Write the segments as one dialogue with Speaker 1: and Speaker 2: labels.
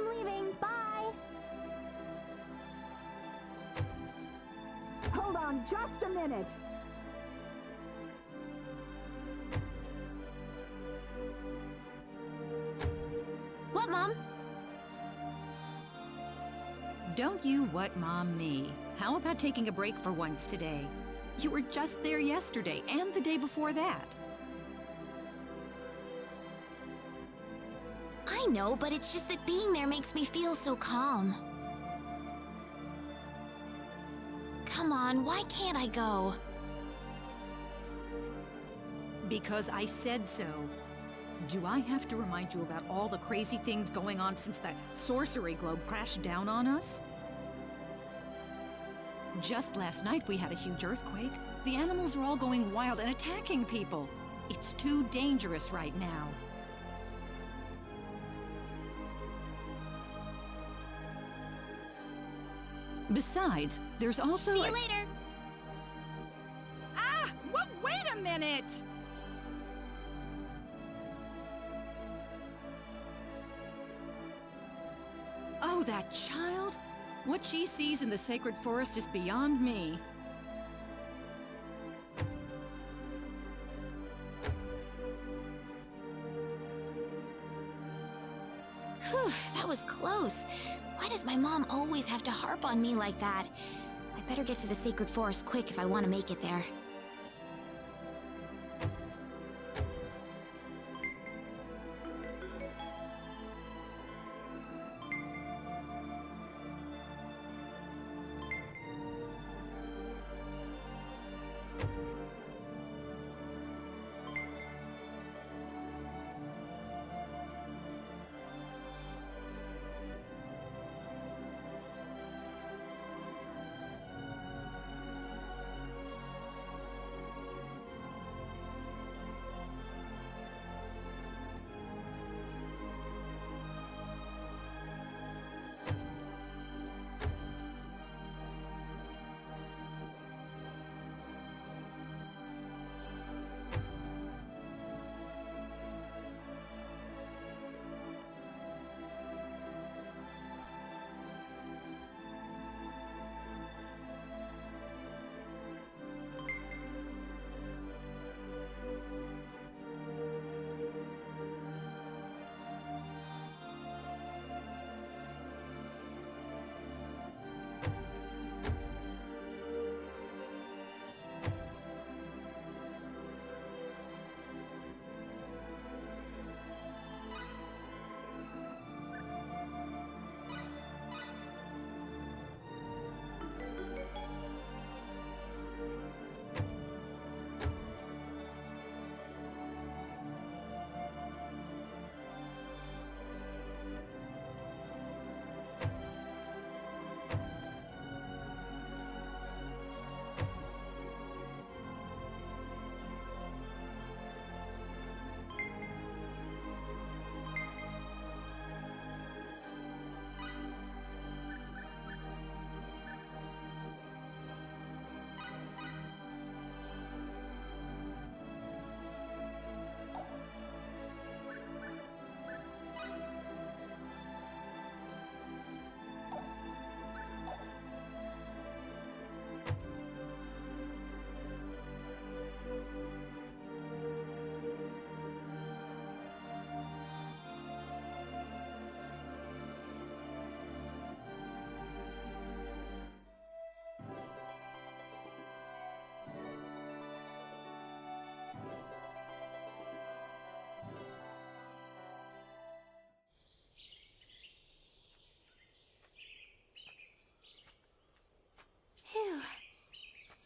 Speaker 1: I'm leaving. Bye.
Speaker 2: Hold on just a minute.
Speaker 1: What, Mom?
Speaker 3: Don't you what Mom me. How about taking a break for once today? You were just there yesterday and the day before that.
Speaker 1: I know, but it's just that being there makes me feel so calm. Come on, why can't I go?
Speaker 3: Because I said so. Do I have to remind you about all the crazy things going on since the sorcery globe crashed down on us? Just last night we had a huge earthquake. The animals are all going wild and attacking people. It's too dangerous right now. Besides, there's also...
Speaker 1: See you later!
Speaker 3: Ah! Well, wait a minute! Oh, that child? What she sees in the sacred forest is beyond me.
Speaker 1: Whew, that was close. Why does my mom always have to harp on me like that? I better get to the sacred forest quick if I want to make it there.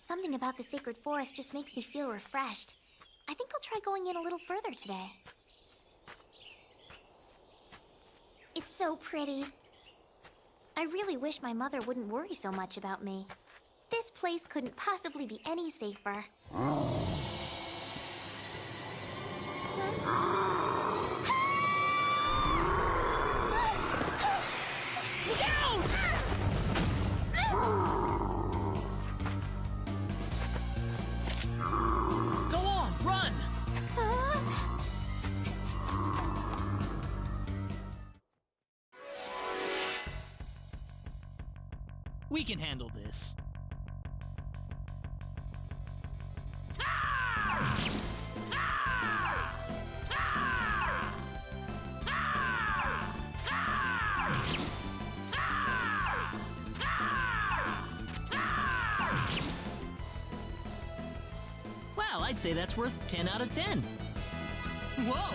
Speaker 1: Something about the sacred forest just makes me feel refreshed. I think I'll try going in a little further today. It's so pretty. I really wish my mother wouldn't worry so much about me. This place couldn't possibly be any safer.
Speaker 2: Look out! Go on, run! We can handle this. Well, I'd say that's worth 10 out of 10. Whoa!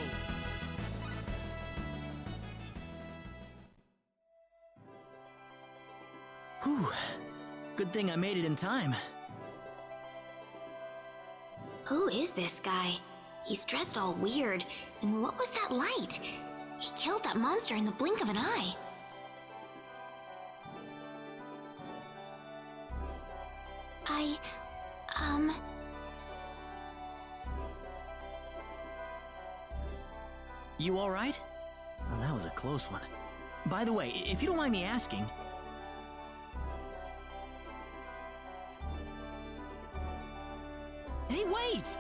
Speaker 2: Whew. Good thing I made it in time.
Speaker 1: Who is this guy? He's dressed all weird. And what was that light? He killed that monster in the blink of an eye.
Speaker 2: You all right? Well, that was a close one. By the way, if you don't mind me asking... Hey, wait!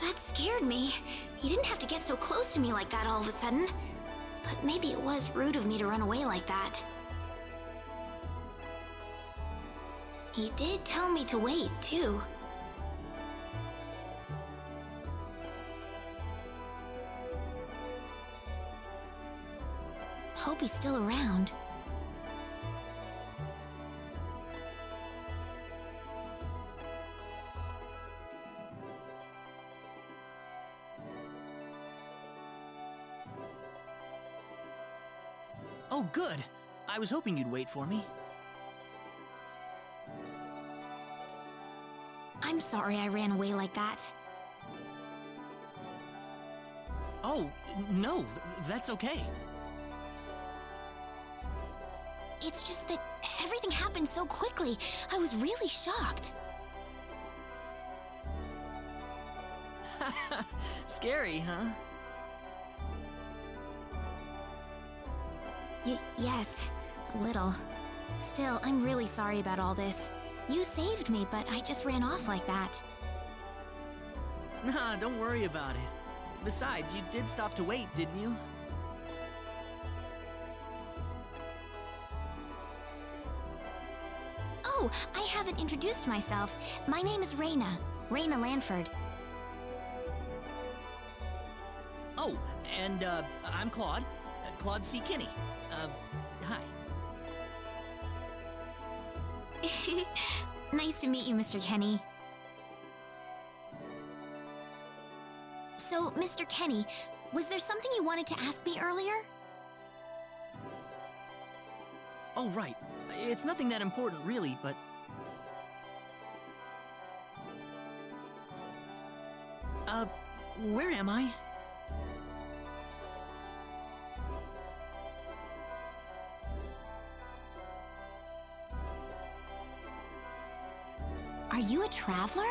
Speaker 1: That scared me. He didn't have to get so close to me like that all of a sudden. But maybe it was rude of me to run away like that. He did tell me to wait, too. Hope he's still around.
Speaker 2: Oh, good. I was hoping you'd wait for me.
Speaker 1: I'm sorry I ran away like that.
Speaker 2: Oh, no, that's okay.
Speaker 1: It's just that everything happened so quickly. I was really shocked.
Speaker 2: Scary, huh?
Speaker 1: Yes, a little. Still, I'm really sorry about all this. You saved me, but I just ran off like that.
Speaker 2: Nah, don't worry about it. Besides, you did stop to wait, didn't you?
Speaker 1: Oh, I haven't introduced myself. My name is Raina. Raina Lanford.
Speaker 2: Oh, and, I'm Claude. Claude C. Kinney. Hi.
Speaker 1: Nice to meet you, Mr. Kenny. So, Mr. Kenny, was there something you wanted to ask me earlier?
Speaker 2: Oh, right. It's nothing that important, really, but... where am I?
Speaker 1: Are you a traveler?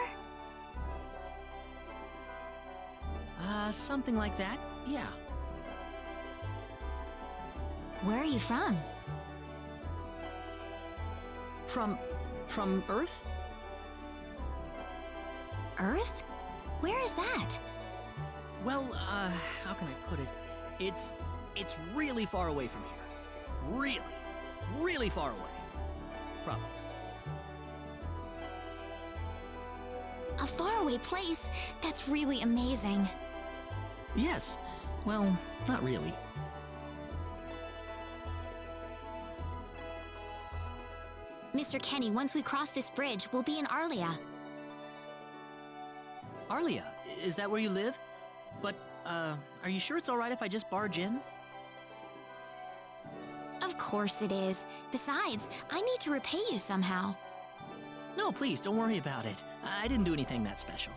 Speaker 2: Something like that, yeah.
Speaker 1: Where are you from?
Speaker 2: From Earth?
Speaker 1: Earth? Where is that?
Speaker 2: Well, how can I put it? It's really far away from here. Really, really far away. Probably.
Speaker 1: A faraway place? That's really amazing.
Speaker 2: Yes. Well, not really.
Speaker 1: Mr. Kenny, once we cross this bridge, we'll be in Arlia.
Speaker 2: Arlia, is that where you live? But, are you sure it's alright if I just barge in?
Speaker 1: Of course it is. Besides, I need to repay you somehow.
Speaker 2: No, please, don't worry about it. I didn't do anything that special.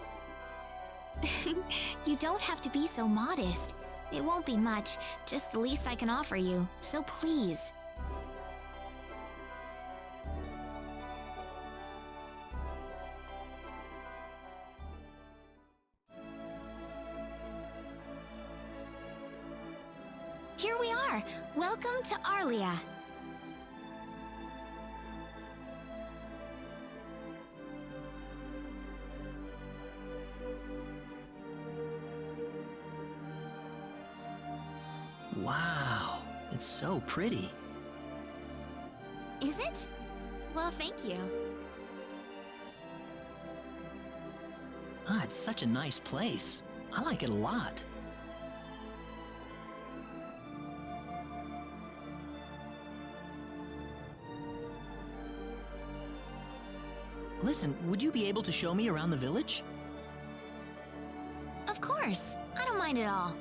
Speaker 1: You don't have to be so modest. It won't be much, just the least I can offer you, so please. Here we are. Welcome to Arlia.
Speaker 2: Wow, it's so pretty.
Speaker 1: Is it? Well, thank you.
Speaker 2: Ah, it's such a nice place. I like it a lot. Listen, would you be able to show me around the village?
Speaker 1: Of course. I don't mind at all.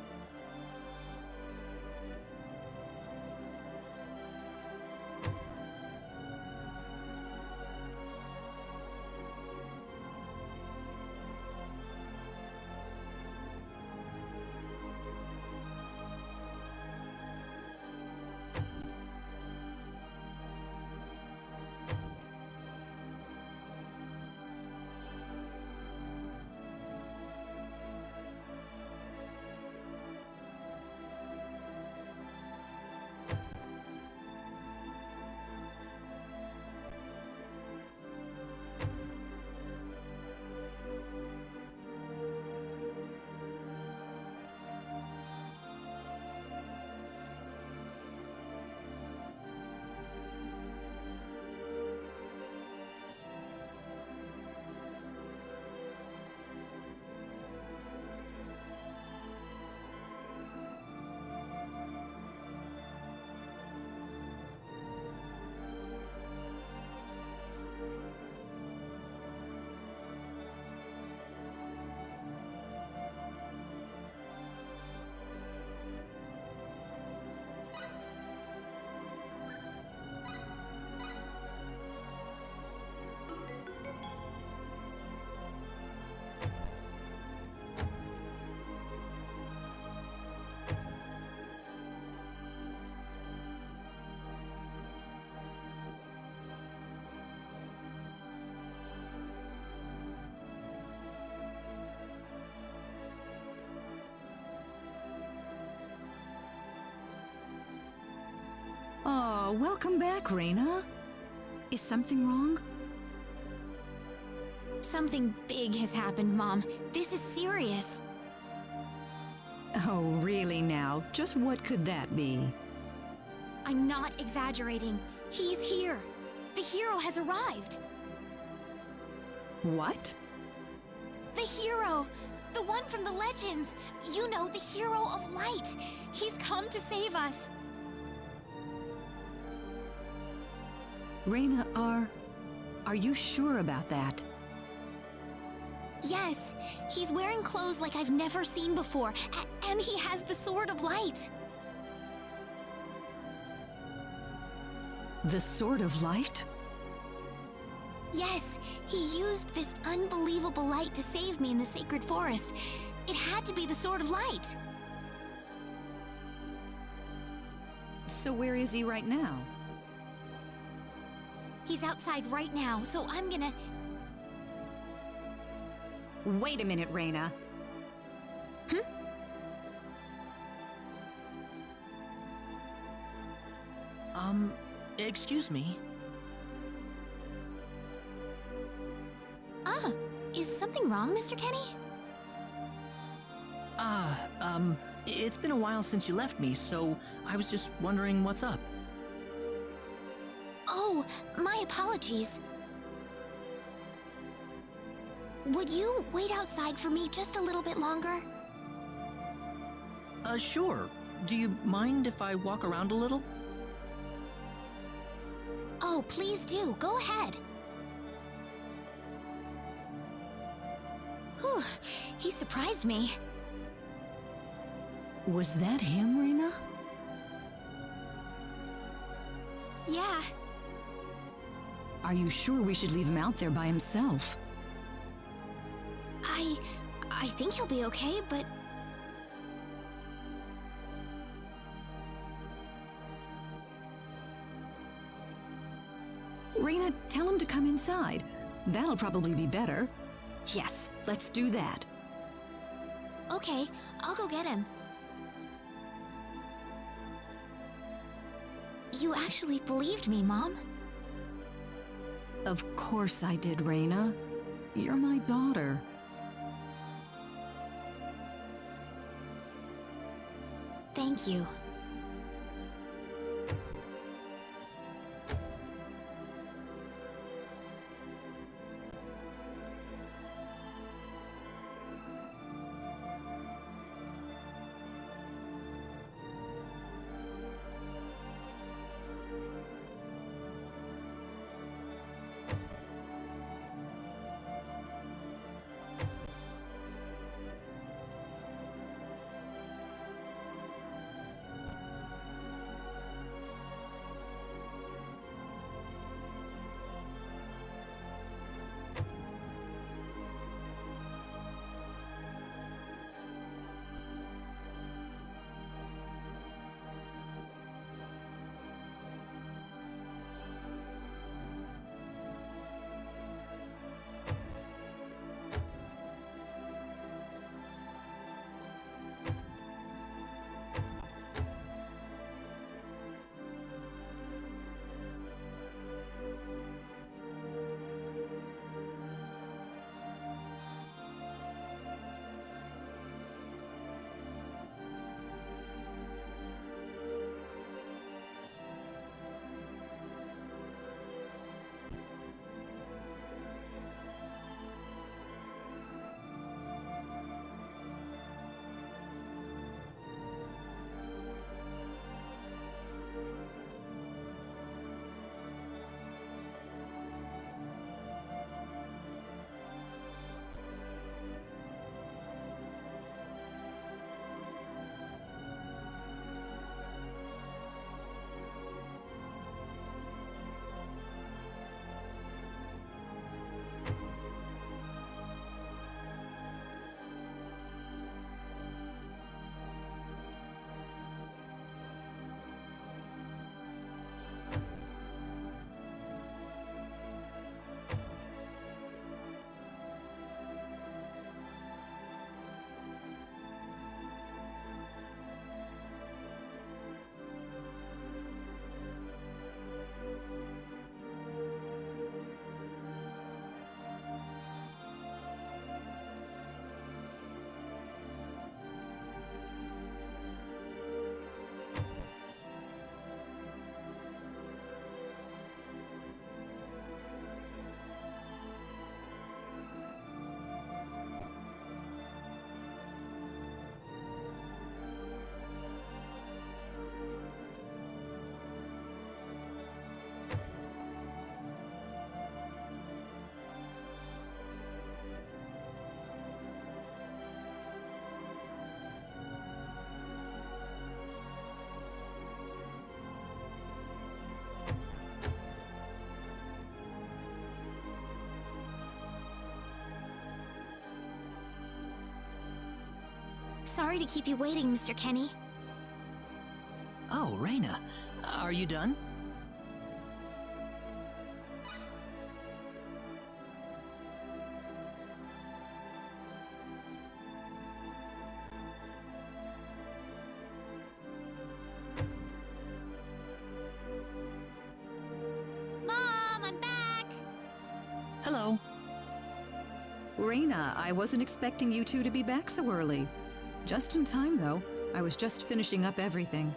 Speaker 3: Oh, welcome back, Reina. Is something wrong?
Speaker 1: Something big has happened, Mom. This is serious.
Speaker 3: Oh, really now? Just what could that be?
Speaker 1: I'm not exaggerating. He's here. The hero has arrived.
Speaker 3: What?
Speaker 1: The hero! The one from the legends! You know, the hero of light! He's come to save us!
Speaker 3: Reina, are you sure about that?
Speaker 1: Yes, he's wearing clothes like I've never seen before, and he has the Sword of Light.
Speaker 3: The Sword of Light?
Speaker 1: Yes, he used this unbelievable light to save me in the sacred forest. It had to be the Sword of Light.
Speaker 3: So where is he right now?
Speaker 1: He's outside right now, so I'm gonna...
Speaker 3: Wait a minute, Reina.
Speaker 2: Excuse me.
Speaker 1: Ah, is something wrong, Mr. Kenny?
Speaker 2: It's been a while since you left me, so I was just wondering what's up.
Speaker 1: Oh, my apologies. Would you wait outside for me just a little bit longer?
Speaker 2: Sure. Do you mind if I walk around a little?
Speaker 1: Oh, please do. Go ahead. Whew, he surprised me.
Speaker 3: Was that him, Reina?
Speaker 1: Yeah.
Speaker 3: Are you sure we should leave him out there by himself?
Speaker 1: I think he'll be okay, but...
Speaker 3: Raina, tell him to come inside. That'll probably be better. Yes, let's do that.
Speaker 1: Okay, I'll go get him. You actually believed me, Mom?
Speaker 3: Of course I did, Raina. You're my daughter.
Speaker 1: Thank you. Sorry to keep you waiting, Mr. Kenny.
Speaker 2: Oh, Raina, are you done?
Speaker 1: Mom, I'm back!
Speaker 2: Hello.
Speaker 3: Raina, I wasn't expecting you two to be back so early. Just in time, though. I was just finishing up everything.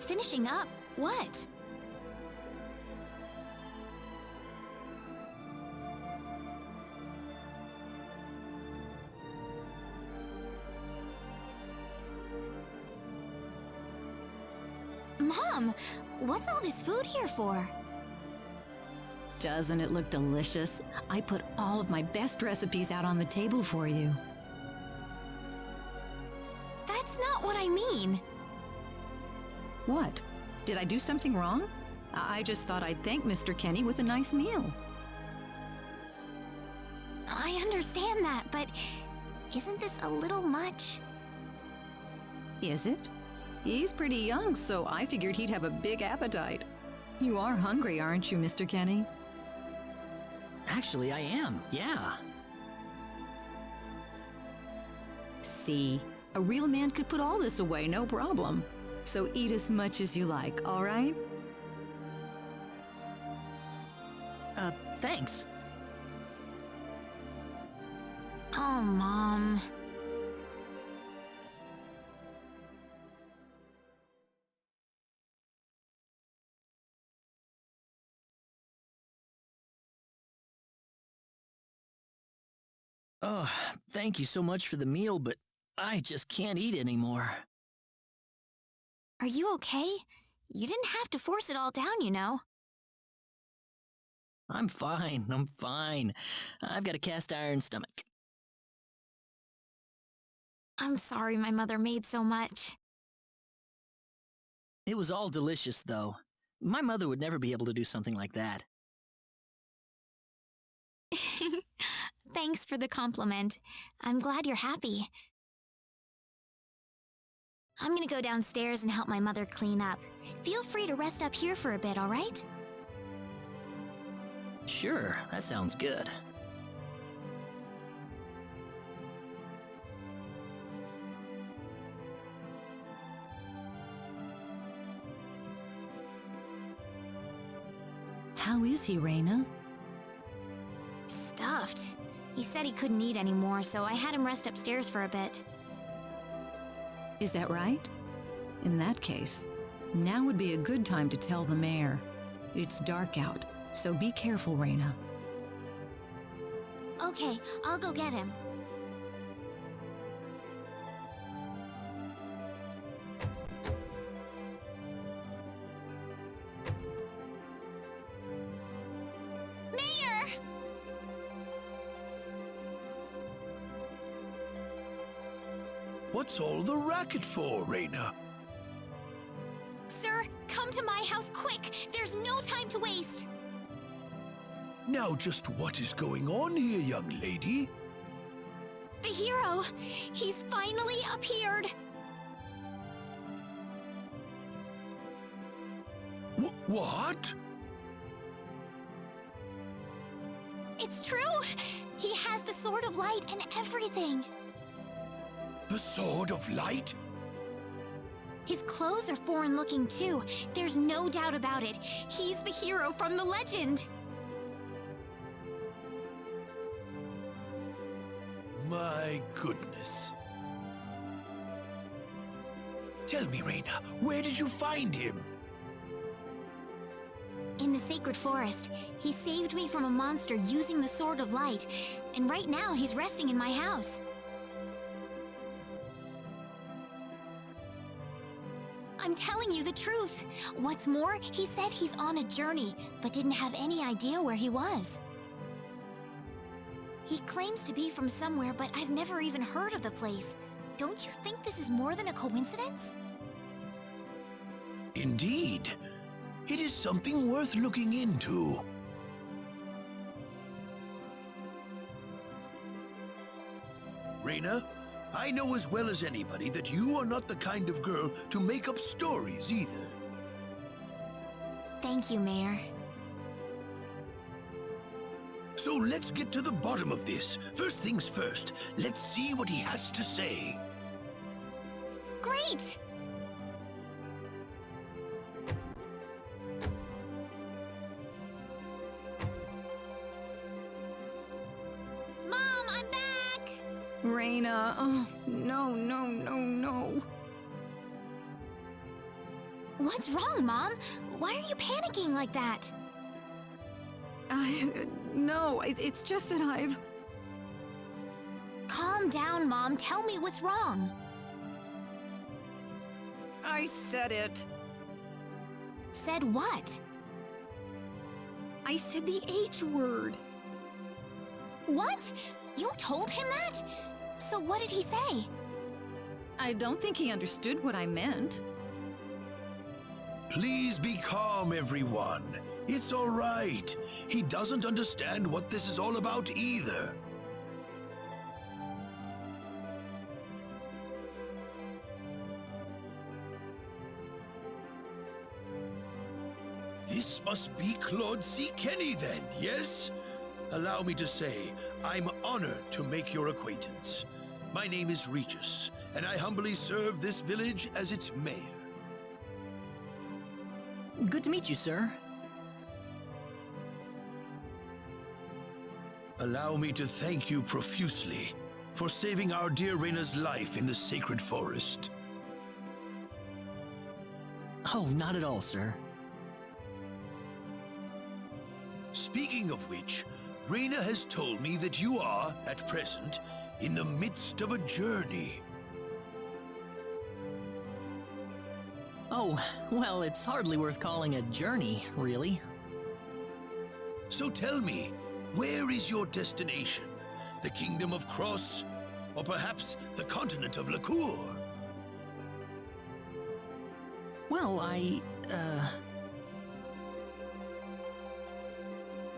Speaker 1: Finishing up? What? Mom, what's all this food here for?
Speaker 3: Doesn't it look delicious? I put all of my best recipes out on the table for you.
Speaker 1: That's not what I mean.
Speaker 3: What? Did I do something wrong? I just thought I'd thank Mr. Kenny with a nice meal.
Speaker 1: I understand that, but isn't this a little much?
Speaker 3: Is it? He's pretty young, so I figured he'd have a big appetite. You are hungry, aren't you, Mr. Kenny?
Speaker 2: Actually, I am, yeah.
Speaker 3: See, a real man could put all this away, no problem. So eat as much as you like, all right?
Speaker 2: Thanks.
Speaker 1: Oh, Mom.
Speaker 2: Oh, thank you so much for the meal, but I just can't eat anymore.
Speaker 1: Are you okay? You didn't have to force it all down, you know.
Speaker 2: I'm fine. I've got a cast iron stomach.
Speaker 1: I'm sorry my mother made so much.
Speaker 2: It was all delicious, though. My mother would never be able to do something like that.
Speaker 1: Thanks for the compliment. I'm glad you're happy. I'm gonna go downstairs and help my mother clean up. Feel free to rest up here for a bit, all right?
Speaker 2: Sure, that sounds good.
Speaker 3: How is he, Raina?
Speaker 1: Stuffed. He said he couldn't eat anymore, so I had him rest upstairs for a bit.
Speaker 3: Is that right? In that case, now would be a good time to tell the mayor. It's dark out, so be careful, Raina.
Speaker 1: Okay, I'll go get him. Mayor!
Speaker 4: What's all the racket for, Raina?
Speaker 1: Sir, come to my house quick! There's no time to waste!
Speaker 4: Now just what is going on here, young lady?
Speaker 1: The hero! He's finally appeared!
Speaker 4: What?
Speaker 1: It's true! He has the Sword of Light and everything!
Speaker 4: The Sword of Light?
Speaker 1: His clothes are foreign-looking too. There's no doubt about it. He's the hero from the legend!
Speaker 4: My goodness. Tell me, Raina, where did you find him?
Speaker 1: In the Sacred Forest. He saved me from a monster using the Sword of Light, and right now he's resting in my house. I'm telling you the truth. What's more, he said he's on a journey, but didn't have any idea where he was. He claims to be from somewhere, but I've never even heard of the place. Don't you think this is more than a coincidence?
Speaker 4: Indeed. It is something worth looking into. Raina, I know as well as anybody that you are not the kind of girl to make up stories either.
Speaker 1: Thank you, Mayor.
Speaker 4: So let's get to the bottom of this. First things first, let's see what he has to say.
Speaker 1: Great! Mom, I'm back!
Speaker 3: Raina, oh, no.
Speaker 1: What's wrong, Mom? Why are you panicking like that?
Speaker 3: No, it's just that I've...
Speaker 1: Calm down, Mom. Tell me what's wrong.
Speaker 3: I said it.
Speaker 1: Said what?
Speaker 3: I said the H word.
Speaker 1: What? You told him that? So what did he say?
Speaker 3: I don't think he understood what I meant.
Speaker 4: Please be calm, everyone. It's all right. He doesn't understand what this is all about either. This must be Claude C. Kenny then, yes? Allow me to say, I'm honored to make your acquaintance. My name is Regis, and I humbly serve this village as its mayor.
Speaker 2: Good to meet you, sir.
Speaker 4: Allow me to thank you profusely for saving our dear Reina's life in the sacred forest.
Speaker 2: Oh, not at all, sir.
Speaker 4: Speaking of which, Reina has told me that you are, at present, in the midst of a journey.
Speaker 2: Oh, well, it's hardly worth calling a journey, really.
Speaker 4: So tell me, where is your destination? The Kingdom of Cross? Or perhaps the continent of Lacour?
Speaker 2: Well,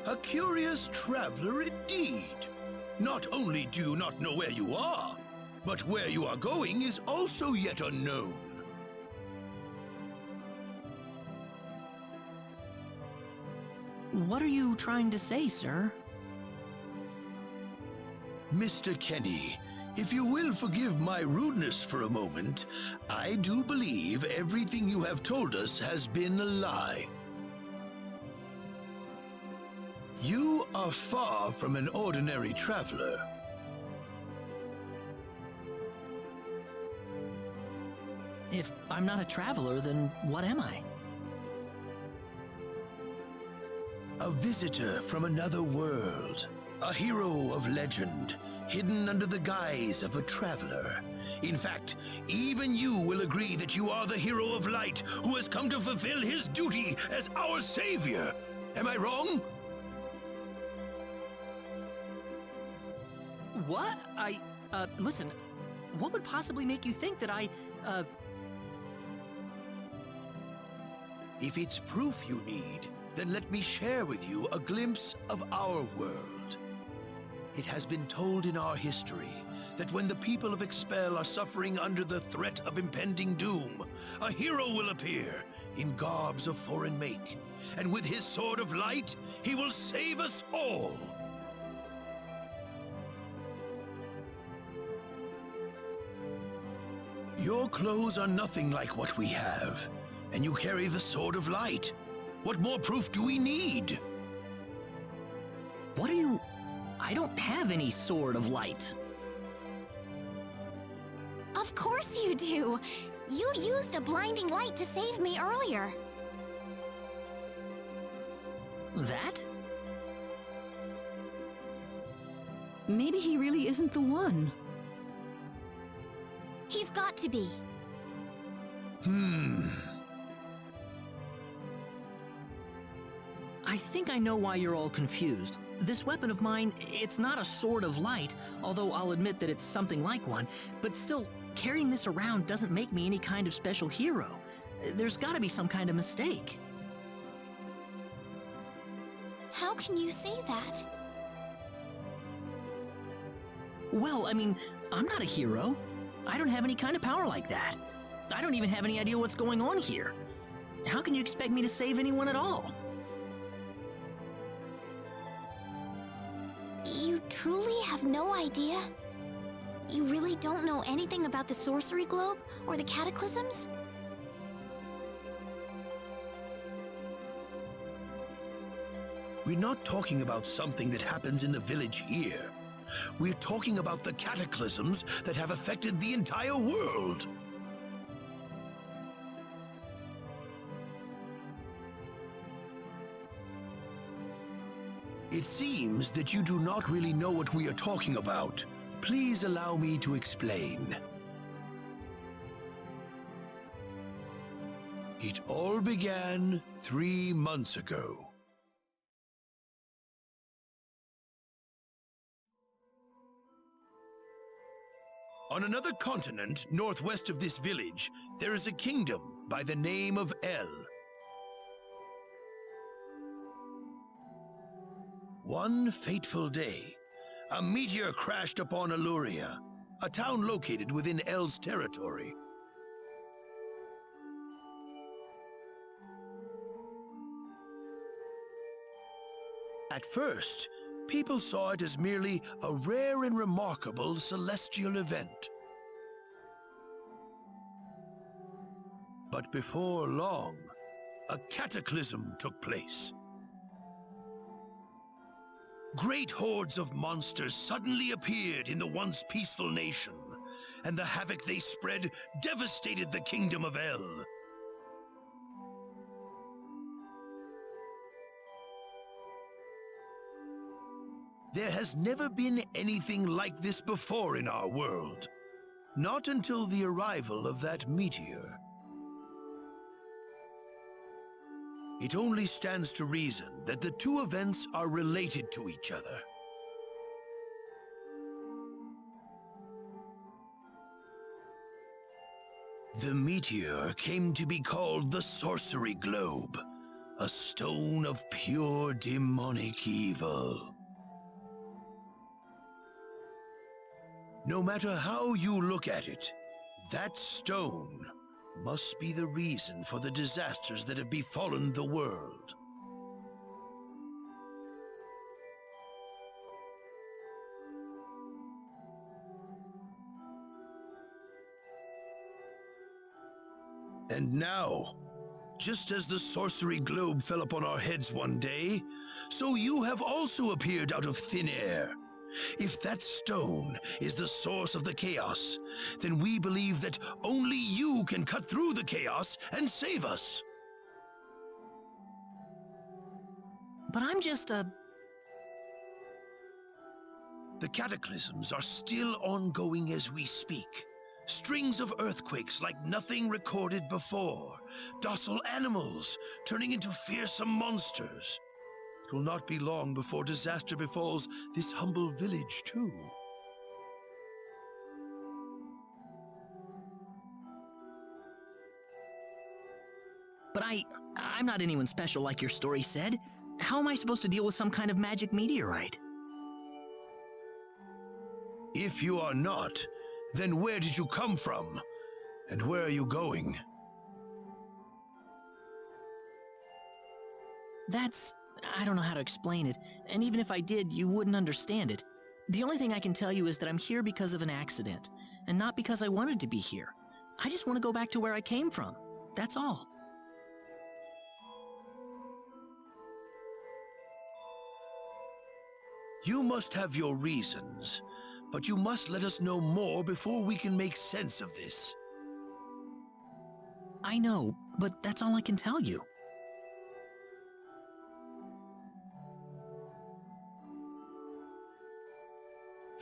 Speaker 4: A curious traveler indeed. Not only do you not know where you are, but where you are going is also yet unknown.
Speaker 2: What are you trying to say, sir?
Speaker 4: Mr. Kenny, if you will forgive my rudeness for a moment, I do believe everything you have told us has been a lie. You are far from an ordinary traveler.
Speaker 2: If I'm not a traveler, then what am I?
Speaker 4: A visitor from another world. A hero of legend, hidden under the guise of a traveler. In fact, even you will agree that you are the hero of light who has come to fulfill his duty as our savior. Am I wrong?
Speaker 2: What? Listen, what would possibly make you think that
Speaker 4: If it's proof you need, then let me share with you a glimpse of our world. It has been told in our history that when the people of Expel are suffering under the threat of impending doom, a hero will appear in garbs of foreign make, and with his sword of light, he will save us all. Your clothes are nothing like what we have, and you carry the sword of light. What more proof do we need?
Speaker 2: What are you... I don't have any sword of light.
Speaker 1: Of course you do! You used a blinding light to save me earlier.
Speaker 2: That?
Speaker 3: Maybe he really isn't the one.
Speaker 1: He's got to be.
Speaker 2: I think I know why you're all confused. This weapon of mine, it's not a sword of light, although I'll admit that it's something like one, but still, carrying this around doesn't make me any kind of special hero. There's gotta be some kind of mistake.
Speaker 1: How can you say that?
Speaker 2: Well, I mean, I'm not a hero. I don't have any kind of power like that. I don't even have any idea what's going on here. How can you expect me to save anyone at all?
Speaker 1: You truly have no idea? You really don't know anything about the sorcery globe or the cataclysms?
Speaker 4: We're not talking about something that happens in the village here. We're talking about the cataclysms that have affected the entire world. It seems that you do not really know what we are talking about. Please allow me to explain. It all began 3 months ago. On another continent, northwest of this village, there is a kingdom by the name of El. One fateful day, a meteor crashed upon Aluria, a town located within El's territory. At first, people saw it as merely a rare and remarkable celestial event. But before long, a cataclysm took place. Great hordes of monsters suddenly appeared in the once peaceful nation, and the havoc they spread devastated the kingdom of El. There has never been anything like this before in our world. Not until the arrival of that meteor. It only stands to reason that the two events are related to each other. The meteor came to be called the Sorcery Globe, a stone of pure demonic evil. No matter how you look at it, that stone must be the reason for the disasters that have befallen the world. And now, just as the sorcery globe fell upon our heads one day, so you have also appeared out of thin air. If that stone is the source of the chaos, then we believe that only you can cut through the chaos and save us.
Speaker 2: But I'm just a...
Speaker 4: The cataclysms are still ongoing as we speak. Strings of earthquakes like nothing recorded before. Docile animals turning into fearsome monsters. It will not be long before disaster befalls this humble village, too.
Speaker 2: But I'm not anyone special like your story said. How am I supposed to deal with some kind of magic meteorite?
Speaker 4: If you are not, then where did you come from? And where are you going?
Speaker 2: I don't know how to explain it, and even if I did, you wouldn't understand it. The only thing I can tell you is that I'm here because of an accident, and not because I wanted to be here. I just want to go back to where I came from. That's all.
Speaker 4: You must have your reasons, but you must let us know more before we can make sense of this.
Speaker 2: I know, but that's all I can tell you.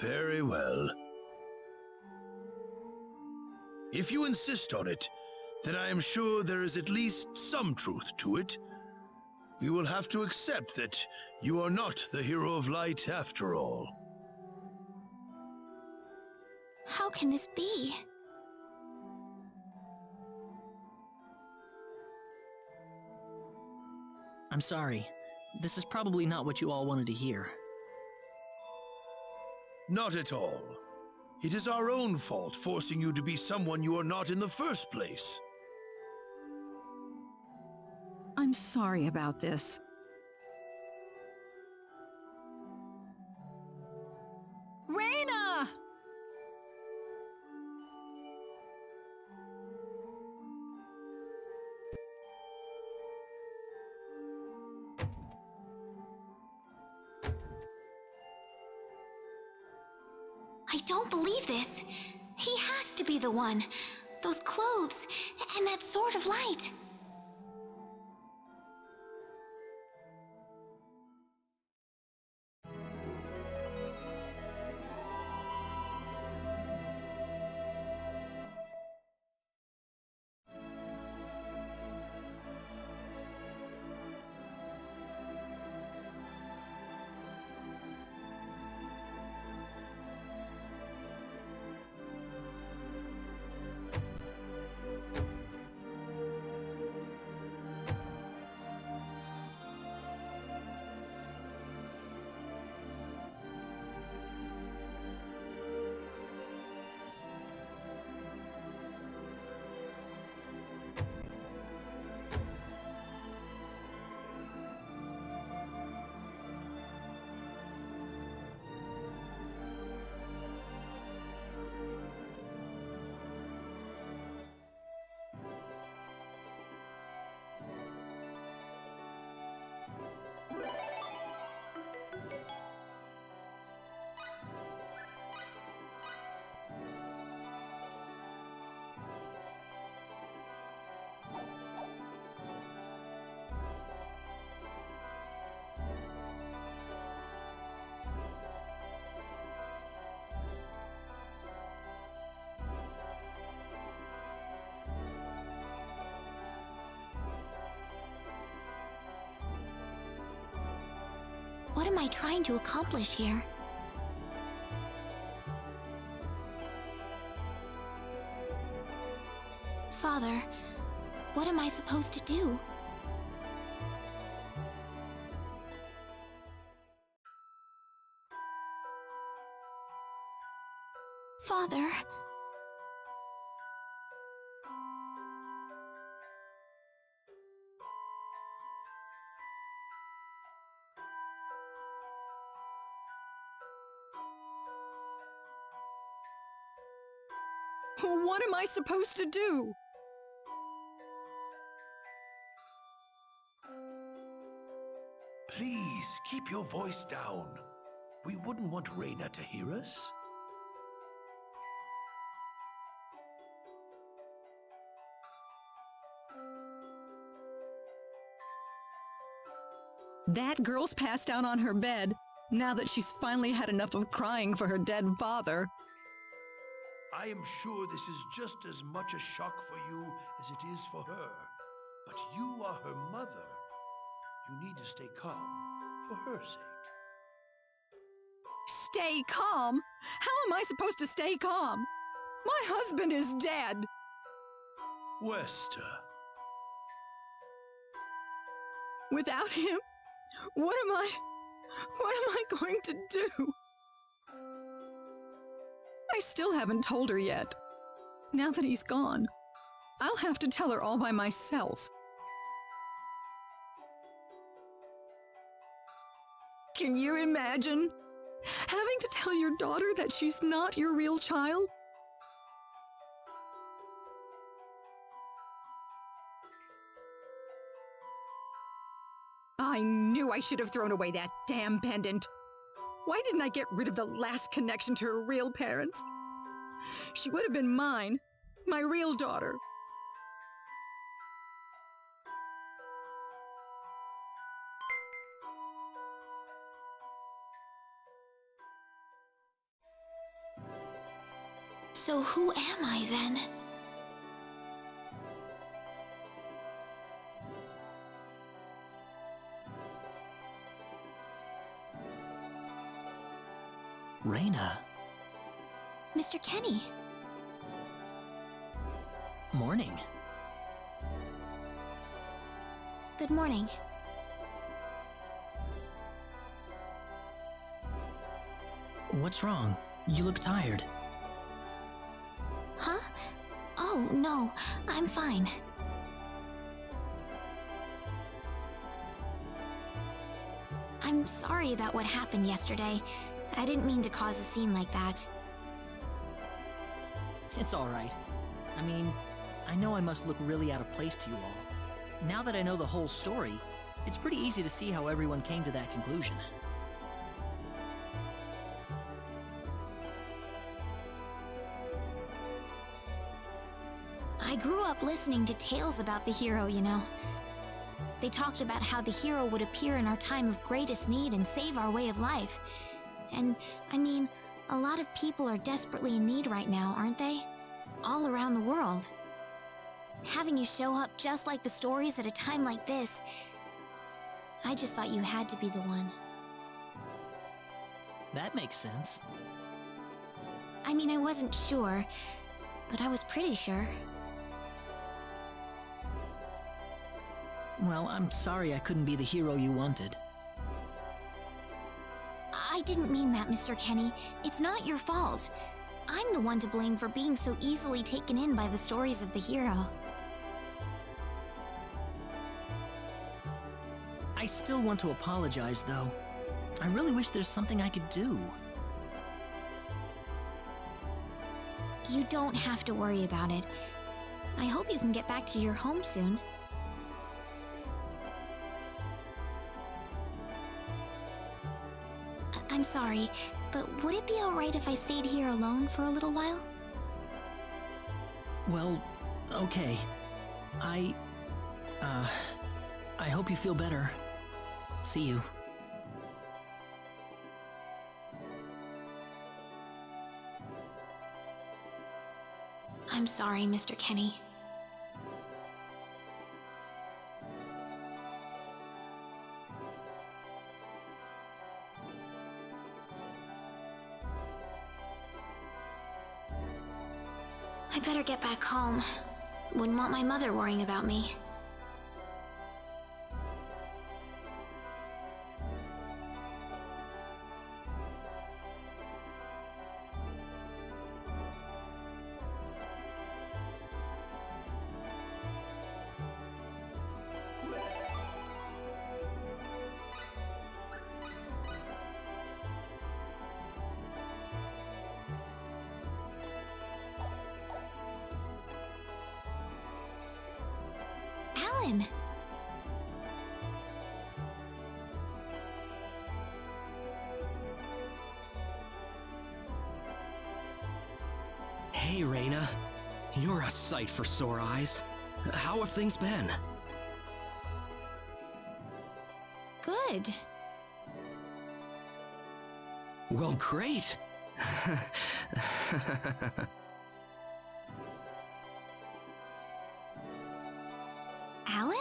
Speaker 4: Very well. If you insist on it, then I am sure there is at least some truth to it. We will have to accept that you are not the hero of light after all.
Speaker 1: How can this be?
Speaker 2: I'm sorry. This is probably not what you all wanted to hear.
Speaker 4: Not at all. It is our own fault forcing you to be someone you are not in the first place.
Speaker 3: I'm sorry about this. Raina!
Speaker 1: I don't believe this. He has to be the one. Those clothes, and that sword of light. am I trying to accomplish here? Father, what am I supposed to do? Father...
Speaker 3: What am I supposed to do?
Speaker 4: Please, keep your voice down. We wouldn't want Reina to hear us.
Speaker 3: That girl's passed out on her bed, now that she's finally had enough of crying for her dead father.
Speaker 4: I am sure this is just as much a shock for you as it is for her. But you are her mother. You need to stay calm for her sake.
Speaker 3: Stay calm? How am I supposed to stay calm? My husband is dead.
Speaker 4: Wester.
Speaker 3: Without him, what am I going to do? I still haven't told her yet. Now that he's gone, I'll have to tell her all by myself. Can you imagine having to tell your daughter that she's not your real child? I knew I should have thrown away that damn pendant. Why didn't I get rid of the last connection to her real parents? She would have been mine, my real daughter.
Speaker 1: So who am I then?
Speaker 2: Reina.
Speaker 1: Mr. Kenny.
Speaker 2: Morning.
Speaker 1: Good morning.
Speaker 2: What's wrong? You look tired.
Speaker 1: Huh? Oh, no, I'm fine. I'm sorry about what happened yesterday. I didn't mean to cause a scene like that.
Speaker 2: It's all right. I mean, I know I must look really out of place to you all. Now that I know the whole story, it's pretty easy to see how everyone came to that conclusion.
Speaker 1: I grew up listening to tales about the hero, you know. They talked about how the hero would appear in our time of greatest need and save our way of life. And, I mean, a lot of people are desperately in need right now, aren't they? All around the world. Having you show up just like the stories at a time like this, I just thought you had to be the one.
Speaker 2: That makes sense.
Speaker 1: I mean, I wasn't sure, but I was pretty sure.
Speaker 2: Well, I'm sorry I couldn't be the hero you wanted.
Speaker 1: I didn't mean that, Mr. Kenny. It's not your fault. I'm the one to blame for being so easily taken in by the stories of the hero.
Speaker 2: I still want to apologize, though. I really wish there's something I could do.
Speaker 1: You don't have to worry about it. I hope you can get back to your home soon. I'm sorry, but would it be alright if I stayed here alone for a little while?
Speaker 2: Well, okay. I hope you feel better. See you.
Speaker 1: I'm sorry, Mr. Kenny. I better get back home. Wouldn't want my mother worrying about me. Alan!
Speaker 5: Hey, Reina. You're a sight for sore eyes. How have things been?
Speaker 1: Good.
Speaker 5: Well, great.
Speaker 1: Alan?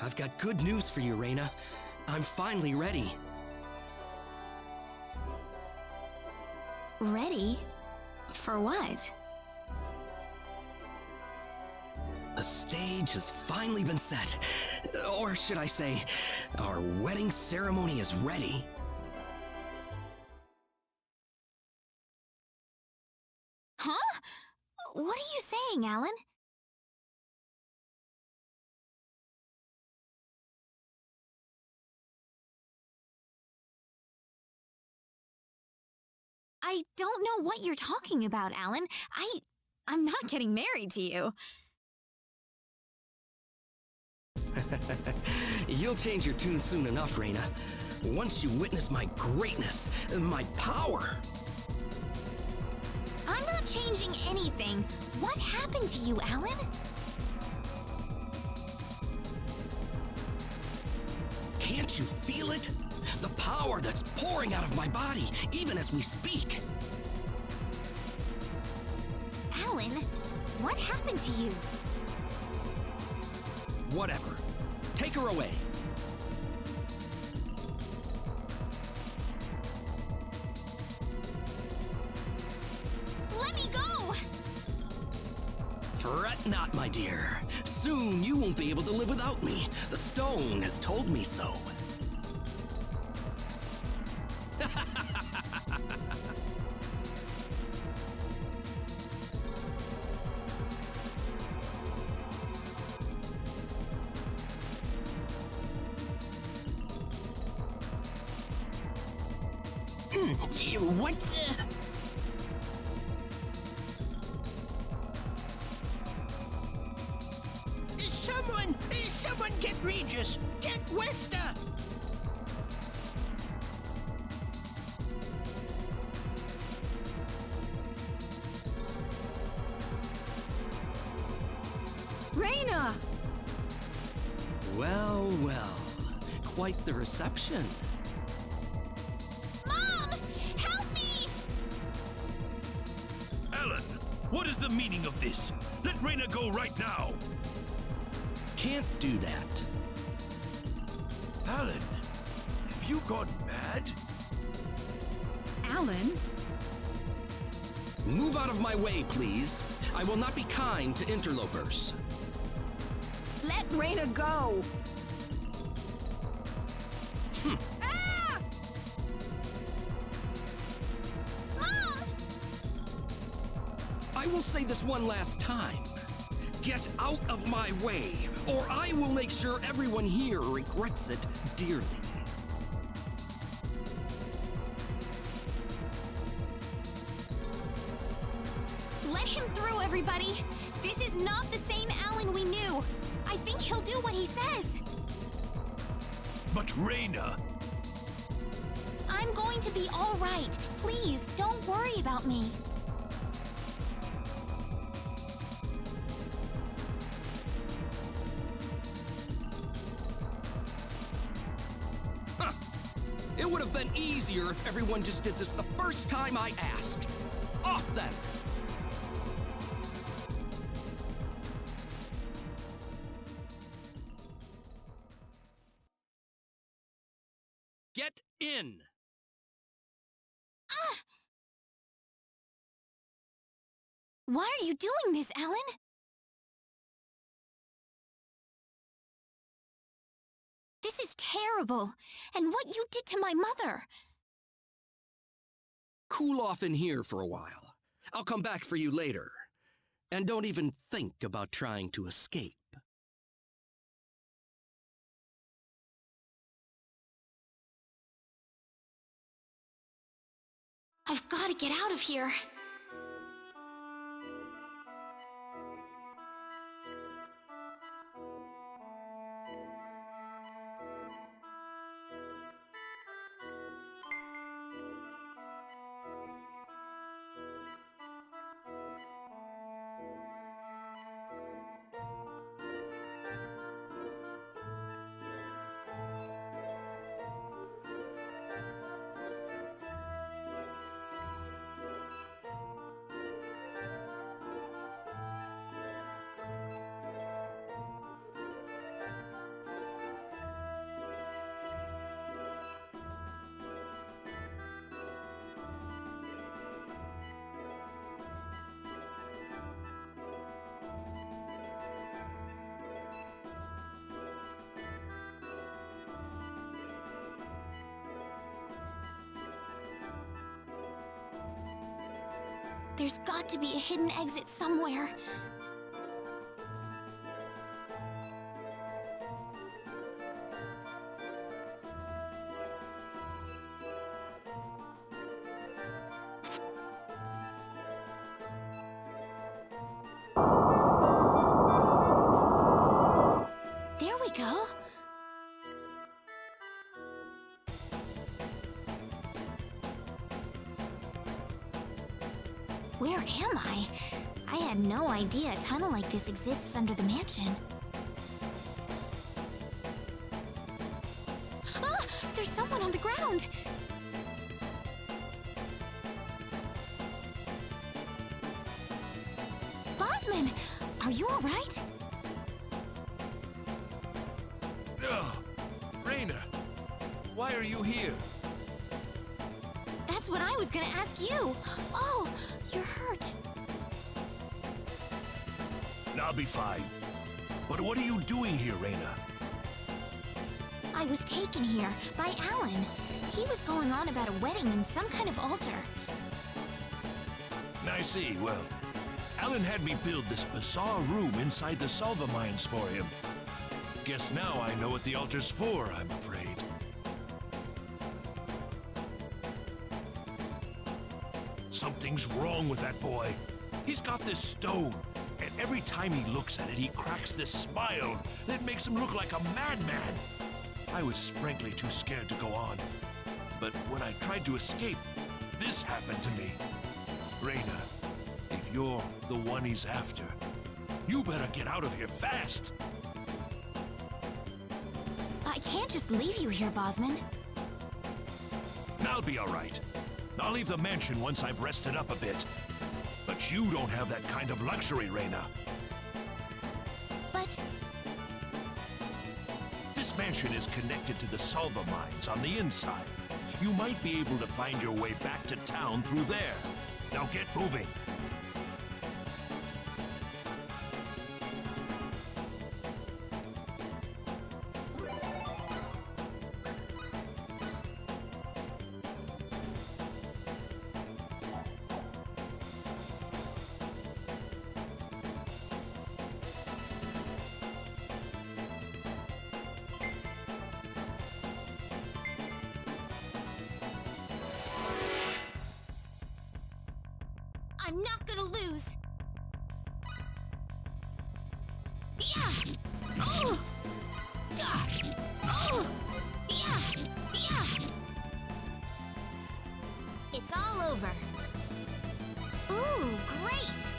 Speaker 5: I've got good news for you, Reina. I'm finally ready.
Speaker 1: Ready? For what?
Speaker 5: The stage has finally been set. Or should I say, our wedding ceremony is ready.
Speaker 1: Huh? What are you saying, Alan? I don't know what you're talking about, Alan. I'm not getting married to you.
Speaker 5: You'll change your tune soon enough, Reina. Once you witness my greatness, my power.
Speaker 1: I'm not changing anything. What happened to you, Alan?
Speaker 5: Can't you feel it? The power that's pouring out of my body, even as we speak.
Speaker 1: Alan, what happened to you?
Speaker 5: Whatever. Take her away.
Speaker 1: Let me go!
Speaker 5: Fret not, my dear. Soon you won't be able to live without me. The stone has told me so. What the?
Speaker 4: Someone get Regis! Get Wester!
Speaker 3: Reina!
Speaker 5: Well, well. Quite the reception.
Speaker 1: Mom! Help me!
Speaker 6: Alan, what is the meaning of this? Let Reina go right now!
Speaker 5: Can't do that.
Speaker 4: Alan, have you gone mad?
Speaker 3: Alan?
Speaker 5: Move out of my way, please. I will not be kind to interlopers.
Speaker 3: Let Reina go! Ah!
Speaker 1: Mom!
Speaker 5: I will say this one last time. Get out of my way, or I will make sure everyone here regrets it dearly.
Speaker 1: Let him through, everybody! This is not the same Alan we knew! I think he'll do what he says!
Speaker 6: But Reina!
Speaker 1: I'm going to be all right. Please, don't worry about me.
Speaker 5: Huh. It would have been easier if everyone just did this the first time I asked. Off then! Get in!
Speaker 1: Why are you doing this, Alan? This is terrible. And what you did to my mother.
Speaker 5: Cool off in here for a while. I'll come back for you later. And don't even think about trying to escape.
Speaker 1: I've got to get out of here. There's got to be a hidden exit somewhere. There we go. Where am I? I had no idea a tunnel like this exists under the mansion. Ah! There's someone on the ground! Bosman! Are you alright?
Speaker 4: Ugh! Raina! Why are you here?
Speaker 1: That's what I was gonna ask you! Oh! You're hurt.
Speaker 4: I'll be fine. But what are you doing here, Raina?
Speaker 1: I was taken here by Alan. He was going on about a wedding in some kind of altar.
Speaker 4: I see. Well, Alan had me build this bizarre room inside the Salva mines for him. Guess now I know what the altar's for, I'm afraid. Something's wrong with that boy. He's got this stone, and every time he looks at it, he cracks this smile that makes him look like a madman. I was frankly too scared to go on. But when I tried to escape, this happened to me. Raina, if you're the one he's after, you better get out of here fast.
Speaker 1: I can't just leave you here, Bosman.
Speaker 4: I'll be all right. I'll leave the mansion once I've rested up a bit. But you don't have that kind of luxury, Raina.
Speaker 1: But
Speaker 4: This mansion is connected to the Salva mines on the inside. You might be able to find your way back to town through there. Now get moving.
Speaker 1: I'm not gonna lose. Yeah! Oh! Duh! Oh! Yeah! Yeah! It's all over. Ooh, great!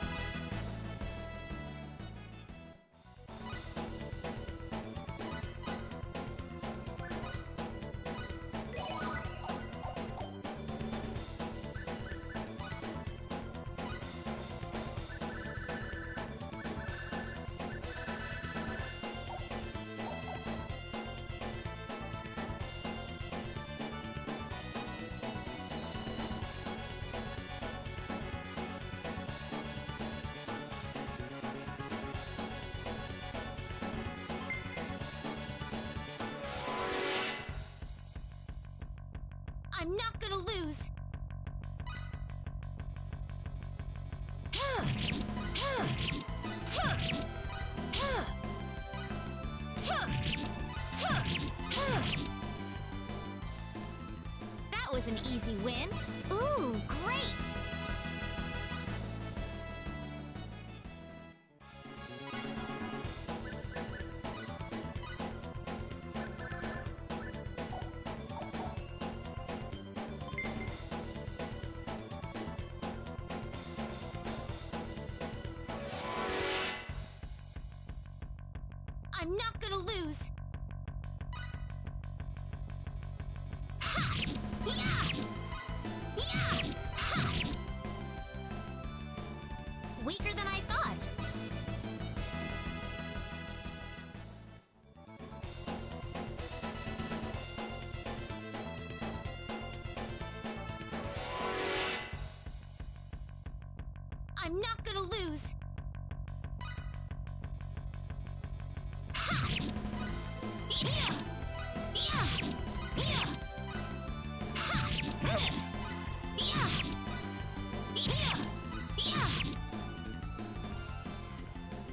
Speaker 1: I'm not gonna lose. That was an easy win. Ooh, great! I'm not gonna lose. Ha! Yeah! Yeah! Ha! Weaker than I thought. I'm not gonna lose.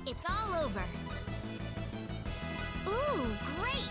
Speaker 1: It's all over. Ooh, great!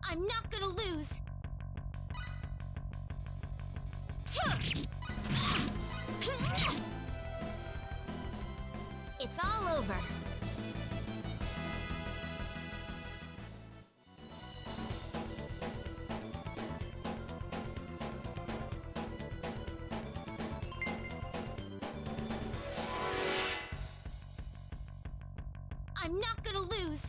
Speaker 1: I'm not gonna lose. It's all over. I'm not gonna lose.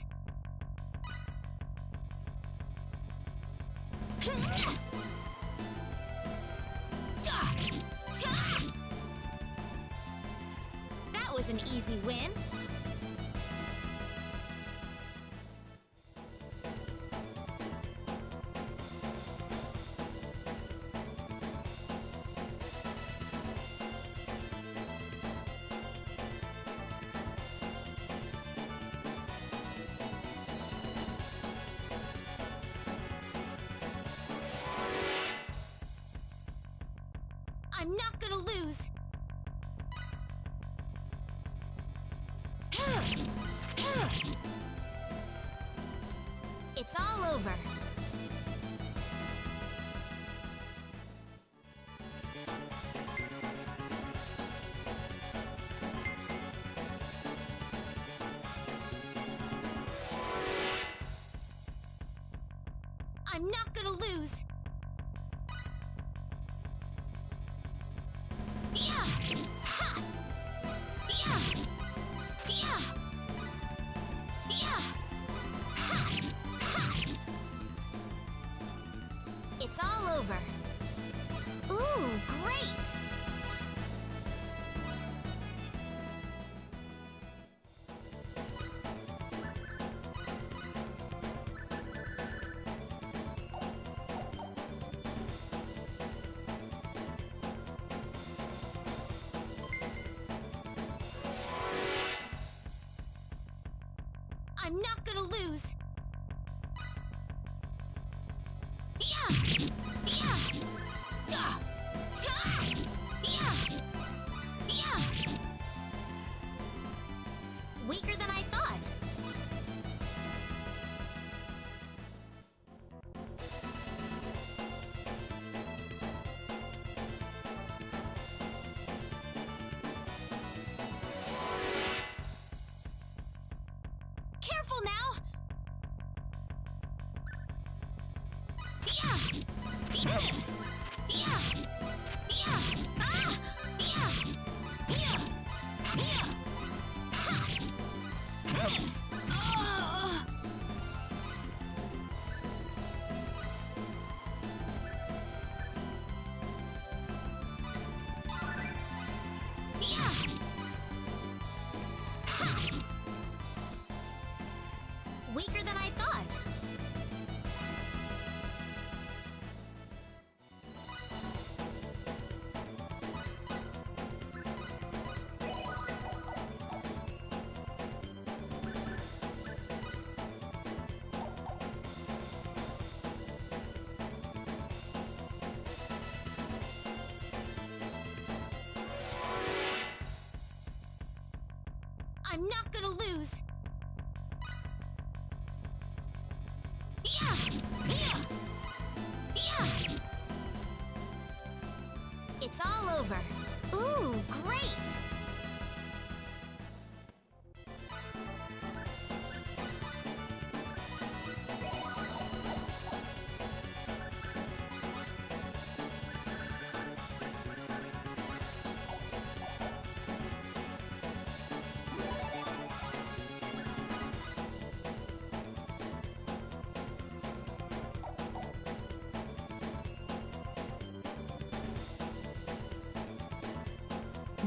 Speaker 1: That was an easy win. I'm not gonna lose. It's all over. I'm not gonna lose. It's all over. Ooh, great! I'm not gonna lose. Weaker than I thought. Careful now! Yeah! Yeah! Yeah! Yeah! Ah! Yeah! Yeah! Yeah! Ha! Oh! Yeah! Ha! Weaker than I thought. I'm not gonna lose. Yeah! Yeah! Yeah! It's all over. Ooh, great!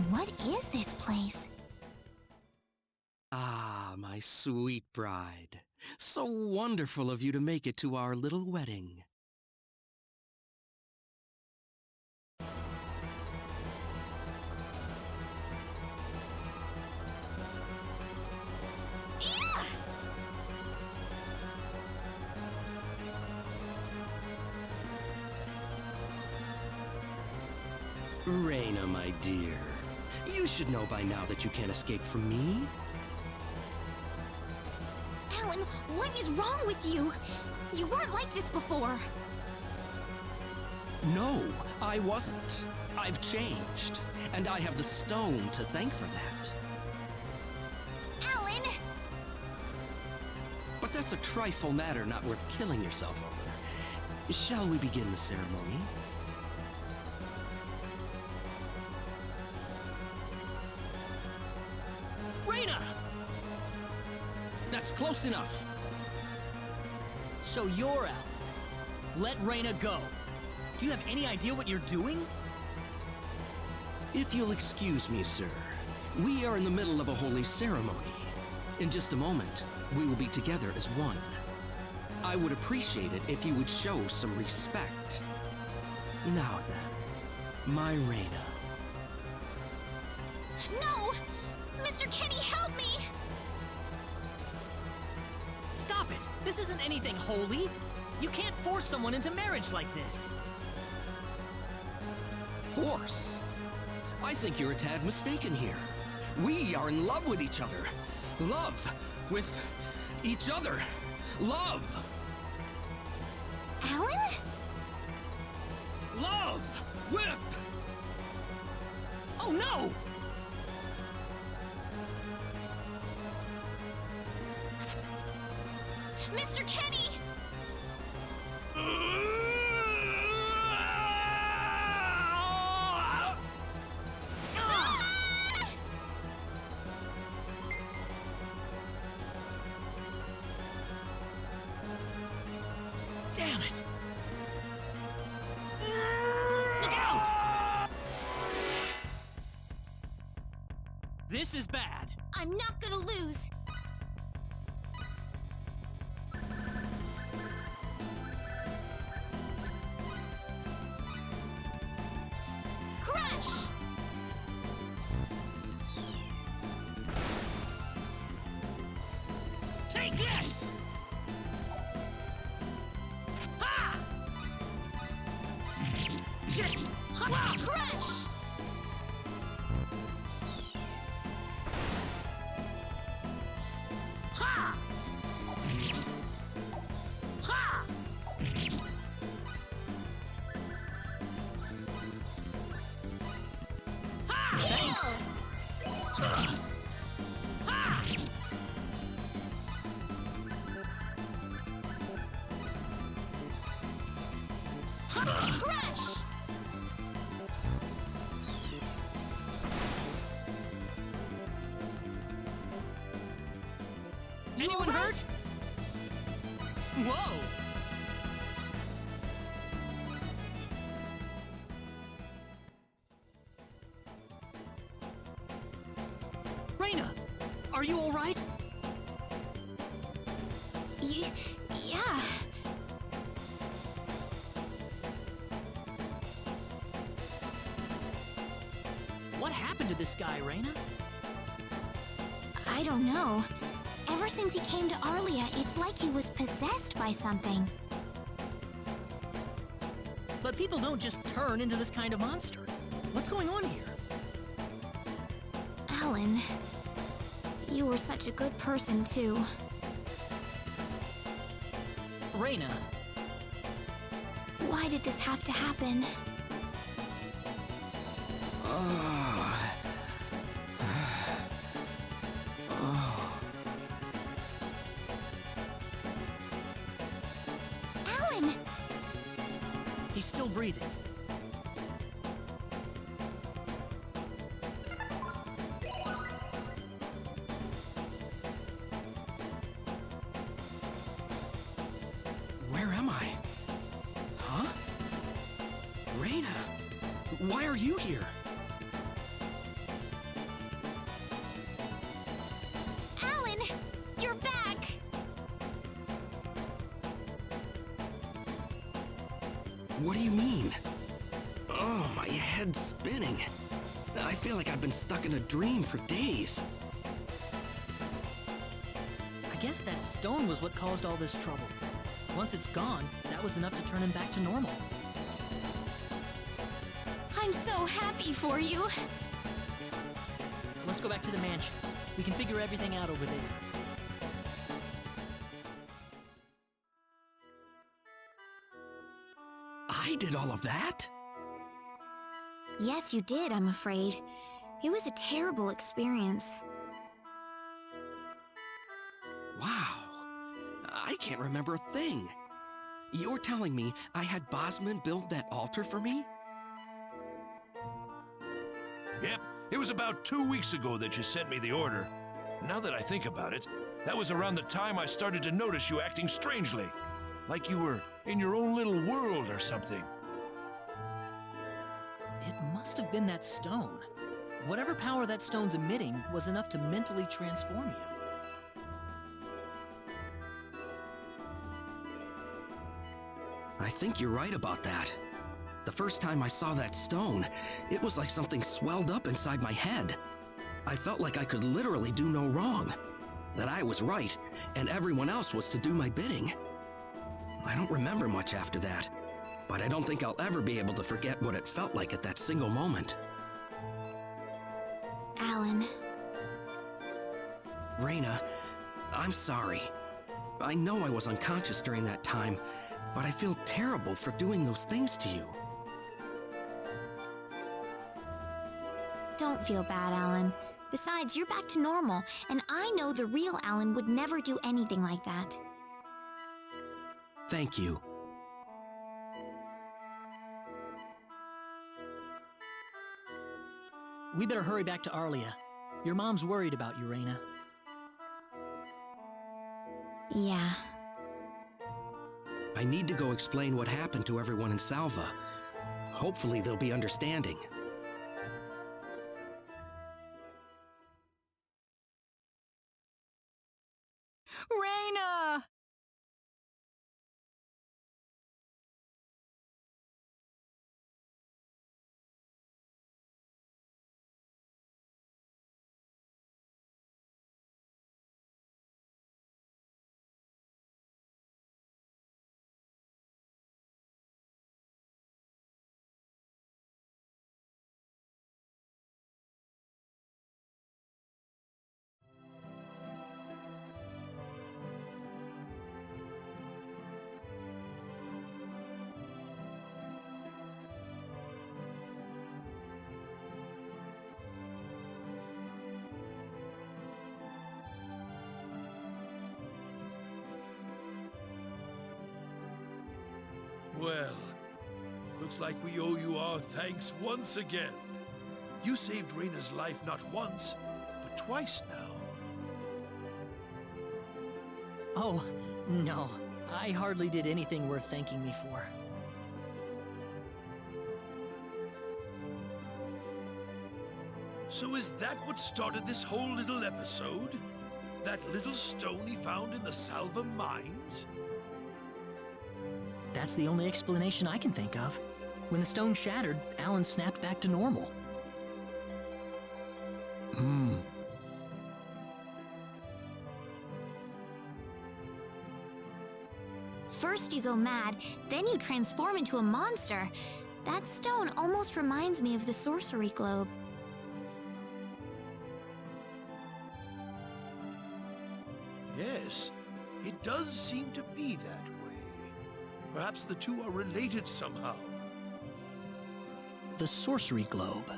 Speaker 1: What is this place?
Speaker 5: Ah, my sweet bride. So wonderful of you to make it to our little wedding.
Speaker 1: Yeah!
Speaker 5: Reina, my dear. You should know by now that you can't escape from me.
Speaker 1: Alan, what is wrong with you? You weren't like this before.
Speaker 5: No, I wasn't. I've changed. And I have the stone to thank for that.
Speaker 1: Alan!
Speaker 5: But that's a trifle matter not worth killing yourself over. Shall we begin the ceremony? Reina! That's close enough.
Speaker 2: So you're out. Let Reina go. Do you have any idea what you're doing?
Speaker 5: If you'll excuse me, sir, we are in the middle of a holy ceremony. In just a moment, we will be together as one. I would appreciate it if you would show some respect. Now then, my Reina.
Speaker 1: No! Mr. Kenny, help me!
Speaker 2: Stop it! This isn't anything holy! You can't force someone into marriage like this!
Speaker 5: Force? I think you're a tad mistaken here. We are in love with each other. Love with each other. Love!
Speaker 1: Alan?
Speaker 5: Love with...
Speaker 2: Oh no!
Speaker 1: Mr. Kenny! Ah!
Speaker 2: Damn it! Look out! This is bad.
Speaker 1: I'm not gonna lose. Crush!
Speaker 2: Take this! Ha! Shit! Ha!
Speaker 1: Crush!
Speaker 2: Ha! Ha! Ha! Thanks!
Speaker 1: Heal!
Speaker 2: Ha!
Speaker 1: Crush!
Speaker 2: Anyone hurt? Whoa! Raina, are you all right?
Speaker 1: Yeah.
Speaker 2: What happened to this guy, Raina?
Speaker 1: I don't know. Ever since he came to Arlia, it's like he was possessed by something.
Speaker 2: But people don't just turn into this kind of monster. What's going on here?
Speaker 1: Alan, you were such a good person, too.
Speaker 2: Raina,
Speaker 1: Why did this have to happen? Alan!
Speaker 2: he's still breathing.
Speaker 5: Where am I? Huh? Raina, why are you here?
Speaker 1: Alan! You're back!
Speaker 5: What do you mean? Oh, my head's spinning. I feel like I've been stuck in a dream for days.
Speaker 2: I guess that stone was what caused all this trouble. Once it's gone, that was enough to turn him back to normal.
Speaker 1: I'm so happy for you.
Speaker 2: Let's go back to the mansion. We can figure everything out over there.
Speaker 5: I did all of that?
Speaker 1: Yes, you did, I'm afraid. It was a terrible experience.
Speaker 5: Wow. I can't remember a thing. You're telling me I had Bosman build that altar for me?
Speaker 6: Yep, it was about 2 weeks ago that you sent me the order. Now that I think about it, that was around the time I started to notice you acting strangely. Like you were in your own little world or something.
Speaker 2: It must have been that stone. Whatever power that stone's emitting was enough to mentally transform you.
Speaker 5: I think you're right about that. The first time I saw that stone, it was like something swelled up inside my head. I felt like I could literally do no wrong. That I was right, and everyone else was to do my bidding. I don't remember much after that, but I don't think I'll ever be able to forget what it felt like at that single moment.
Speaker 1: Alan,
Speaker 5: Raina, I'm sorry. I know I was unconscious during that time, but I feel terrible for doing those things to you.
Speaker 1: don't feel bad, Alan. Besides, you're back to normal, and I know the real Alan would never do anything like that.
Speaker 5: Thank you.
Speaker 2: We better hurry back to Arlia. Your mom's worried about you, Raina.
Speaker 1: Yeah.
Speaker 5: I need to go explain what happened to everyone in Salva. Hopefully they'll be understanding.
Speaker 3: Raina!
Speaker 4: Well, Looks like we owe you our thanks once again. You saved Reina's life not once, but twice now.
Speaker 2: Oh, no. I hardly did anything worth thanking me for.
Speaker 4: So is that what started this whole little episode? That little stone he found in the Salva mines?
Speaker 2: That's the only explanation I can think of. When the stone shattered, Alan snapped back to normal.
Speaker 1: First you go mad, then you transform into a monster. That stone almost reminds me of the sorcery globe.
Speaker 4: Yes, it does seem to be that way. Perhaps the two are related somehow.
Speaker 2: The sorcery globe.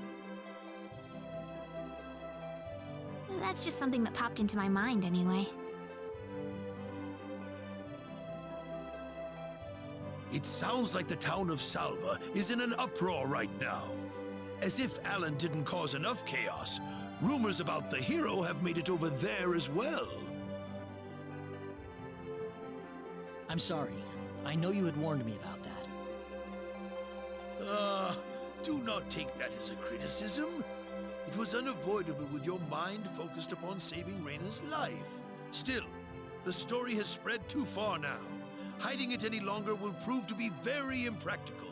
Speaker 1: That's just something that popped into my mind anyway.
Speaker 4: It sounds like the town of Salva is in an uproar right now. As if Alan didn't cause enough chaos, rumors about the hero have made it over there as well.
Speaker 2: I'm sorry. I know you had warned me about that.
Speaker 4: Do not take that as a criticism. It was unavoidable with your mind focused upon saving Reina's life. Still, the story has spread too far now. Hiding it any longer will prove to be very impractical.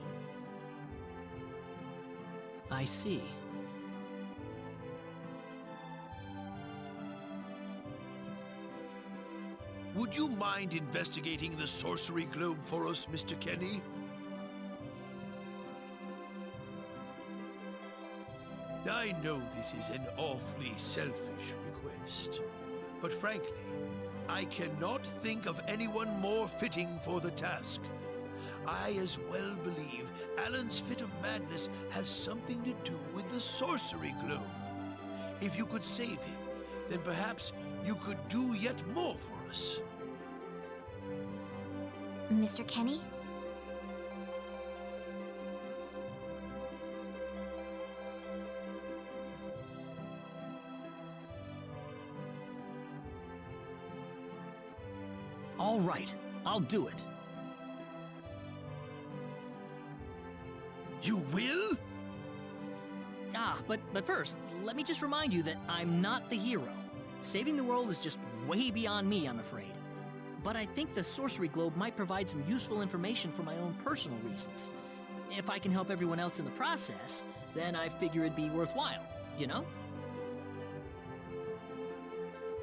Speaker 2: I see.
Speaker 4: Would you mind investigating the sorcery globe for us, Mr. Kenny? I know this is an awfully selfish request, but frankly, I cannot think of anyone more fitting for the task. I as well believe Alan's fit of madness has something to do with the sorcery globe. If you could save him, then perhaps you could do yet more for us.
Speaker 1: Mr. Kenny?
Speaker 2: All right, I'll do it.
Speaker 4: You will?
Speaker 2: But first, let me just remind you that I'm not the hero. Saving the world is just way beyond me, I'm afraid. But I think the sorcery globe might provide some useful information for my own personal reasons. If I can help everyone else in the process, then I figure it'd be worthwhile, you know?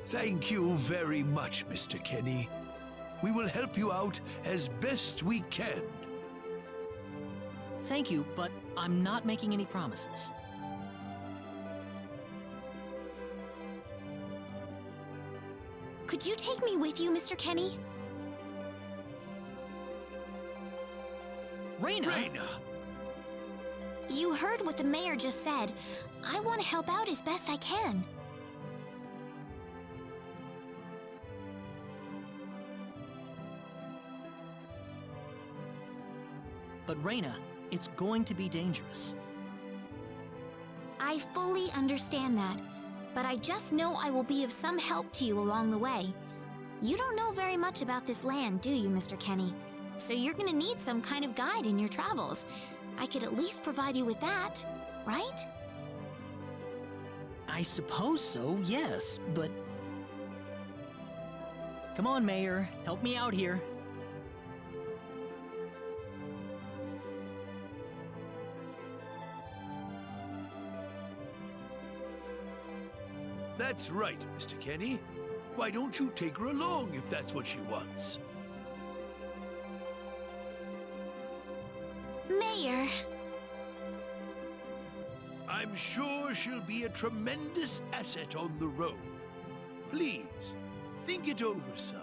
Speaker 4: Thank you very much, Mr. Kenny. We will help you out as best we can.
Speaker 2: Thank you, but I'm not making any promises.
Speaker 1: Could you take me with you, Mr. Kenny?
Speaker 2: Reina!
Speaker 4: Reina!
Speaker 1: You heard what the mayor just said. I want to help out as best I can.
Speaker 2: But Reina, it's going to be dangerous.
Speaker 1: I fully understand that, but I just know I will be of some help to you along the way. You don't know very much about this land, do you, Mr. Kenny? So you're gonna need some kind of guide in your travels. I could at least provide you with that, right?
Speaker 2: I suppose so, yes, but... Come on, Mayor, help me out here.
Speaker 4: That's right, Mr. Kenny. Why don't you take her along if that's what she wants?
Speaker 1: Mayor.
Speaker 4: I'm sure she'll be a tremendous asset on the road. Please, think it over some.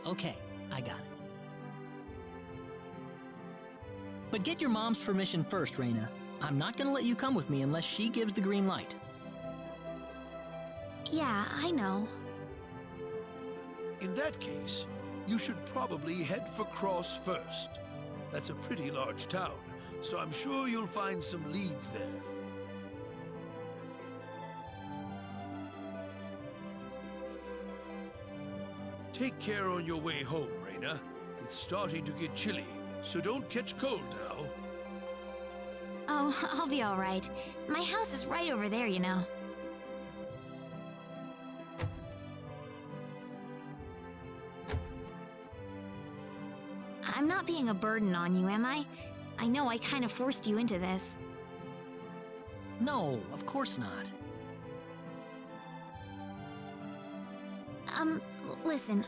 Speaker 2: Okay, I got it. But get your mom's permission first, Reina. I'm not gonna let you come with me unless she gives the green light.
Speaker 1: Yeah, I know.
Speaker 4: In that case, you should probably head for Cross first. That's a pretty large town, so I'm sure you'll find some leads there. Take care on your way home, Raina. It's starting to get chilly, so don't catch cold now.
Speaker 1: Oh, I'll be all right. My house is right over there, you know. I'm not being a burden on you, am I? I know I kind of forced you into this.
Speaker 2: No, of course not.
Speaker 1: Listen,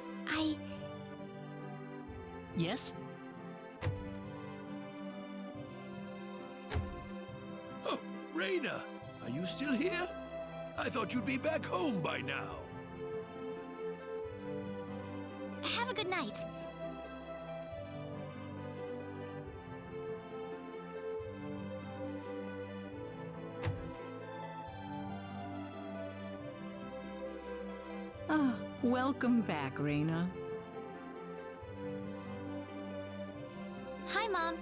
Speaker 2: Yes?
Speaker 4: Oh, Raina, are you still here? I thought you'd be back home by now.
Speaker 1: Have a good night.
Speaker 3: Ah, welcome back, Raina.
Speaker 1: Hi, Mom.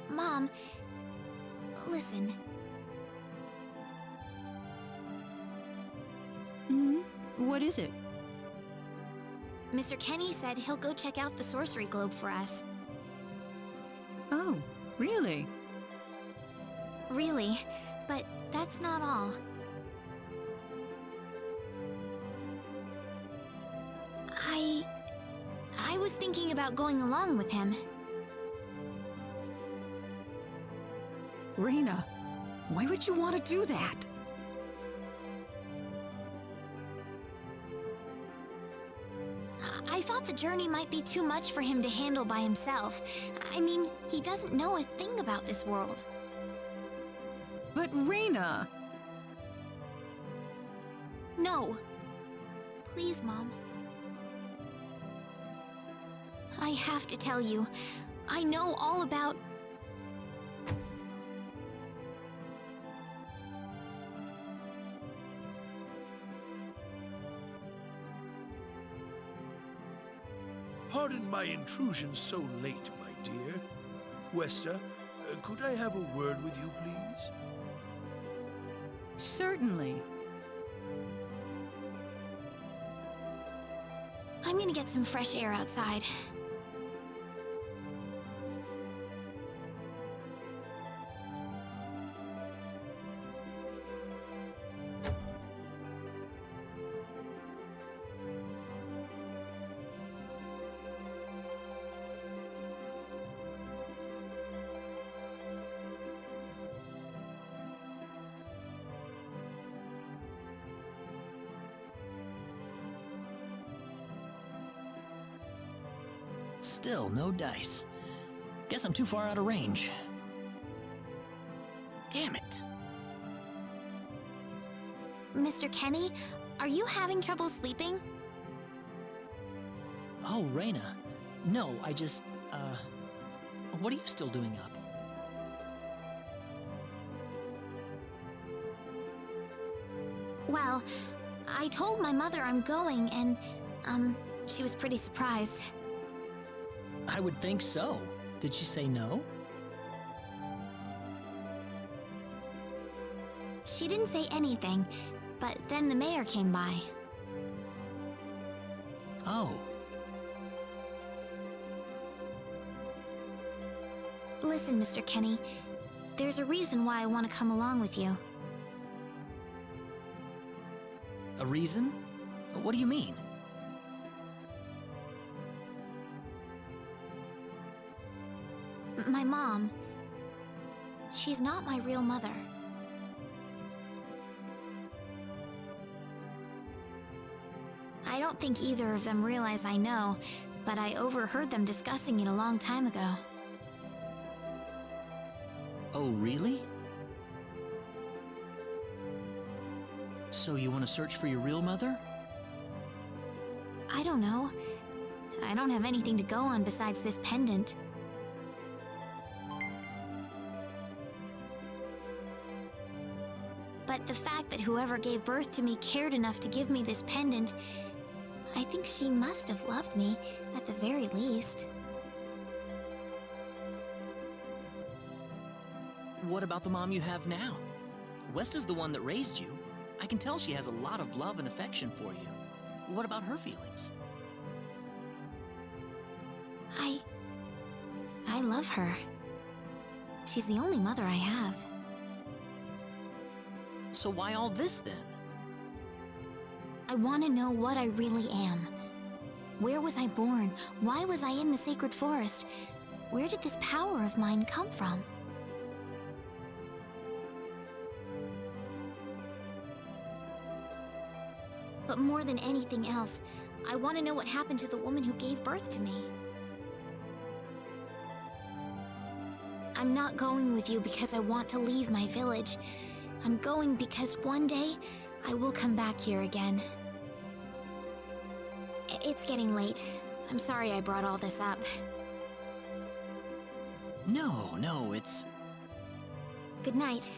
Speaker 1: Mom, listen.
Speaker 3: What is it?
Speaker 1: Mr. Kenny said he'll go check out the sorcery globe for us.
Speaker 3: Oh, really?
Speaker 1: Really, but that's not all. I was thinking about going along with him.
Speaker 3: Raina, why would you want to do that?
Speaker 1: I thought the journey might be too much for him to handle by himself. I mean, he doesn't know a thing about this world.
Speaker 3: But Raina!
Speaker 1: No. Please, Mom. I have to tell you, I know all about...
Speaker 4: Pardon my intrusion so late, my dear. Westa, could I have a word with you, please?
Speaker 3: Certainly.
Speaker 1: I'm gonna get some fresh air outside.
Speaker 2: Still no dice. Guess I'm too far out of range. Damn it.
Speaker 1: Mr. Kenny, are you having trouble sleeping?
Speaker 2: Oh, Raina. No, I just, what are you still doing up?
Speaker 1: Well, I told my mother I'm going and, she was pretty surprised.
Speaker 2: I would think so. Did she say no?
Speaker 1: She didn't say anything, but then the mayor came by.
Speaker 2: Oh.
Speaker 1: Listen, Mr. Kenny, there's a reason why I want to come along with you.
Speaker 2: A reason? What do you mean?
Speaker 1: My mom, she's not my real mother. I don't think either of them realize I know, but I overheard them discussing it a long time ago.
Speaker 2: Oh, really? So you want to search for your real mother?
Speaker 1: I don't know. I don't have anything to go on besides this pendant. But the fact that whoever gave birth to me cared enough to give me this pendant, I think she must have loved me, at the very least.
Speaker 2: What about the mom you have now? West is the one that raised you. I can tell she has a lot of love and affection for you. What about her feelings?
Speaker 1: I love her. She's the only mother I have.
Speaker 2: So why all this then?
Speaker 1: I want to know what I really am. Where was I born? Why was I in the sacred forest? Where did this power of mine come from? But more than anything else, I want to know what happened to the woman who gave birth to me. I'm not going with you because I want to leave my village. I'm going because one day, I will come back here again. It's getting late. I'm sorry I brought all this up.
Speaker 2: No, it's...
Speaker 1: Good night.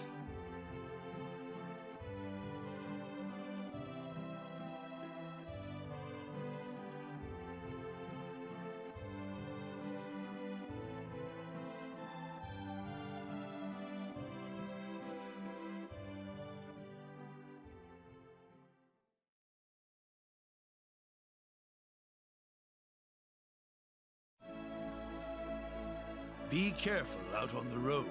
Speaker 4: Be careful out on the road.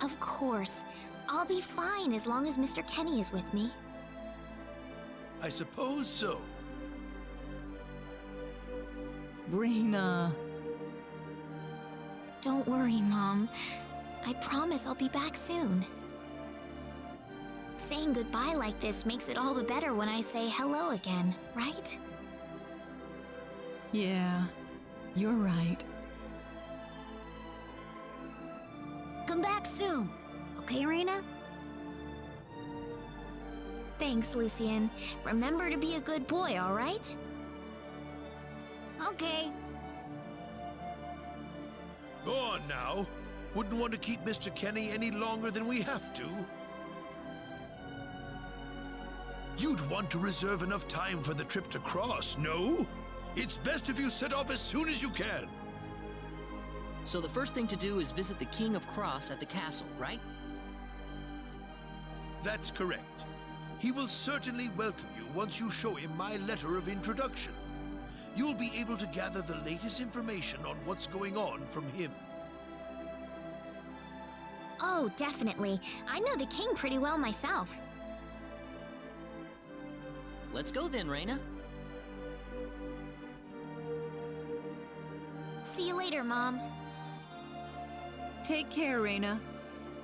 Speaker 1: Of course. I'll be fine as long as Mr. Kenny is with me.
Speaker 4: I suppose so.
Speaker 3: Reyna.
Speaker 1: Don't worry, Mom. I promise I'll be back soon. Saying goodbye like this makes it all the better when I say hello again, right?
Speaker 3: Yeah, you're right.
Speaker 1: Come back soon. Okay, Reyna? Thanks, Lucien. Remember to be a good boy, all right? Okay.
Speaker 4: Go on now. Wouldn't want to keep Mr. Kenny any longer than we have to. You'd want to reserve enough time for the trip to Cross, no? It's best if you set off as soon as you can.
Speaker 2: So the first thing to do is visit the King of Cross at the castle, right?
Speaker 4: That's correct. He will certainly welcome you once you show him my letter of introduction. You'll be able to gather the latest information on what's going on from him.
Speaker 1: Oh, definitely. I know the king pretty well myself.
Speaker 2: Let's go then, Reyna.
Speaker 1: See you later, Mom.
Speaker 3: Take care, Reyna.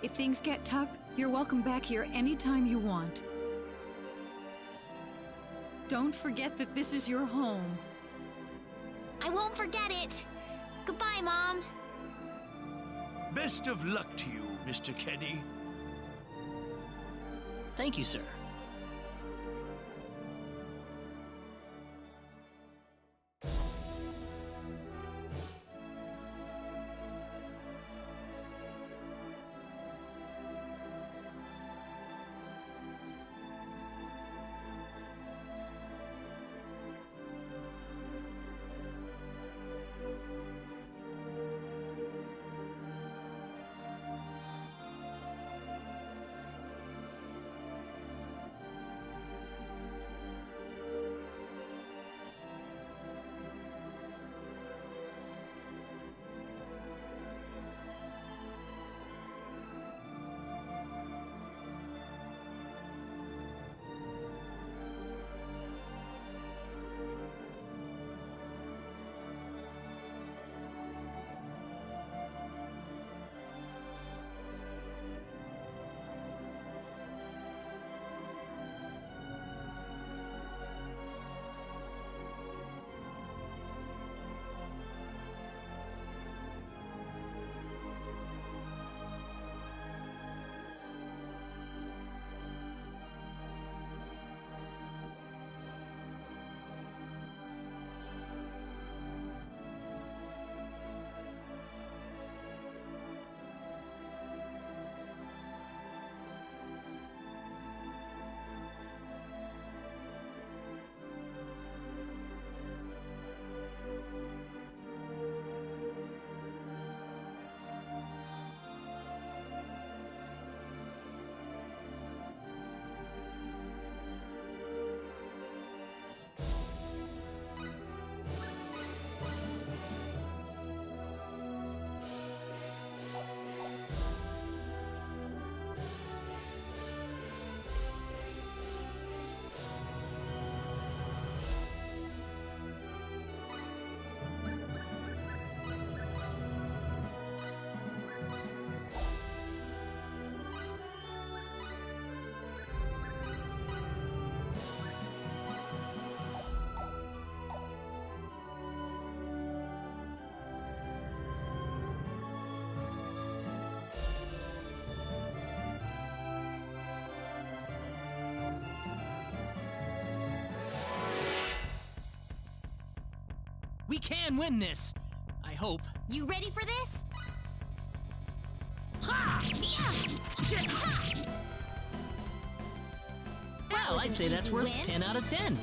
Speaker 3: If things get tough, you're welcome back here anytime you want. Don't forget that this is your home.
Speaker 1: I won't forget it. Goodbye, Mom.
Speaker 4: Best of luck to you, Mr. Kenny.
Speaker 2: Thank you, sir. can win this. I hope.
Speaker 1: You ready for this? Ha! Yeah! Ha! That
Speaker 2: Well,
Speaker 1: was
Speaker 2: I'd
Speaker 1: an
Speaker 2: say that's
Speaker 1: easy
Speaker 2: worth
Speaker 1: win.
Speaker 2: 10 out of 10.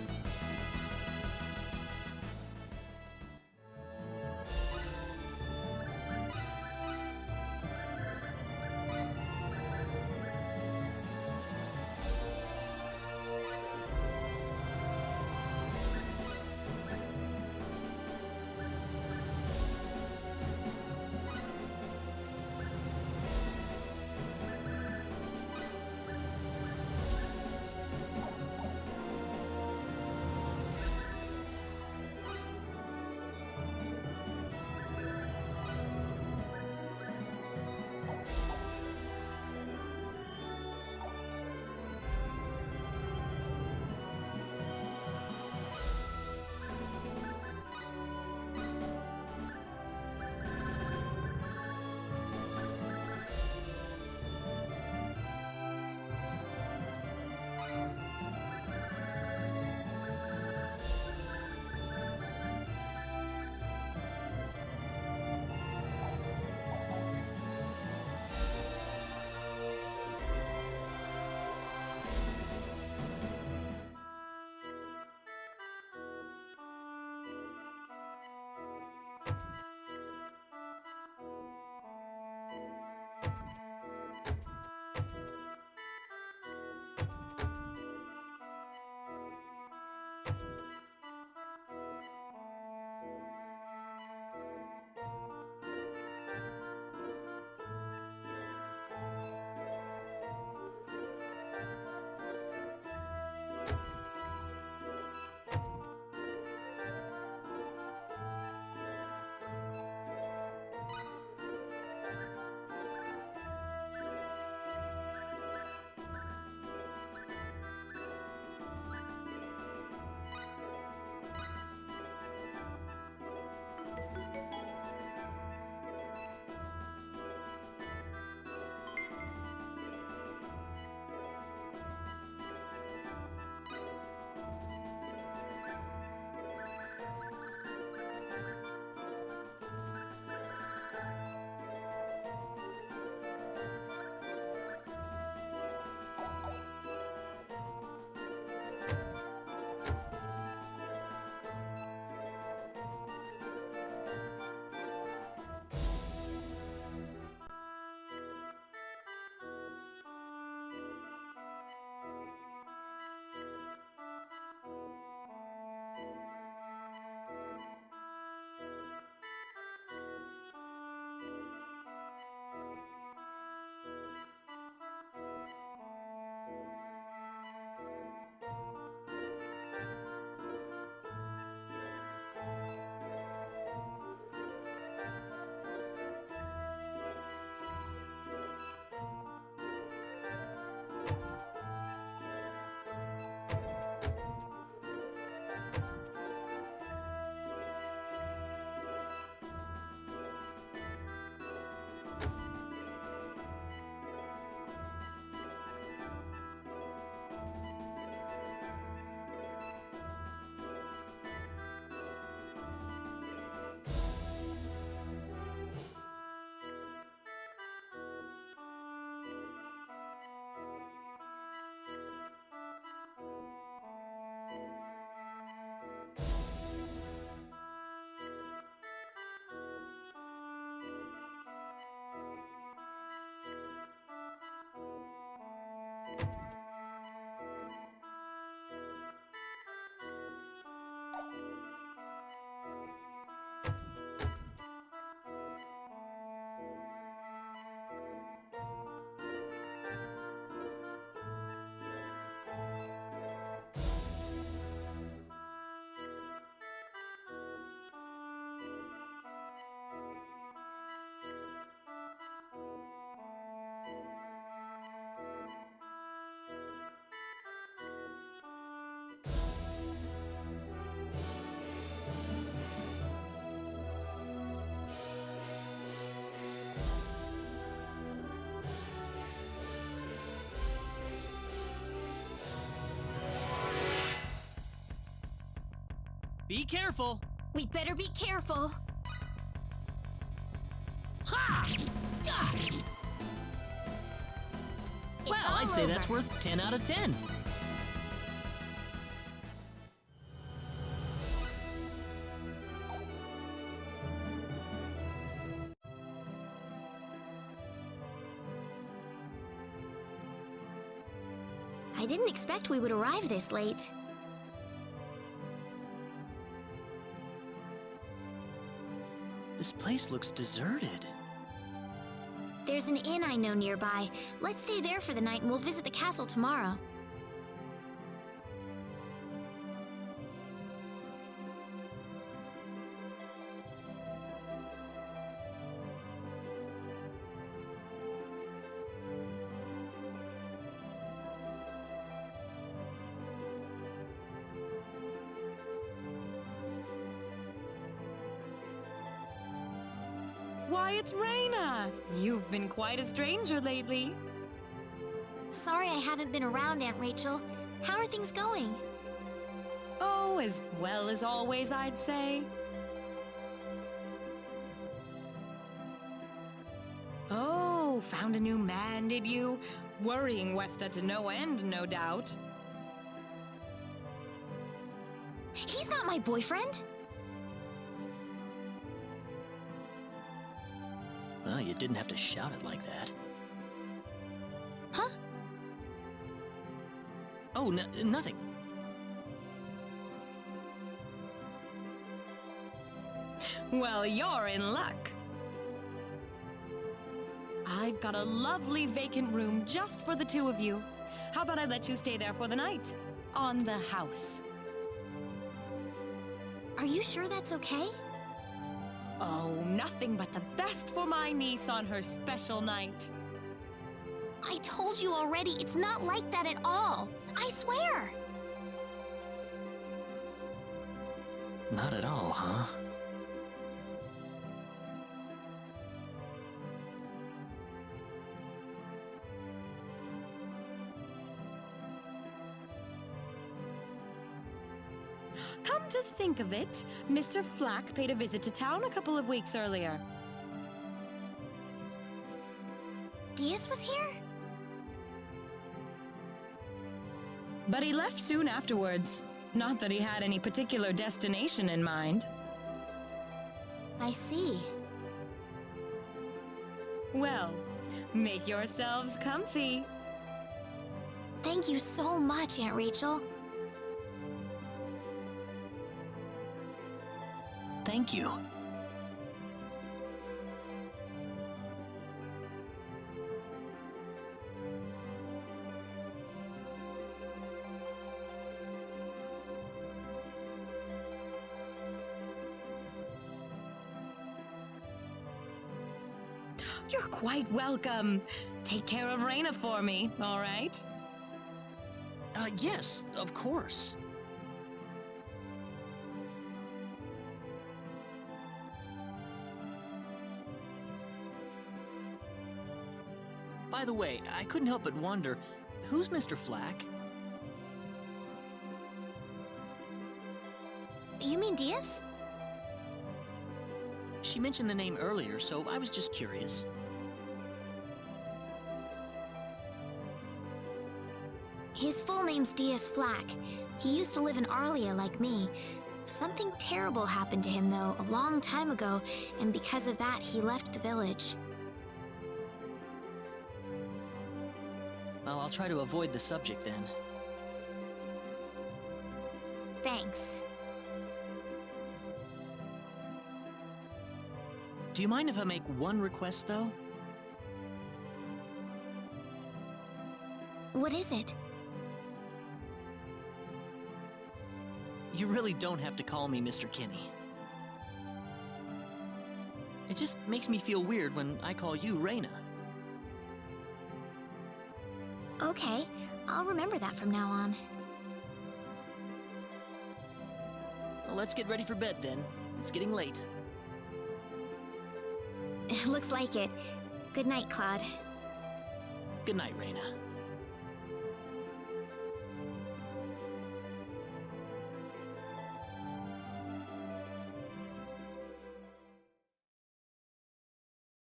Speaker 2: Be careful.
Speaker 1: We better be careful.
Speaker 2: Ha! Gah! Well, I'd say that's worth 10 out of 10.
Speaker 1: I didn't expect we would arrive this late.
Speaker 2: This place looks deserted.
Speaker 1: There's an inn I know nearby. Let's stay there for the night and we'll visit the castle tomorrow.
Speaker 7: Why, it's Raina! You've been quite a stranger lately.
Speaker 1: Sorry I haven't been around, Aunt Rachel. How are things going?
Speaker 7: Oh, as well as always, I'd say. Oh, found a new man, did you? Worrying Westa to no end, no doubt.
Speaker 1: He's not my boyfriend.
Speaker 2: Well, you didn't have to shout it like that.
Speaker 1: Huh?
Speaker 2: Oh, nothing.
Speaker 7: Well, you're in luck. I've got a lovely vacant room just for the two of you. How about I let you stay there for the night? On the house.
Speaker 1: Are you sure that's okay?
Speaker 7: Oh, nothing but the best for my niece on her special night.
Speaker 1: I told you already, it's not like that at all. I swear.
Speaker 2: Not at all, huh?
Speaker 7: Come to think of it, Mr. Flack paid a visit to town a couple of weeks earlier.
Speaker 1: Diaz was here?
Speaker 7: But he left soon afterwards. Not that he had any particular destination in mind.
Speaker 1: I see.
Speaker 7: Well, make yourselves comfy.
Speaker 1: Thank you so much, Aunt Rachel.
Speaker 2: Thank you.
Speaker 7: You're quite welcome. Take care of Raina for me, all right?
Speaker 2: Yes, of course. By the way, I couldn't help but wonder, who's Mr. Flack?
Speaker 1: You mean Diaz?
Speaker 2: She mentioned the name earlier, so I was just curious.
Speaker 1: His full name's Diaz Flack. He used to live in Arlia like me. Something terrible happened to him, though, a long time ago, and because of that, he left the village.
Speaker 2: Well, I'll try to avoid the subject then.
Speaker 1: Thanks.
Speaker 2: Do you mind if I make one request, though?
Speaker 1: What is it?
Speaker 2: You really don't have to call me Mr. Kinney. It just makes me feel weird when I call you Raina.
Speaker 1: Okay, I'll remember that from now on.
Speaker 2: Well, let's get ready for bed then. It's getting late.
Speaker 1: Looks like it. Good night, Claude.
Speaker 2: Good night, Raina.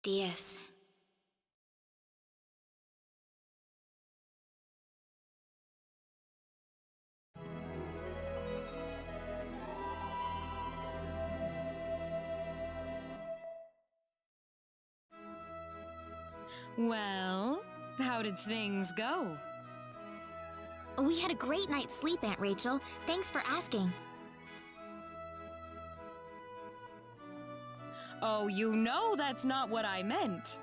Speaker 1: DS.
Speaker 7: Well, how did things go?
Speaker 1: We had a great night's sleep, Aunt Rachel. Thanks for asking.
Speaker 7: Oh, you know that's not what I meant.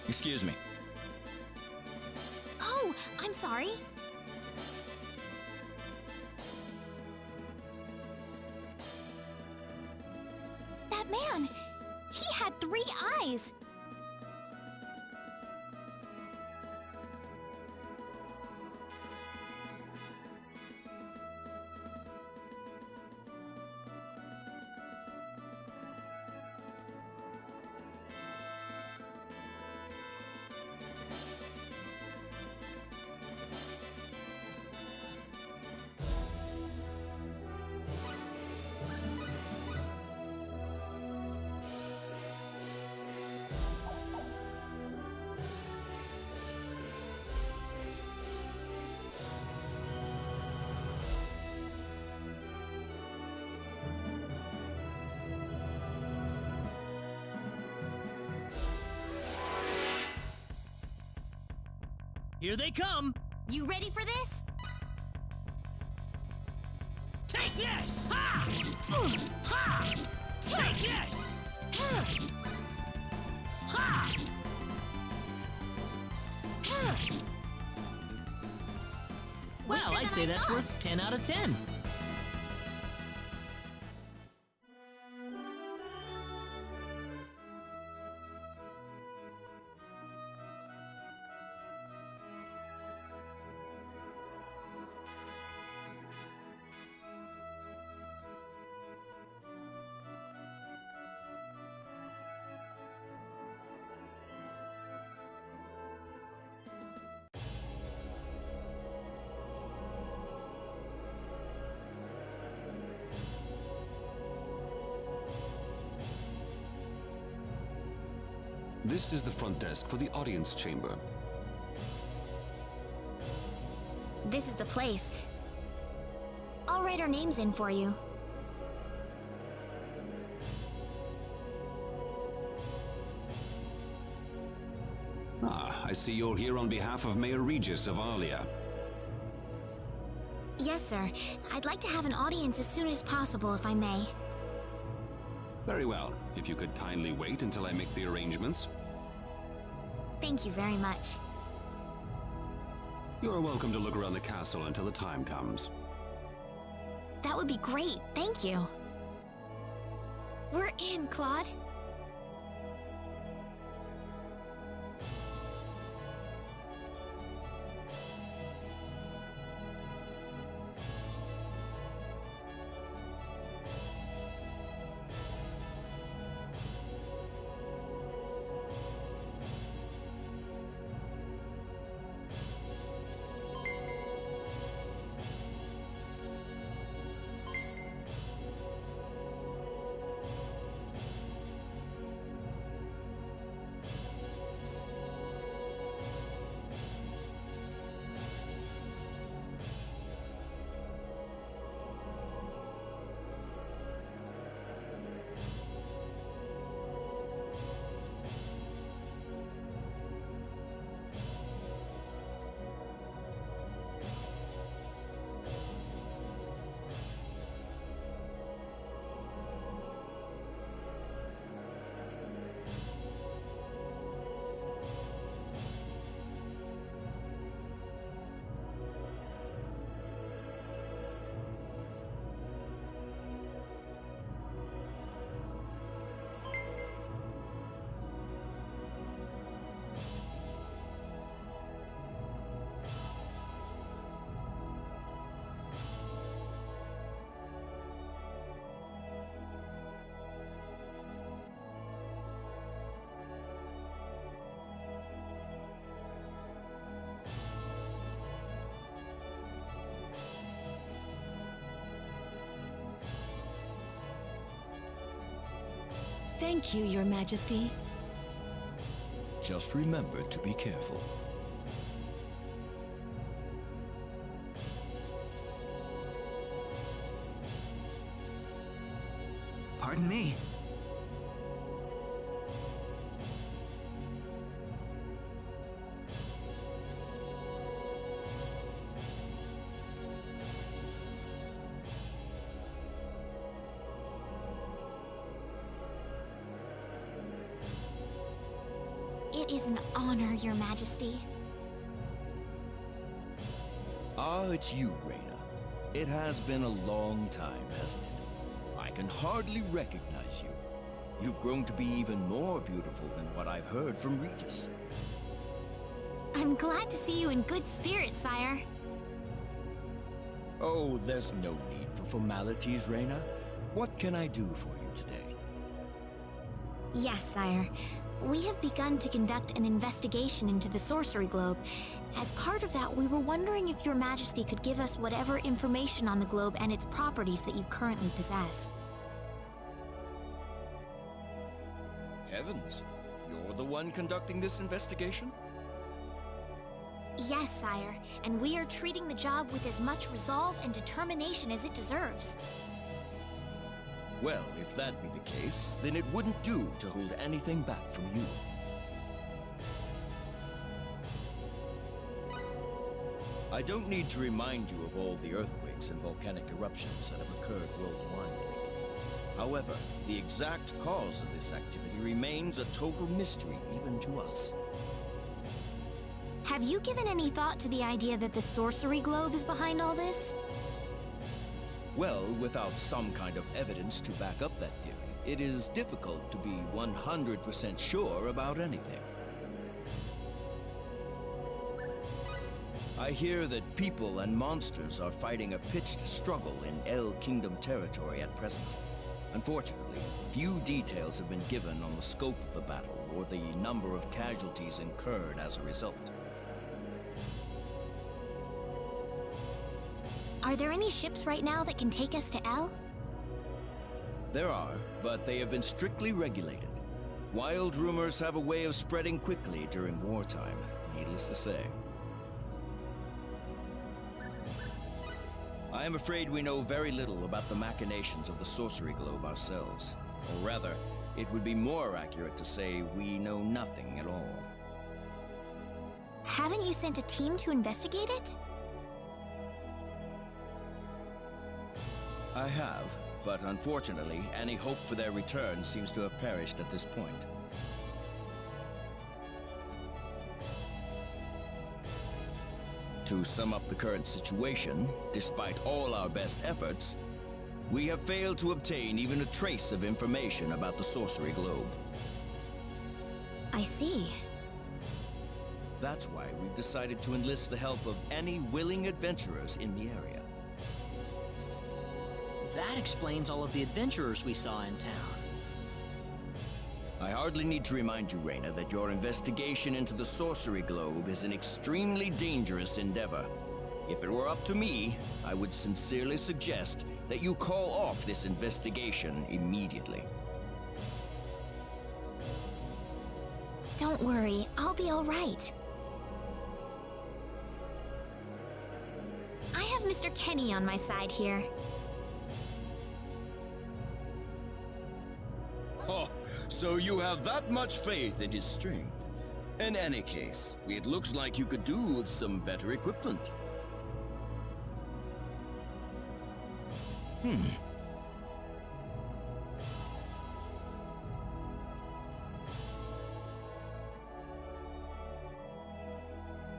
Speaker 8: Excuse me.
Speaker 1: Oh, I'm sorry. That man! He had 3 eyes!
Speaker 2: Here they come!
Speaker 1: You ready for this?
Speaker 2: Take this! Ha! Ha! Take this! Ha! Well, I'd say that's worth 10 out of 10.
Speaker 8: This is the front desk for the audience chamber.
Speaker 1: This is the place. I'll write our names in for you.
Speaker 8: Ah, I see you're here on behalf of Mayor Regis of Alia.
Speaker 1: Yes, sir. I'd like to have an audience as soon as possible, if I may.
Speaker 8: Very well. If you could kindly wait until I make the arrangements.
Speaker 1: Thank you very much.
Speaker 8: You're welcome to look around the castle until the time comes.
Speaker 1: That would be great, thank you. We're in, Claude.
Speaker 3: Thank you, Your Majesty.
Speaker 9: Just remember to be careful.
Speaker 10: Pardon me.
Speaker 1: It is an honor, Your Majesty.
Speaker 9: Ah, it's you, Reyna. It has been a long time, hasn't it? I can hardly recognize you. You've grown to be even more beautiful than what I've heard from Regis.
Speaker 1: I'm glad to see you in good spirits, sire.
Speaker 9: Oh, there's no need for formalities, Reyna. What can I do for you today?
Speaker 1: Yes, sire. We have begun to conduct an investigation into the Sorcery Globe. As part of that, we were wondering if Your Majesty could give us whatever information on the globe and its properties that you currently possess.
Speaker 9: Heavens, you're the one conducting this investigation?
Speaker 1: Yes, sire, and we are treating the job with as much resolve and determination as it deserves.
Speaker 9: Well, if that be the case, then it wouldn't do to hold anything back from you. I don't need to remind you of all the earthquakes and volcanic eruptions that have occurred worldwide lately. However, the exact cause of this activity remains a total mystery even to us.
Speaker 1: Have you given any thought to the idea that the sorcery globe is behind all this?
Speaker 9: Well, without some kind of evidence to back up that theory, it is difficult to be 100% sure about anything. I hear that people and monsters are fighting a pitched struggle in El Kingdom territory at present. Unfortunately, few details have been given on the scope of the battle or the number of casualties incurred as a result.
Speaker 1: Are there any ships right now that can take us to El?
Speaker 9: There are, but they have been strictly regulated. Wild rumors have a way of spreading quickly during wartime, needless to say. I am afraid we know very little about the machinations of the sorcery globe ourselves. Or rather, it would be more accurate to say we know nothing at all.
Speaker 1: Haven't you sent a team to investigate it?
Speaker 9: I have, but unfortunately, any hope for their return seems to have perished at this point. To sum up the current situation, despite all our best efforts, we have failed to obtain even a trace of information about the sorcery globe.
Speaker 1: I see.
Speaker 9: That's why we've decided to enlist the help of any willing adventurers in the area.
Speaker 2: That explains all of the adventurers we saw in town.
Speaker 9: I hardly need to remind you, Reyna, that your investigation into the sorcery globe is an extremely dangerous endeavor. If it were up to me, I would sincerely suggest that you call off this investigation immediately.
Speaker 1: Don't worry, I'll be all right. I have Mr. Kenny on my side here.
Speaker 9: Oh, so you have that much faith in his strength. In any case, it looks like you could do with some better equipment.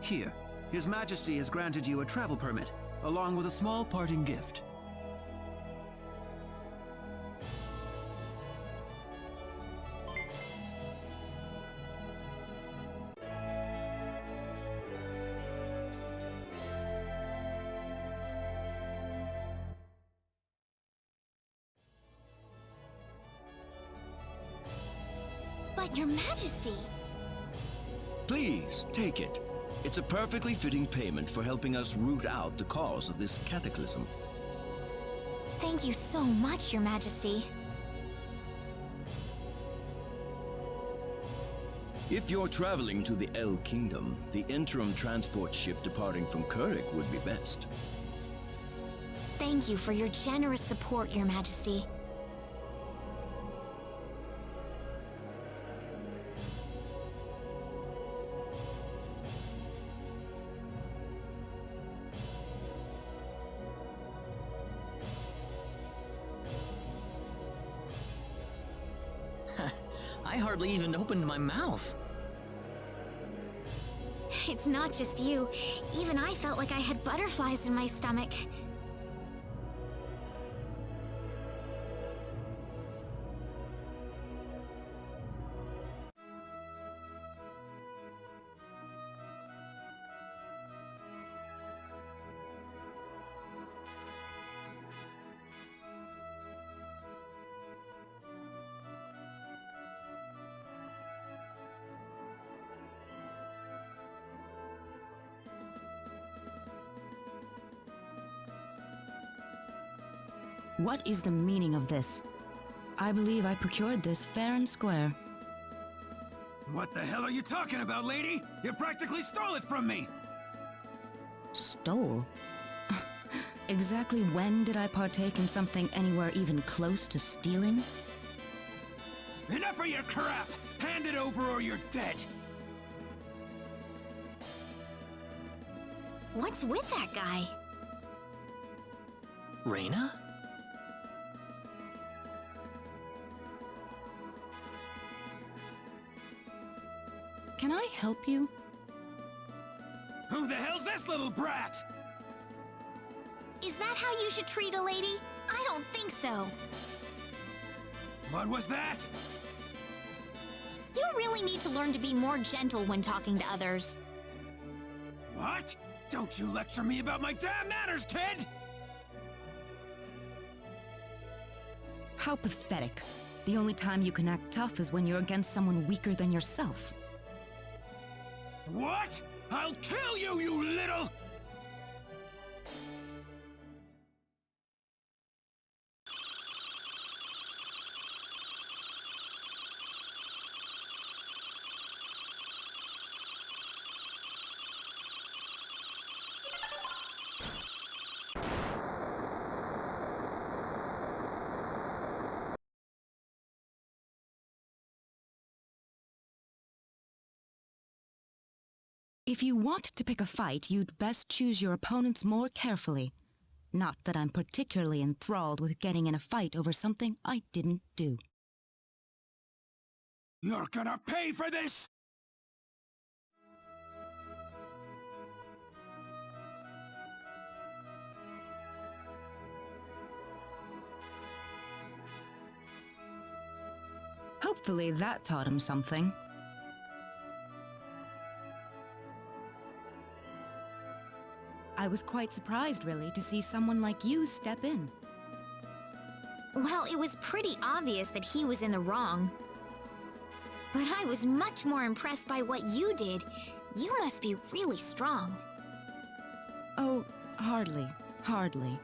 Speaker 10: Here, His Majesty has granted you a travel permit, along with a small parting gift.
Speaker 1: But Your Majesty!
Speaker 9: Please, take it. It's a perfectly fitting payment for helping us root out the cause of this cataclysm.
Speaker 1: Thank you so much, Your Majesty.
Speaker 9: If you're traveling to the El Kingdom, the interim transport ship departing from Kurik would be best.
Speaker 1: Thank you for your generous support, Your Majesty.
Speaker 2: I hardly even opened my mouth.
Speaker 1: It's not just you. Even I felt like I had butterflies in my stomach.
Speaker 11: What is the meaning of this? I believe I procured this fair and square.
Speaker 10: What the hell are you talking about, lady? You practically stole it from me!
Speaker 11: Stole? Exactly when did I partake in something anywhere even close to stealing?
Speaker 10: Enough of your crap! Hand it over or you're dead!
Speaker 1: What's with that guy?
Speaker 2: Reyna?
Speaker 11: Can I help you?
Speaker 10: Who the hell's this little brat?
Speaker 1: Is that how you should treat a lady? I don't think so.
Speaker 10: What was that?
Speaker 1: You really need to learn to be more gentle when talking to others.
Speaker 10: What? Don't you lecture me about my damn manners, kid!
Speaker 11: How pathetic. The only time you can act tough is when you're against someone weaker than yourself.
Speaker 10: What? I'll kill you, you little...
Speaker 11: If you want to pick a fight, you'd best choose your opponents more carefully. Not that I'm particularly enthralled with getting in a fight over something I didn't do.
Speaker 10: You're gonna pay for this!
Speaker 11: Hopefully that taught him something. I was quite surprised, really, to see someone like you step in.
Speaker 1: Well, it was pretty obvious that he was in the wrong. But I was much more impressed by what you did. You must be really strong.
Speaker 11: Oh, hardly. Hardly.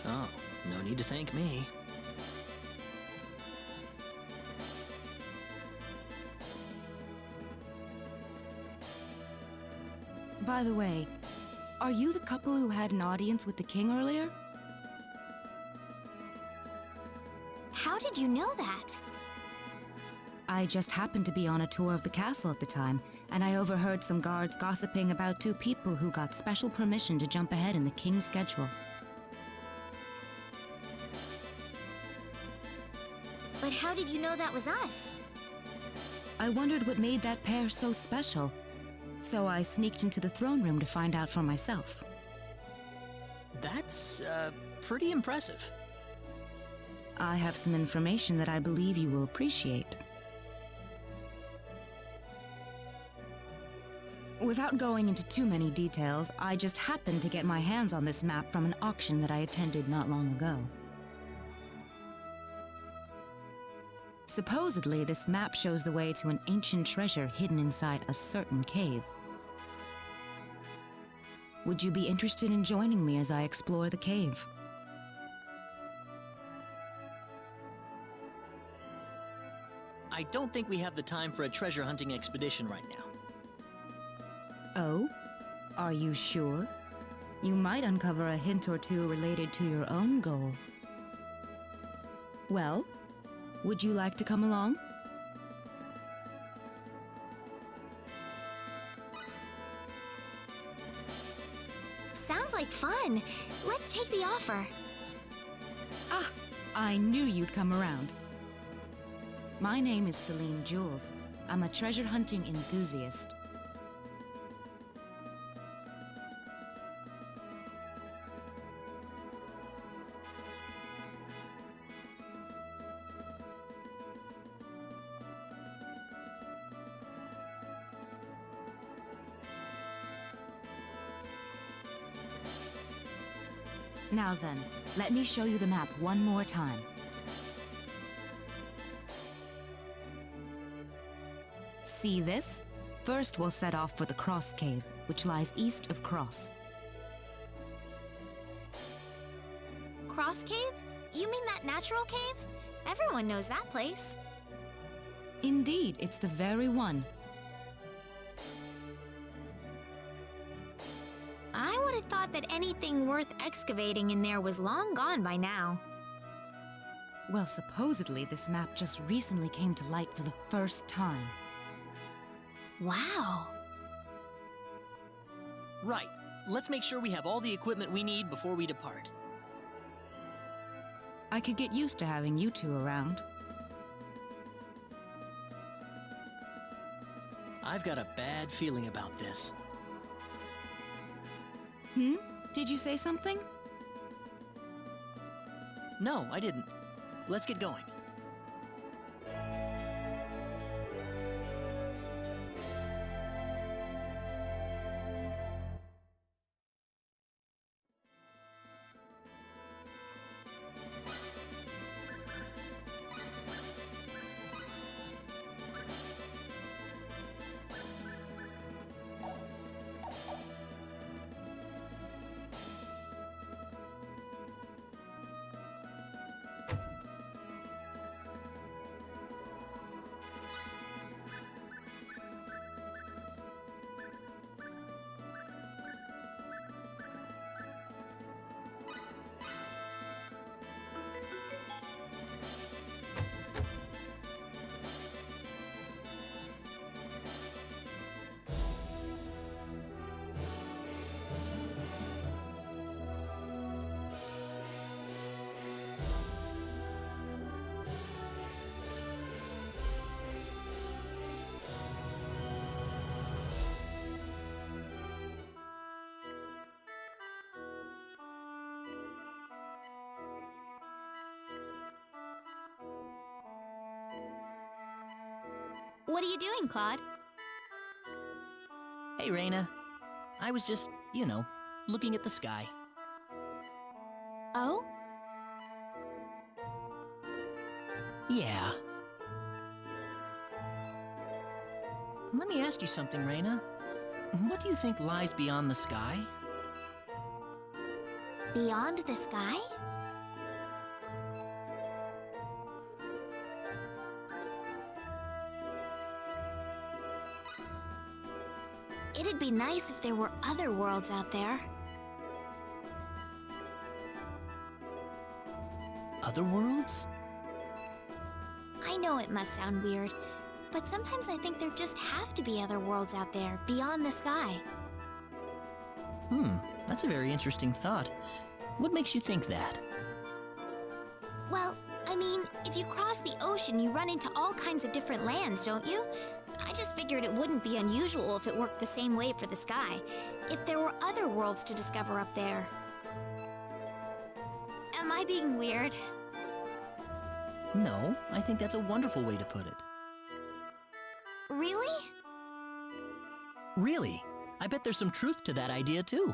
Speaker 2: Oh, no need to thank me.
Speaker 11: By the way, are you the couple who had an audience with the king earlier?
Speaker 1: How did you know that?
Speaker 11: I just happened to be on a tour of the castle at the time, and I overheard some guards gossiping about two people who got special permission to jump ahead in the king's schedule.
Speaker 1: But how did you know that was us?
Speaker 11: I wondered what made that pair so special, so I sneaked into the throne room to find out for myself.
Speaker 2: That's, pretty impressive.
Speaker 11: I have some information that I believe you will appreciate. Without going into too many details, I just happened to get my hands on this map from an auction that I attended not long ago. Supposedly, this map shows the way to an ancient treasure hidden inside a certain cave. Would you be interested in joining me as I explore the cave?
Speaker 2: I don't think we have the time for a treasure hunting expedition right now.
Speaker 11: Oh? Are you sure? You might uncover a hint or two related to your own goal. Well, would you like to come along?
Speaker 1: Sounds like fun. Let's take the offer.
Speaker 11: Ah, I knew you'd come around. My name is Celine Jules. I'm a treasure hunting enthusiast. Now then, let me show you the map one more time. See this? First, we'll set off for the Cross Cave, which lies east of Cross.
Speaker 1: Cross Cave? You mean that natural cave? Everyone knows that place.
Speaker 11: Indeed, it's the very one.
Speaker 1: I would have thought that anything worth excavating in there was long gone by now.
Speaker 11: Well, supposedly this map just recently came to light for the first time.
Speaker 1: Wow.
Speaker 2: Right. Let's make sure we have all the equipment we need before we depart.
Speaker 11: I could get used to having you two around.
Speaker 2: I've got a bad feeling about this.
Speaker 3: Did you say something?
Speaker 2: No, I didn't. Let's get going.
Speaker 1: What are you doing, Claude?
Speaker 2: Hey, Reina. I was just, looking at the sky.
Speaker 1: Oh?
Speaker 2: Yeah. Let me ask you something, Reina. What do you think lies beyond the sky?
Speaker 1: Beyond the sky? It'd be nice if there were other worlds out there.
Speaker 2: Other worlds?
Speaker 1: I know it must sound weird, but sometimes I think there just have to be other worlds out there, beyond the sky.
Speaker 2: That's a very interesting thought. What makes you think that?
Speaker 1: Well, I mean, if you cross the ocean, you run into all kinds of different lands, don't you? I just figured it wouldn't be unusual if it worked the same way for the sky, if there were other worlds to discover up there. Am I being weird?
Speaker 2: No, I think that's a wonderful way to put it.
Speaker 1: Really?
Speaker 2: Really? I bet there's some truth to that idea, too.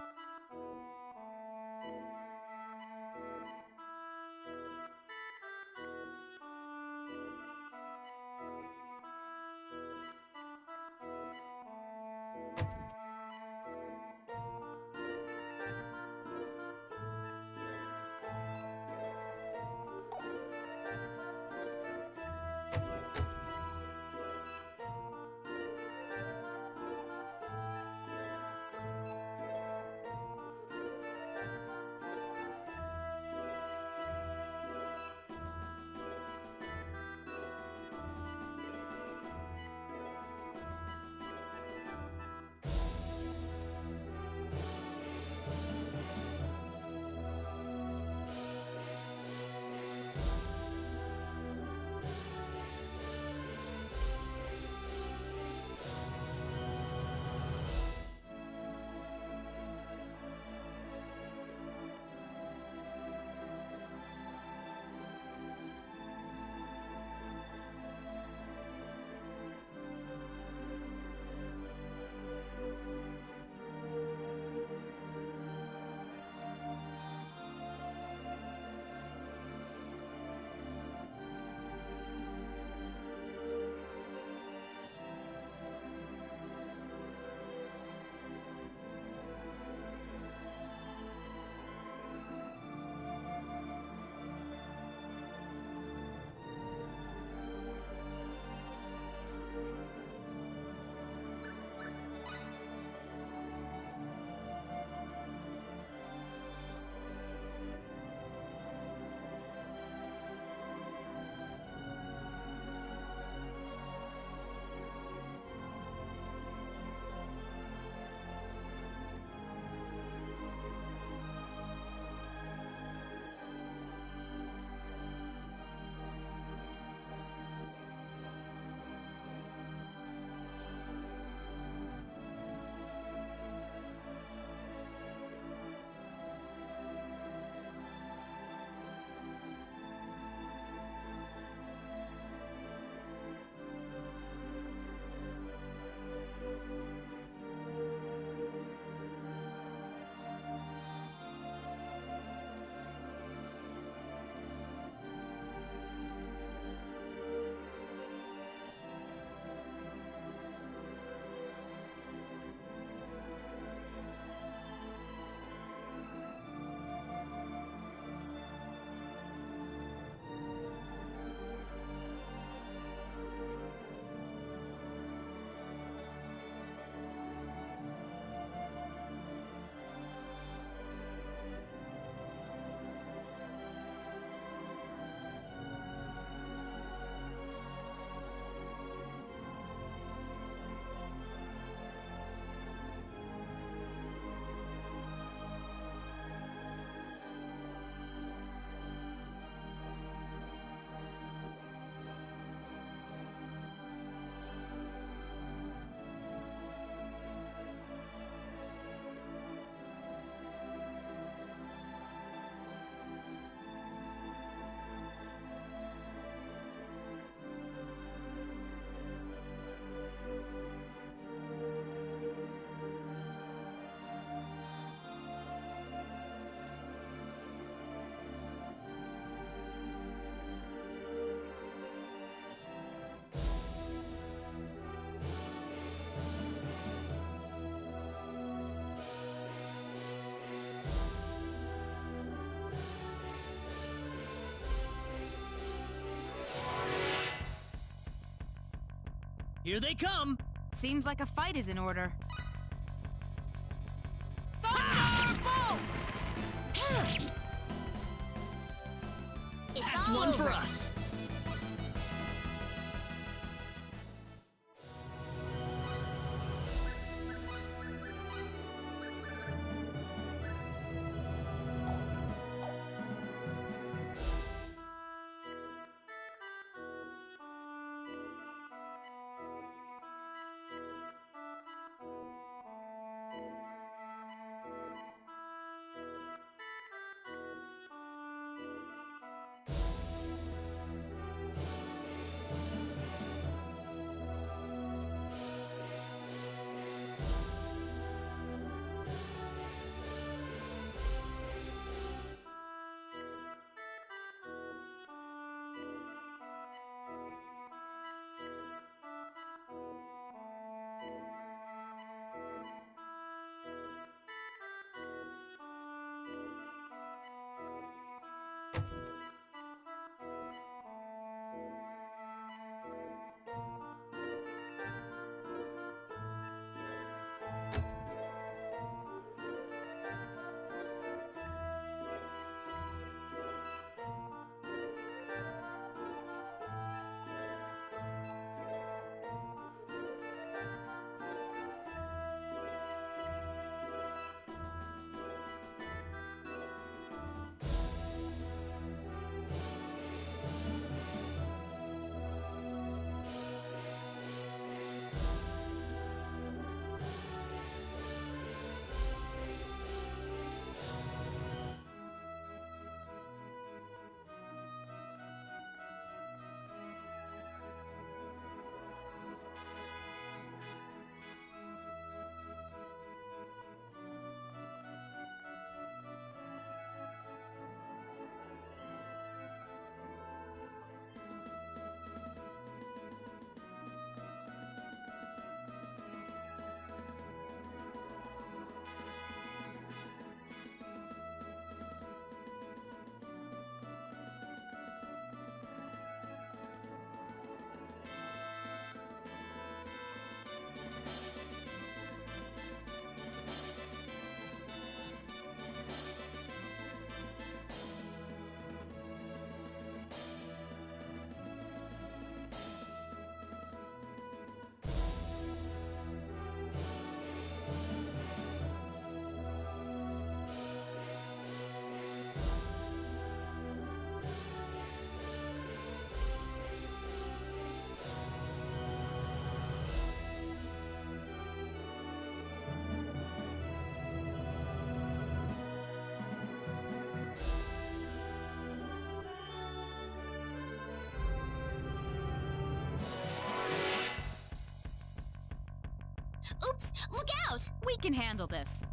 Speaker 2: Here they come!
Speaker 11: Seems like a fight is in order.
Speaker 1: It's
Speaker 2: That's
Speaker 1: all
Speaker 2: one
Speaker 1: over.
Speaker 2: for us!
Speaker 1: Oops! Look out!
Speaker 11: We can handle this.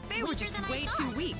Speaker 11: They were
Speaker 1: Weaker
Speaker 11: just
Speaker 1: than I
Speaker 11: way too
Speaker 1: thought.
Speaker 11: weak.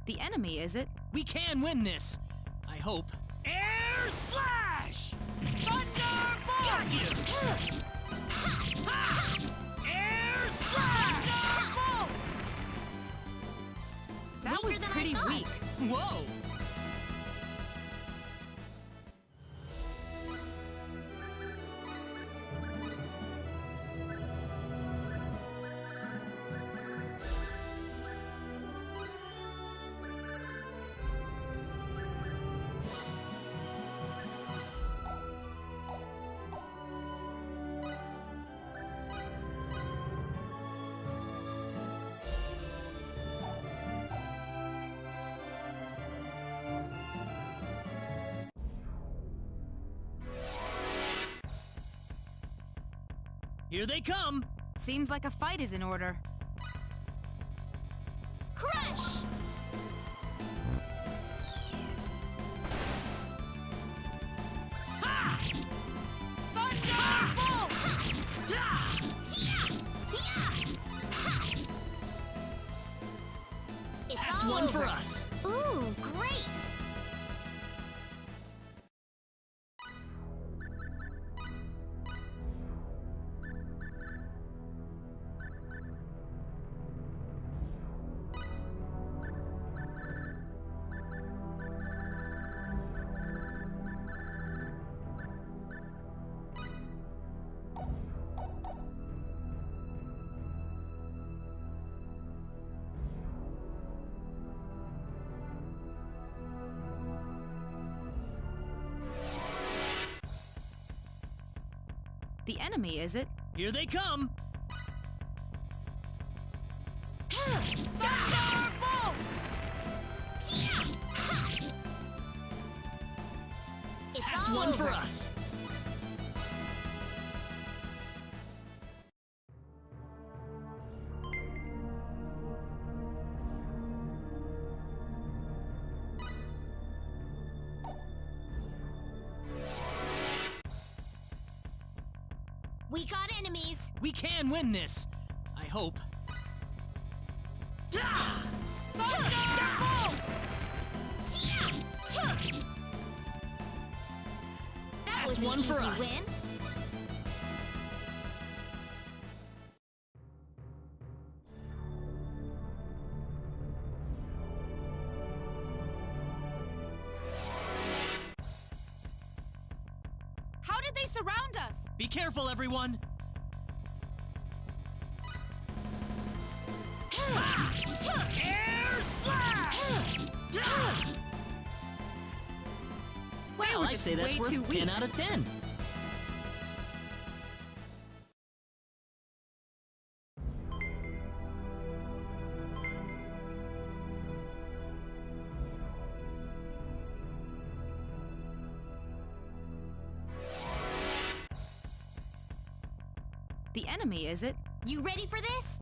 Speaker 11: The enemy, is it?
Speaker 2: We can win this. I hope. Air slash!
Speaker 12: Thunderbolt!
Speaker 2: Got you! Air slash!
Speaker 12: Thunderbolt!
Speaker 11: That was
Speaker 1: Weaker than I
Speaker 11: pretty
Speaker 1: thought.
Speaker 11: weak.
Speaker 2: Whoa! Here they come!
Speaker 11: Seems like a fight is in order.
Speaker 1: Crush!
Speaker 12: Thunderbolt!
Speaker 1: It's
Speaker 2: That's
Speaker 1: all
Speaker 2: one
Speaker 1: over.
Speaker 2: for us.
Speaker 1: Ooh, great!
Speaker 11: The enemy, is it?
Speaker 2: Here they come!
Speaker 12: Thunderbolt!
Speaker 1: It's
Speaker 2: That's
Speaker 1: all
Speaker 2: one
Speaker 1: over.
Speaker 2: for us.
Speaker 1: We got enemies.
Speaker 2: We can win this. I hope.
Speaker 12: Thunderbolt!
Speaker 1: That
Speaker 2: That's
Speaker 1: was an
Speaker 2: one for
Speaker 1: easy
Speaker 2: us.
Speaker 1: win.
Speaker 11: How did they surround us?
Speaker 2: Be careful, everyone. Air slash! Well, I'd
Speaker 11: just
Speaker 2: say that's
Speaker 11: way
Speaker 2: worth
Speaker 11: too
Speaker 2: 10
Speaker 11: weak.
Speaker 2: out of 10.
Speaker 11: The enemy, is it?
Speaker 1: You ready for this?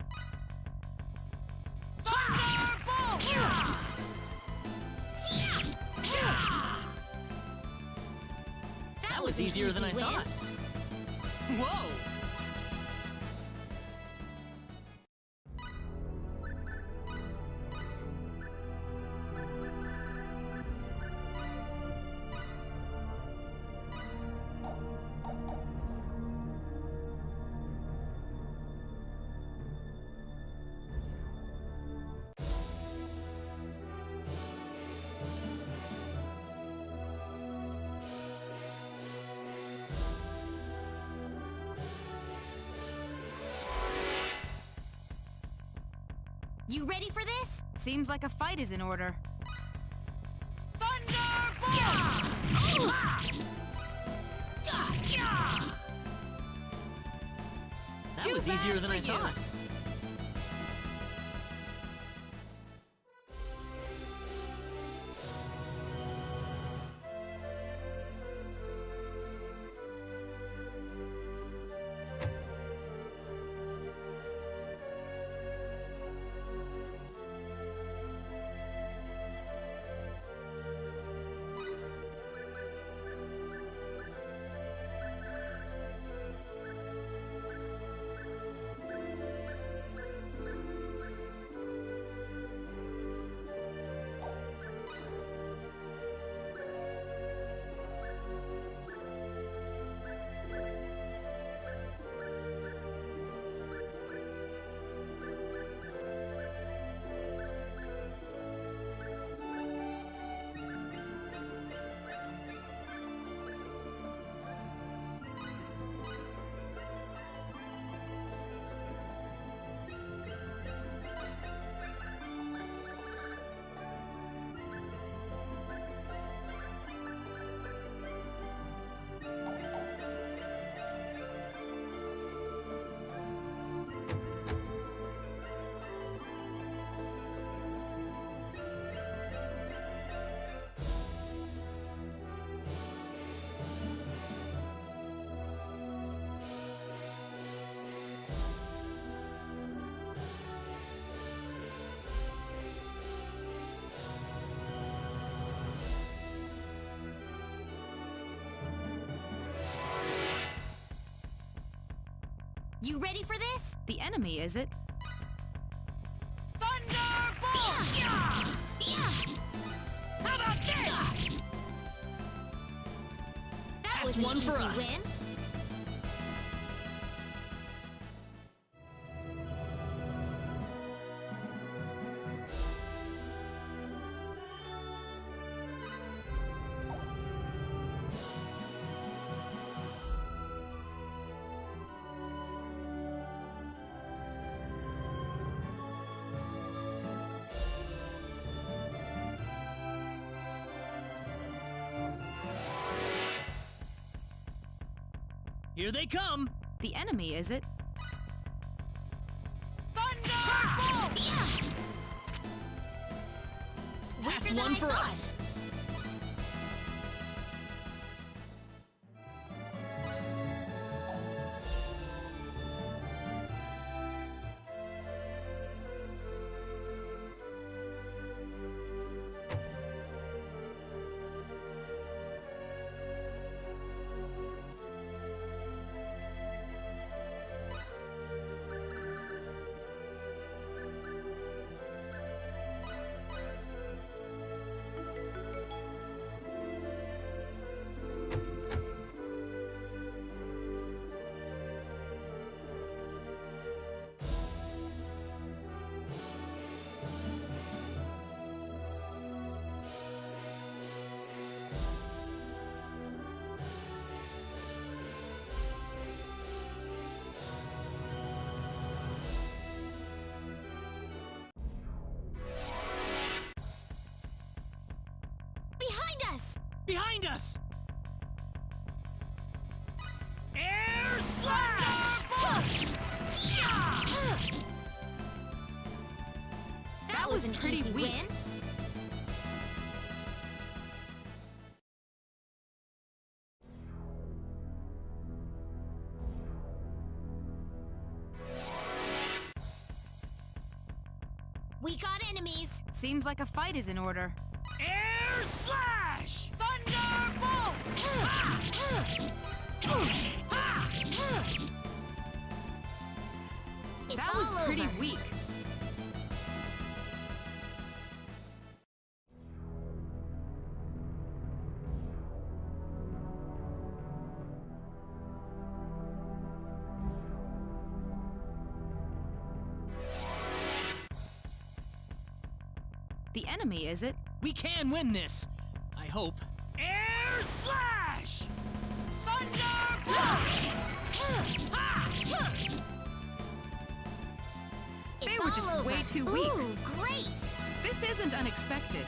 Speaker 12: Thunderbolt!
Speaker 2: That was
Speaker 1: an
Speaker 2: easier than I
Speaker 1: easy win.
Speaker 2: thought. Whoa!
Speaker 1: You ready for this?
Speaker 11: Seems like a fight is in order.
Speaker 12: Thunderbolt!
Speaker 2: That was easier than I thought.
Speaker 1: You ready for this?
Speaker 11: The enemy, is it?
Speaker 12: Thunderbolt!
Speaker 1: Yeah! How about this? That was an
Speaker 2: one
Speaker 1: easy
Speaker 2: for us.
Speaker 1: win.
Speaker 2: Here they come!
Speaker 11: The enemy, is it?
Speaker 12: Thunderbolt!
Speaker 1: Yeah!
Speaker 2: That's
Speaker 1: Weaker than
Speaker 2: one
Speaker 1: I
Speaker 2: for
Speaker 1: thought.
Speaker 2: us!
Speaker 1: Behind us!
Speaker 2: Behind us! Air slash!
Speaker 1: That was an
Speaker 11: pretty
Speaker 1: easy
Speaker 11: weak.
Speaker 1: win. We got enemies.
Speaker 11: Seems like a fight is in order.
Speaker 2: Air slash!
Speaker 12: Thunderbolt!
Speaker 1: It's
Speaker 11: That was
Speaker 1: all
Speaker 11: pretty
Speaker 1: over.
Speaker 11: weak. The enemy, is it?
Speaker 2: We can win this! I hope. Air slash!
Speaker 1: It's
Speaker 11: They were just
Speaker 1: all over.
Speaker 11: way too weak.
Speaker 1: Ooh, great!
Speaker 11: This isn't unexpected.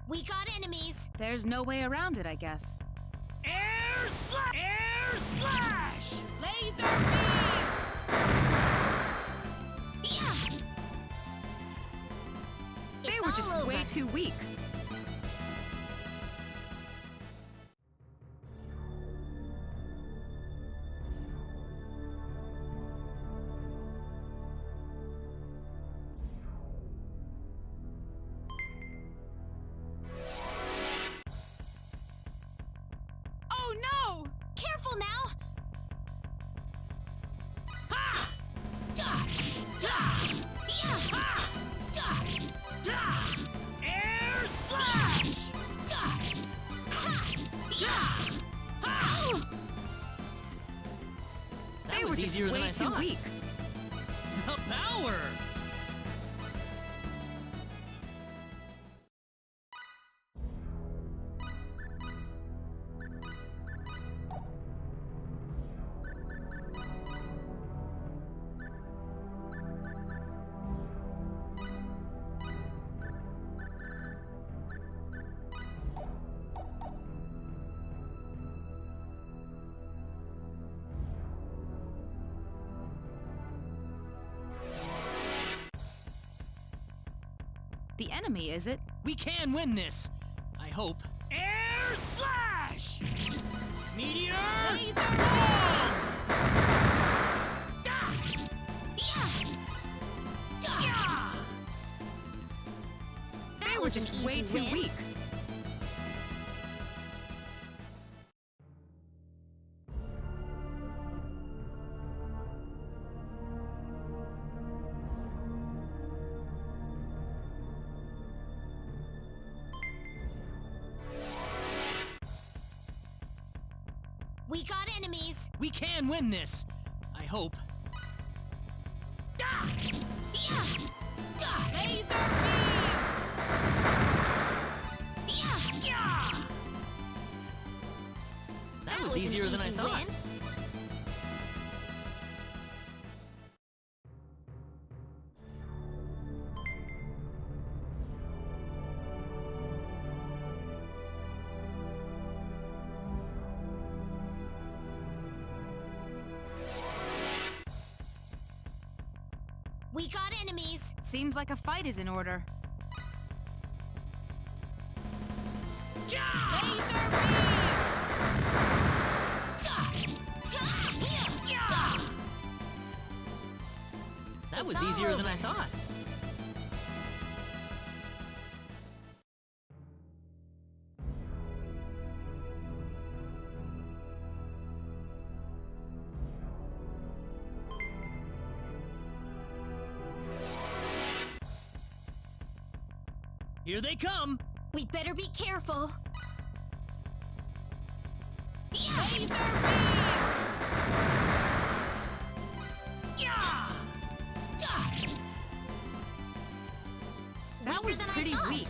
Speaker 1: We got enemies.
Speaker 11: There's no way around it, I guess.
Speaker 2: Air slash! Air slash!
Speaker 12: Laser beams!
Speaker 1: Yeah!
Speaker 11: They
Speaker 1: It's
Speaker 11: were
Speaker 1: all
Speaker 11: just
Speaker 1: over.
Speaker 11: way too weak.
Speaker 1: Oh no! Careful now! Ha! Da! Da! Yeah! Ha! Da! Da!
Speaker 2: Air slash! was
Speaker 3: just
Speaker 2: easier
Speaker 3: way
Speaker 2: than I
Speaker 3: too
Speaker 2: thought.
Speaker 3: weak.
Speaker 2: The power!
Speaker 11: The enemy, is it?
Speaker 2: We can win this! I hope. Air slash! Meteor!
Speaker 12: Laser
Speaker 2: ball!
Speaker 11: They were just way too weak.
Speaker 1: We got enemies.
Speaker 2: We can win this! I hope.
Speaker 12: Laser
Speaker 2: That was
Speaker 1: an
Speaker 2: easier than I
Speaker 1: easy
Speaker 2: thought.
Speaker 1: win. We got enemies.
Speaker 11: Seems like a fight is in order.
Speaker 2: That was
Speaker 1: It's all
Speaker 2: easier than I
Speaker 1: over.
Speaker 2: thought. Here they come!
Speaker 1: We better be careful.
Speaker 11: That was
Speaker 1: than I
Speaker 11: pretty
Speaker 1: thought.
Speaker 11: weak.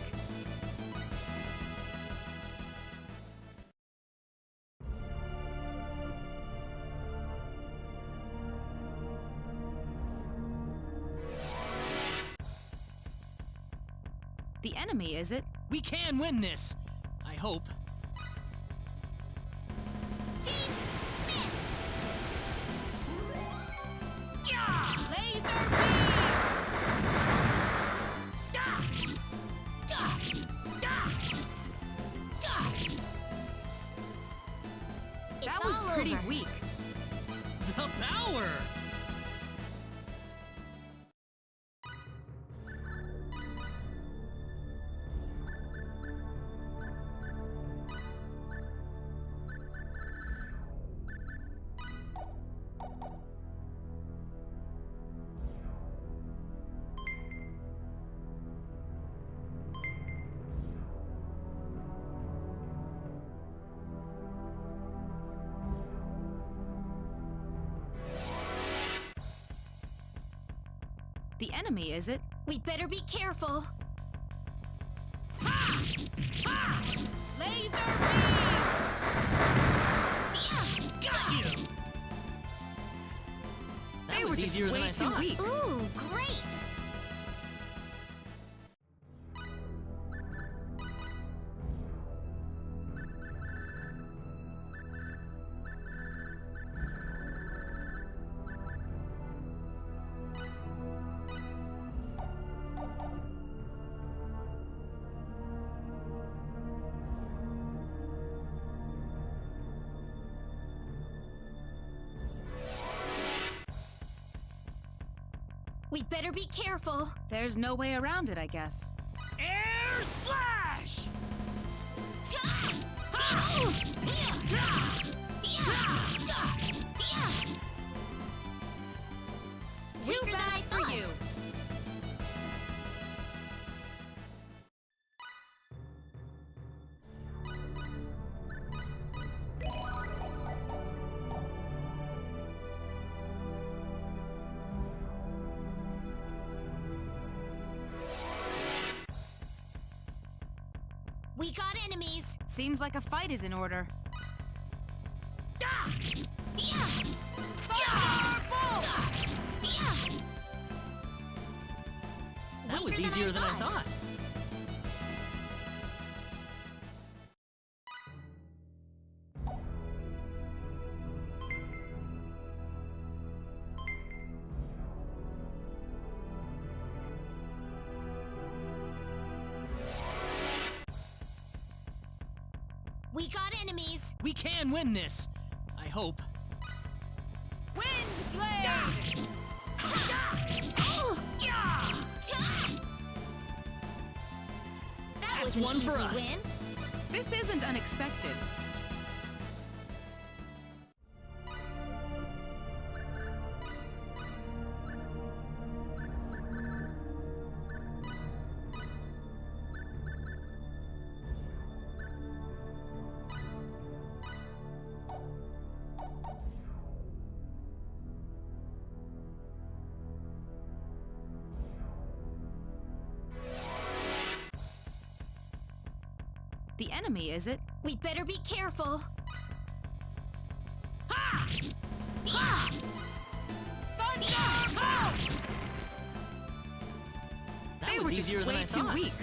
Speaker 11: The enemy, is it?
Speaker 2: We can win this! I hope.
Speaker 1: Team missed. It's
Speaker 11: That was
Speaker 1: all
Speaker 11: pretty
Speaker 1: over.
Speaker 11: weak.
Speaker 2: The power!
Speaker 11: The enemy, is it?
Speaker 1: We better be careful.
Speaker 2: Got you! That
Speaker 11: They
Speaker 2: was
Speaker 11: were just
Speaker 2: easier than
Speaker 11: way
Speaker 2: I
Speaker 11: too
Speaker 2: thought.
Speaker 11: weak.
Speaker 1: Ooh, great. We better be careful.
Speaker 11: There's no way around it, I guess.
Speaker 2: Air slash!
Speaker 1: Too bad for you. We got enemies!
Speaker 11: Seems like a fight is in order.
Speaker 1: Yeah!
Speaker 12: Firebolt!
Speaker 1: Yeah!
Speaker 2: That was
Speaker 1: Weaker
Speaker 2: easier than I thought.
Speaker 1: We got enemies!
Speaker 2: We can win this. I hope.
Speaker 7: Wind blade!
Speaker 1: Oh! That
Speaker 2: That's
Speaker 1: was an
Speaker 2: one
Speaker 1: easy
Speaker 2: for us.
Speaker 1: win.
Speaker 11: This isn't unexpected. The enemy, is it?
Speaker 1: We better be careful.
Speaker 2: That
Speaker 11: They
Speaker 2: was
Speaker 11: were just
Speaker 2: easier than
Speaker 11: way
Speaker 2: I
Speaker 11: too
Speaker 2: thought.
Speaker 11: weak.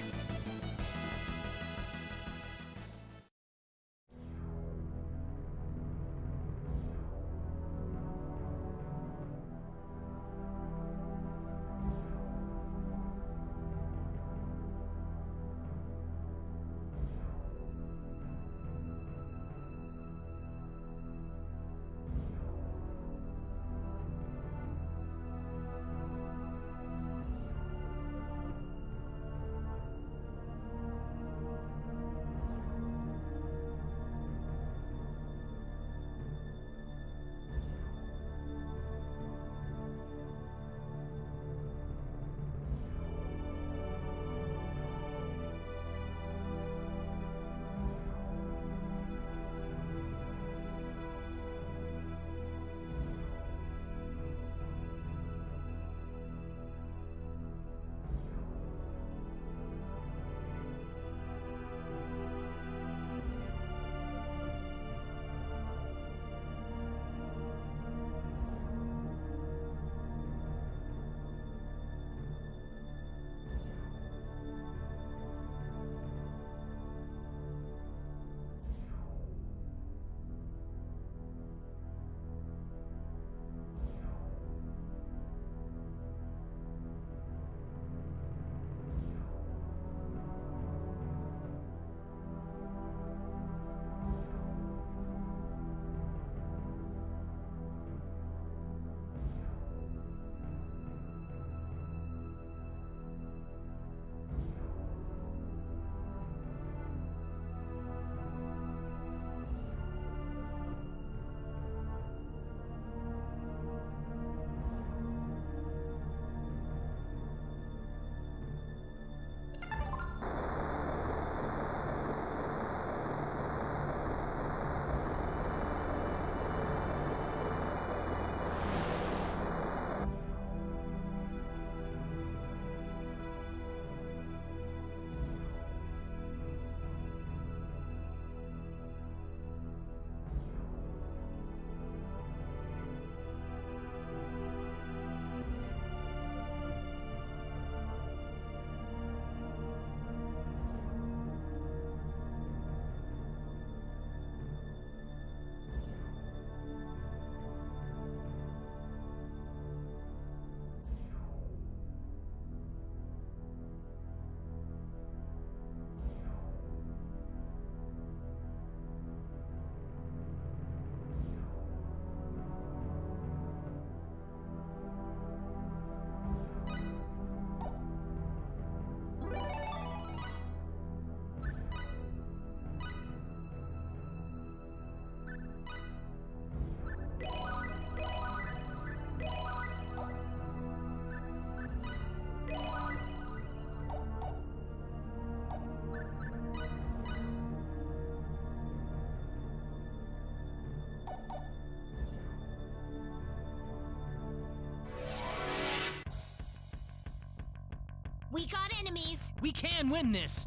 Speaker 1: We got enemies!
Speaker 2: We can win this.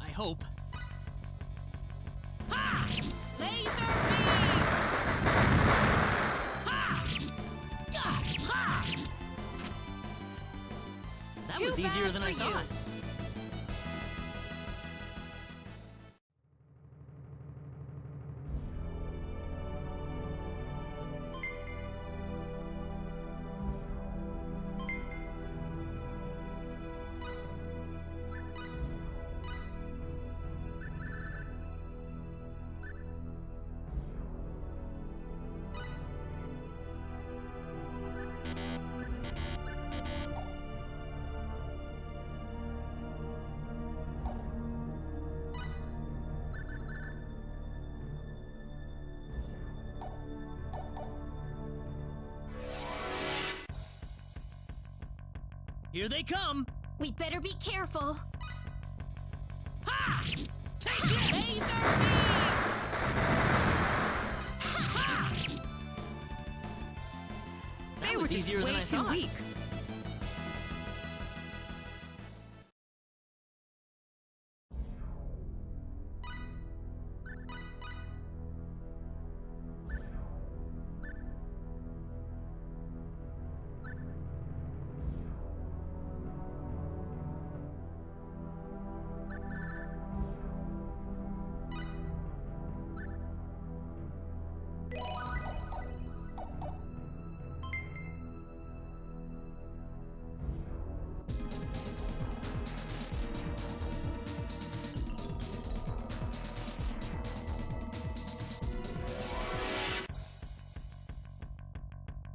Speaker 2: I hope.
Speaker 12: Laser beams!
Speaker 2: That
Speaker 7: Too
Speaker 2: was easier
Speaker 7: bad
Speaker 2: than
Speaker 7: for
Speaker 2: I
Speaker 7: you.
Speaker 2: thought. Here they come!
Speaker 1: We better be careful.
Speaker 2: Ha! Take this!
Speaker 12: Laser beams!
Speaker 2: That
Speaker 3: They
Speaker 2: was
Speaker 3: were just
Speaker 2: easier than
Speaker 3: way
Speaker 2: I
Speaker 3: too
Speaker 2: thought.
Speaker 3: weak.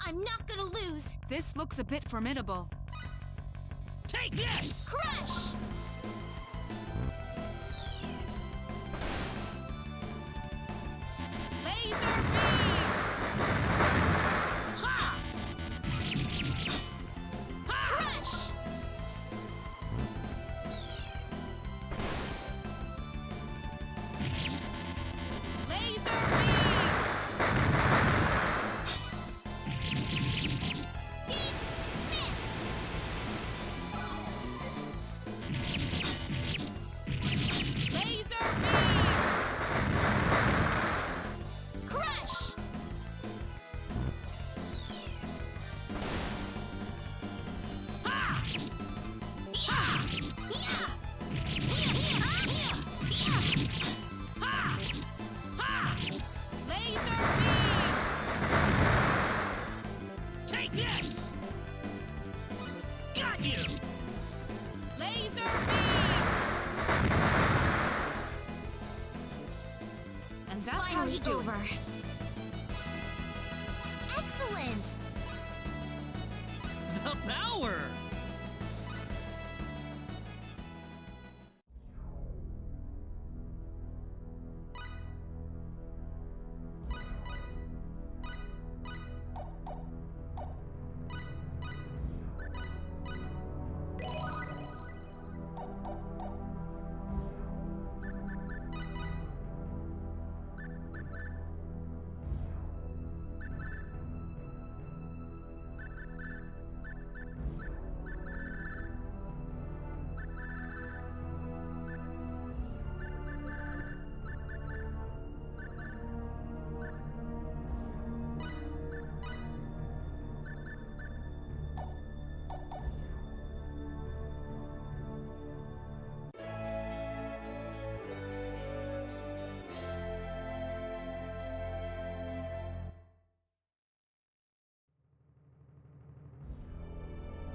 Speaker 1: I'm not gonna lose.
Speaker 11: This looks a bit formidable.
Speaker 2: Take this!
Speaker 1: Crush!
Speaker 12: Laser beams!
Speaker 1: Crush!
Speaker 12: Laser beams!
Speaker 1: Deep mist!
Speaker 12: Laser beams!
Speaker 1: Crush! Yeah! Yeah!
Speaker 12: Laser beams!
Speaker 2: Take this! Got you!
Speaker 12: Laser beams!
Speaker 11: And that's how
Speaker 1: Finally
Speaker 11: you do
Speaker 1: over.
Speaker 11: it.
Speaker 1: Excellent!
Speaker 2: The power!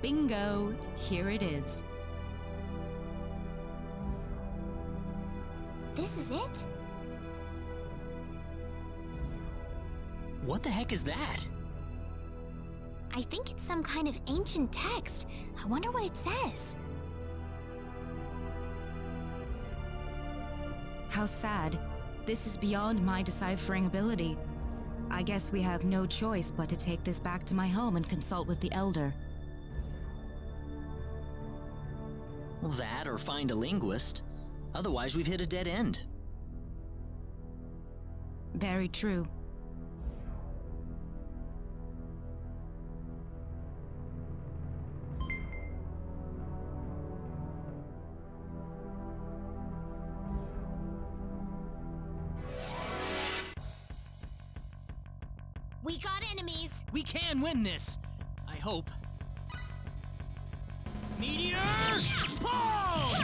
Speaker 3: Bingo! Here it is.
Speaker 1: This is it?
Speaker 2: What the heck is that?
Speaker 1: I think it's some kind of ancient text. I wonder what it says.
Speaker 11: How sad. This is beyond my deciphering ability. I guess we have no choice but to take this back to my home and consult with the Elder.
Speaker 2: Well, that or find a linguist. Otherwise, we've hit a dead end.
Speaker 11: Very true.
Speaker 2: We can win this. I hope. Meteor! Pull!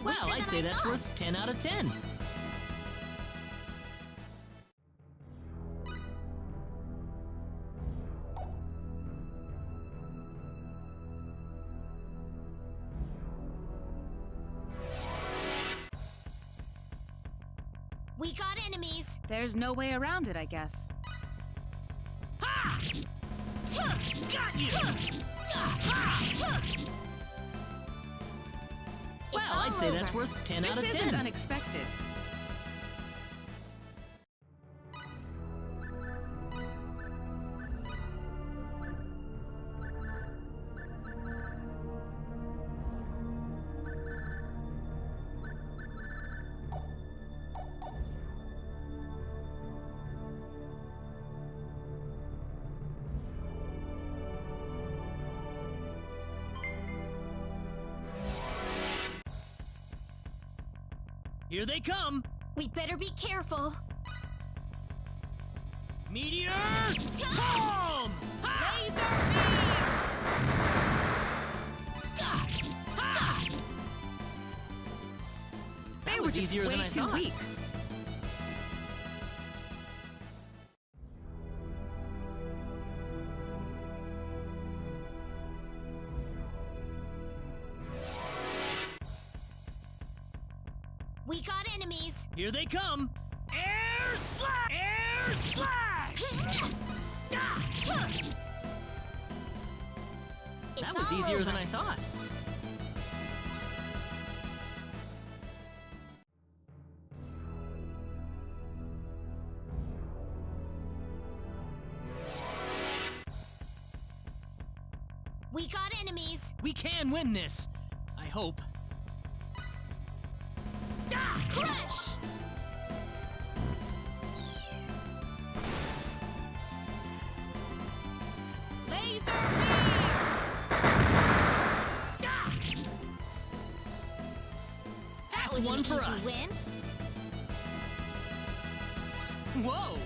Speaker 2: Well, I'd say that's worth 10 out of 10.
Speaker 1: We got enemies.
Speaker 11: There's no way around it, I guess.
Speaker 2: Got you! Well, I'd say that's worth 10 out of 10.
Speaker 11: This isn't unexpected.
Speaker 2: Here they come!
Speaker 1: We better be careful.
Speaker 2: Meteor! Bomb!
Speaker 12: Laser beams!
Speaker 2: That was easier than I thought.
Speaker 11: Weak.
Speaker 1: We got enemies.
Speaker 2: Here they come! Air slash! Air slash! That was easier than I thought.
Speaker 1: We got enemies.
Speaker 2: We can win this. I hope.
Speaker 1: Crush!
Speaker 12: Laser beams!
Speaker 1: That was
Speaker 2: one
Speaker 1: an
Speaker 2: for
Speaker 1: easy
Speaker 2: us.
Speaker 1: win.
Speaker 2: Whoa!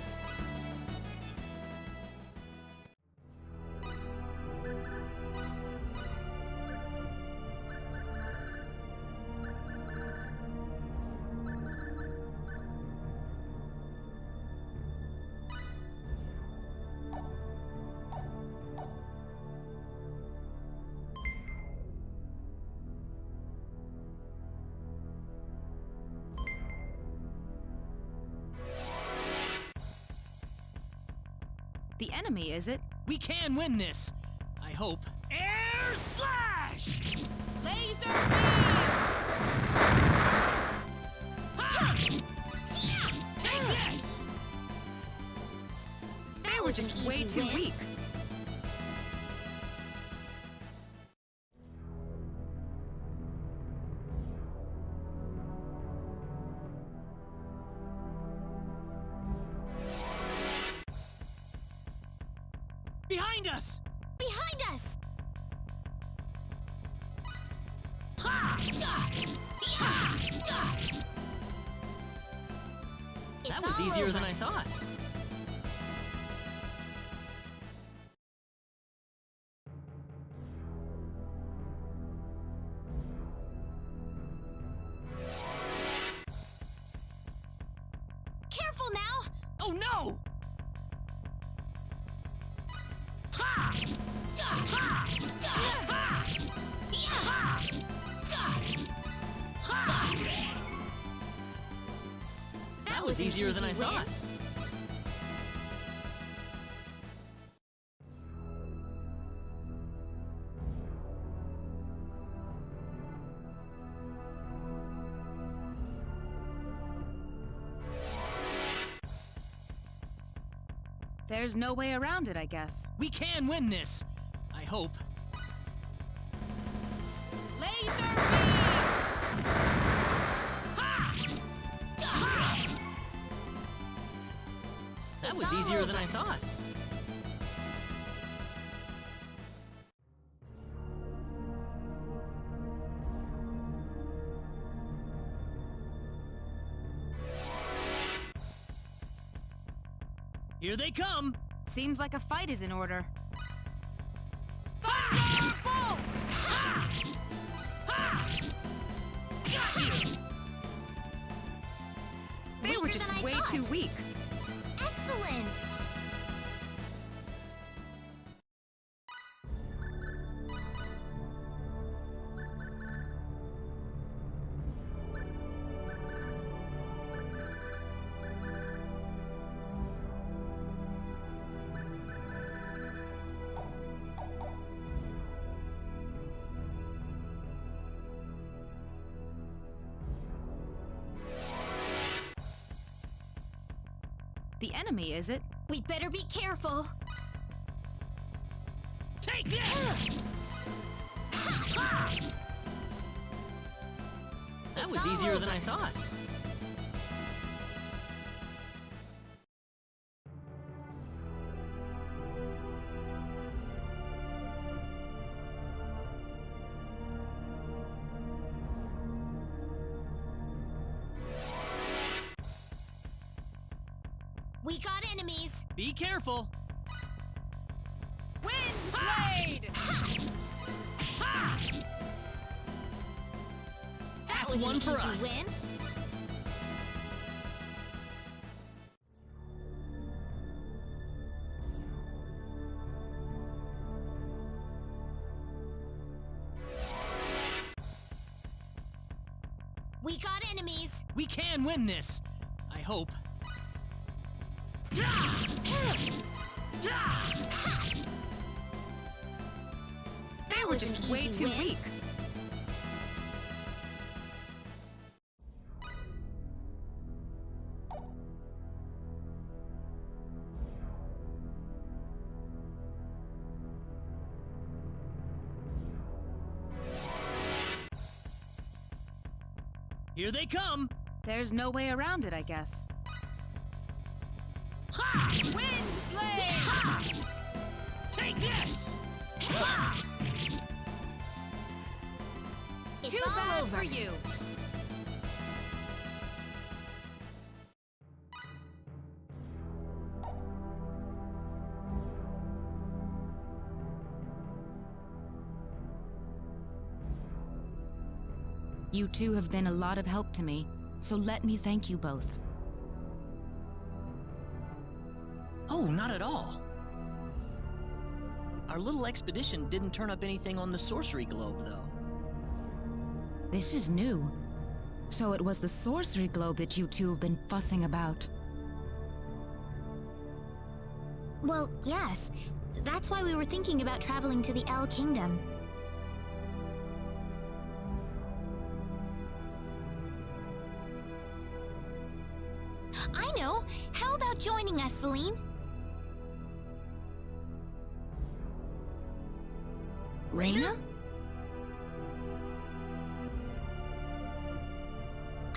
Speaker 11: The enemy, is it?
Speaker 2: We can win this. I hope. Air slash!
Speaker 12: Laser beams!
Speaker 2: Take this!
Speaker 11: They were
Speaker 1: was an
Speaker 11: just way
Speaker 1: easy
Speaker 11: too
Speaker 1: win.
Speaker 11: weak.
Speaker 2: Behind us!
Speaker 1: Behind us!
Speaker 2: That was easier than I thought.
Speaker 1: Careful now!
Speaker 2: Oh no! That was easier than I thought.
Speaker 11: There's no way around it, I guess.
Speaker 2: We can win this. I hope.
Speaker 12: Laser beams!
Speaker 2: That was easier than I thought. Here they come!
Speaker 11: Seems like a fight is in order.
Speaker 12: Thunderbolts!
Speaker 11: They were
Speaker 1: Weaker
Speaker 11: just
Speaker 1: than I
Speaker 11: way
Speaker 1: thought.
Speaker 11: too weak.
Speaker 1: Excellent!
Speaker 11: The enemy, is it?
Speaker 1: We better be careful.
Speaker 2: Take this! That was
Speaker 1: all
Speaker 2: easier than
Speaker 1: over.
Speaker 2: I thought.
Speaker 1: We got enemies.
Speaker 2: Be careful!
Speaker 12: Wind blade!
Speaker 1: That
Speaker 2: That's
Speaker 1: was
Speaker 2: one
Speaker 1: an
Speaker 2: for
Speaker 1: easy
Speaker 2: us.
Speaker 1: win. We got enemies.
Speaker 2: We can win this! I hope.
Speaker 11: They were
Speaker 1: was
Speaker 11: just
Speaker 1: an
Speaker 11: way
Speaker 1: easy
Speaker 11: too
Speaker 1: win.
Speaker 11: weak.
Speaker 2: Here they come!
Speaker 11: There's no way around it, I guess.
Speaker 12: Wind blade!
Speaker 2: Take this!
Speaker 1: It's
Speaker 11: Too
Speaker 1: all
Speaker 11: bad
Speaker 1: over.
Speaker 11: for you. You two have been a lot of help to me, so let me thank you both.
Speaker 2: Oh, not at all. Our little expedition didn't turn up anything on the sorcery globe, though.
Speaker 11: This is new. So it was the sorcery globe that you two have been fussing about.
Speaker 1: Well, yes. That's why we were thinking about traveling to the El Kingdom. I know! How about joining us, Celine?
Speaker 11: Reina?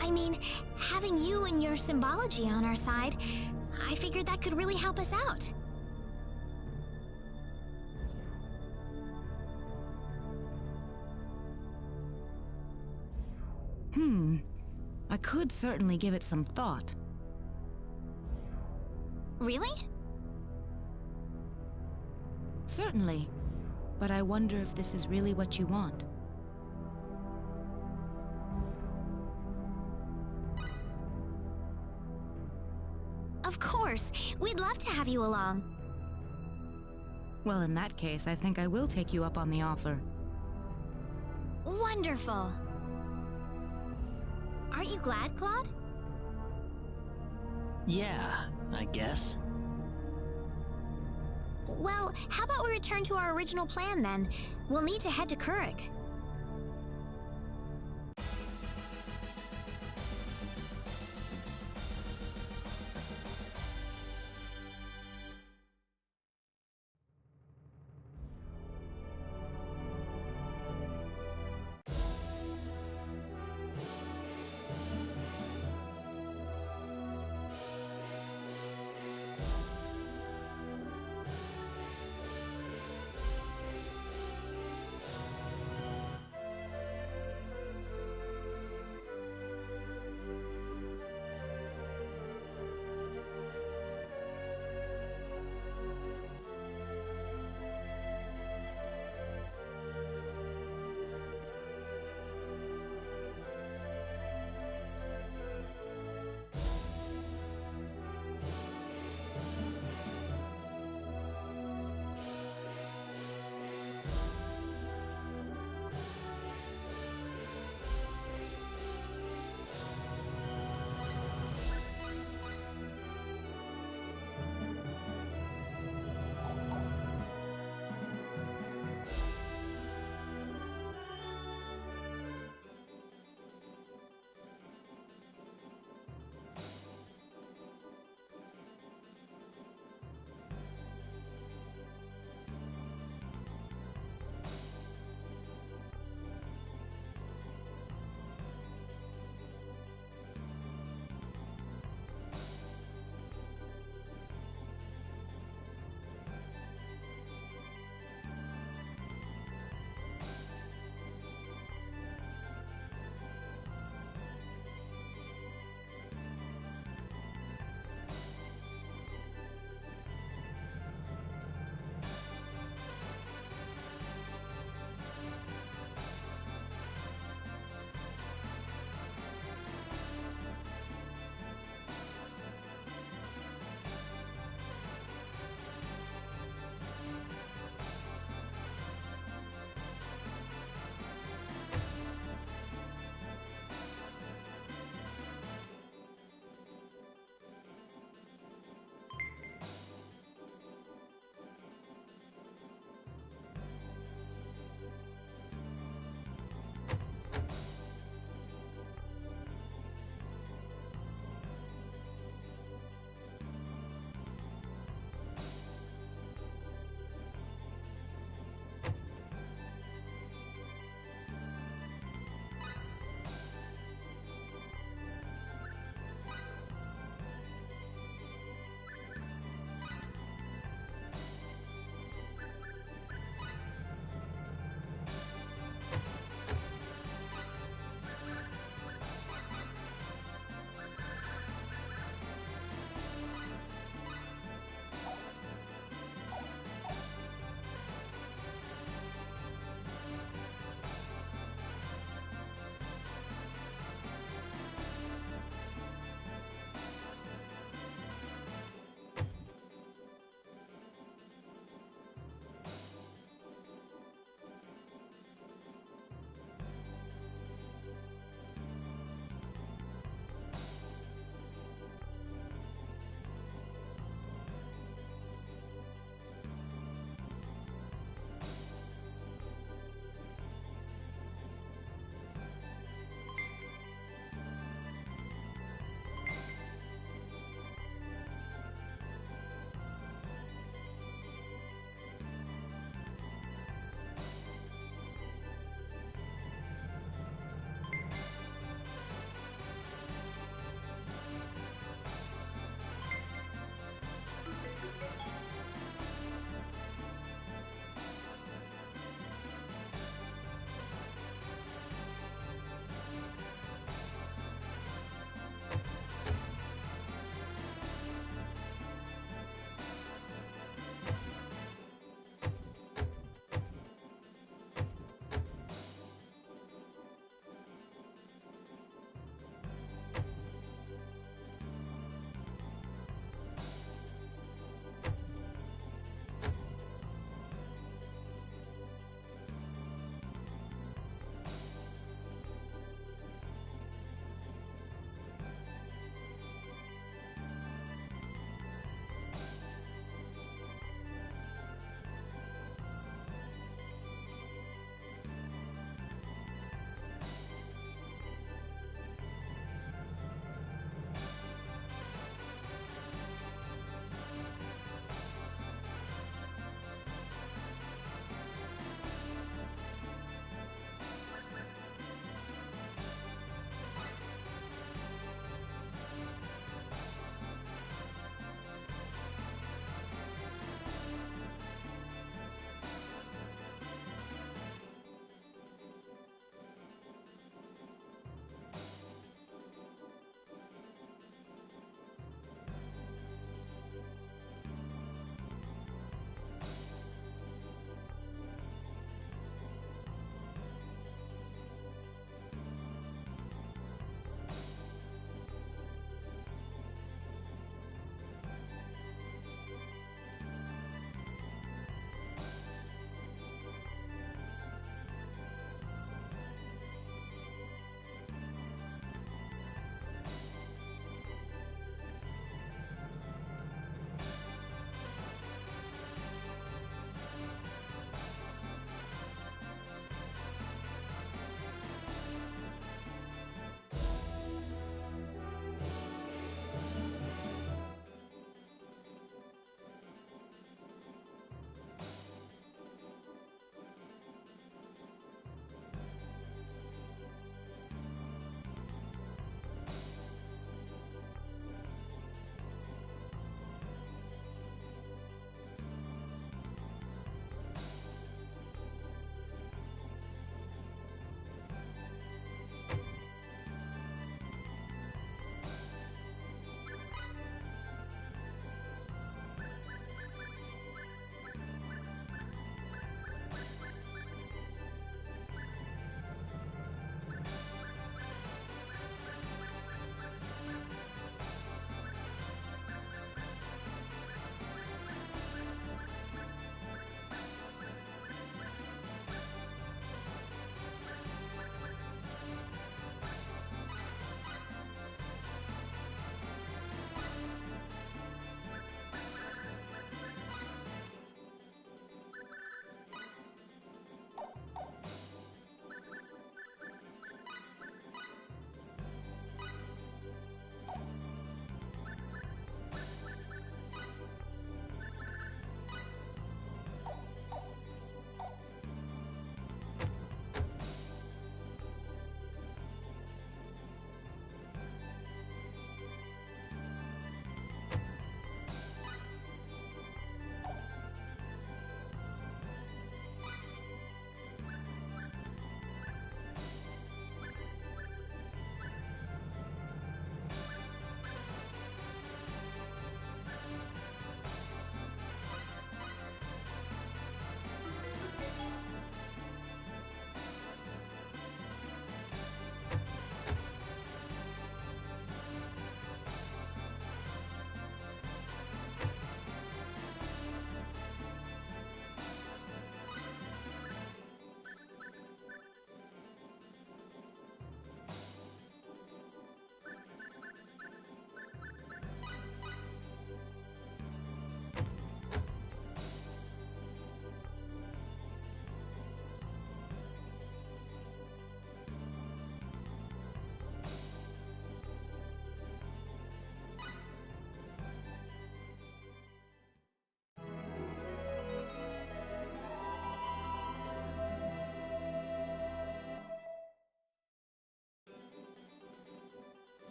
Speaker 1: I mean, having you and your symbology on our side, I figured that could really help us out.
Speaker 11: I could certainly give it some thought.
Speaker 1: Really?
Speaker 11: Certainly. But I wonder if this is really what you want.
Speaker 1: Of course! We'd love to have you along.
Speaker 11: Well, in that case, I think I will take you up on the offer.
Speaker 1: Wonderful! Aren't you glad, Claude?
Speaker 2: Yeah, I guess.
Speaker 1: Well, how about we return to our original plan then? We'll need to head to Kurik.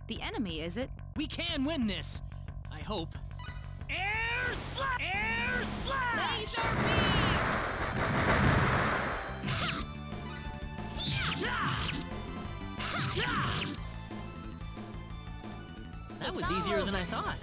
Speaker 11: the enemy, is it?
Speaker 2: We can win this! I hope. Air slash! Air slash!
Speaker 12: Laser beams!
Speaker 2: That was easier than I thought.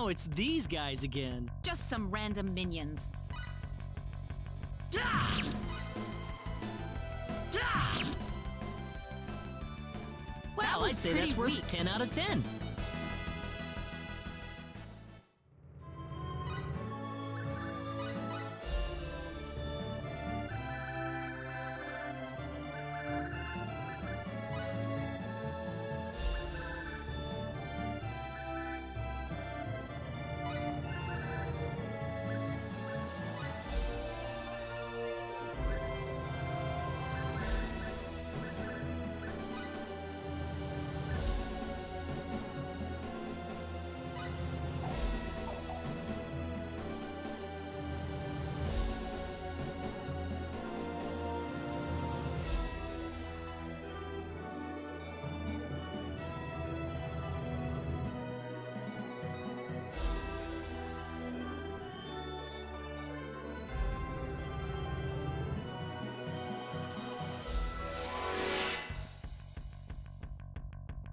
Speaker 2: Oh, it's these guys again.
Speaker 11: Just some random minions.
Speaker 2: Well, I'd say that's worth 10 out of 10.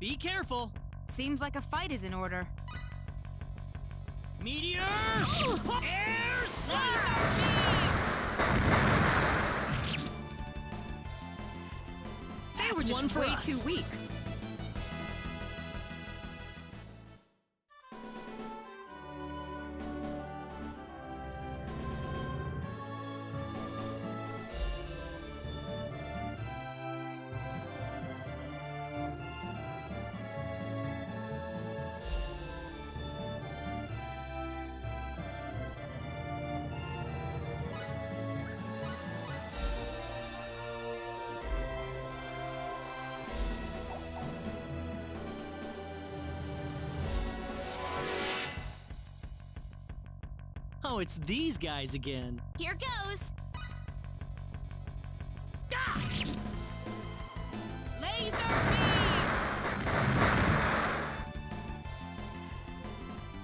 Speaker 2: Be careful!
Speaker 11: Seems like a fight is in order.
Speaker 2: Meteor! Air slash!
Speaker 11: They were
Speaker 2: That's one
Speaker 11: just
Speaker 2: for
Speaker 11: way
Speaker 2: us.
Speaker 11: too weak.
Speaker 2: Oh, it's these guys again.
Speaker 1: Here goes.
Speaker 12: Laser beams!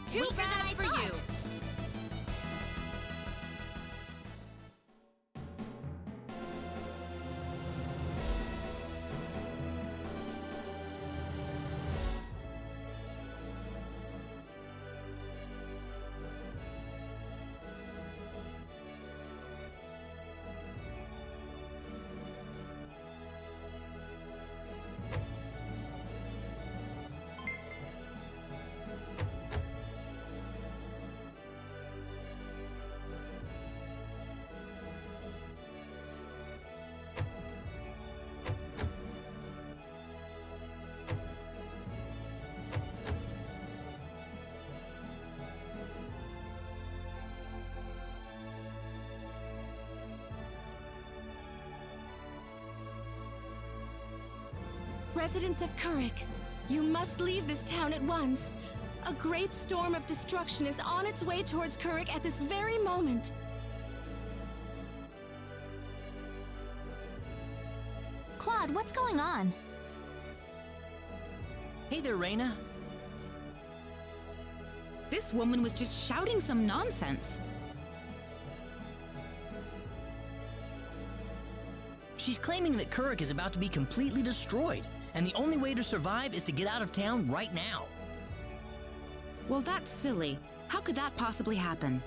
Speaker 1: Too bad for you.
Speaker 13: Residents of Kurik, you must leave this town at once. A great storm of destruction is on its way towards Kurik at this very moment.
Speaker 1: Claude, what's going on?
Speaker 2: Hey there, Reina.
Speaker 11: This woman was just shouting some nonsense.
Speaker 2: She's claiming that Kurik is about to be completely destroyed, and the only way to survive is to get out of town right now.
Speaker 11: Well, that's silly. How could that possibly happen?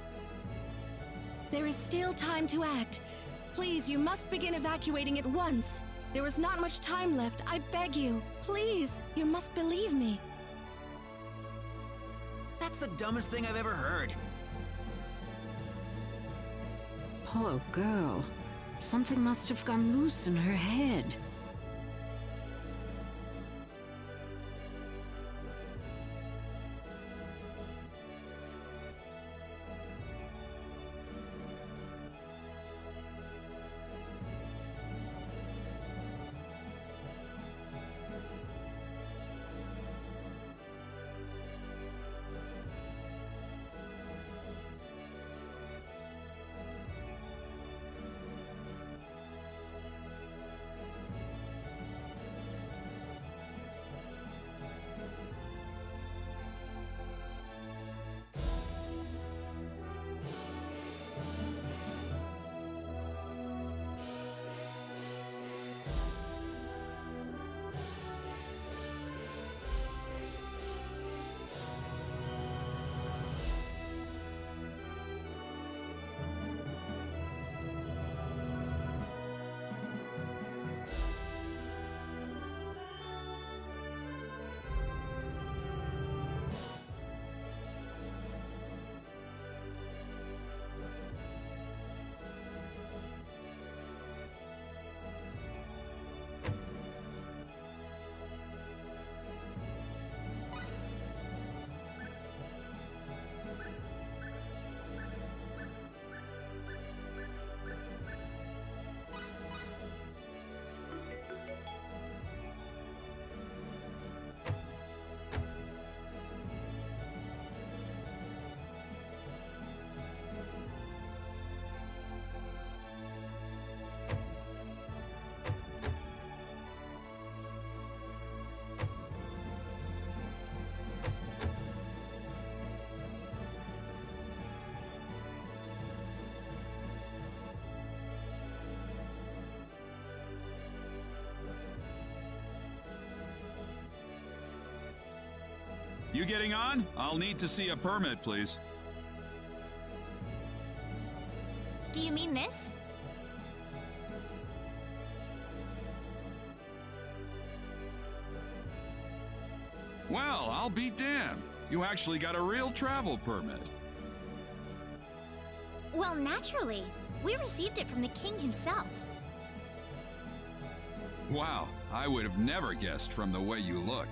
Speaker 13: There is still time to act. Please, you must begin evacuating at once. There is not much time left, I beg you. Please, you must believe me.
Speaker 10: That's the dumbest thing I've ever heard.
Speaker 14: Poor girl. Something must have gone loose in her head.
Speaker 8: You getting on? I'll need to see a permit, please.
Speaker 1: Do you mean this?
Speaker 8: Well, I'll be damned. You actually got a real travel permit.
Speaker 1: Well, naturally. We received it from the king himself.
Speaker 8: Wow, I would have never guessed from the way you look.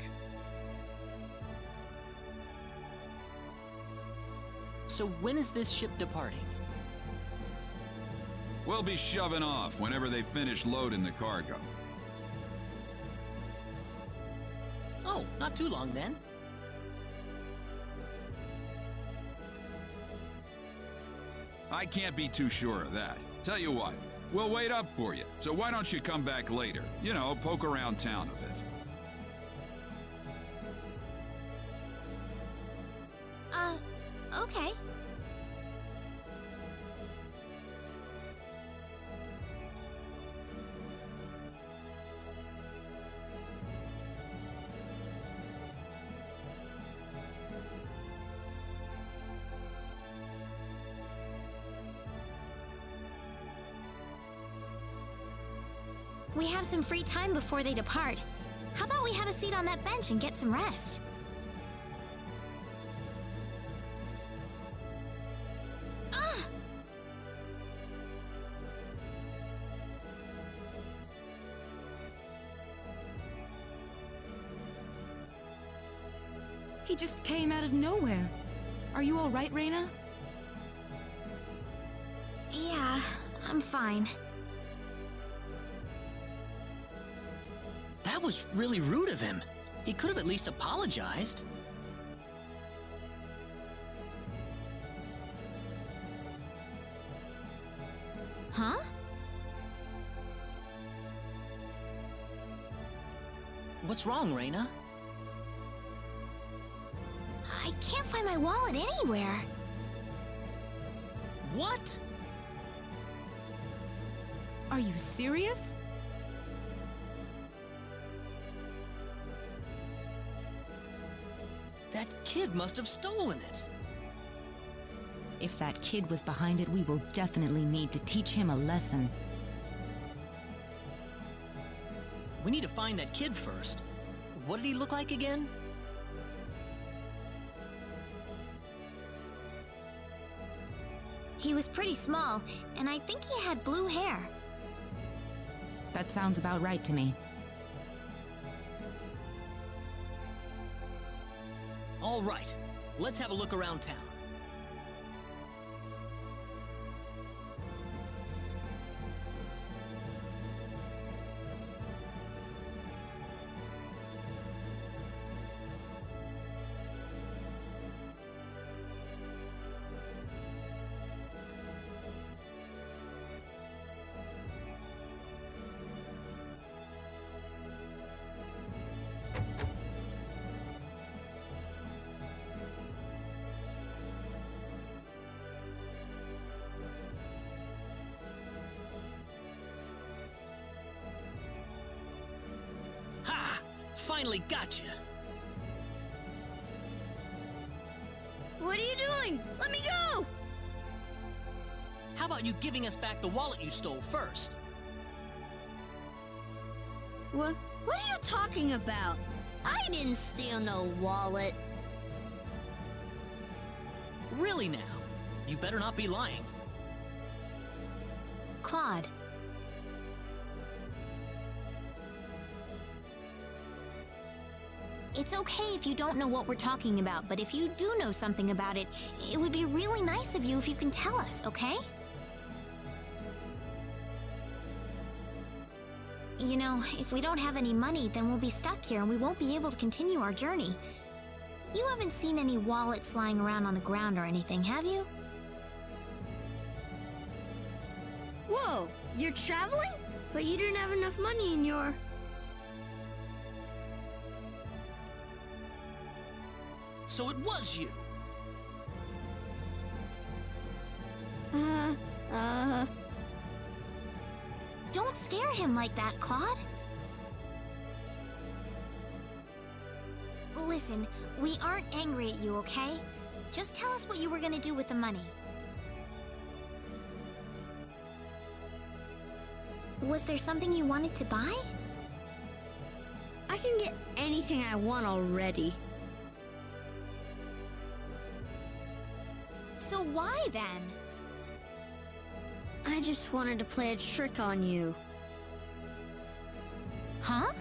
Speaker 2: So when is this ship departing?
Speaker 8: We'll be shoving off whenever they finish loading the cargo.
Speaker 2: Oh, not too long then.
Speaker 8: I can't be too sure of that. Tell you what, we'll wait up for you. So why don't you come back later? You know, poke around town a bit.
Speaker 1: Okay. We have some free time before they depart. How about we have a seat on that bench and get some rest? Ah!
Speaker 13: He just came out of nowhere. Are you all right, Reina?
Speaker 1: Yeah, I'm fine.
Speaker 2: That was really rude of him. He could have at least apologized.
Speaker 1: Huh?
Speaker 2: What's wrong, Reina?
Speaker 1: I can't find my wallet anywhere.
Speaker 2: What?
Speaker 13: Are you serious?
Speaker 2: That kid must have stolen it.
Speaker 11: If that kid was behind it, we will definitely need to teach him a lesson.
Speaker 2: We need to find that kid first. What did he look like again?
Speaker 1: He was pretty small, and I think he had blue hair.
Speaker 11: That sounds about right to me.
Speaker 2: All right, let's have a look around town. Ha! Finally got you.
Speaker 12: What are you doing? Let me go!
Speaker 2: How about you giving us back the wallet you stole first?
Speaker 12: What are you talking about? I didn't steal no wallet.
Speaker 2: Really now? You better not be lying.
Speaker 1: Claude. It's okay if you don't know what we're talking about, but if you do know something about it, it would be really nice of you if you can tell us, okay? You know, if we don't have any money, then we'll be stuck here and we won't be able to continue our journey. You haven't seen any wallets lying around on the ground or anything, have you?
Speaker 12: Whoa, you're traveling? But you didn't have enough money in your...
Speaker 2: So it was you.
Speaker 1: Don't stare him like that, Claude. Listen, we aren't angry at you, okay? Just tell us what you were gonna do with the money. Was there something you wanted to buy?
Speaker 12: I can get anything I want already.
Speaker 1: So why then?
Speaker 12: I just wanted to play a trick on you.
Speaker 1: Huh?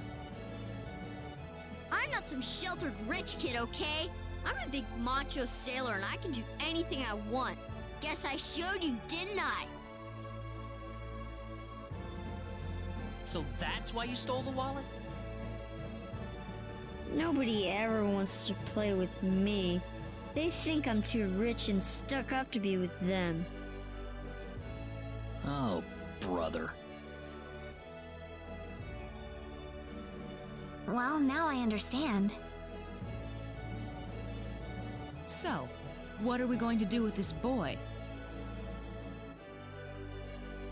Speaker 12: I'm not some sheltered rich kid, okay? I'm a big macho sailor and I can do anything I want. Guess I showed you, didn't I?
Speaker 2: So that's why you stole the wallet?
Speaker 12: Nobody ever wants to play with me. They think I'm too rich and stuck up to be with them.
Speaker 2: Oh, brother.
Speaker 1: Well, now I understand.
Speaker 3: So, what are we going to do with this boy?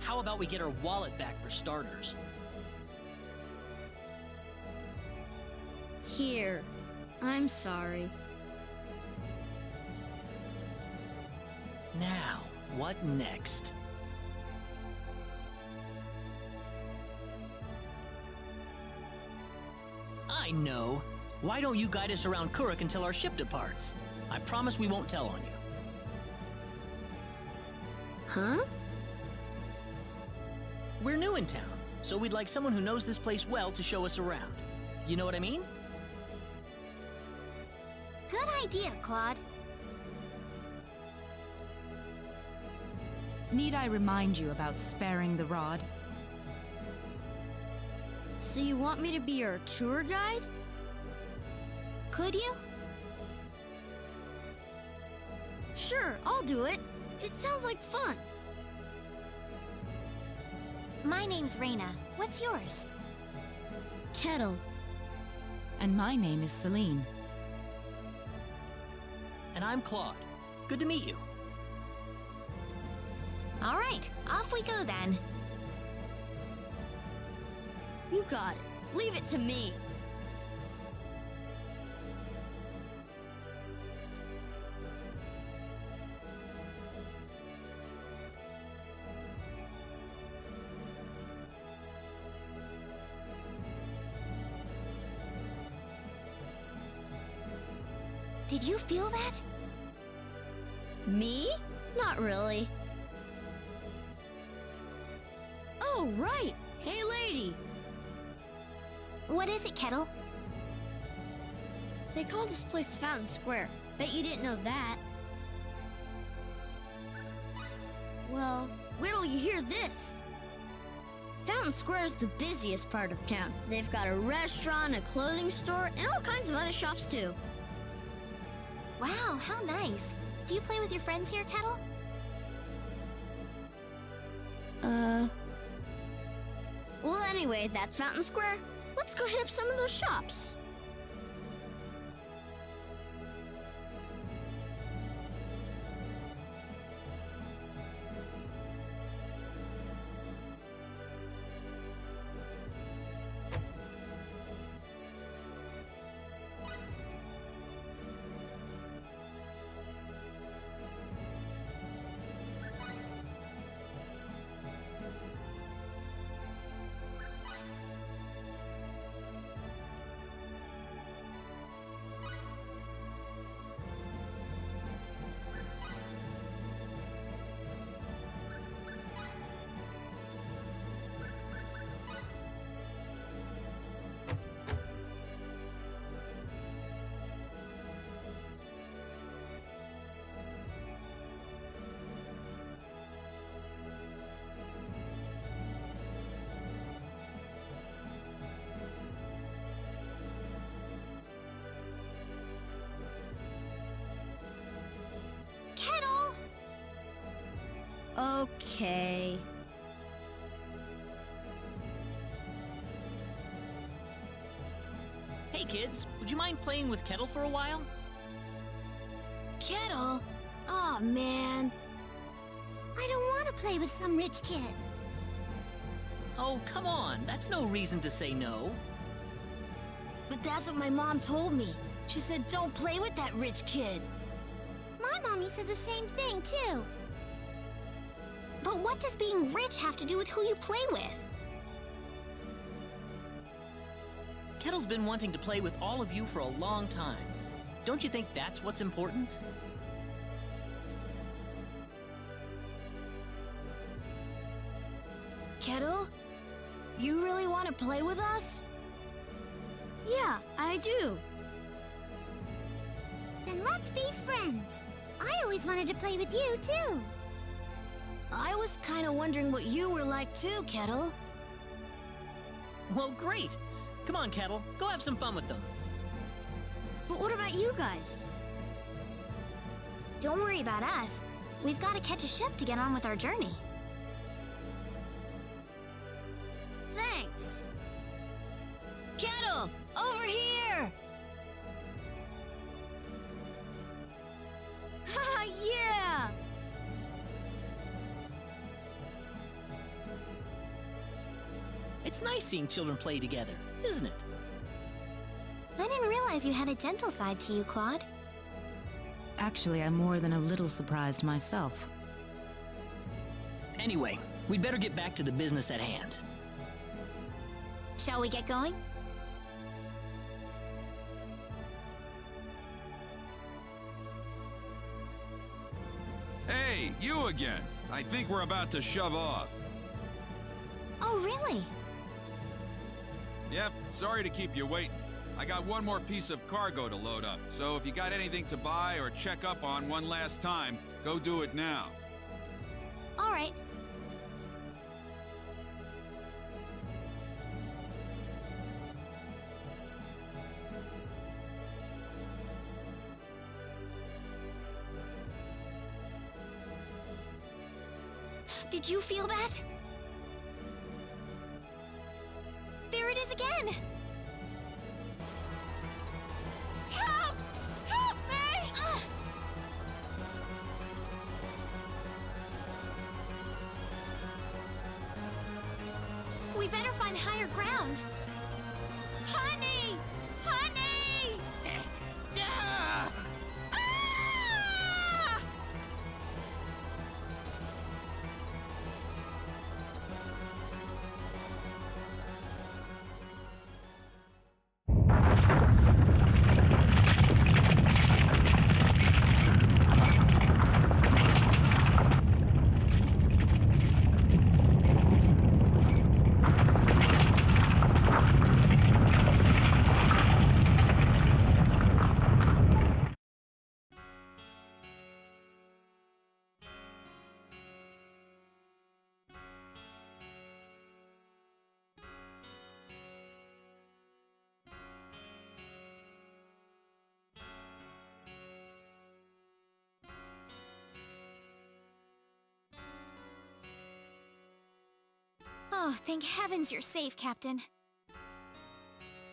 Speaker 2: How about we get our wallet back for starters?
Speaker 12: Here. I'm sorry.
Speaker 2: Now, what next? I know. Why don't you guide us around Kuruk until our ship departs? I promise we won't tell on you.
Speaker 12: Huh?
Speaker 2: We're new in town, so we'd like someone who knows this place well to show us around. You know what I mean?
Speaker 1: Good idea, Claude.
Speaker 11: Need I remind you about sparing the rod?
Speaker 12: So you want me to be your tour guide?
Speaker 1: Could you?
Speaker 12: Sure, I'll do it. It sounds like fun.
Speaker 1: My name's Reina. What's yours?
Speaker 12: Kettle.
Speaker 11: And my name is Celine.
Speaker 2: And I'm Claude. Good to meet you.
Speaker 1: All right, off we go then.
Speaker 12: You got it. Leave it to me.
Speaker 1: Did you feel that?
Speaker 12: Me? Not really. Oh, right. Hey, lady.
Speaker 1: What is it, Kettle?
Speaker 12: They call this place Fountain Square. Bet you didn't know that. Well, wait till you hear this. Fountain Square is the busiest part of town. They've got a restaurant, a clothing store, and all kinds of other shops too.
Speaker 1: Wow, how nice. Do you play with your friends here, Kettle?
Speaker 12: Well, anyway, that's Fountain Square. Let's go hit up some of those shops.
Speaker 1: Kettle!
Speaker 12: Okay.
Speaker 2: Hey kids, would you mind playing with Kettle for a while?
Speaker 1: Kettle? Aw, man. I don't want to play with some rich kid.
Speaker 2: Oh, come on, that's no reason to say no.
Speaker 13: But that's what my mom told me. She said don't play with that rich kid.
Speaker 1: My mommy said the same thing, too. But what does being rich have to do with who you play with?
Speaker 2: Kettle's been wanting to play with all of you for a long time. Don't you think that's what's important?
Speaker 13: Kettle, you really want to play with us?
Speaker 12: Yeah, I do.
Speaker 1: Then let's be friends. I always wanted to play with you, too.
Speaker 13: I was kind of wondering what you were like too, Kettle.
Speaker 2: Well, great. Come on, Kettle. Go have some fun with them.
Speaker 12: But what about you guys?
Speaker 1: Don't worry about us. We've got to catch a ship to get on with our journey.
Speaker 12: Thanks.
Speaker 13: Kettle, over here!
Speaker 12: Haha, yeah!
Speaker 2: It's nice seeing children play together, isn't it?
Speaker 1: I didn't realize you had a gentle side to you, Claude.
Speaker 11: Actually, I'm more than a little surprised myself.
Speaker 2: Anyway, we'd better get back to the business at hand.
Speaker 1: Shall we get going?
Speaker 8: Hey, you again. I think we're about to shove off.
Speaker 1: Oh, really?
Speaker 8: Yep, sorry to keep you waiting. I got one more piece of cargo to load up, so if you got anything to buy or check up on one last time, go do it now.
Speaker 1: All right. Did you feel that? There it is again! Help! Help me! We better find higher ground. Honey! Honey! Ah! Oh, thank heavens you're safe, Captain.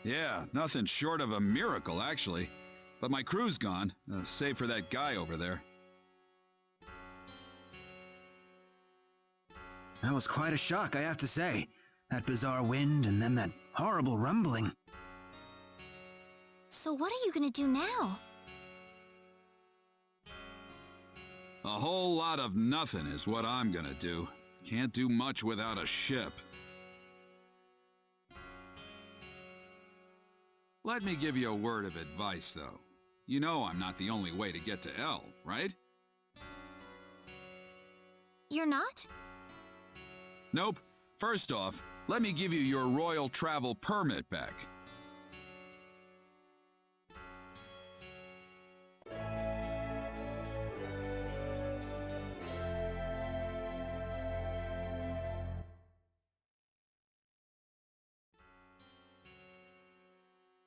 Speaker 8: Yeah, nothing short of a miracle, actually. But my crew's gone, save for that guy over there.
Speaker 10: That was quite a shock, I have to say. That bizarre wind and then that horrible rumbling.
Speaker 1: So what are you gonna do now?
Speaker 8: A whole lot of nothing is what I'm gonna do. Can't do much without a ship. Let me give you a word of advice, though. You know I'm not the only way to get to L, right?
Speaker 1: You're not?
Speaker 8: Nope. First off, let me give you your royal travel permit back.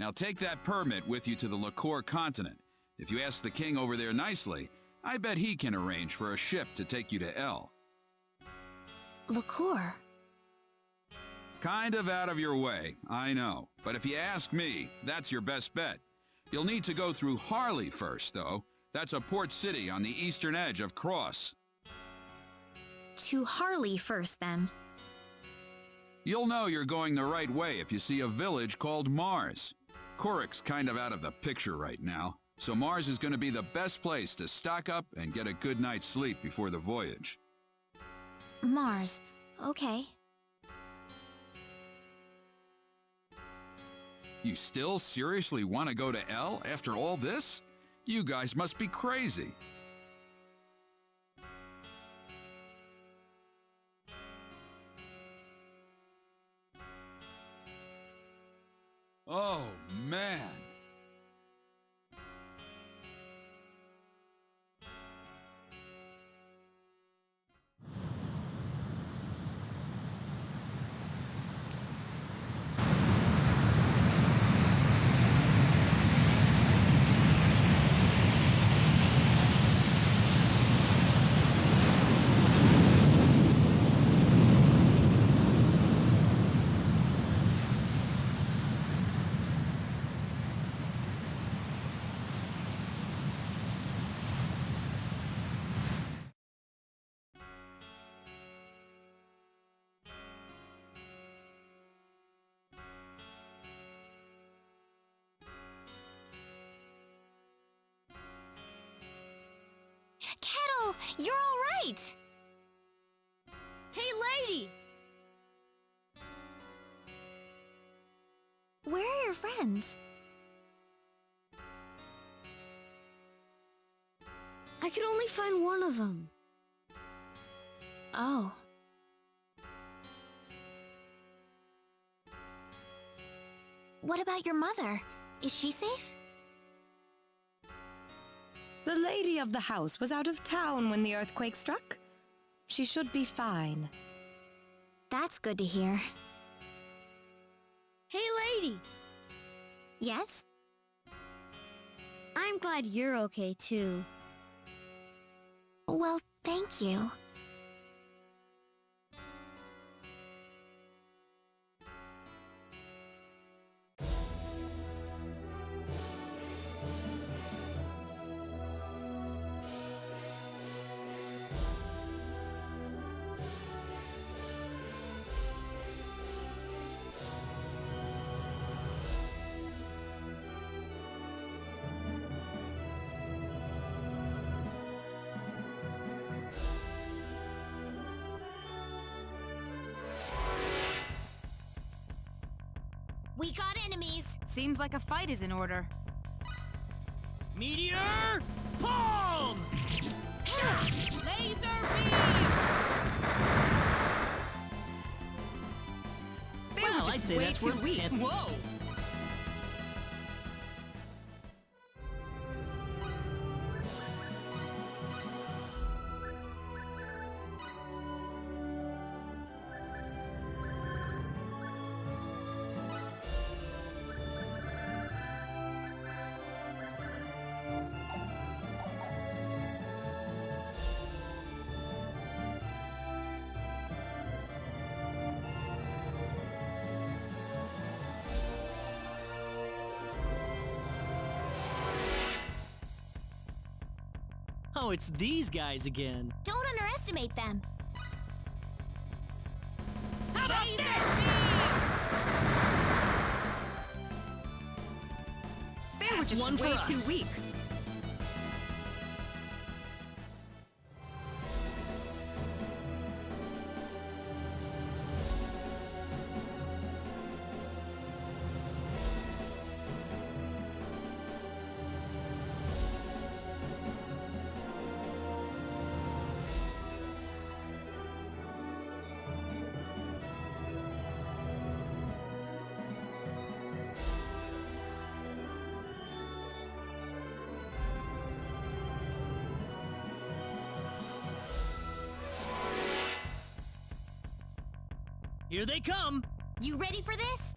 Speaker 8: Now take that permit with you to the Liqueur continent. If you ask the king over there nicely, I bet he can arrange for a ship to take you to L.
Speaker 1: Liqueur?
Speaker 8: Kind of out of your way, I know. But if you ask me, that's your best bet. You'll need to go through Harley first, though. That's a port city on the eastern edge of Cross.
Speaker 1: To Harley first, then.
Speaker 8: You'll know you're going the right way if you see a village called Mars. Korik's kind of out of the picture right now, so Mars is going to be the best place to stock up and get a good night's sleep before the voyage.
Speaker 1: Mars. Okay.
Speaker 8: You still seriously want to go to L after all this? You guys must be crazy. Oh, man.
Speaker 1: Kettle, you're all right!
Speaker 12: Hey, lady!
Speaker 1: Where are your friends?
Speaker 12: I could only find one of them.
Speaker 1: Oh. What about your mother? Is she safe?
Speaker 7: The lady of the house was out of town when the earthquake struck. She should be fine.
Speaker 1: That's good to hear.
Speaker 12: Hey, lady!
Speaker 1: Yes?
Speaker 12: I'm glad you're okay, too.
Speaker 1: Well, thank you. We got enemies!
Speaker 11: Seems like a fight is in order.
Speaker 2: Meteor palm!
Speaker 1: Laser beam!
Speaker 2: Well, I'd say that's worth 10. Whoa!
Speaker 15: Oh, it's these guys again.
Speaker 1: Don't underestimate them.
Speaker 2: How about
Speaker 1: Laser
Speaker 2: this?
Speaker 11: They were just
Speaker 2: one
Speaker 11: way
Speaker 2: for
Speaker 11: too
Speaker 2: us.
Speaker 11: weak.
Speaker 15: Here they come!
Speaker 1: You ready for this?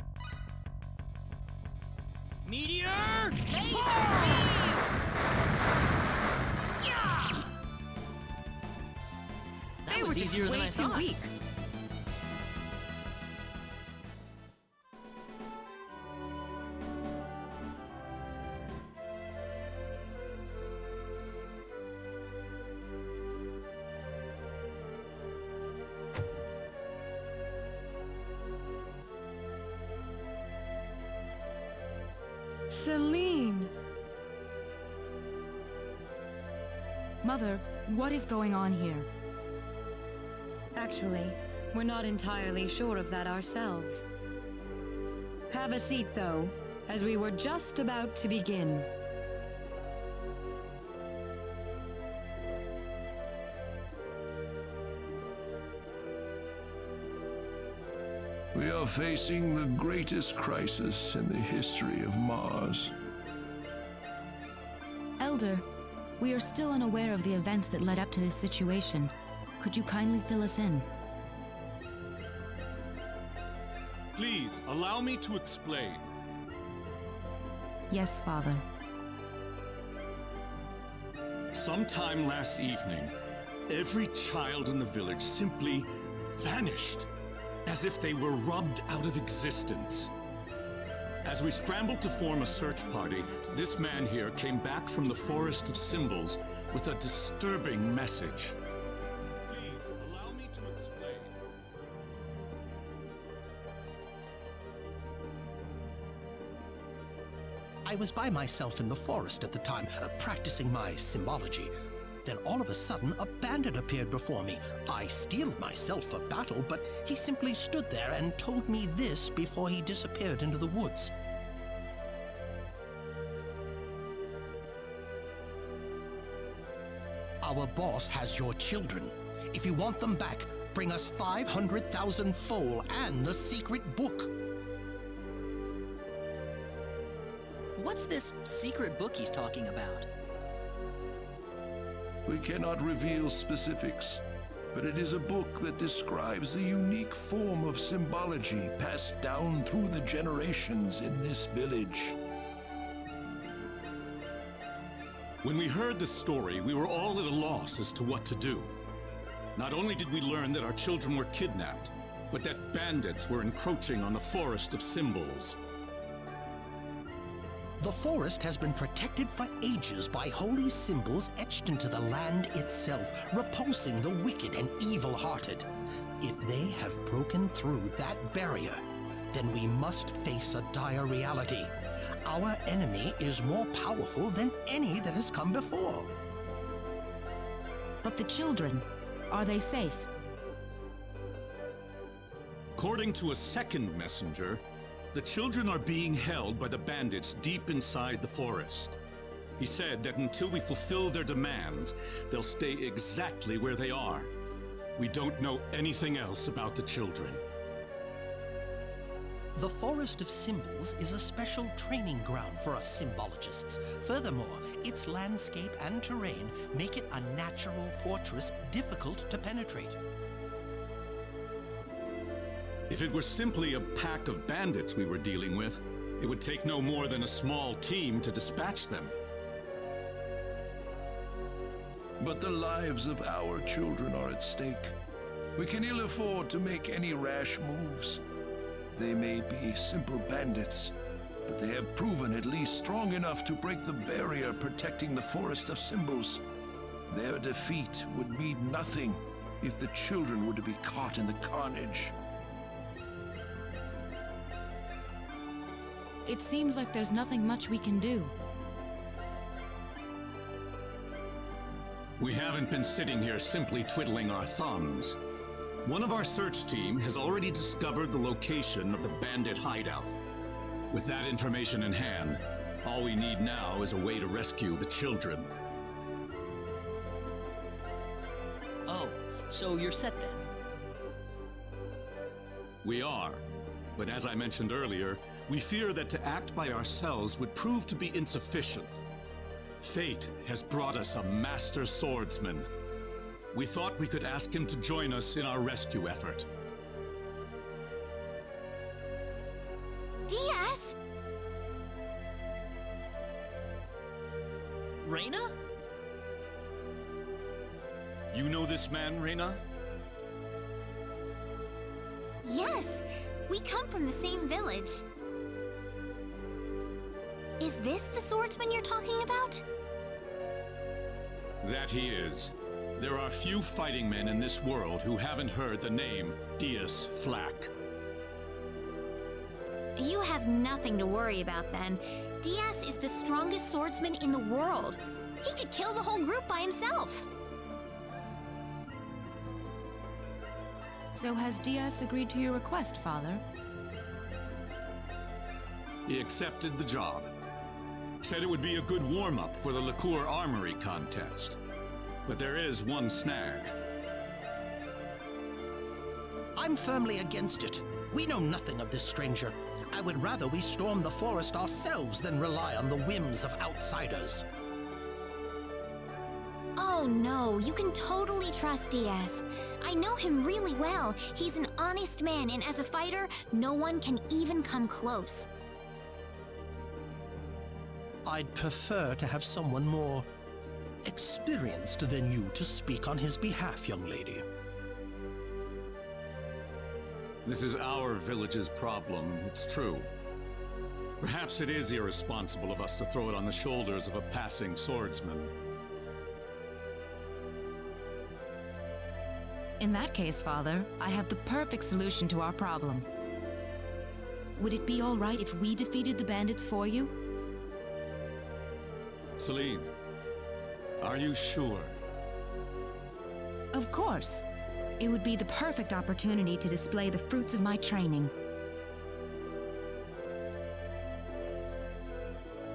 Speaker 15: Meteor!
Speaker 1: Laser
Speaker 15: Yeah! That
Speaker 11: They
Speaker 15: was
Speaker 11: were just
Speaker 15: easier than
Speaker 11: way
Speaker 15: I
Speaker 11: too
Speaker 15: thought.
Speaker 11: weak.
Speaker 7: Celine!
Speaker 3: Mother, what is going on here?
Speaker 7: Actually, we're not entirely sure of that ourselves. Have a seat, though, as we were just about to begin.
Speaker 6: We are facing the greatest crisis in the history of Mars.
Speaker 11: Elder, we are still unaware of the events that led up to this situation. Could you kindly fill us in?
Speaker 16: Please, allow me to explain.
Speaker 11: Yes, Father.
Speaker 16: Sometime last evening, every child in the village simply vanished, as if they were rubbed out of existence. As we scrambled to form a search party, this man here came back from the Forest of Symbols with a disturbing message. Please, allow me to explain.
Speaker 17: I was by myself in the forest at the time, practicing my symbology. Then all of a sudden, a bandit appeared before me. I steeled myself for battle, but he simply stood there and told me this before he disappeared into the woods. Our boss has your children. If you want them back, bring us 500,000 foal and the secret book.
Speaker 2: What's this secret book he's talking about?
Speaker 6: We cannot reveal specifics, but it is a book that describes the unique form of symbology passed down through the generations in this village.
Speaker 16: When we heard the story, we were all at a loss as to what to do. Not only did we learn that our children were kidnapped, but that bandits were encroaching on the Forest of Symbols.
Speaker 17: The forest has been protected for ages by holy symbols etched into the land itself, repulsing the wicked and evil-hearted. If they have broken through that barrier, then we must face a dire reality. Our enemy is more powerful than any that has come before.
Speaker 11: But the children, are they safe?
Speaker 16: According to a second messenger, the children are being held by the bandits deep inside the forest. He said that until we fulfill their demands, they'll stay exactly where they are. We don't know anything else about the children.
Speaker 17: The Forest of Symbols is a special training ground for us symbologists. Furthermore, its landscape and terrain make it a natural fortress difficult to penetrate.
Speaker 16: If it were simply a pack of bandits we were dealing with, it would take no more than a small team to dispatch them.
Speaker 6: But the lives of our children are at stake. We can ill afford to make any rash moves. They may be simple bandits, but they have proven at least strong enough to break the barrier protecting the Forest of Symbols. Their defeat would mean nothing if the children were to be caught in the carnage.
Speaker 11: It seems like there's nothing much we can do.
Speaker 16: We haven't been sitting here simply twiddling our thumbs. One of our search team has already discovered the location of the bandit hideout. With that information in hand, all we need now is a way to rescue the children.
Speaker 2: Oh, so you're set then?
Speaker 16: We are, but as I mentioned earlier, we fear that to act by ourselves would prove to be insufficient. Fate has brought us a master swordsman. We thought we could ask him to join us in our rescue effort.
Speaker 1: Diaz!
Speaker 2: Reyna?
Speaker 16: You know this man, Reyna?
Speaker 1: Yes, we come from the same village. Is this the swordsman you're talking about?
Speaker 16: That he is. There are few fighting men in this world who haven't heard the name Diaz Flack.
Speaker 1: You have nothing to worry about then. Diaz is the strongest swordsman in the world. He could kill the whole group by himself.
Speaker 11: So has Diaz agreed to your request, Father?
Speaker 16: He accepted the job. Said it would be a good warm-up for the Liqueur Armory contest. But there is one snag.
Speaker 17: I'm firmly against it. We know nothing of this stranger. I would rather we storm the forest ourselves than rely on the whims of outsiders.
Speaker 1: Oh no, you can totally trust Diaz. I know him really well. He's an honest man, and as a fighter, no one can even come close.
Speaker 17: I'd prefer to have someone more experienced than you to speak on his behalf, young lady.
Speaker 16: This is our village's problem, it's true. Perhaps it is irresponsible of us to throw it on the shoulders of a passing swordsman.
Speaker 11: In that case, Father, I have the perfect solution to our problem. Would it be all right if we defeated the bandits for you?
Speaker 16: Celine, are you sure?
Speaker 11: Of course. It would be the perfect opportunity to display the fruits of my training.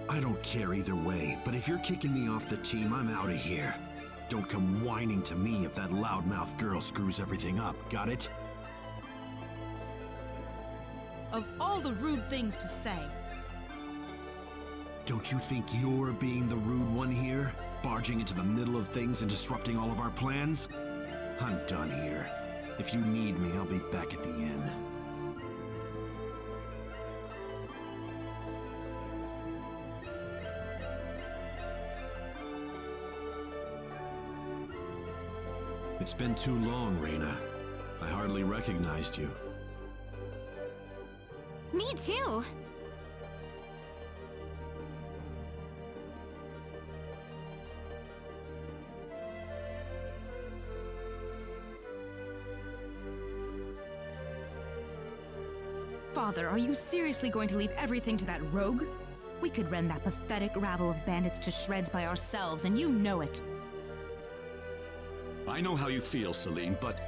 Speaker 18: I don't care either way, but if you're kicking me off the team, I'm out of here. Don't come whining to me if that loudmouth girl screws everything up, got it?
Speaker 13: Of all the rude things to say.
Speaker 18: Don't you think you're being the rude one here? Barging into the middle of things and disrupting all of our plans? I'm done here. If you need me, I'll be back at the inn. It's been too long, Reina. I hardly recognized you.
Speaker 1: Me too.
Speaker 11: Father, are you seriously going to leave everything to that rogue? We could rend that pathetic rabble of bandits to shreds by ourselves, and you know it.
Speaker 16: I know how you feel, Celine, but...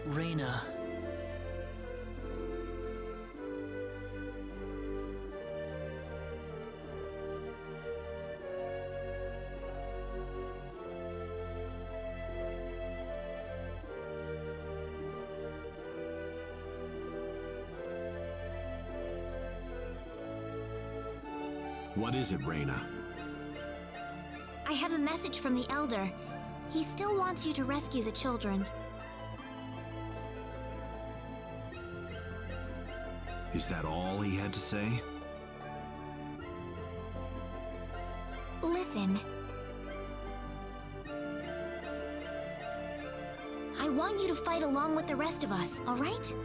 Speaker 2: Reina.
Speaker 18: What is it, Reina?
Speaker 1: I have a message from the Elder. He still wants you to rescue the children.
Speaker 18: Is that all he had to say?
Speaker 1: Listen. I want you to fight along with the rest of us, all right?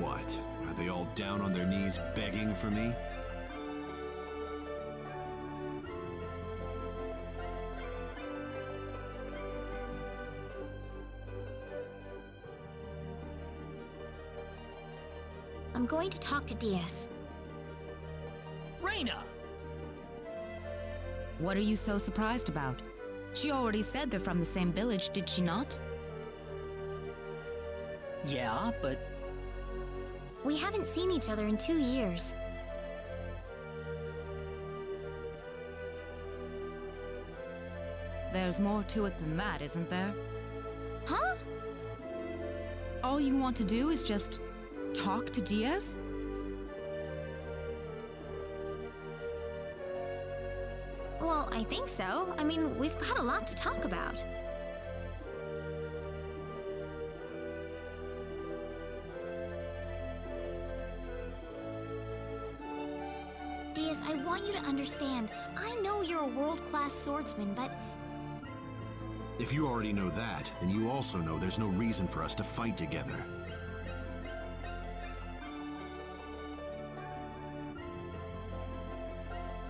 Speaker 18: What? Are they all down on their knees begging for me?
Speaker 1: I'm going to talk to Diaz.
Speaker 2: Reina!
Speaker 11: What are you so surprised about? She already said they're from the same village, did she not?
Speaker 2: Yeah, but...
Speaker 1: We haven't seen each other in 2 years.
Speaker 11: There's more to it than that, isn't there?
Speaker 1: Huh?
Speaker 11: All you want to do is just talk to Diaz?
Speaker 1: Well, I think so. I mean, we've got a lot to talk about. Diaz, I want you to understand. I know you're a world-class swordsman, but...
Speaker 18: If you already know that, then you also know there's no reason for us to fight together.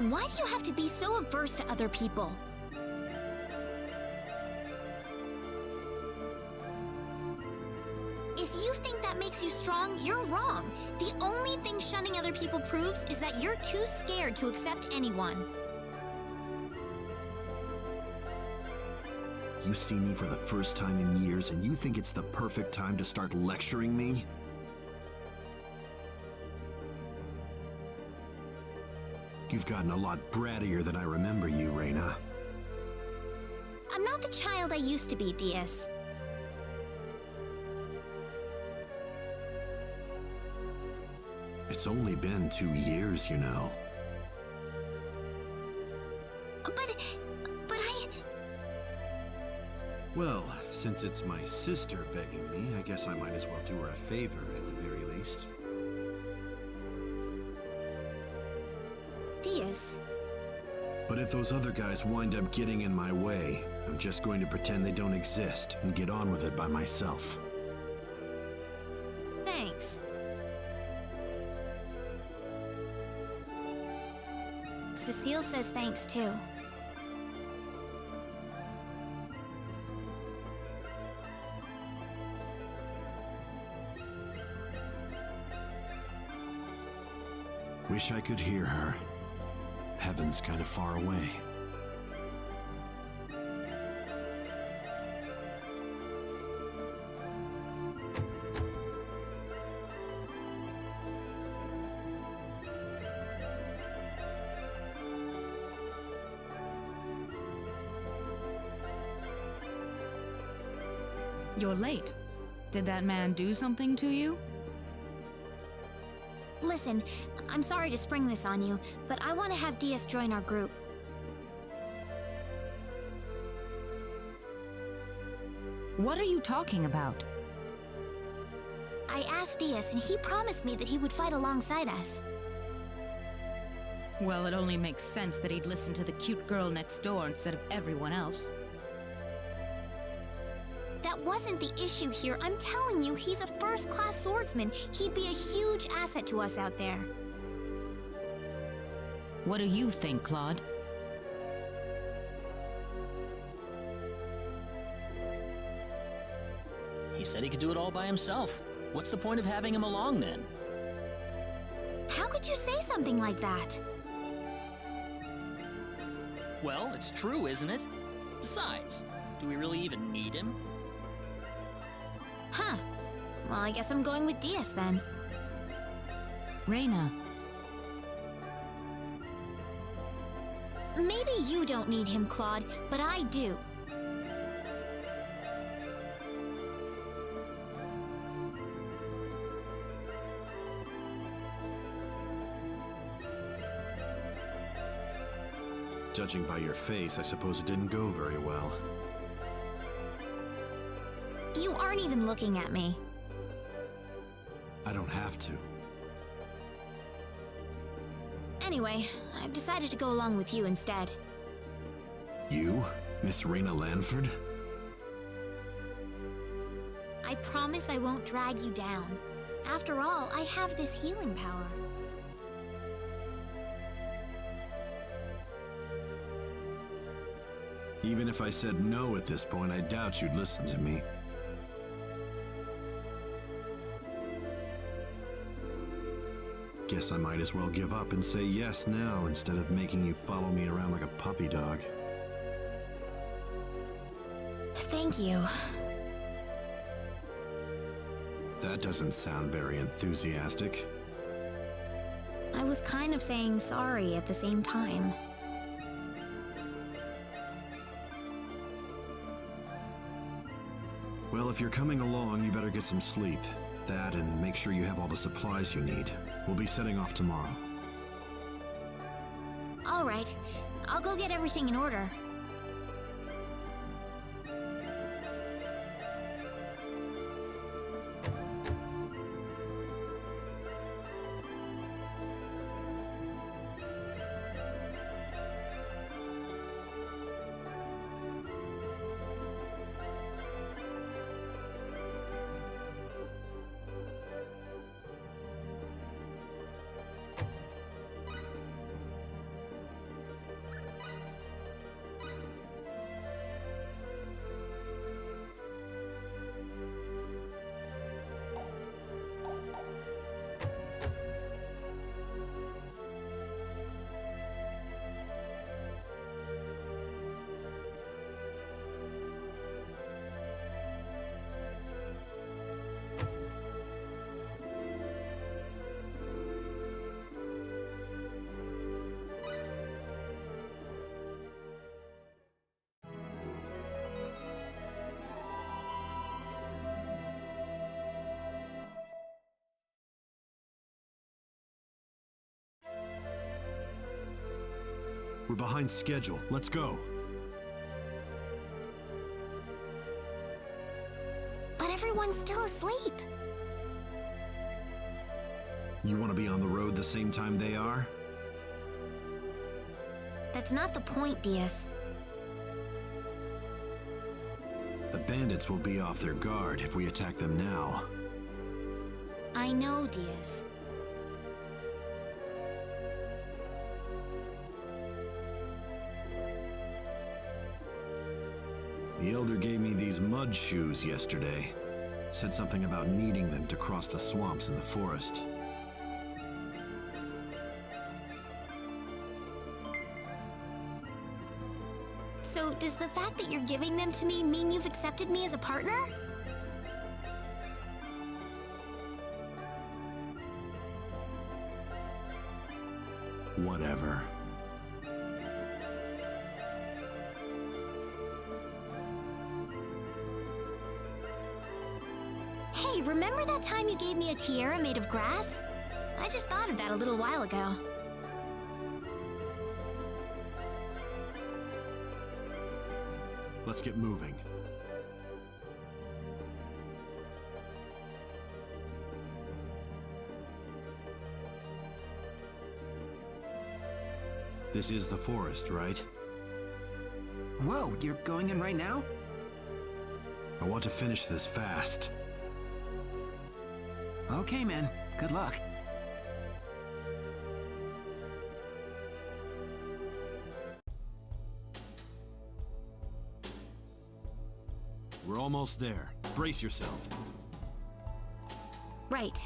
Speaker 1: Why do you have to be so averse to other people? If you think that makes you strong, you're wrong. The only thing shunning other people proves is that you're too scared to accept anyone.
Speaker 18: You see me for the first time in years, and you think it's the perfect time to start lecturing me? You've gotten a lot brattier than I remember you, Reina.
Speaker 1: I'm not the child I used to be, Diaz.
Speaker 18: It's only been 2 years, you know.
Speaker 1: But I...
Speaker 18: Well, since it's my sister begging me, I guess I might as well do her a favor at the very least.
Speaker 1: Diaz.
Speaker 18: But if those other guys wind up getting in my way, I'm just going to pretend they don't exist and get on with it by myself.
Speaker 1: Thanks. Cecile says thanks too.
Speaker 18: Wish I could hear her. Heaven's kind of far away.
Speaker 11: You're late. Did that man do something to you?
Speaker 1: Listen, I'm sorry to spring this on you, but I want to have Diaz join our group.
Speaker 11: What are you talking about?
Speaker 1: I asked Diaz, and he promised me that he would fight alongside us.
Speaker 11: Well, it only makes sense that he'd listen to the cute girl next door instead of everyone else.
Speaker 1: That wasn't the issue here. I'm telling you, he's a first-class swordsman. He'd be a huge asset to us out there.
Speaker 11: What do you think, Claude?
Speaker 15: He said he could do it all by himself. What's the point of having him along then?
Speaker 1: How could you say something like that?
Speaker 15: Well, it's true, isn't it? Besides, do we really even need him?
Speaker 1: Huh. Well, I guess I'm going with Diaz then.
Speaker 11: Reina.
Speaker 1: Maybe you don't need him, Claude, but I do.
Speaker 18: Judging by your face, I suppose it didn't go very well.
Speaker 1: You aren't even looking at me.
Speaker 18: I don't have to.
Speaker 1: Anyway, I've decided to go along with you instead.
Speaker 18: You? Miss Reina Lanford?
Speaker 1: I promise I won't drag you down. After all, I have this healing power.
Speaker 18: Even if I said no at this point, I doubt you'd listen to me. Guess I might as well give up and say yes now instead of making you follow me around like a puppy dog.
Speaker 1: Thank you.
Speaker 18: That doesn't sound very enthusiastic.
Speaker 1: I was kind of saying sorry at the same time.
Speaker 18: Well, if you're coming along, you better get some sleep. That and make sure you have all the supplies you need. We'll be setting off tomorrow.
Speaker 1: All right. I'll go get everything in order.
Speaker 18: We're behind schedule. Let's go.
Speaker 1: But everyone's still asleep.
Speaker 18: You want to be on the road the same time they are?
Speaker 1: That's not the point, Diaz.
Speaker 18: The bandits will be off their guard if we attack them now.
Speaker 1: I know, Diaz.
Speaker 18: The Elder gave me these mud shoes yesterday. Said something about needing them to cross the swamps in the forest.
Speaker 1: So, does the fact that you're giving them to me mean you've accepted me as a partner?
Speaker 18: Whatever.
Speaker 1: Hey, remember that time you gave me a tiara made of grass? I just thought of that a little while ago.
Speaker 18: Let's get moving. This is the forest, right?
Speaker 10: Whoa, you're going in right now?
Speaker 18: I want to finish this fast.
Speaker 10: Okay, man. Good luck.
Speaker 18: We're almost there. Brace yourself.
Speaker 1: Right.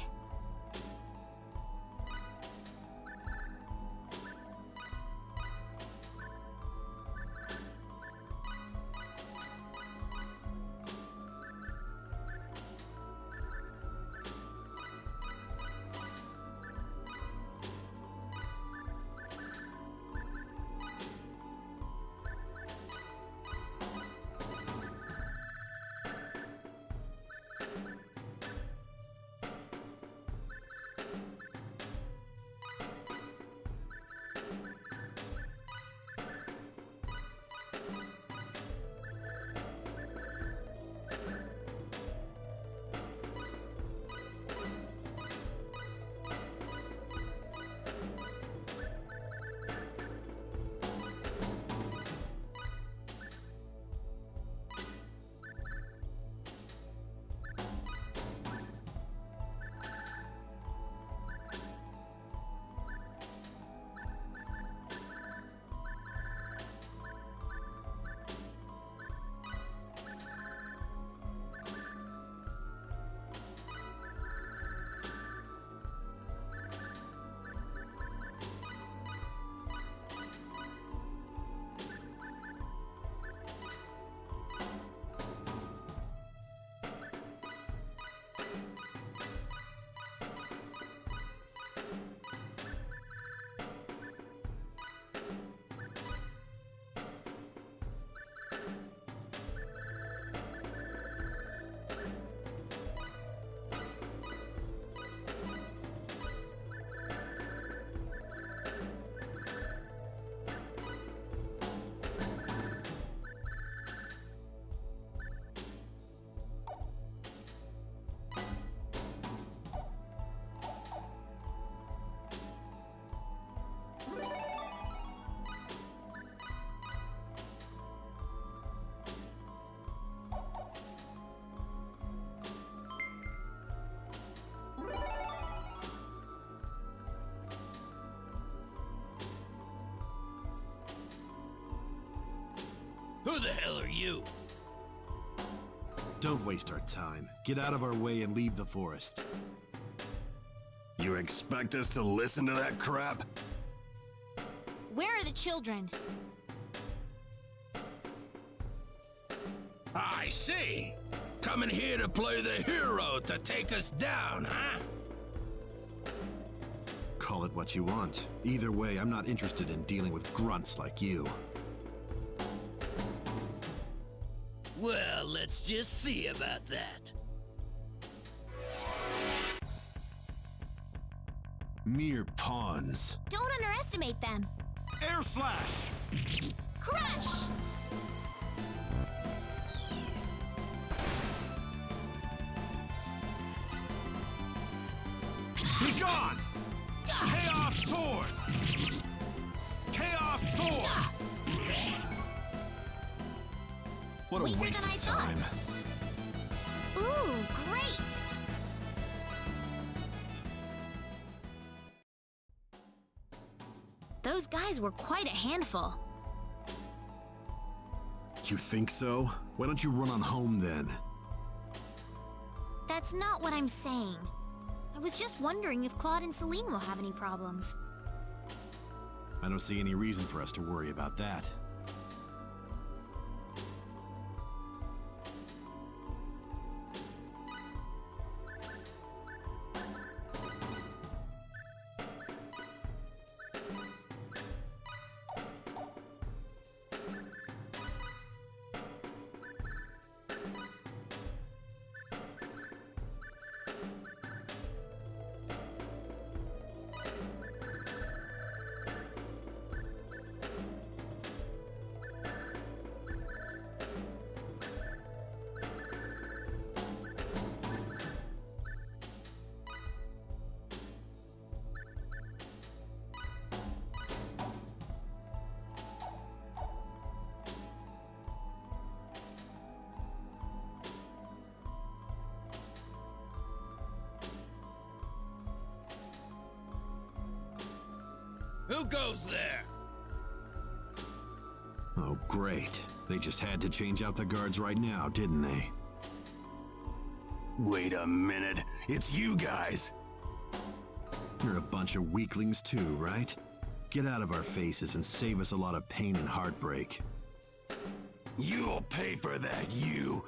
Speaker 4: Who the hell are you?
Speaker 18: Don't waste our time. Get out of our way and leave the forest.
Speaker 19: You expect us to listen to that crap?
Speaker 1: Where are the children?
Speaker 4: I see. Coming here to play the hero to take us down, huh?
Speaker 18: Call it what you want. Either way, I'm not interested in dealing with grunts like you.
Speaker 20: Well, let's just see about that.
Speaker 18: Mere pawns.
Speaker 1: Don't underestimate them.
Speaker 6: Air slash!
Speaker 1: Crush!
Speaker 6: Be gone! Chaos sword! Chaos sword!
Speaker 18: What a
Speaker 1: Weaker
Speaker 18: waste
Speaker 1: than I
Speaker 18: of time.
Speaker 1: thought. Ooh, great! Those guys were quite a handful.
Speaker 18: You think so? Why don't you run on home then?
Speaker 1: That's not what I'm saying. I was just wondering if Claude and Celine will have any problems.
Speaker 18: I don't see any reason for us to worry about that.
Speaker 20: Who goes there?
Speaker 18: Oh, great. They just had to change out the guards right now, didn't they?
Speaker 19: Wait a minute. It's you guys.
Speaker 18: You're a bunch of weaklings too, right? Get out of our faces and save us a lot of pain and heartbreak.
Speaker 19: You'll pay for that, you.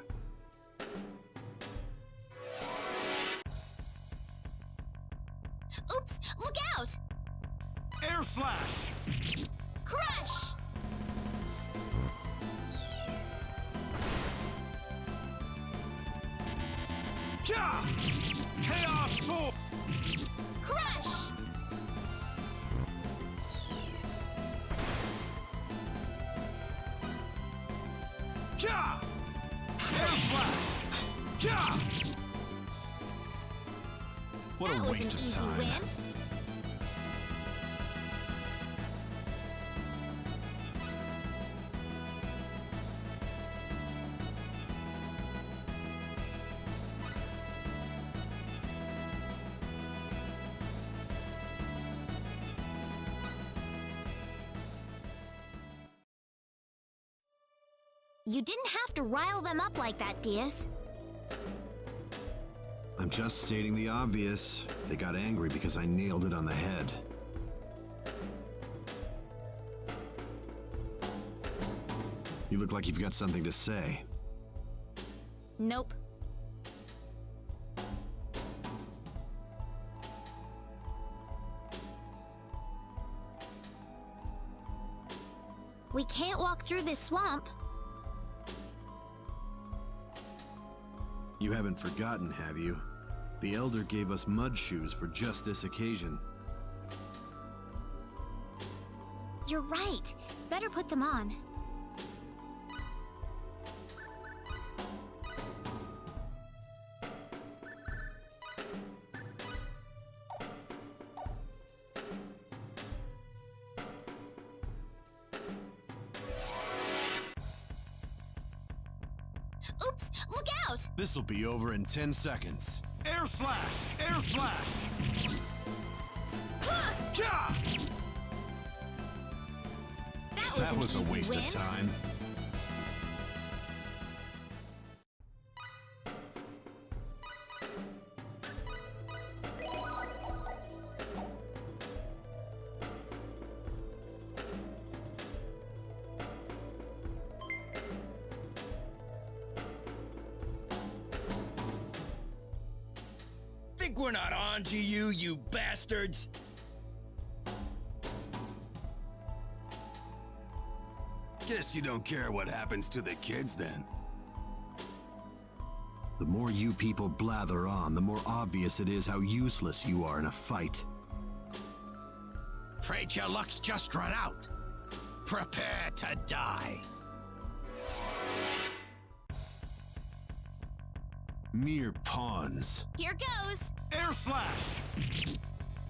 Speaker 1: Oops! Look out!
Speaker 6: Air slash!
Speaker 1: Crush!
Speaker 6: Kya! Chaos sword!
Speaker 1: Crush!
Speaker 6: Kya! Air slash! Kya!
Speaker 18: What
Speaker 1: That
Speaker 18: a
Speaker 1: was
Speaker 18: waste
Speaker 1: an
Speaker 18: of
Speaker 1: easy
Speaker 18: time.
Speaker 1: win. You didn't have to rile them up like that, Diaz.
Speaker 18: I'm just stating the obvious. They got angry because I nailed it on the head. You look like you've got something to say.
Speaker 1: Nope. We can't walk through this swamp.
Speaker 18: You haven't forgotten, have you? The Elder gave us mud shoes for just this occasion.
Speaker 1: You're right. Better put them on. Oops! Look out!
Speaker 18: This'll be over in 10 seconds.
Speaker 6: Air slash! Air slash! Kya!
Speaker 1: That was an
Speaker 18: a
Speaker 1: easy
Speaker 18: waste
Speaker 1: win.
Speaker 18: of time.
Speaker 20: Think we're not on to you, you bastards?
Speaker 19: Guess you don't care what happens to the kids then.
Speaker 18: The more you people blather on, the more obvious it is how useless you are in a fight.
Speaker 17: Afraid your luck's just run out.
Speaker 9: Prepare to die.
Speaker 18: Mere pawns.
Speaker 1: Here goes!
Speaker 6: Air slash!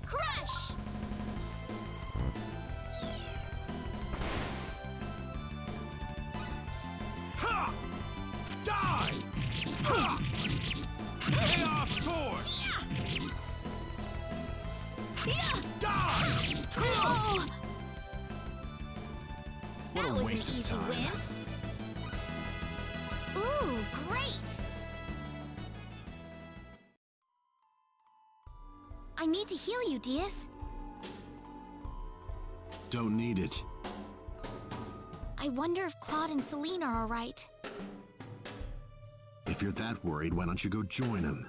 Speaker 1: Crush!
Speaker 6: Ha! Die! Ha! Chaos sword! Die!
Speaker 1: Oh!
Speaker 18: What
Speaker 1: That
Speaker 18: a
Speaker 1: was
Speaker 18: waste
Speaker 1: an
Speaker 18: of
Speaker 1: easy
Speaker 18: time.
Speaker 1: win. Ooh, great! I need to heal you, Diaz.
Speaker 18: Don't need it.
Speaker 1: I wonder if Claude and Celine are alright.
Speaker 18: If you're that worried, why don't you go join them?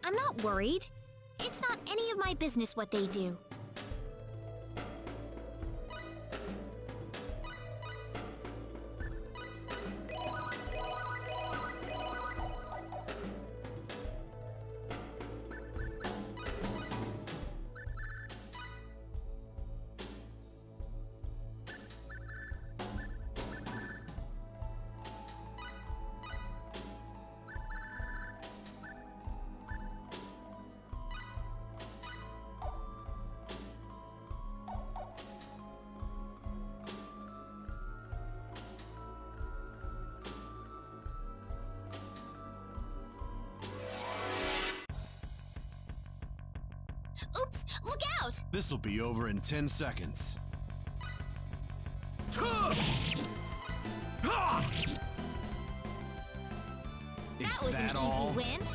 Speaker 1: I'm not worried. It's not any of my business what they do. Oops, look out!
Speaker 18: This'll be over in 10 seconds.
Speaker 1: That was an easy win.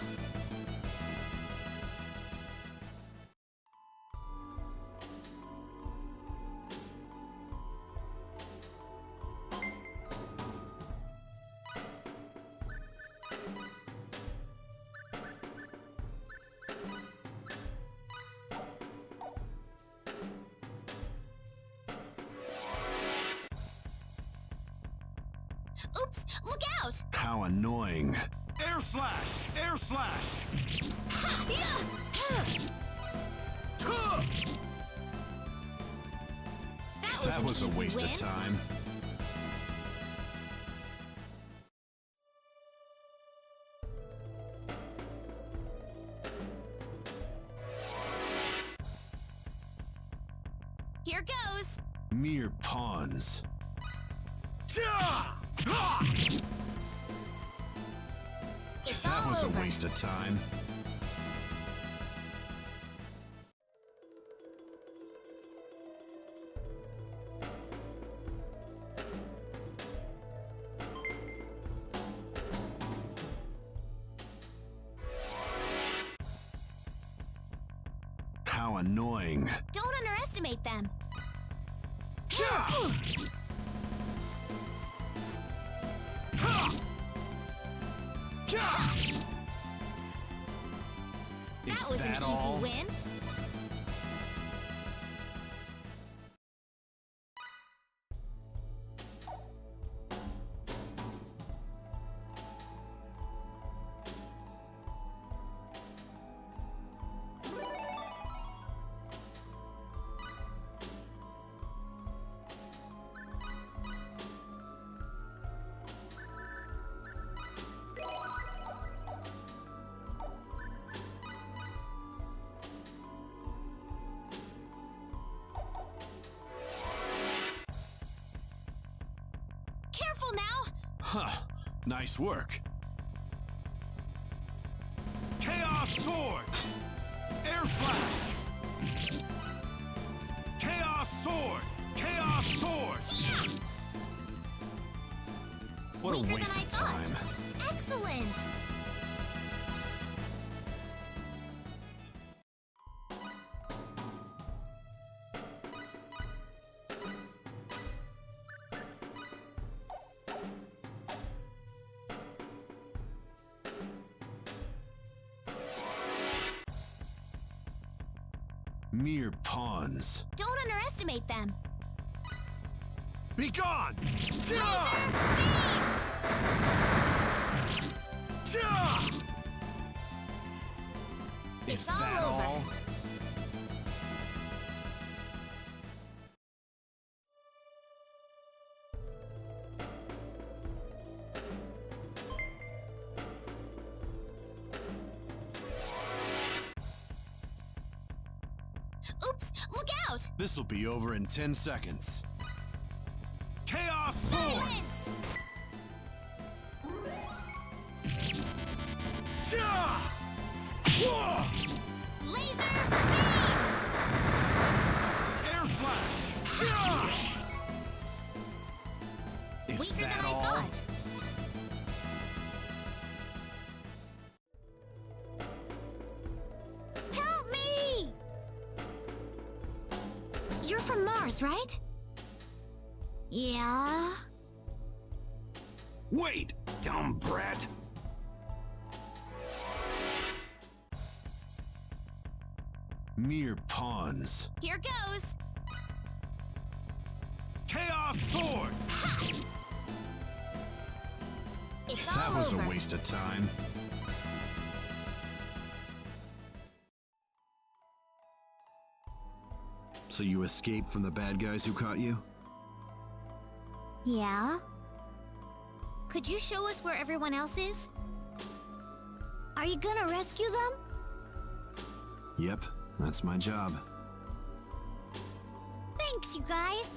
Speaker 1: Oops, look out!
Speaker 18: How annoying.
Speaker 6: Air slash! Air slash!
Speaker 18: That was a
Speaker 1: an easy
Speaker 18: waste
Speaker 1: win.
Speaker 18: of time.
Speaker 1: Here goes!
Speaker 18: Mere pawns.
Speaker 1: It's
Speaker 18: That
Speaker 1: all
Speaker 18: was
Speaker 1: over.
Speaker 18: a waste of time. How annoying.
Speaker 1: Don't underestimate them. That was an easy win. Careful now!
Speaker 18: Huh. Nice work.
Speaker 6: Chaos sword! Air slash! Chaos sword! Chaos sword!
Speaker 18: What a
Speaker 1: Weaker
Speaker 18: waste
Speaker 1: than I
Speaker 18: of
Speaker 1: thought.
Speaker 18: time.
Speaker 1: Excellent!
Speaker 18: Mere pawns.
Speaker 1: Don't underestimate them.
Speaker 6: Be gone!
Speaker 1: Laser beams!
Speaker 18: Is
Speaker 1: It's all
Speaker 18: that
Speaker 1: over.
Speaker 18: all?
Speaker 1: Oops! Look out!
Speaker 18: This'll be over in 10 seconds. Chaos Sword!
Speaker 1: Silence! Laser beams!
Speaker 18: Air Slash! Is
Speaker 1: Weaker
Speaker 18: that
Speaker 1: than I
Speaker 18: all?
Speaker 1: thought. Help me! You're from Mars, right? Yeah.
Speaker 19: Wait, dumb brat.
Speaker 18: Mere pawns.
Speaker 1: Here goes.
Speaker 18: Chaos Sword!
Speaker 1: It's
Speaker 18: That
Speaker 1: all
Speaker 18: was
Speaker 1: over.
Speaker 18: a waste of time. So you escaped from the bad guys who caught you?
Speaker 1: Yeah? Could you show us where everyone else is? Are you gonna rescue them?
Speaker 18: Yep, that's my job.
Speaker 1: Thanks, you guys.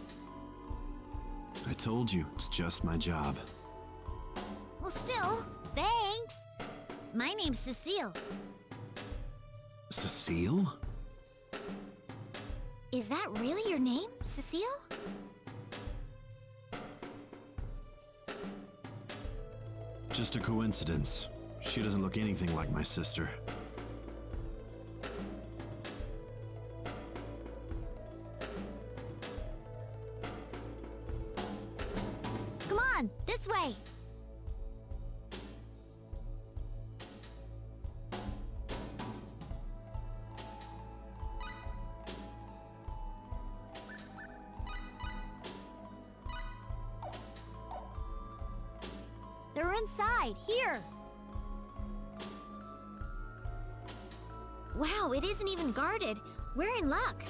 Speaker 18: I told you, it's just my job.
Speaker 1: Well, still, thanks. My name's Cecile.
Speaker 18: Cecile?
Speaker 1: Is that really your name, Cecile?
Speaker 18: Just a coincidence. She doesn't look anything like my sister.
Speaker 1: Come on, this way. They're inside, here. Wow, it isn't even guarded. We're in luck.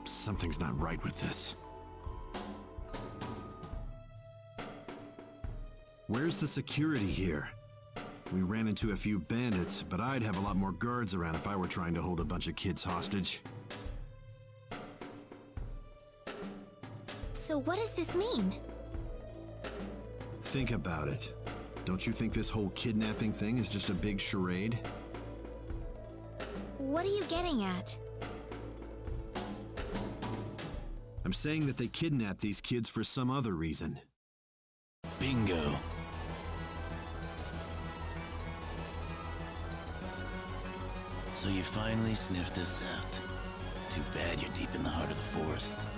Speaker 18: Something's not right with this. Where's the security here? We ran into a few bandits, but I'd have a lot more guards around if I were trying to hold a bunch of kids hostage.
Speaker 1: So what does this mean?
Speaker 18: Think about it. Don't you think this whole kidnapping thing is just a big charade?
Speaker 1: What are you getting at?
Speaker 18: I'm saying that they kidnapped these kids for some other reason.
Speaker 20: Bingo. So you finally sniffed us out. Too bad you're deep in the heart of the forest.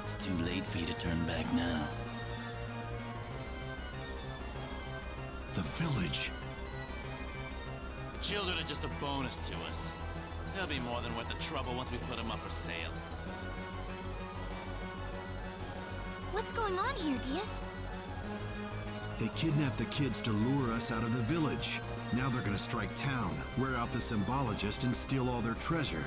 Speaker 20: It's too late for you to turn back now.
Speaker 18: The village.
Speaker 21: Children are just a bonus to us. They'll be more than worth the trouble once we put them up for sale.
Speaker 1: What's going on here, Diaz?
Speaker 18: They kidnapped the kids to lure us out of the village. Now they're gonna strike town, wear out the symbologist, and steal all their treasure.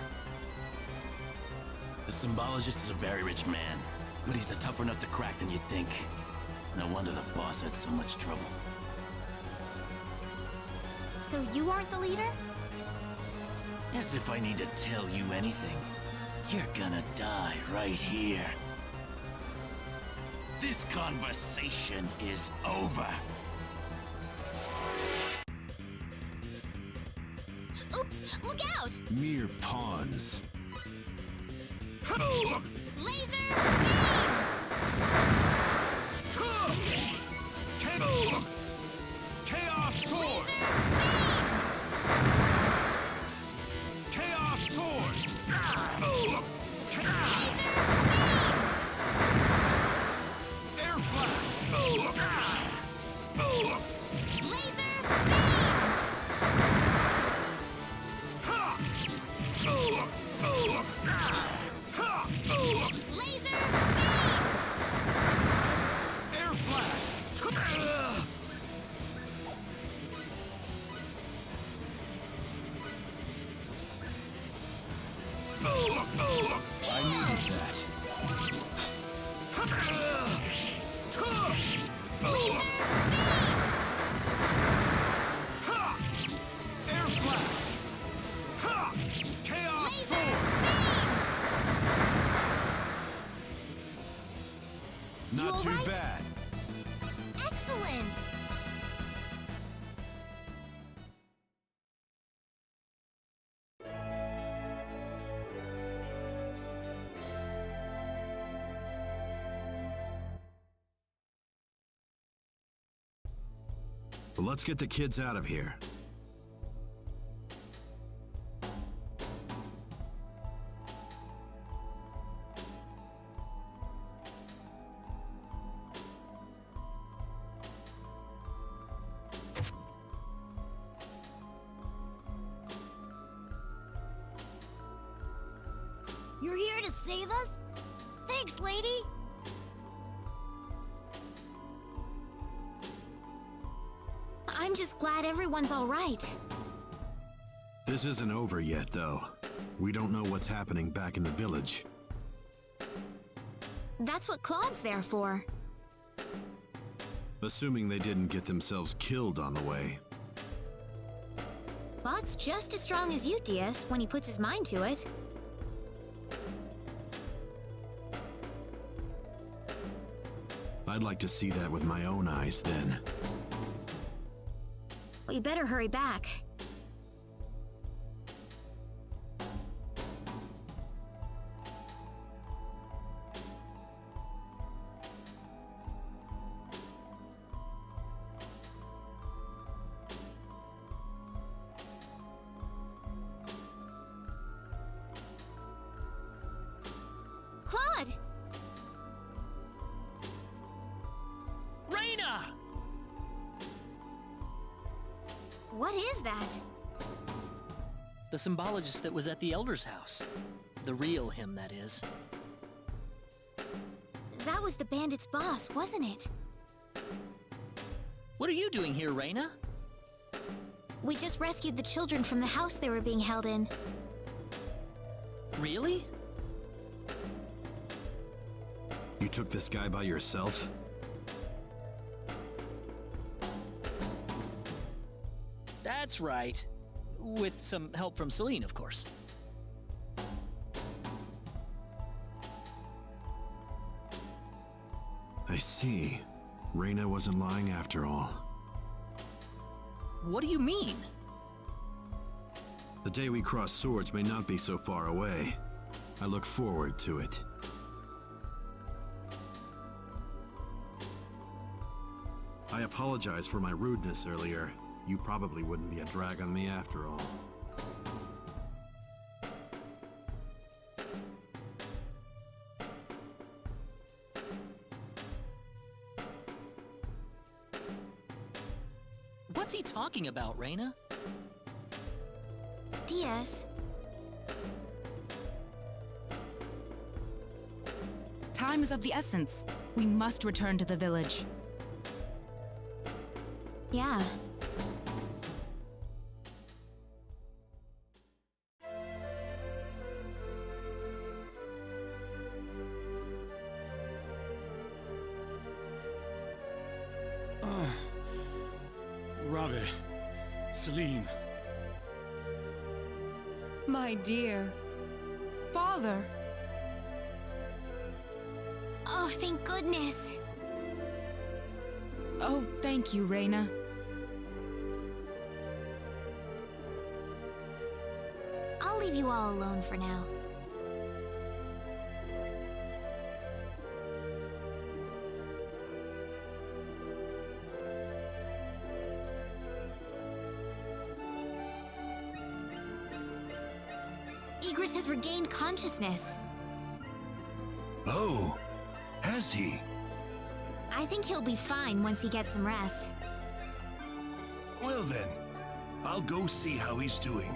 Speaker 20: The symbologist is a very rich man, but he's a tougher nut to crack than you think. No wonder the boss had so much trouble.
Speaker 1: So you aren't the leader?
Speaker 20: As if I need to tell you anything. You're gonna die right here. This conversation is over.
Speaker 1: Oops! Look out!
Speaker 18: Mere pawns.
Speaker 1: Laser beams!
Speaker 18: Chaos Sword! Chaos Sword! Air Slash!
Speaker 1: Laser beams! Laser beams!
Speaker 18: Air Slash! I needed that.
Speaker 1: Laser beams!
Speaker 18: Not too
Speaker 1: alright?
Speaker 18: bad.
Speaker 1: Excellent!
Speaker 18: Well, let's get the kids out of here.
Speaker 1: You're here to save us? Thanks, lady! I'm just glad everyone's alright.
Speaker 18: This isn't over yet, though. We don't know what's happening back in the village.
Speaker 1: That's what Claude's there for.
Speaker 18: Assuming they didn't get themselves killed on the way.
Speaker 1: Claude's just as strong as you, Diaz, when he puts his mind to it.
Speaker 18: I'd like to see that with my own eyes, then.
Speaker 1: Well, you better hurry back. Claude!
Speaker 15: Raina!
Speaker 1: What is that?
Speaker 15: The symbologist that was at the Elder's house. The real him, that is.
Speaker 1: That was the bandit's boss, wasn't it?
Speaker 15: What are you doing here, Raina?
Speaker 1: We just rescued the children from the house they were being held in.
Speaker 15: Really?
Speaker 18: You took this guy by yourself?
Speaker 15: That's right. With some help from Celine, of course.
Speaker 18: I see. Reina wasn't lying after all.
Speaker 15: What do you mean?
Speaker 18: The day we cross swords may not be so far away. I look forward to it. I apologize for my rudeness earlier. You probably wouldn't be a drag on me after all.
Speaker 15: What's he talking about, Raina?
Speaker 1: Diaz.
Speaker 11: Time is of the essence. We must return to the village.
Speaker 1: Yeah.
Speaker 16: Rabe, Celine.
Speaker 7: My dear.
Speaker 13: Father!
Speaker 1: Oh, thank goodness.
Speaker 11: Oh, thank you, Reina.
Speaker 1: I'll leave you all alone for now. Igris has regained consciousness.
Speaker 6: Oh, has he?
Speaker 1: I think he'll be fine once he gets some rest.
Speaker 6: Well then, I'll go see how he's doing.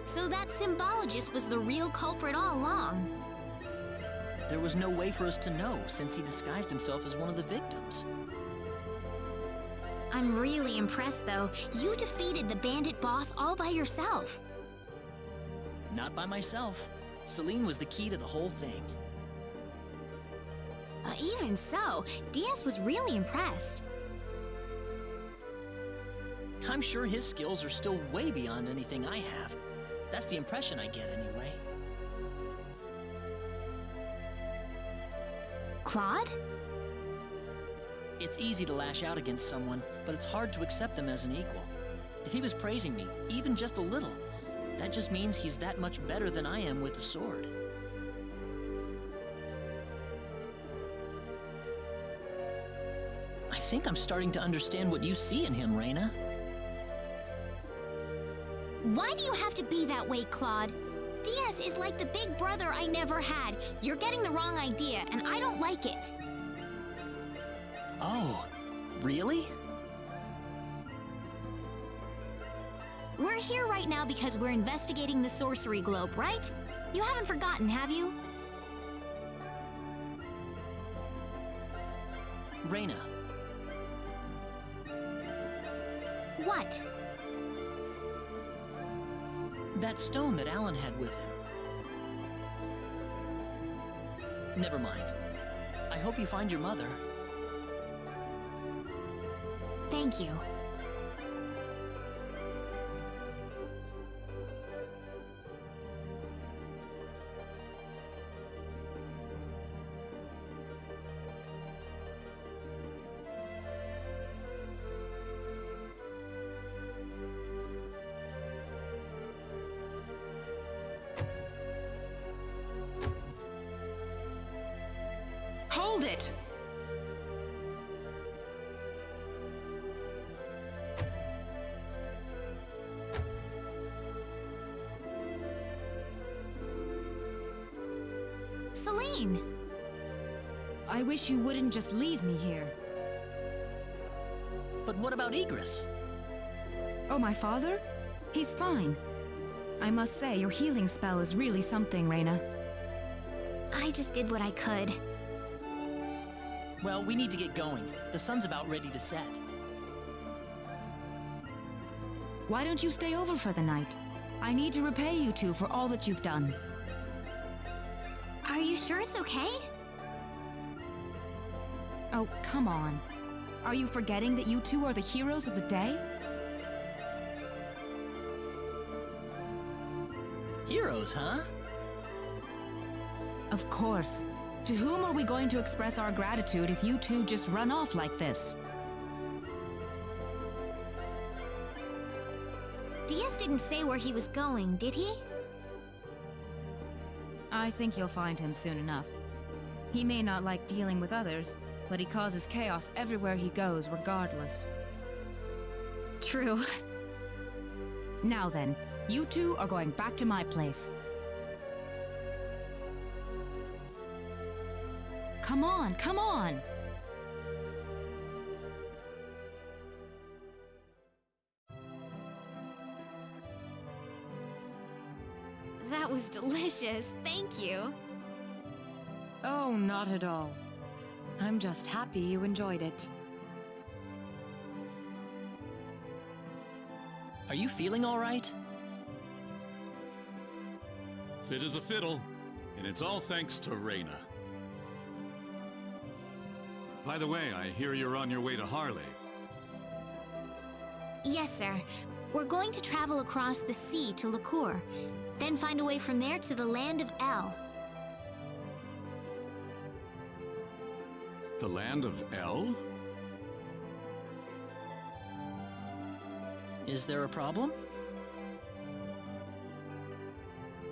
Speaker 1: So that symbologist was the real culprit all along.
Speaker 15: There was no way for us to know, since he disguised himself as one of the victims.
Speaker 1: I'm really impressed, though. You defeated the bandit boss all by yourself.
Speaker 15: Not by myself. Celine was the key to the whole thing.
Speaker 1: Even so, Diaz was really impressed.
Speaker 15: I'm sure his skills are still way beyond anything I have. That's the impression I get, anyway.
Speaker 1: Claude?
Speaker 15: It's easy to lash out against someone, but it's hard to accept them as an equal. If he was praising me, even just a little, that just means he's that much better than I am with the sword. I think I'm starting to understand what you see in him, Reina.
Speaker 1: Why do you have to be that way, Claude? Diaz is like the big brother I never had. You're getting the wrong idea, and I don't like it.
Speaker 15: Oh, really?
Speaker 1: We're here right now because we're investigating the sorcery globe, right? You haven't forgotten, have you?
Speaker 15: Reina.
Speaker 1: What?
Speaker 15: That stone that Alan had with him. Never mind. I hope you find your mother.
Speaker 1: Thank you.
Speaker 11: Hold it!
Speaker 1: Celine!
Speaker 11: I wish you wouldn't just leave me here.
Speaker 15: But what about Egress?
Speaker 11: Oh, my father? He's fine. I must say, your healing spell is really something, Reina.
Speaker 1: I just did what I could.
Speaker 15: Well, we need to get going. The sun's about ready to set.
Speaker 11: Why don't you stay over for the night? I need to repay you two for all that you've done.
Speaker 1: Are you sure it's okay?
Speaker 11: Oh, come on. Are you forgetting that you two are the heroes of the day?
Speaker 15: Heroes, huh?
Speaker 11: Of course. To whom are we going to express our gratitude if you two just run off like this?
Speaker 1: Diaz didn't say where he was going, did he?
Speaker 11: I think you'll find him soon enough. He may not like dealing with others, but he causes chaos everywhere he goes, regardless.
Speaker 1: True.
Speaker 11: Now then, you two are going back to my place. Come on, come on!
Speaker 1: That was delicious, thank you.
Speaker 7: Oh, not at all. I'm just happy you enjoyed it.
Speaker 15: Are you feeling all right?
Speaker 16: Fit as a fiddle, and it's all thanks to Reina. By the way, I hear you're on your way to Harley.
Speaker 1: Yes, sir. We're going to travel across the sea to Liqueur, then find a way from there to the land of El.
Speaker 16: The land of El?
Speaker 15: Is there a problem?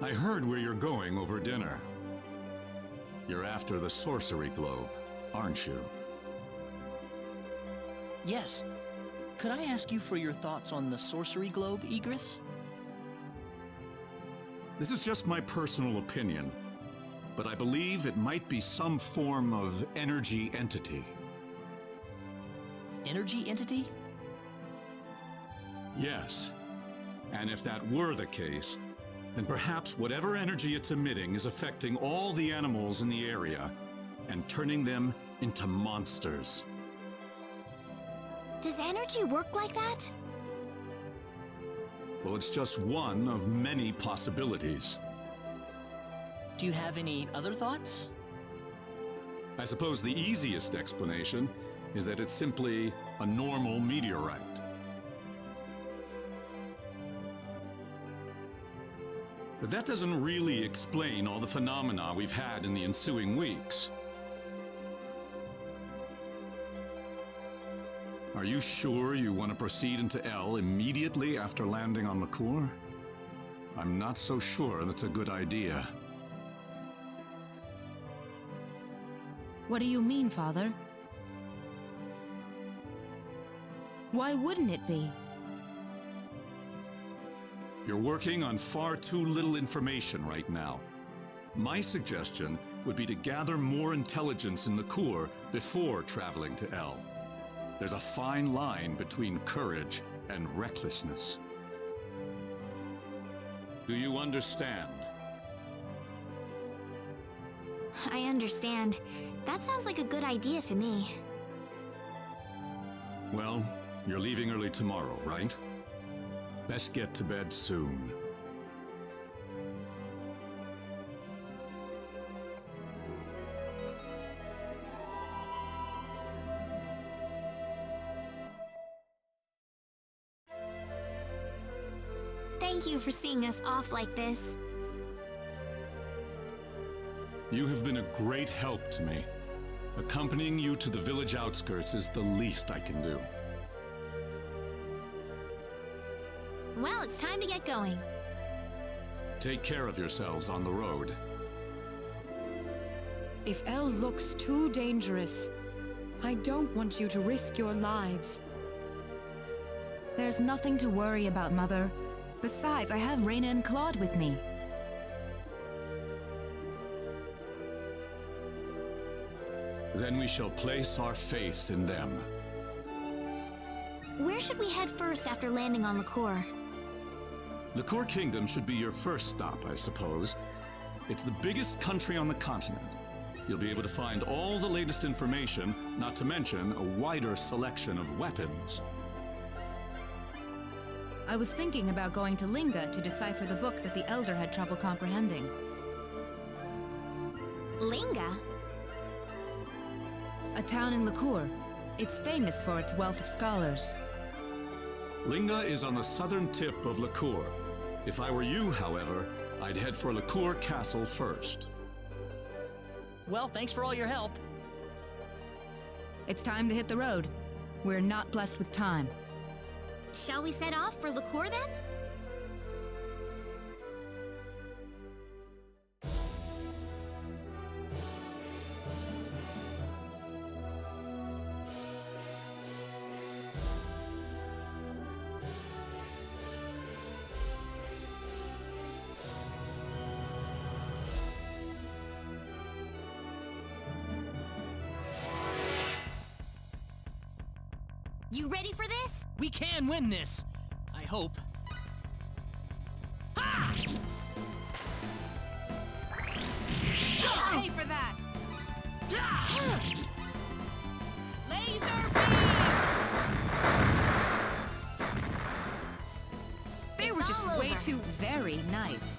Speaker 16: I heard where you're going over dinner. You're after the sorcery globe, aren't you?
Speaker 15: Yes. Could I ask you for your thoughts on the sorcery globe, Egress?
Speaker 16: This is just my personal opinion, but I believe it might be some form of energy entity.
Speaker 15: Energy entity?
Speaker 16: Yes. And if that were the case, then perhaps whatever energy it's emitting is affecting all the animals in the area and turning them into monsters.
Speaker 1: Does energy work like that?
Speaker 16: Well, it's just one of many possibilities.
Speaker 15: Do you have any other thoughts?
Speaker 16: I suppose the easiest explanation is that it's simply a normal meteorite. But that doesn't really explain all the phenomena we've had in the ensuing weeks. Are you sure you want to proceed into L immediately after landing on Liqueur? I'm not so sure that's a good idea.
Speaker 11: What do you mean, Father? Why wouldn't it be?
Speaker 16: You're working on far too little information right now. My suggestion would be to gather more intelligence in Liqueur before traveling to L. There's a fine line between courage and recklessness. Do you understand?
Speaker 1: I understand. That sounds like a good idea to me.
Speaker 16: Well, you're leaving early tomorrow, right? Best get to bed soon.
Speaker 1: Thank you for seeing us off like this.
Speaker 16: You have been a great help to me. Accompanying you to the village outskirts is the least I can do.
Speaker 1: Well, it's time to get going.
Speaker 16: Take care of yourselves on the road.
Speaker 7: If L looks too dangerous, I don't want you to risk your lives.
Speaker 11: There's nothing to worry about, Mother. Besides, I have Reyna and Claude with me.
Speaker 16: Then we shall place our faith in them.
Speaker 1: Where should we head first after landing on Liqueur?
Speaker 16: Liqueur Kingdom should be your first stop, I suppose. It's the biggest country on the continent. You'll be able to find all the latest information, not to mention a wider selection of weapons.
Speaker 11: I was thinking about going to Linga to decipher the book that the Elder had trouble comprehending.
Speaker 1: Linga?
Speaker 11: A town in Liqueur. It's famous for its wealth of scholars.
Speaker 16: Linga is on the southern tip of Liqueur. If I were you, however, I'd head for Liqueur Castle first.
Speaker 15: Well, thanks for all your help.
Speaker 11: It's time to hit the road. We're not blessed with time.
Speaker 1: Shall we set off for Liqueur then? You ready for this?
Speaker 15: We can win this! I hope. Ha!
Speaker 13: Pay for that! Laser beam!
Speaker 11: They were just way too very nice.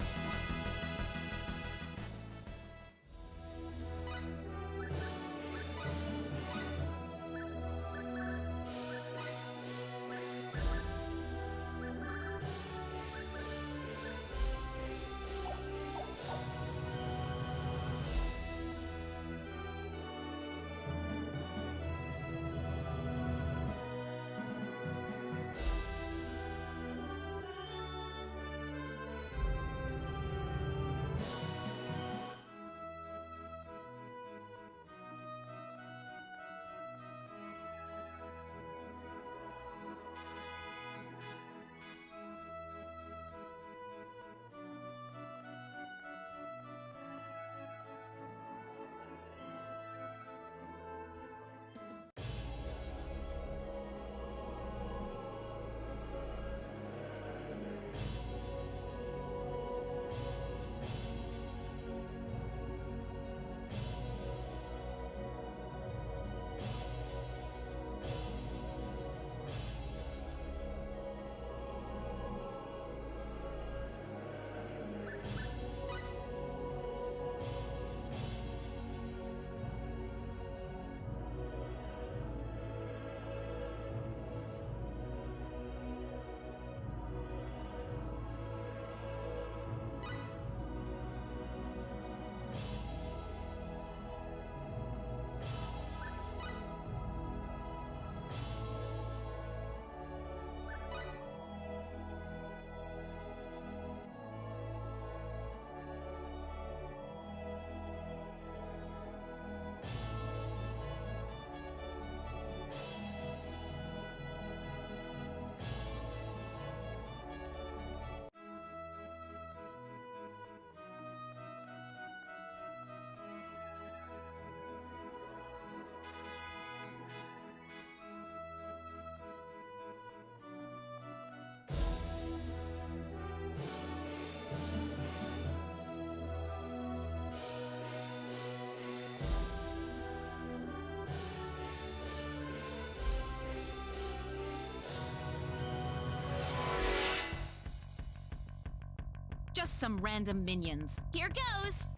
Speaker 5: just some random minions.
Speaker 1: Here goes!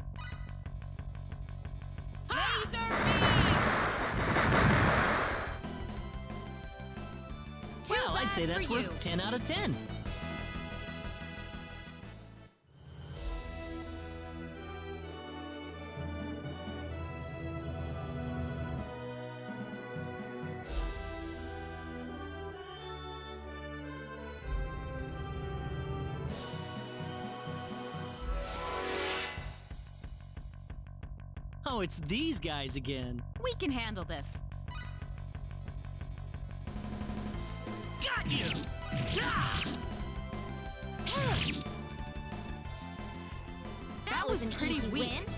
Speaker 2: Well, I'd say that's worth 10 out of 10.
Speaker 15: Oh, it's these guys again.
Speaker 5: We can handle this.
Speaker 15: Got you!
Speaker 1: That was an
Speaker 5: pretty
Speaker 1: easy
Speaker 5: weak.
Speaker 1: win.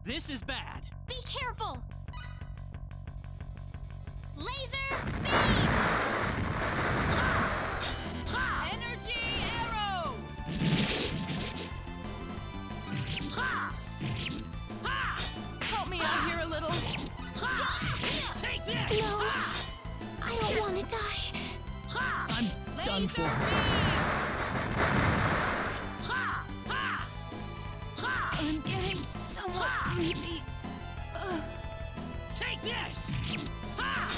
Speaker 2: This is bad.
Speaker 1: Be careful! Laser beams! Ha! Ha! Energy arrow! Ha! Ha!
Speaker 5: Help me out here a little.
Speaker 1: Ha!
Speaker 2: Take this!
Speaker 1: No! I don't want to die.
Speaker 2: Ha! I'm done for.
Speaker 1: Ha! Ha! Ha!
Speaker 13: I'm getting somewhat sleepy.
Speaker 2: Take this! Ha!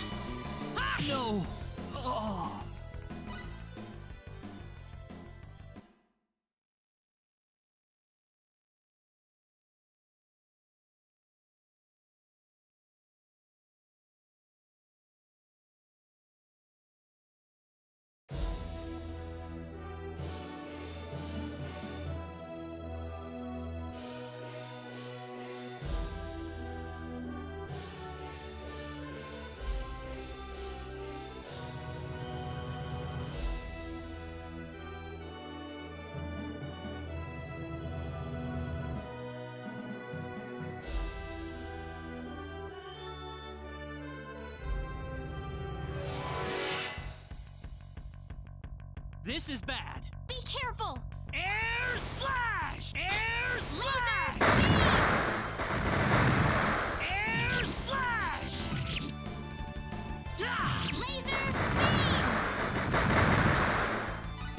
Speaker 2: Ha! No! Oh. This is bad.
Speaker 1: Be careful!
Speaker 2: Air slash! Air slash!
Speaker 1: Laser beams!
Speaker 2: Air slash! Da!
Speaker 1: Laser beams!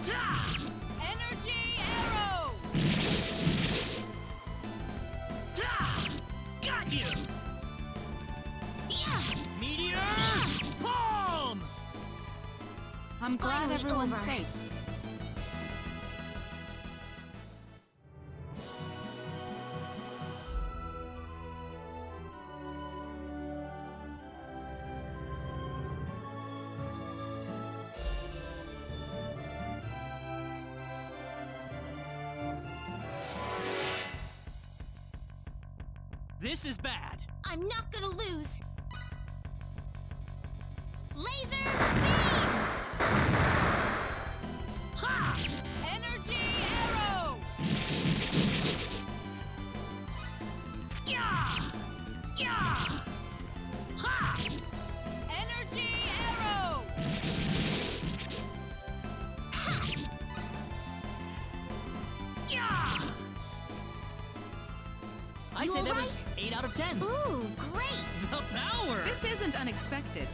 Speaker 2: Da!
Speaker 1: Energy arrow!
Speaker 2: Da! Got you!
Speaker 1: Yeah!
Speaker 2: Meteor! Palm!
Speaker 5: I'm glad
Speaker 1: finally
Speaker 5: everyone's
Speaker 1: over.
Speaker 5: safe.
Speaker 2: This is bad.
Speaker 1: I'm not gonna lose! Laser beams! Ha! Energy arrow!
Speaker 2: Yeah! Yeah!
Speaker 1: Ha! Energy arrow! Ha!
Speaker 2: Yeah!
Speaker 15: I'd
Speaker 1: You
Speaker 15: say that
Speaker 1: alright?
Speaker 15: was 8 out of 10.
Speaker 1: Ooh, great!
Speaker 2: The power!
Speaker 5: This isn't unexpected.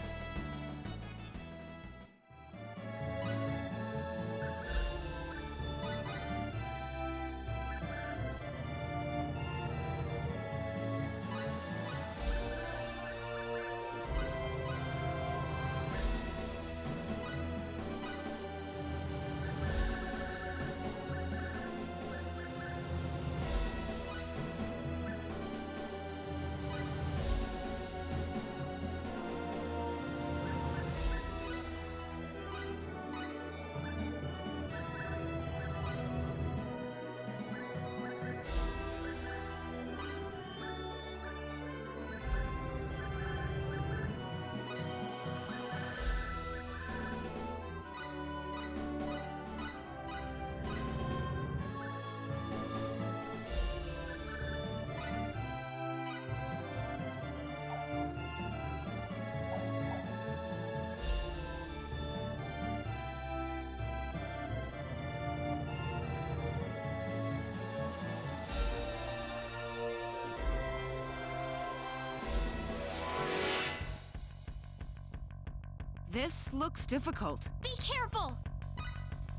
Speaker 5: This looks difficult.
Speaker 1: Be careful!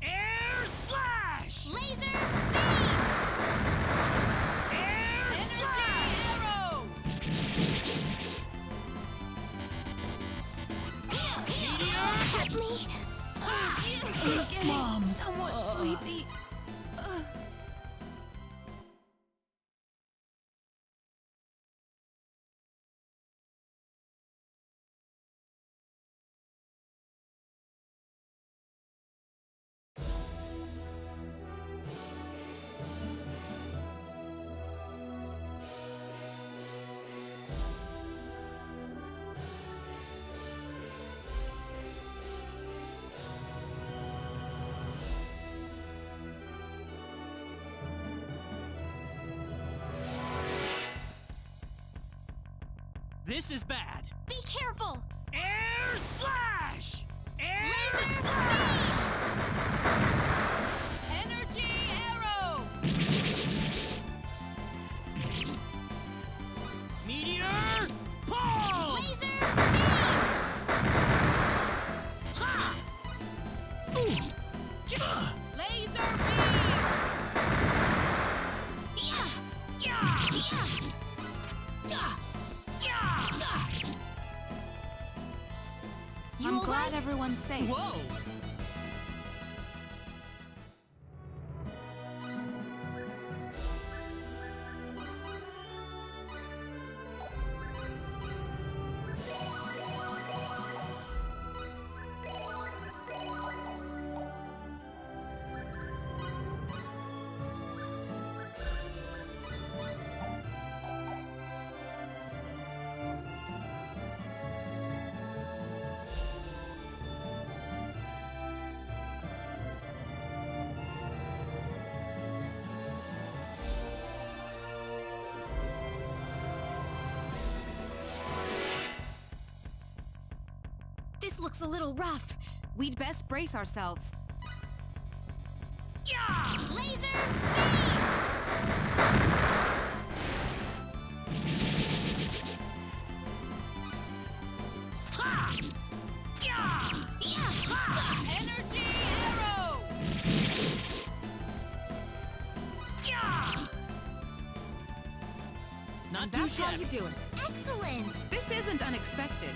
Speaker 2: Air slash!
Speaker 1: Laser beams!
Speaker 2: Air slash!
Speaker 1: Arrow! Help me!
Speaker 13: I'm getting somewhat sleepy.
Speaker 2: This is bad.
Speaker 1: Be careful!
Speaker 2: Air slash! Air
Speaker 1: Laser
Speaker 2: slash!
Speaker 5: Energy arrow!
Speaker 2: Meteor pull!
Speaker 1: Laser beams!
Speaker 2: Ha! Ooh! Ja!
Speaker 5: Laser beams!
Speaker 1: Yeah!
Speaker 2: Yeah!
Speaker 1: Yeah!
Speaker 2: Da! Yeah! Da!
Speaker 1: You
Speaker 5: I'm
Speaker 1: all
Speaker 5: glad
Speaker 1: right?
Speaker 5: everyone's safe.
Speaker 2: Whoa!
Speaker 13: This looks a little rough.
Speaker 5: We'd best brace ourselves.
Speaker 2: Yeah!
Speaker 1: Laser beams!
Speaker 2: Ha! Yeah!
Speaker 1: Yeah!
Speaker 2: Ha!
Speaker 5: Energy arrow!
Speaker 2: Yeah! Not too
Speaker 5: That's how
Speaker 2: shabby.
Speaker 5: you do it.
Speaker 1: Excellent!
Speaker 5: This isn't unexpected.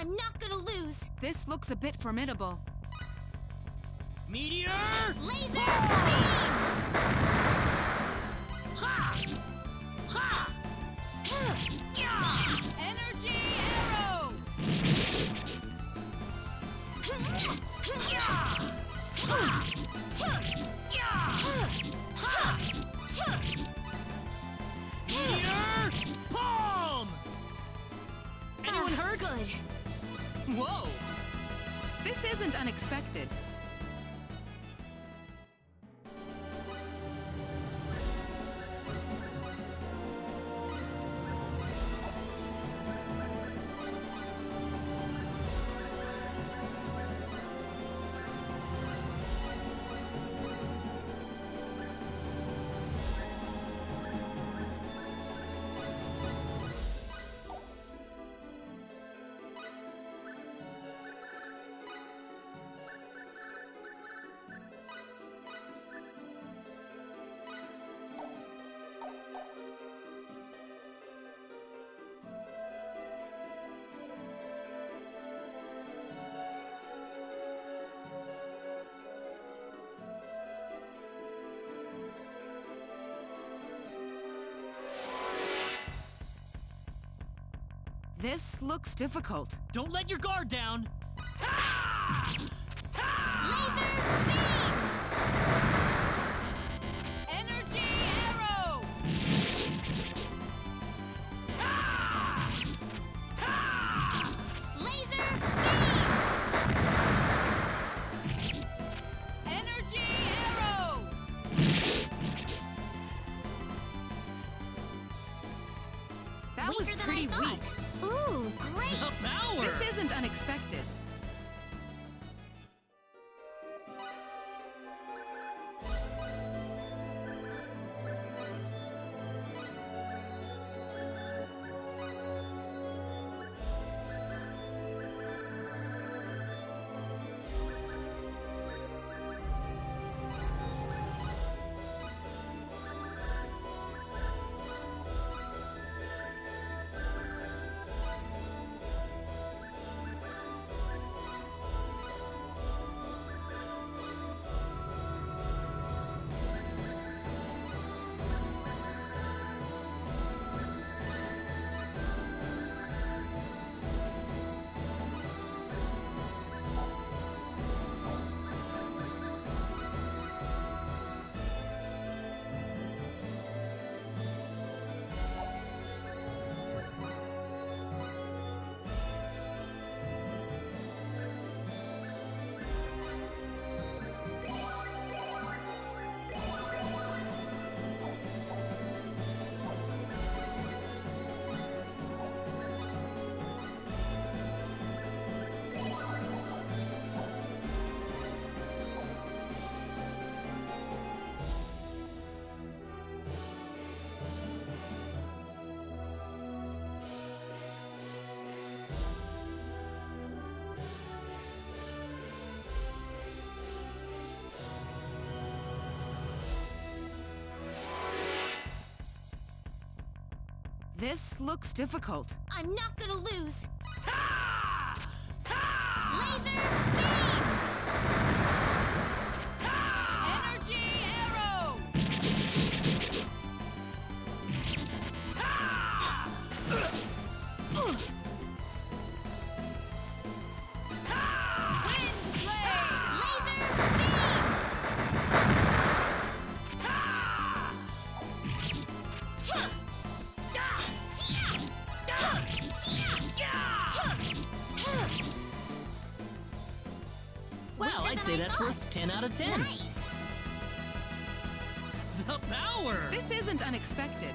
Speaker 1: I'm not gonna lose!
Speaker 5: This looks a bit formidable.
Speaker 2: Meteor!
Speaker 1: Laser beams!
Speaker 2: Ha! Ha! Yeah!
Speaker 5: Energy arrow!
Speaker 2: Yeah! Ha! Yeah! Ha! Meteor palm! Anyone hurt?
Speaker 1: Good.
Speaker 2: Whoa!
Speaker 5: This isn't unexpected. This looks difficult.
Speaker 2: Don't let your guard down!
Speaker 1: Laser beams!
Speaker 5: Energy arrow!
Speaker 1: Laser beams!
Speaker 5: Energy arrow! That was
Speaker 1: Weaker than
Speaker 5: pretty
Speaker 1: I thought.
Speaker 5: weak.
Speaker 1: Ooh, great!
Speaker 2: The power!
Speaker 5: This isn't unexpected. This looks difficult.
Speaker 1: I'm not gonna lose. Laser beams!
Speaker 5: Energy arrow!
Speaker 1: Wind blade! Laser beams!
Speaker 2: Well, I'd say that's worth 10 out of 10.
Speaker 1: Nice!
Speaker 2: The power!
Speaker 5: This isn't unexpected.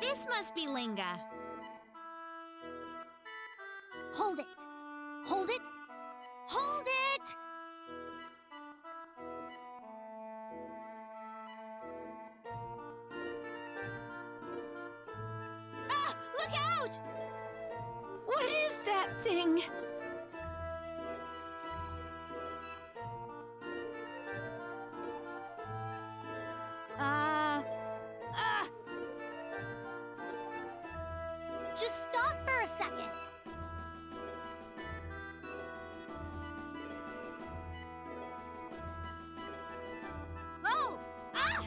Speaker 1: This must be Linga.
Speaker 12: Hold it! Hold it! Hold it!
Speaker 1: Ah! Look out!
Speaker 13: What is that thing?
Speaker 12: Just stop for a second. Whoa! Ah!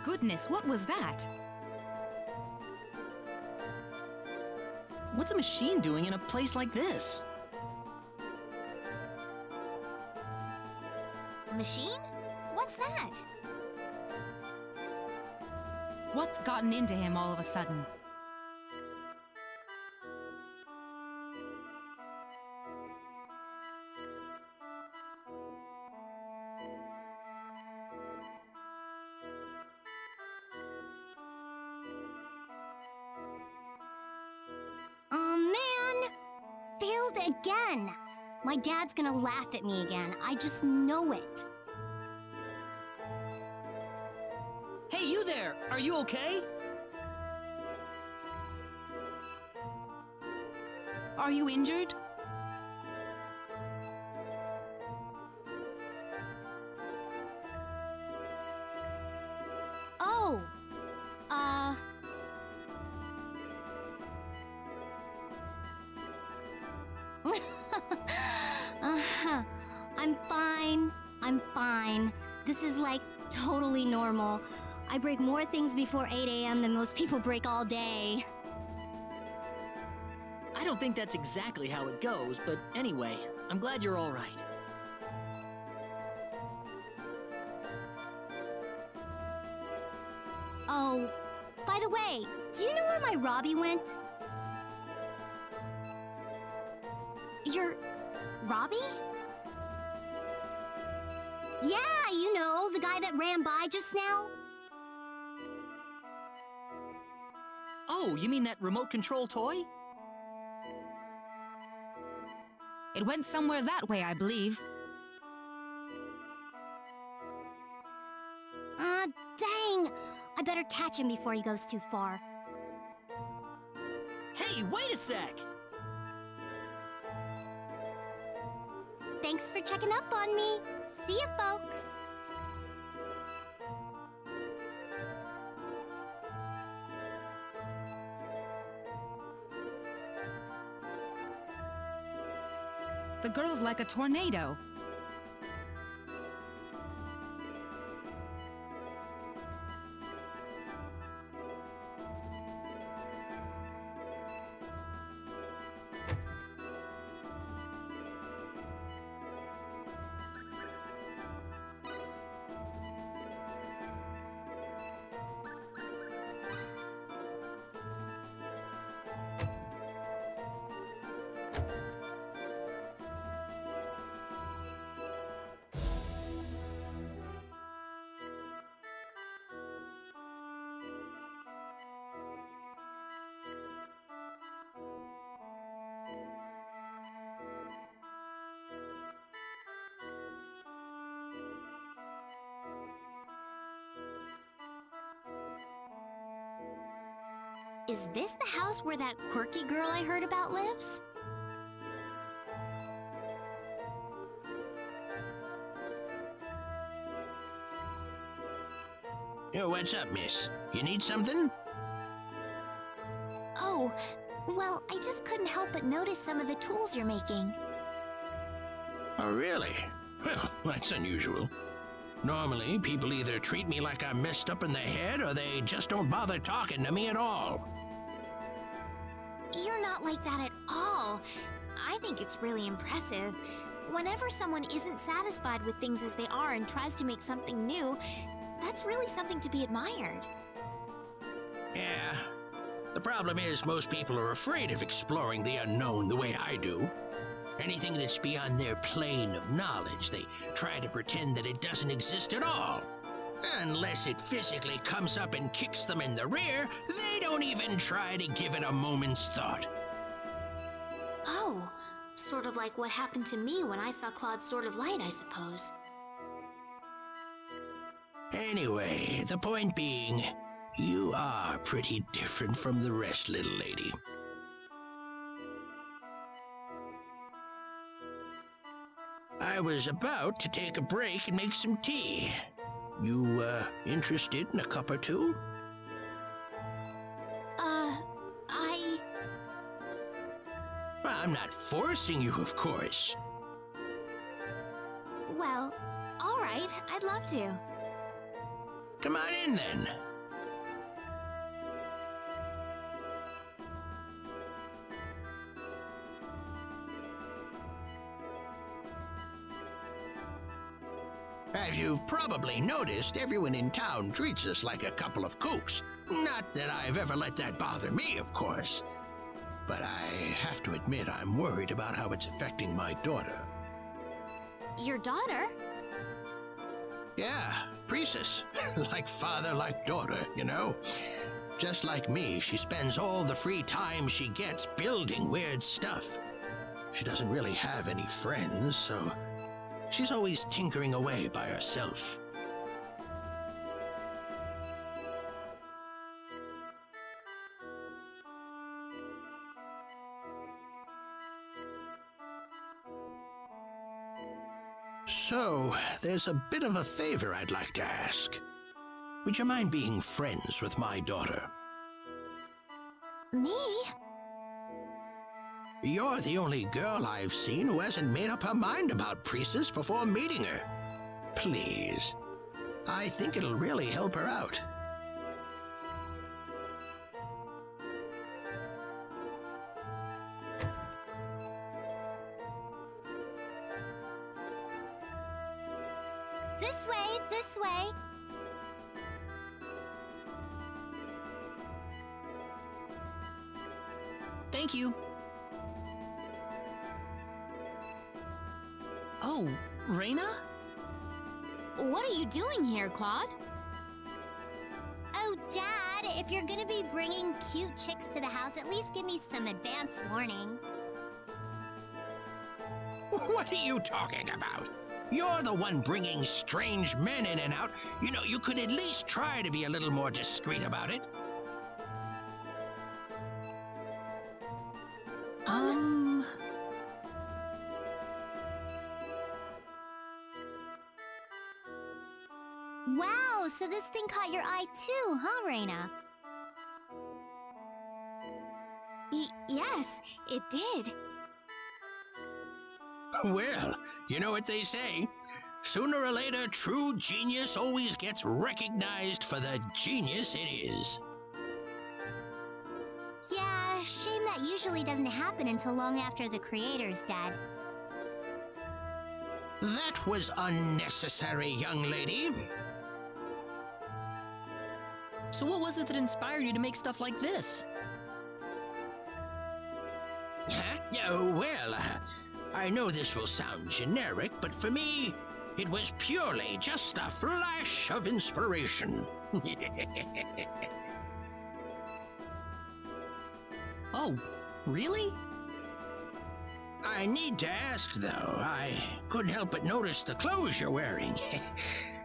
Speaker 11: Goodness, what was that?
Speaker 2: What's a machine doing in a place like this?
Speaker 1: Machine? What's that?
Speaker 11: What's gotten into him all of a sudden?
Speaker 12: Man! Failed again! My dad's gonna laugh at me again. I just know it.
Speaker 2: Hey, you there! Are you okay?
Speaker 11: Are you injured?
Speaker 12: Oh, I'm fine. I'm fine. This is like totally normal. I break more things before 8 a.m. than most people break all day.
Speaker 15: I don't think that's exactly how it goes, but anyway, I'm glad you're all right.
Speaker 12: Oh, by the way, do you know where my Robbie went?
Speaker 1: Your... Robbie?
Speaker 12: Yeah, you know, the guy that ran by just now.
Speaker 15: Oh, you mean that remote control toy?
Speaker 11: It went somewhere that way, I believe.
Speaker 12: Dang! I better catch him before he goes too far.
Speaker 15: Hey, wait a sec!
Speaker 12: Thanks for checking up on me. See ya, folks.
Speaker 11: The girl's like a tornado.
Speaker 1: Is this the house where that quirky girl I heard about lives?
Speaker 17: Yo, what's up, miss? You need something?
Speaker 1: Oh, well, I just couldn't help but notice some of the tools you're making.
Speaker 17: Oh, really? Well, that's unusual. Normally, people either treat me like I'm messed up in the head, or they just don't bother talking to me at all.
Speaker 1: You're not like that at all. I think it's really impressive. Whenever someone isn't satisfied with things as they are and tries to make something new, that's really something to be admired.
Speaker 17: Yeah. The problem is most people are afraid of exploring the unknown the way I do. Anything that's beyond their plane of knowledge, they try to pretend that it doesn't exist at all. Unless it physically comes up and kicks them in the rear, they don't even try to give it a moment's thought.
Speaker 1: Oh, sort of like what happened to me when I saw Claude's Sword of Light, I suppose.
Speaker 17: Anyway, the point being, you are pretty different from the rest, little lady. I was about to take a break and make some tea. You, interested in a cup or two? Well, I'm not forcing you, of course.
Speaker 1: Well, all right, I'd love to.
Speaker 17: Come on in, then. As you've probably noticed, everyone in town treats us like a couple of kooks. Not that I've ever let that bother me, of course. But I have to admit I'm worried about how it's affecting my daughter.
Speaker 1: Your daughter?
Speaker 17: Yeah, Priestess. Like father, like daughter, you know? Just like me, she spends all the free time she gets building weird stuff. She doesn't really have any friends, so she's always tinkering away by herself.
Speaker 4: So, there's a bit of a favor I'd like to ask. Would you mind being friends with my daughter?
Speaker 1: Me?
Speaker 4: You're the only girl I've seen who hasn't made up her mind about Priestess before meeting her. Please. I think it'll really help her out.
Speaker 12: This way, this way.
Speaker 2: Thank you. Oh, Reyna?
Speaker 1: What are you doing here, Claude?
Speaker 12: Oh, Dad, if you're gonna be bringing cute chicks to the house, at least give me some advance warning.
Speaker 4: What are you talking about? You're the one bringing strange men in and out. You know, you could at least try to be a little more discreet about it.
Speaker 12: Wow, so this thing caught your eye too, huh, Reyna?
Speaker 1: Yes, it did.
Speaker 4: Well, you know what they say. Sooner or later, true genius always gets recognized for the genius it is.
Speaker 12: Yeah, shame that usually doesn't happen until long after the creator's dead.
Speaker 4: That was unnecessary, young lady.
Speaker 2: So what was it that inspired you to make stuff like this?
Speaker 4: Huh? Yeah, well, I know this will sound generic, but for me, it was purely just a flash of inspiration.
Speaker 2: Oh, really?
Speaker 4: I need to ask, though. I couldn't help but notice the clothes you're wearing.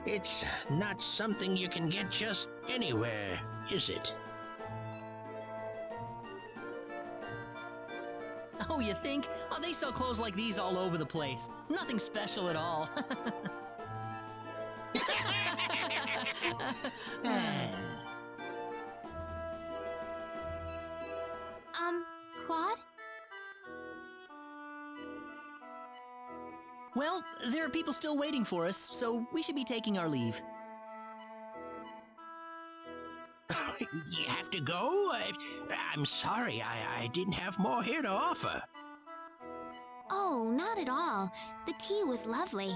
Speaker 4: It's not something you can get just anywhere, is it?
Speaker 2: Oh, you think? Oh, they sell clothes like these all over the place. Nothing special at all.
Speaker 1: Claude?
Speaker 2: Well, there are people still waiting for us, so we should be taking our leave.
Speaker 4: You have to go? I'm sorry, I didn't have more here to offer.
Speaker 1: Oh, not at all. The tea was lovely.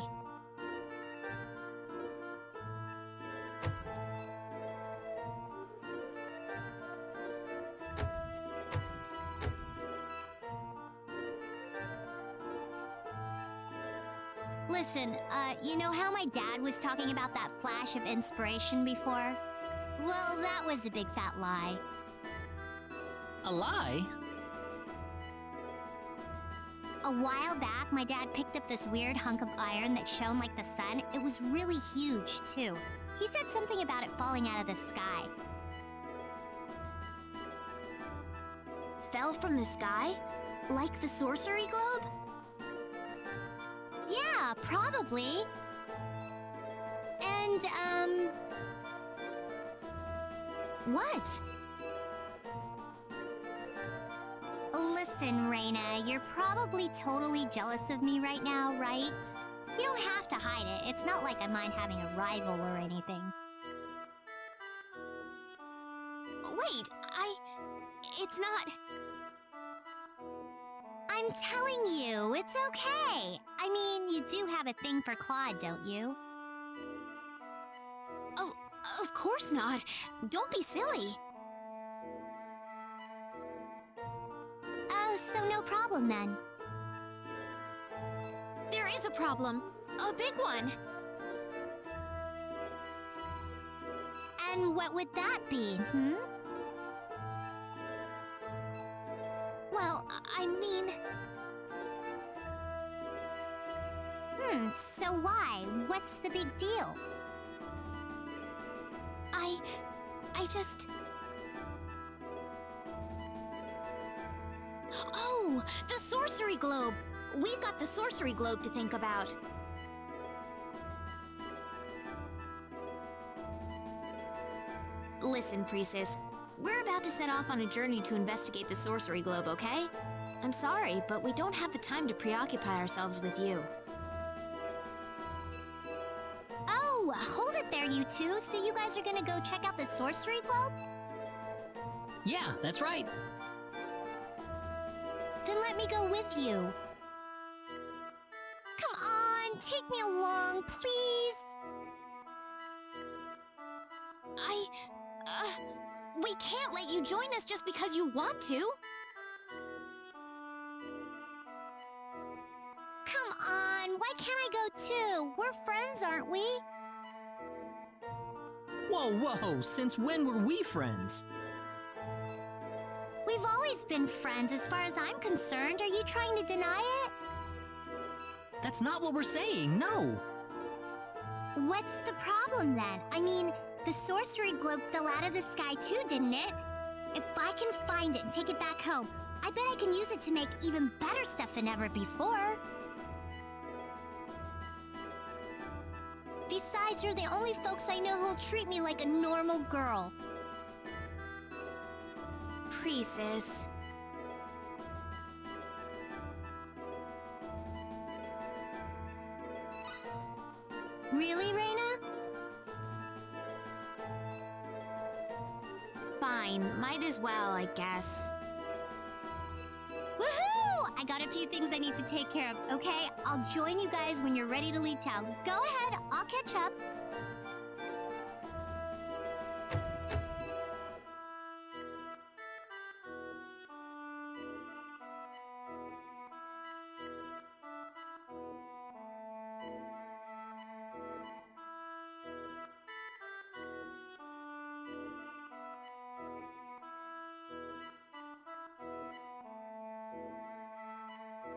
Speaker 12: Listen, you know how my dad was talking about that flash of inspiration before? Well, that was a big fat lie.
Speaker 2: A lie?
Speaker 12: A while back, my dad picked up this weird hunk of iron that shone like the sun. It was really huge, too. He said something about it falling out of the sky.
Speaker 1: Fell from the sky? Like the sorcery globe?
Speaker 12: Yeah, probably. And, what? Listen, Reyna, you're probably totally jealous of me right now, right? You don't have to hide it. It's not like I mind having a rival or anything.
Speaker 1: Wait, it's not...
Speaker 12: I'm telling you, it's okay. I mean, you do have a thing for Claude, don't you?
Speaker 1: Oh, of course not. Don't be silly.
Speaker 12: Oh, so no problem then.
Speaker 1: There is a problem. A big one.
Speaker 12: And what would that be, hmm?
Speaker 1: Well, I mean...
Speaker 12: So why? What's the big deal?
Speaker 1: I just... Oh, the sorcery globe! We've got the sorcery globe to think about. Listen, Priestess. We're about to set off on a journey to investigate the sorcery globe, okay? I'm sorry, but we don't have the time to preoccupy ourselves with you.
Speaker 14: Oh, hold it there, you two. So you guys are gonna go check out the sorcery globe?
Speaker 15: Yeah, that's right.
Speaker 14: Then let me go with you. Come on, take me along, please.
Speaker 1: We can't let you join us just because you want to.
Speaker 14: Come on, why can't I go too? We're friends, aren't we?
Speaker 15: Whoa, whoa, since when were we friends?
Speaker 14: We've always been friends as far as I'm concerned. Are you trying to deny it?
Speaker 15: That's not what we're saying, no.
Speaker 14: What's the problem then? I mean, the sorcery globe fell out of the sky too, didn't it? If I can find it and take it back home, I bet I can use it to make even better stuff than ever before. Besides, you're the only folks I know who'll treat me like a normal girl.
Speaker 1: Priestess.
Speaker 14: Really, Reina?
Speaker 1: Fine, might as well, I guess.
Speaker 14: Woohoo! I got a few things I need to take care of, okay? I'll join you guys when you're ready to leave town. Go ahead, I'll catch up.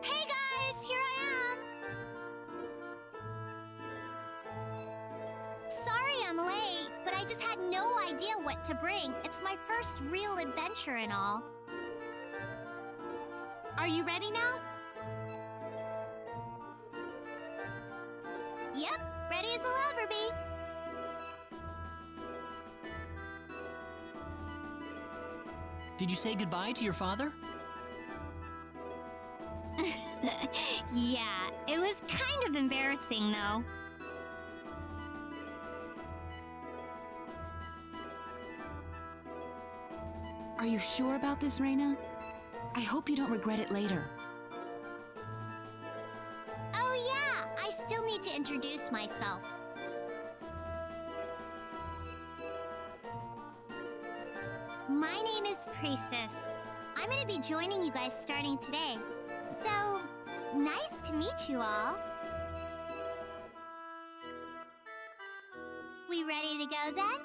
Speaker 14: Hey guys, here I am! Sorry I'm late, but I just had no idea what to bring. It's my first real adventure and all.
Speaker 1: Are you ready now?
Speaker 14: Yep, ready as I'll ever be.
Speaker 15: Did you say goodbye to your father?
Speaker 14: Yeah, it was kind of embarrassing though.
Speaker 13: Are you sure about this, Reina? I hope you don't regret it later.
Speaker 14: Oh yeah, I still need to introduce myself. My name is Priestess. I'm gonna be joining you guys starting today. So, nice to meet you all. We ready to go then?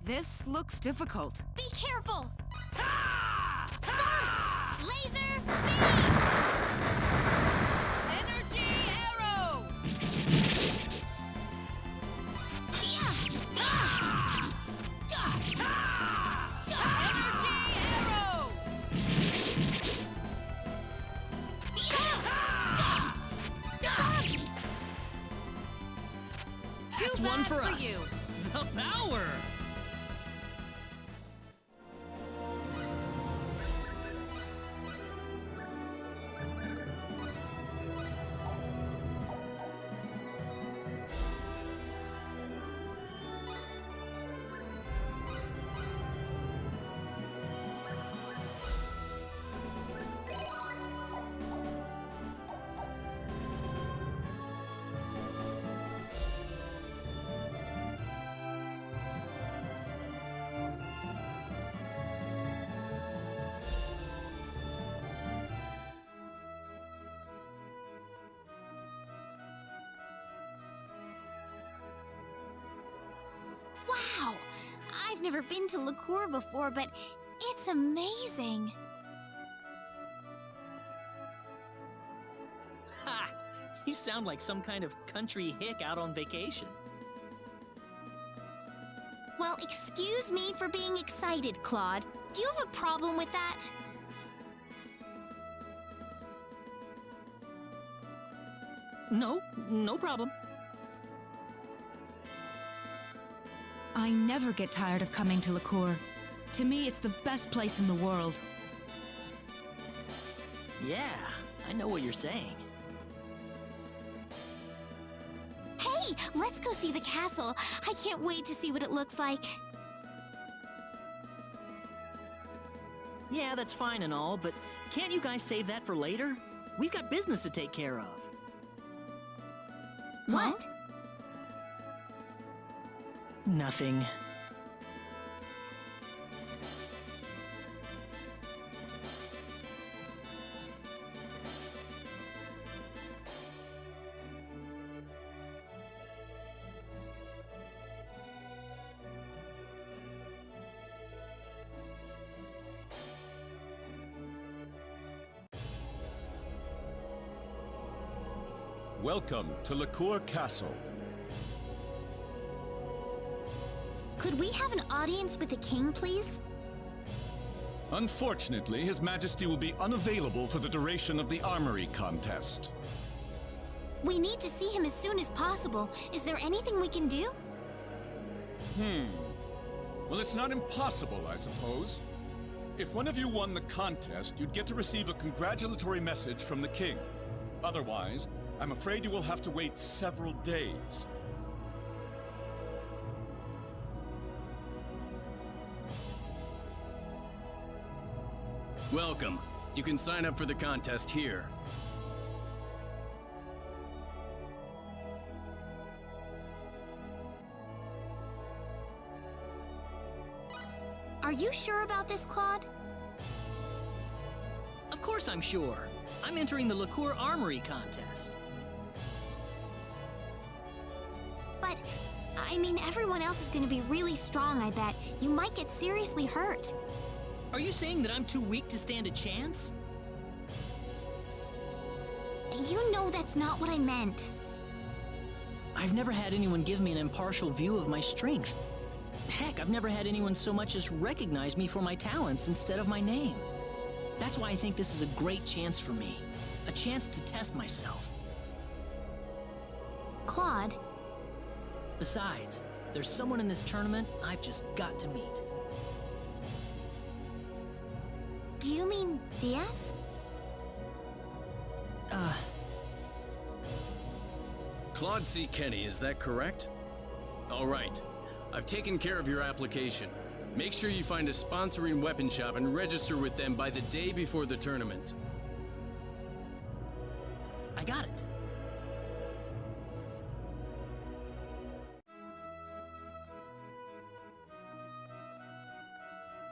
Speaker 5: This looks difficult.
Speaker 1: Be careful! Thump! Laser beams!
Speaker 5: Energy arrow!
Speaker 1: Yeah! Ah!
Speaker 5: Energy arrow!
Speaker 2: That's
Speaker 5: Too
Speaker 2: one
Speaker 5: bad
Speaker 2: for us.
Speaker 5: you.
Speaker 2: The power!
Speaker 1: Wow! I've never been to Liqueur before, but it's amazing.
Speaker 2: Ha! You sound like some kind of country hick out on vacation.
Speaker 1: Well, excuse me for being excited, Claude. Do you have a problem with that?
Speaker 2: No, no problem.
Speaker 11: I never get tired of coming to Liqueur. To me, it's the best place in the world.
Speaker 2: Yeah, I know what you're saying.
Speaker 1: Hey, let's go see the castle. I can't wait to see what it looks like.
Speaker 2: Yeah, that's fine and all, but can't you guys save that for later? We've got business to take care of.
Speaker 1: What?
Speaker 2: Nothing.
Speaker 16: Welcome to Liqueur Castle.
Speaker 1: Could we have an audience with the king, please?
Speaker 16: Unfortunately, His Majesty will be unavailable for the duration of the armory contest.
Speaker 1: We need to see him as soon as possible. Is there anything we can do?
Speaker 16: Well, it's not impossible, I suppose. If one of you won the contest, you'd get to receive a congratulatory message from the king. Otherwise, I'm afraid you will have to wait several days.
Speaker 8: Welcome. You can sign up for the contest here.
Speaker 1: Are you sure about this, Claude?
Speaker 2: Of course I'm sure. I'm entering the Liqueur Armory contest.
Speaker 1: But, I mean, everyone else is gonna be really strong, I bet. You might get seriously hurt.
Speaker 2: Are you saying that I'm too weak to stand a chance?
Speaker 1: You know that's not what I meant.
Speaker 2: I've never had anyone give me an impartial view of my strength. Heck, I've never had anyone so much as recognize me for my talents instead of my name. That's why I think this is a great chance for me. A chance to test myself.
Speaker 1: Claude?
Speaker 2: Besides, there's someone in this tournament I've just got to meet.
Speaker 1: Do you mean Diaz?
Speaker 8: Claude C. Kenny, is that correct? All right. I've taken care of your application. Make sure you find a sponsoring weapon shop and register with them by the day before the tournament.
Speaker 2: I got it.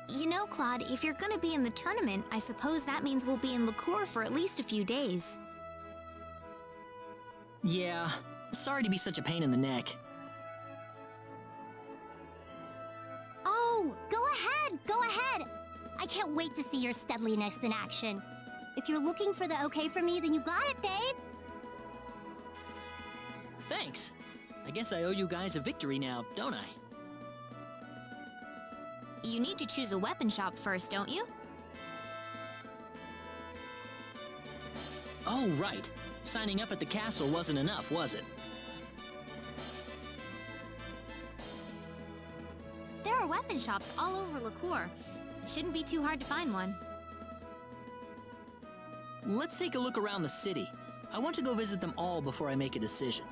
Speaker 1: You know, Claude, if you're gonna be in the tournament, I suppose that means we'll be in Liqueur for at least a few days.
Speaker 2: Yeah, sorry to be such a pain in the neck.
Speaker 14: Go ahead! I can't wait to see your steadliness in action. If you're looking for the okay from me, then you got it, babe!
Speaker 15: Thanks. I guess I owe you guys a victory now, don't I?
Speaker 1: You need to choose a weapon shop first, don't you?
Speaker 15: Oh, right. Signing up at the castle wasn't enough, was it?
Speaker 1: There are weapon shops all over Liqueur. It shouldn't be too hard to find one.
Speaker 15: Let's take a look around the city. I want to go visit them all before I make a decision.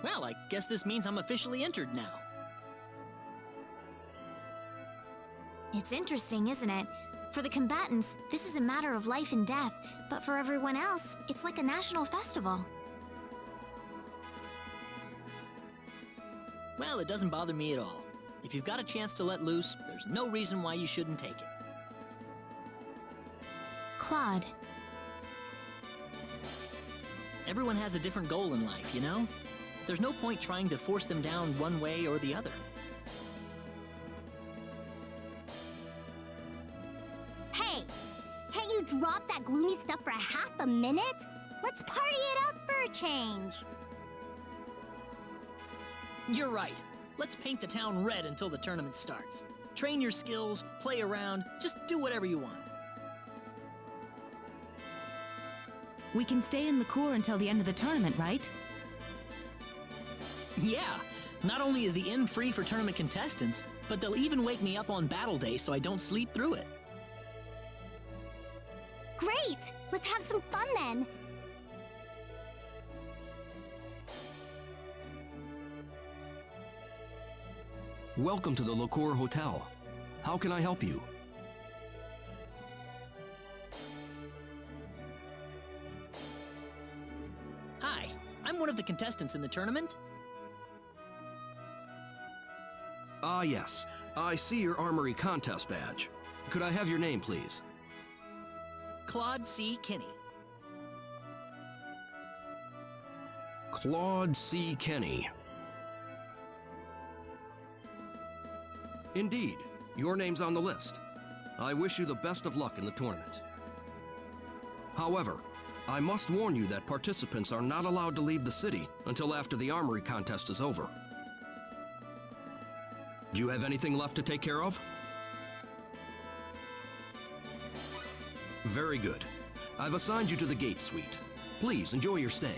Speaker 15: Well, I guess this means I'm officially entered now.
Speaker 1: It's interesting, isn't it? For the combatants, this is a matter of life and death, but for everyone else, it's like a national festival.
Speaker 15: Well, it doesn't bother me at all. If you've got a chance to let loose, there's no reason why you shouldn't take it.
Speaker 1: Claude.
Speaker 15: Everyone has a different goal in life, you know? There's no point trying to force them down one way or the other.
Speaker 14: Hey! Can't you drop that gloomy stuff for half a minute? Let's party it up for a change!
Speaker 15: You're right. Let's paint the town red until the tournament starts. Train your skills, play around, just do whatever you want.
Speaker 11: We can stay in Liqueur until the end of the tournament, right?
Speaker 15: Yeah, not only is the inn free for tournament contestants, but they'll even wake me up on battle day so I don't sleep through it.
Speaker 14: Great! Let's have some fun then!
Speaker 3: Welcome to the Liqueur Hotel. How can I help you?
Speaker 15: Hi, I'm one of the contestants in the tournament.
Speaker 3: Ah, yes. I see your armory contest badge. Could I have your name, please?
Speaker 15: Claude C. Kinney.
Speaker 3: Claude C. Kenny. Indeed, your name's on the list. I wish you the best of luck in the tournament. However, I must warn you that participants are not allowed to leave the city until after the armory contest is over. Do you have anything left to take care of? Very good. I've assigned you to the gate suite. Please enjoy your stay.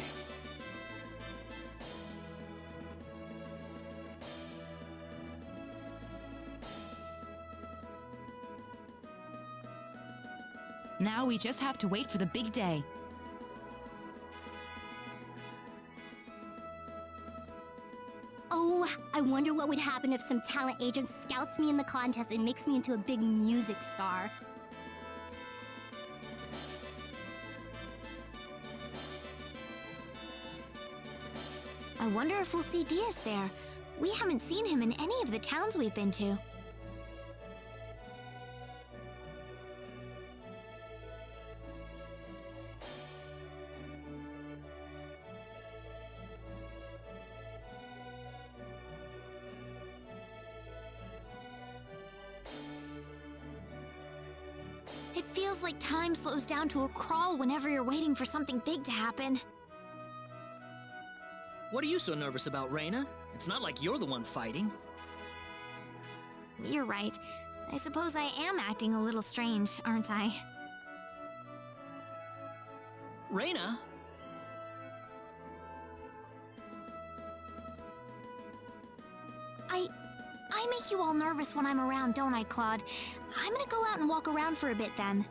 Speaker 11: Now we just have to wait for the big day.
Speaker 14: Oh, I wonder what would happen if some talent agent scouts me in the contest and makes me into a big music star.
Speaker 1: I wonder if we'll see Diaz there. We haven't seen him in any of the towns we've been to. It feels like time slows down to a crawl whenever you're waiting for something big to happen.
Speaker 15: What are you so nervous about, Reina? It's not like you're the one fighting.
Speaker 1: You're right. I suppose I am acting a little strange, aren't I?
Speaker 15: Reina?
Speaker 1: I make you all nervous when I'm around, don't I, Claude? I'm gonna go out and walk around for a bit then.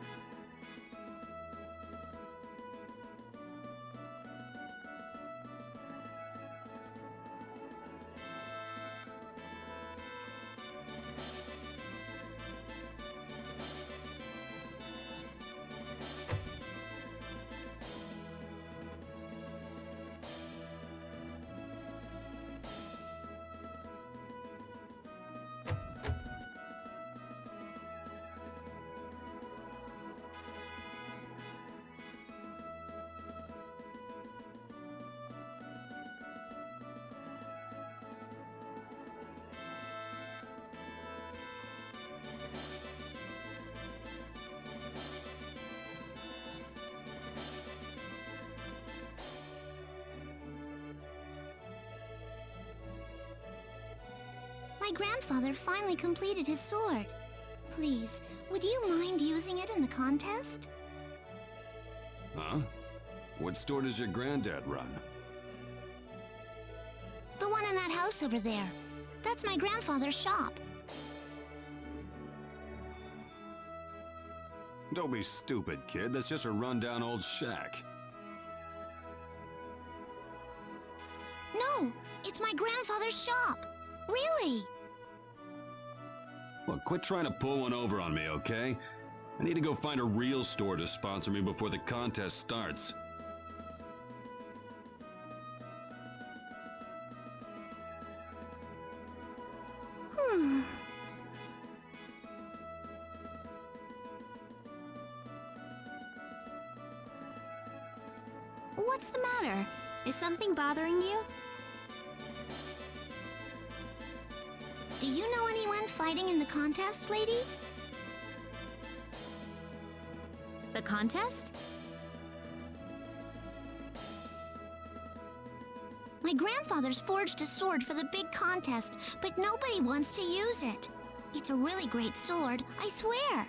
Speaker 14: My grandfather finally completed his sword. Please, would you mind using it in the contest?
Speaker 19: Huh? What store does your granddad run?
Speaker 14: The one in that house over there. That's my grandfather's shop.
Speaker 19: Don't be stupid, kid. That's just a rundown old shack.
Speaker 14: No, it's my grandfather's shop. Really?
Speaker 19: Look, quit trying to pull one over on me, okay? I need to go find a real store to sponsor me before the contest starts.
Speaker 1: What's the matter? Is something bothering you?
Speaker 14: Do you know anyone fighting in the contest, lady?
Speaker 1: The contest?
Speaker 14: My grandfather's forged a sword for the big contest, but nobody wants to use it. It's a really great sword, I swear.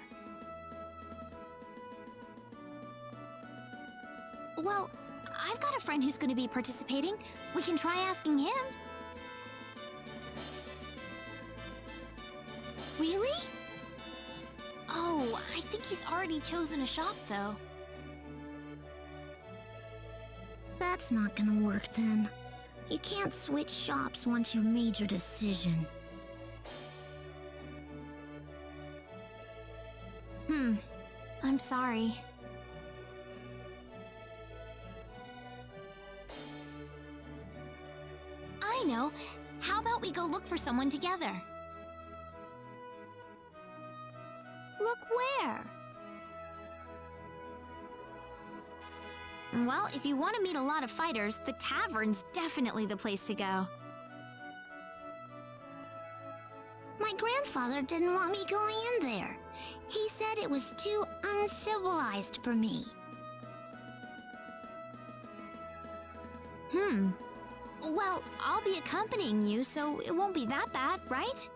Speaker 1: Well, I've got a friend who's going to be participating. We can try asking him.
Speaker 14: Really?
Speaker 1: Oh, I think he's already chosen a shop, though.
Speaker 14: That's not gonna work then. You can't switch shops once you've made your decision.
Speaker 1: I'm sorry. I know. How about we go look for someone together? Well, if you want to meet a lot of fighters, the tavern's definitely the place to go.
Speaker 14: My grandfather didn't want me going in there. He said it was too uncivilized for me.
Speaker 1: Well, I'll be accompanying you, so it won't be that bad, right?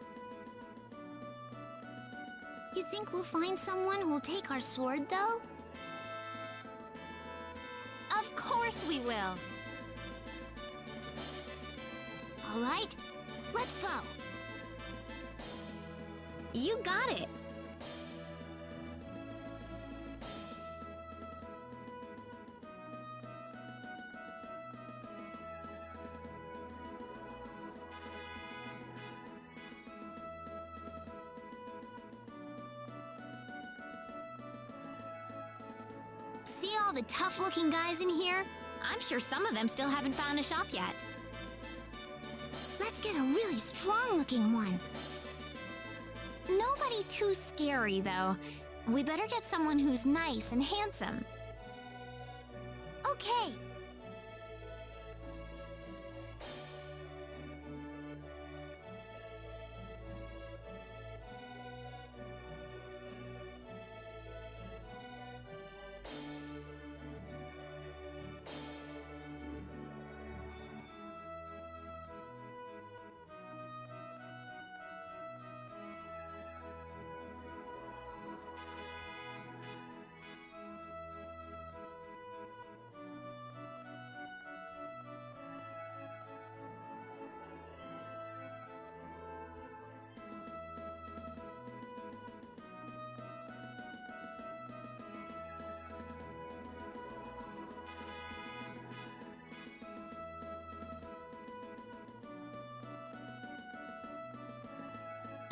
Speaker 14: You think we'll find someone who'll take our sword, though?
Speaker 1: Of course we will!
Speaker 14: All right, let's go.
Speaker 1: You got it! See all the tough-looking guys in here? I'm sure some of them still haven't found a shop yet.
Speaker 14: Let's get a really strong-looking one.
Speaker 1: Nobody too scary, though. We better get someone who's nice and handsome.
Speaker 14: Okay.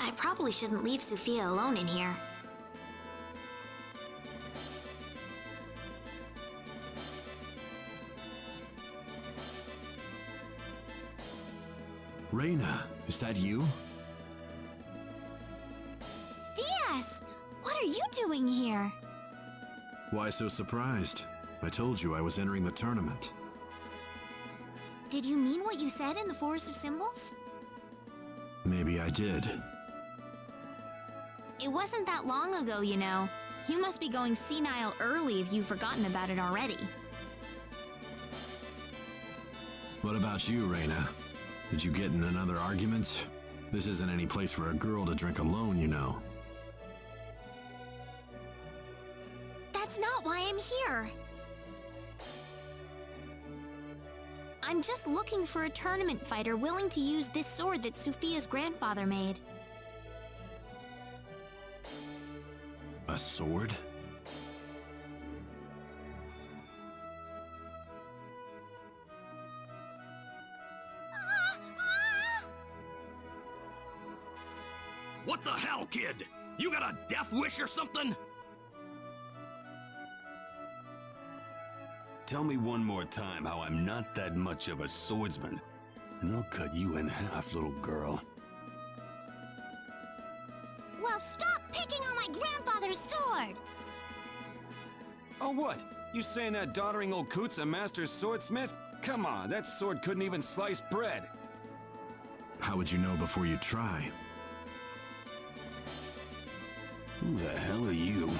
Speaker 1: I probably shouldn't leave Sophia alone in here.
Speaker 18: Reyna, is that you?
Speaker 1: Diaz! What are you doing here?
Speaker 18: Why so surprised? I told you I was entering the tournament.
Speaker 1: Did you mean what you said in the Forest of Symbols?
Speaker 18: Maybe I did.
Speaker 1: It wasn't that long ago, you know. You must be going senile early if you've forgotten about it already.
Speaker 18: What about you, Reyna? Did you get in another argument? This isn't any place for a girl to drink alone, you know.
Speaker 1: That's not why I'm here. I'm just looking for a tournament fighter willing to use this sword that Sophia's grandfather made.
Speaker 18: A sword?
Speaker 3: What the hell, kid? You got a death wish or something?
Speaker 19: Tell me one more time how I'm not that much of a swordsman, and I'll cut you in half, little girl.
Speaker 14: Well, stop picking on my grandfather's sword!
Speaker 10: Oh, what? You saying that doddering old coot's a master swordsmith? Come on, that sword couldn't even slice bread.
Speaker 18: How would you know before you try?
Speaker 19: Who the hell are you?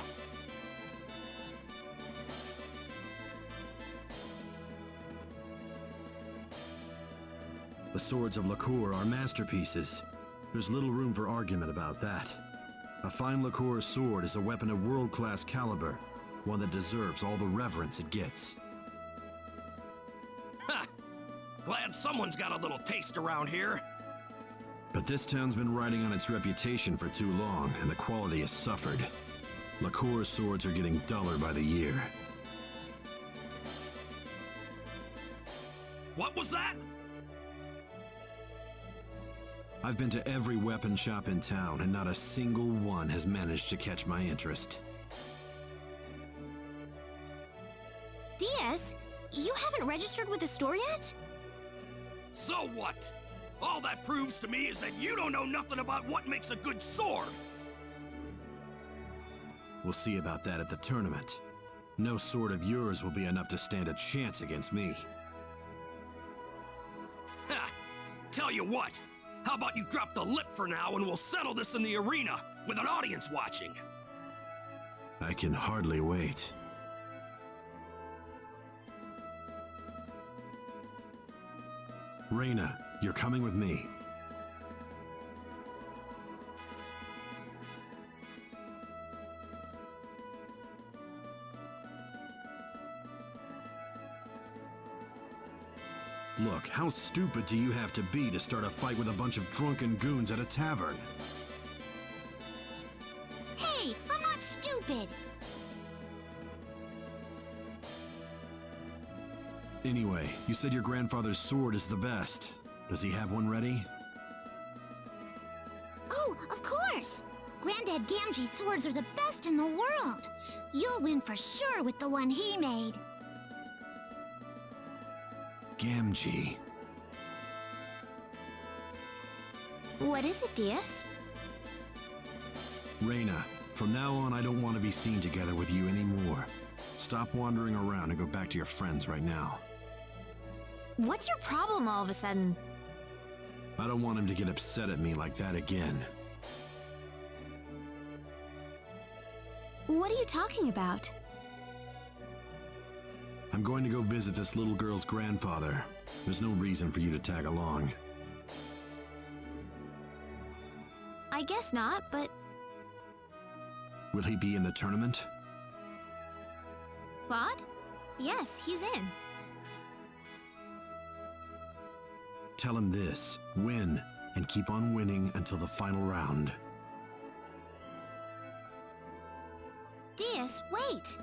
Speaker 18: The swords of Liqueur are masterpieces. There's little room for argument about that. A fine Liqueur sword is a weapon of world-class caliber, one that deserves all the reverence it gets.
Speaker 3: Ha! Glad someone's got a little taste around here.
Speaker 18: But this town's been riding on its reputation for too long, and the quality has suffered. Liqueur swords are getting duller by the year.
Speaker 3: What was that?
Speaker 18: I've been to every weapon shop in town, and not a single one has managed to catch my interest.
Speaker 1: Diaz, you haven't registered with the store yet?
Speaker 3: So what? All that proves to me is that you don't know nothing about what makes a good sword.
Speaker 18: We'll see about that at the tournament. No sword of yours will be enough to stand a chance against me.
Speaker 3: Ha! Tell you what, how about you drop the lip for now and we'll settle this in the arena with an audience watching?
Speaker 18: I can hardly wait. Reina, you're coming with me. Look, how stupid do you have to be to start a fight with a bunch of drunken goons at a tavern?
Speaker 14: Hey, I'm not stupid.
Speaker 18: Anyway, you said your grandfather's sword is the best. Does he have one ready?
Speaker 14: Oh, of course! Granddad Gamgee's swords are the best in the world. You'll win for sure with the one he made.
Speaker 18: Gamgee.
Speaker 1: What is it, Diaz?
Speaker 18: Reina, from now on I don't want to be seen together with you anymore. Stop wandering around and go back to your friends right now.
Speaker 1: What's your problem all of a sudden?
Speaker 18: I don't want him to get upset at me like that again.
Speaker 1: What are you talking about?
Speaker 18: I'm going to go visit this little girl's grandfather. There's no reason for you to tag along.
Speaker 1: I guess not, but
Speaker 18: Will he be in the tournament?
Speaker 1: Claude? Yes, he's in.
Speaker 18: Tell him this. Win, and keep on winning until the final round.
Speaker 1: Diaz, wait!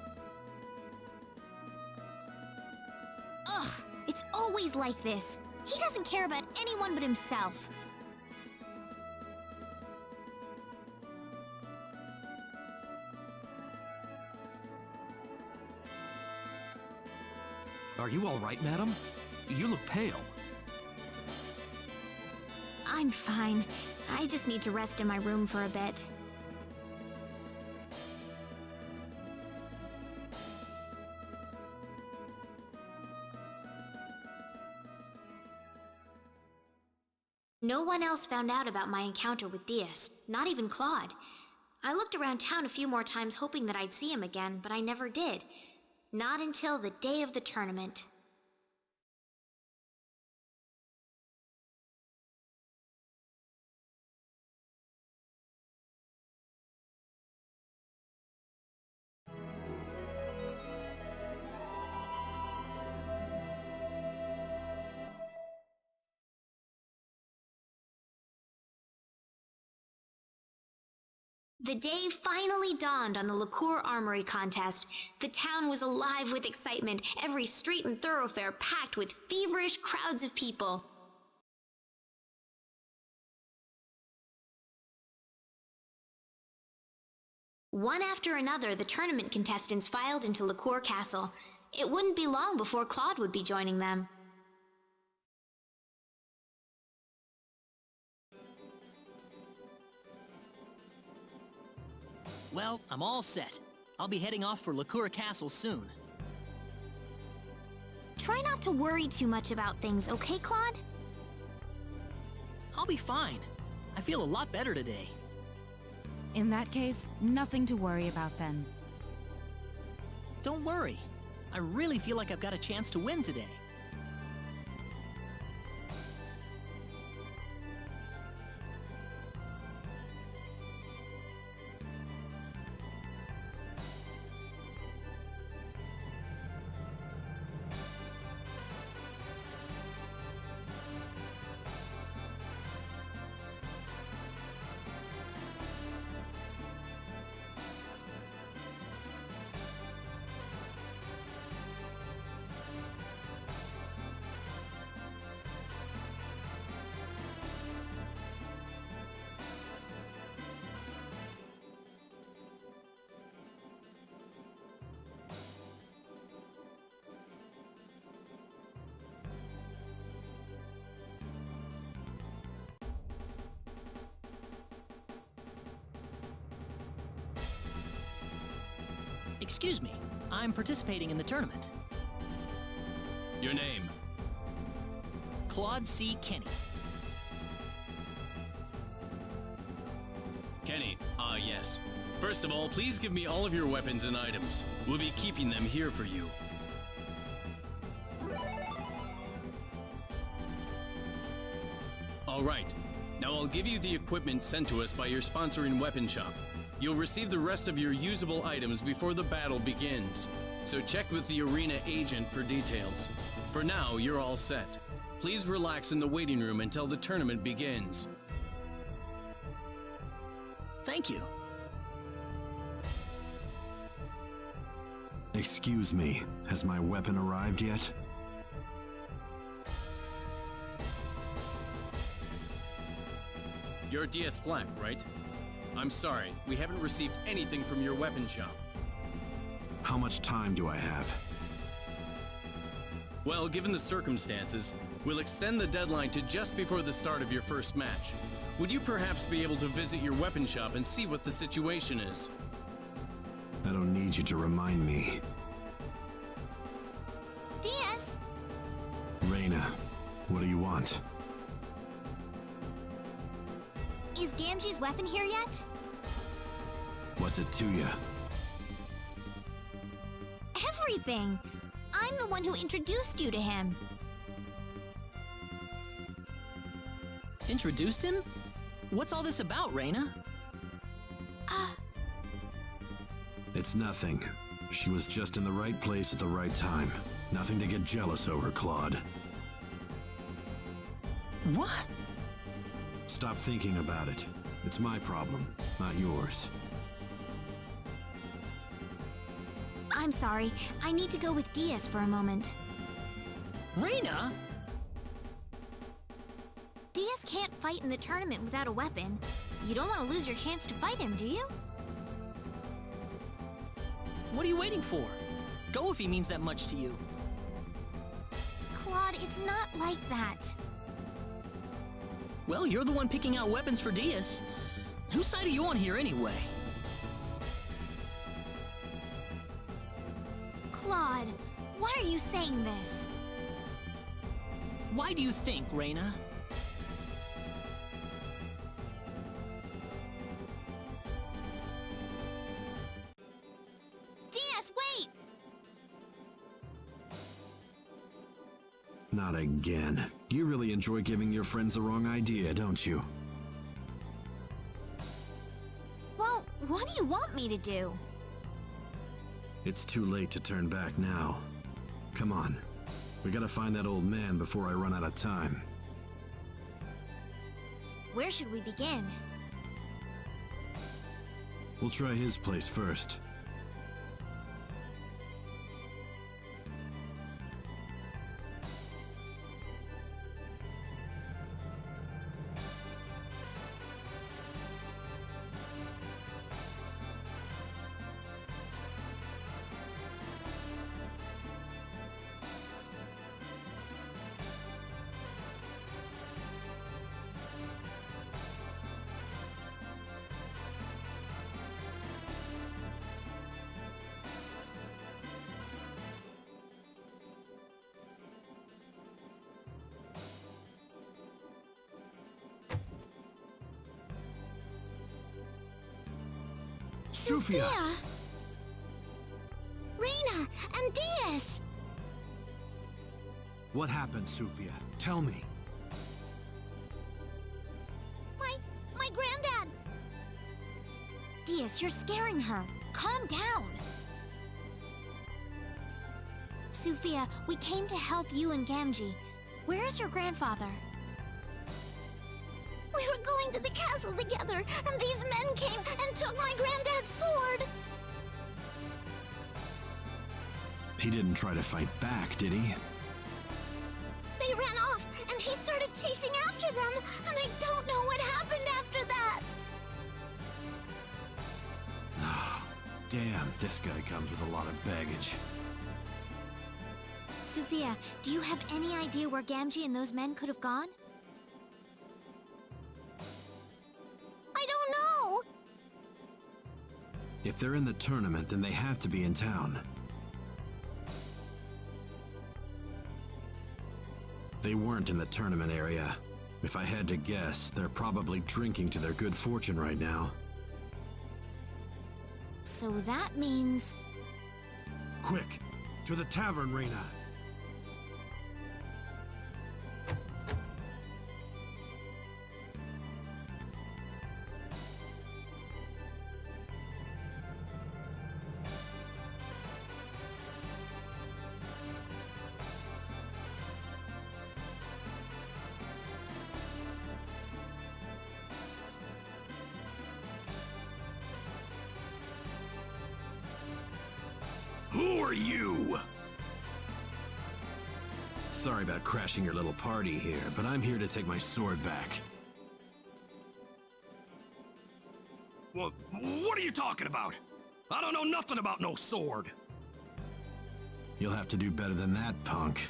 Speaker 1: Ugh, it's always like this. He doesn't care about anyone but himself.
Speaker 3: Are you all right, madam? You look pale.
Speaker 1: I'm fine. I just need to rest in my room for a bit. No one else found out about my encounter with Diaz, not even Claude. I looked around town a few more times hoping that I'd see him again, but I never did. Not until the day of the tournament. The day finally dawned on the Liqueur Armory contest. The town was alive with excitement, every street and thoroughfare packed with feverish crowds of people. One after another, the tournament contestants filed into Liqueur Castle. It wouldn't be long before Claude would be joining them.
Speaker 15: Well, I'm all set. I'll be heading off for Liqueur Castle soon.
Speaker 1: Try not to worry too much about things, okay, Claude?
Speaker 15: I'll be fine. I feel a lot better today.
Speaker 11: In that case, nothing to worry about then.
Speaker 15: Don't worry. I really feel like I've got a chance to win today. Excuse me, I'm participating in the tournament.
Speaker 8: Your name?
Speaker 15: Claude C. Kenny.
Speaker 8: Kenny, yes. First of all, please give me all of your weapons and items. We'll be keeping them here for you. All right. Now I'll give you the equipment sent to us by your sponsoring weapon shop. You'll receive the rest of your usable items before the battle begins. So check with the arena agent for details. For now, you're all set. Please relax in the waiting room until the tournament begins.
Speaker 15: Thank you.
Speaker 18: Excuse me, has my weapon arrived yet?
Speaker 8: You're DS Flak, right? I'm sorry, we haven't received anything from your weapon shop.
Speaker 18: How much time do I have?
Speaker 8: Well, given the circumstances, we'll extend the deadline to just before the start of your first match. Would you perhaps be able to visit your weapon shop and see what the situation is?
Speaker 18: I don't need you to remind me.
Speaker 1: DS!
Speaker 18: Reina, what do you want?
Speaker 1: Is Gamgee's weapon here yet?
Speaker 18: What's it to ya?
Speaker 1: Everything! I'm the one who introduced you to him.
Speaker 15: Introduced him? What's all this about, Reina?
Speaker 18: It's nothing. She was just in the right place at the right time. Nothing to get jealous over, Claude.
Speaker 15: What?
Speaker 18: Stop thinking about it. It's my problem, not yours.
Speaker 1: I'm sorry. I need to go with DS for a moment.
Speaker 15: Reina?
Speaker 1: DS can't fight in the tournament without a weapon. You don't want to lose your chance to fight him, do you?
Speaker 15: What are you waiting for? Go if he means that much to you.
Speaker 1: Claude, it's not like that.
Speaker 15: Well, you're the one picking out weapons for DS. Whose side are you on here anyway?
Speaker 1: Claude, why are you saying this?
Speaker 15: Why do you think, Reina?
Speaker 1: DS, wait!
Speaker 18: Not again. You really enjoy giving your friends the wrong idea, don't you?
Speaker 1: Well, what do you want me to do?
Speaker 18: It's too late to turn back now. Come on. We gotta find that old man before I run out of time.
Speaker 1: Where should we begin?
Speaker 18: We'll try his place first.
Speaker 4: Sophia!
Speaker 14: Reina and DS!
Speaker 18: What happened, Sophia? Tell me.
Speaker 14: My granddad!
Speaker 1: DS, you're scaring her. Calm down. Sophia, we came to help you and Gamgee. Where is your grandfather?
Speaker 14: We were going to the castle together, and these men came and took my granddad's sword!
Speaker 18: He didn't try to fight back, did he?
Speaker 14: They ran off, and he started chasing after them, and I don't know what happened after that!
Speaker 18: Damn, this guy comes with a lot of baggage.
Speaker 1: Sophia, do you have any idea where Gamgee and those men could have gone?
Speaker 14: I don't know!
Speaker 18: If they're in the tournament, then they have to be in town. They weren't in the tournament area. If I had to guess, they're probably drinking to their good fortune right now.
Speaker 1: So that means...
Speaker 18: Quick! To the tavern, Reyna!
Speaker 3: Who are you?
Speaker 18: Sorry about crashing your little party here, but I'm here to take my sword back.
Speaker 3: What are you talking about? I don't know nothing about no sword.
Speaker 18: You'll have to do better than that, punk.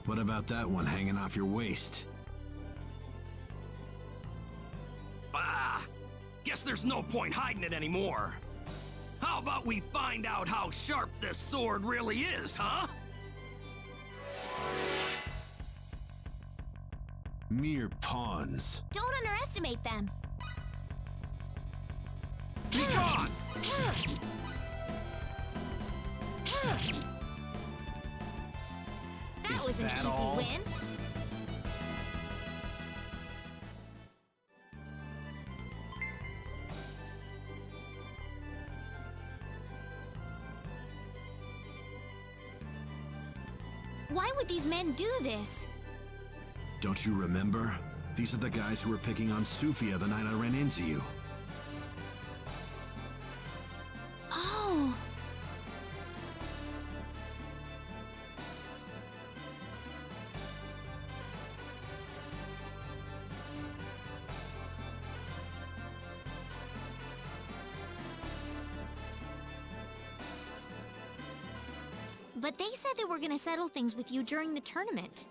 Speaker 18: What about that one hanging off your waist?
Speaker 3: Ah, guess there's no point hiding it anymore. How about we find out how sharp this sword really is, huh?
Speaker 18: Mere pawns.
Speaker 1: Don't underestimate them.
Speaker 3: Be gone!
Speaker 1: That was an easy win. Why would these men do this?
Speaker 18: Don't you remember? These are the guys who were picking on Sufia the night I ran into you.
Speaker 1: Oh. But they said they were gonna settle things with you during the tournament.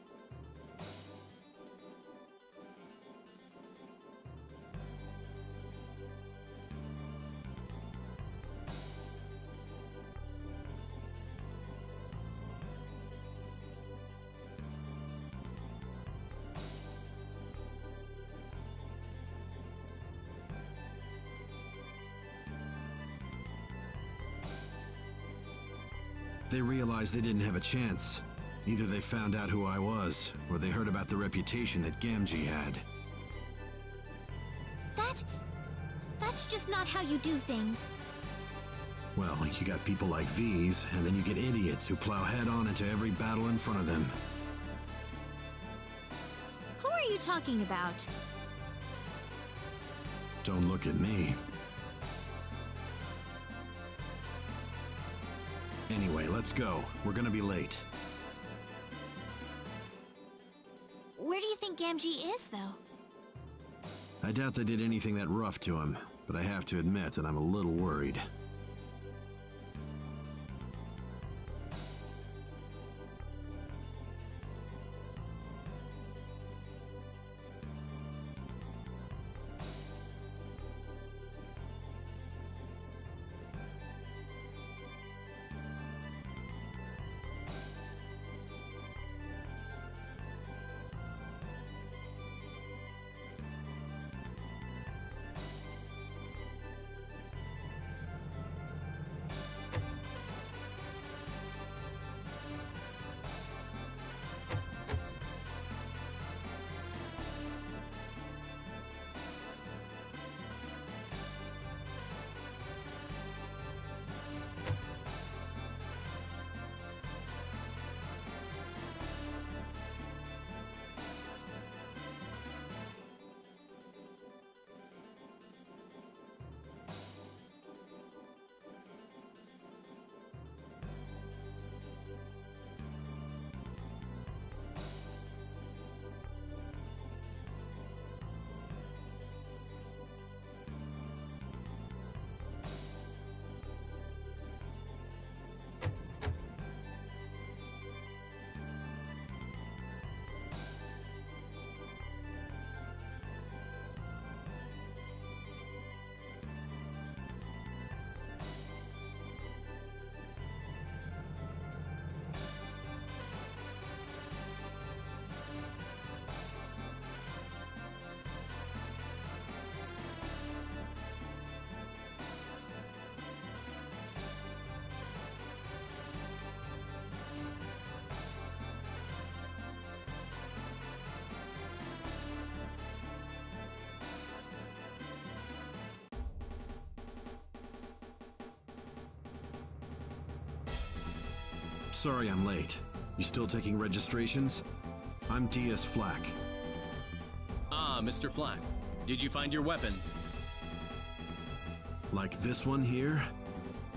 Speaker 18: They realized they didn't have a chance. Either they found out who I was, or they heard about the reputation that Gamgee had.
Speaker 1: That's just not how you do things.
Speaker 18: Well, you got people like these, and then you get idiots who plow head-on into every battle in front of them.
Speaker 1: Who are you talking about?
Speaker 18: Don't look at me. Anyway, let's go. We're gonna be late.
Speaker 1: Where do you think Gamgee is, though?
Speaker 18: I doubt they did anything that rough to him, but I have to admit that I'm a little worried. Sorry I'm late. You still taking registrations? I'm DS Flack.
Speaker 8: Ah, Mr. Flack. Did you find your weapon?
Speaker 18: Like this one here?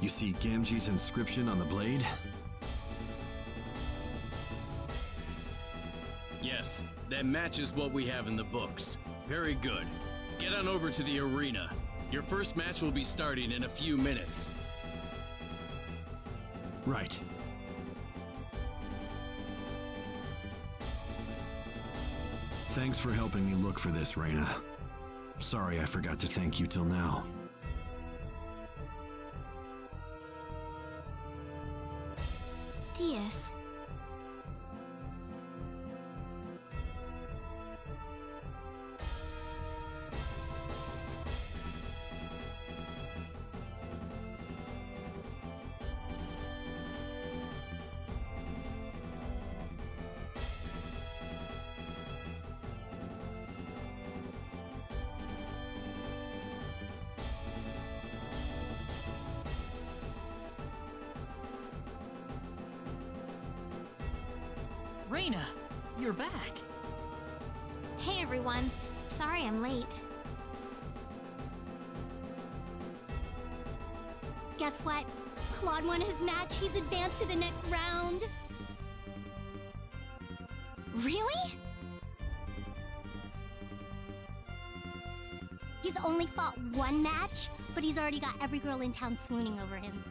Speaker 18: You see Gamgee's inscription on the blade?
Speaker 8: Yes, that matches what we have in the books. Very good. Get on over to the arena. Your first match will be starting in a few minutes.
Speaker 18: Right. Thanks for helping me look for this, Reyna. Sorry I forgot to thank you till now.
Speaker 1: DS.
Speaker 15: Reyna, you're back.
Speaker 1: Hey everyone. Sorry I'm late.
Speaker 14: Guess what? Claude won his match. He's advanced to the next round.
Speaker 1: Really?
Speaker 14: He's only fought one match, but he's already got every girl in town swooning over him.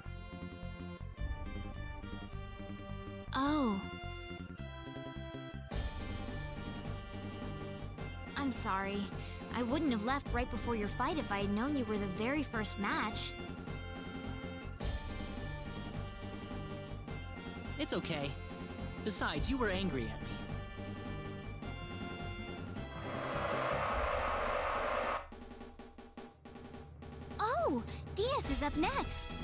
Speaker 1: Oh. I'm sorry. I wouldn't have left right before your fight if I had known you were the very first match.
Speaker 15: It's okay. Besides, you were angry at me.
Speaker 1: Oh! DS is up next!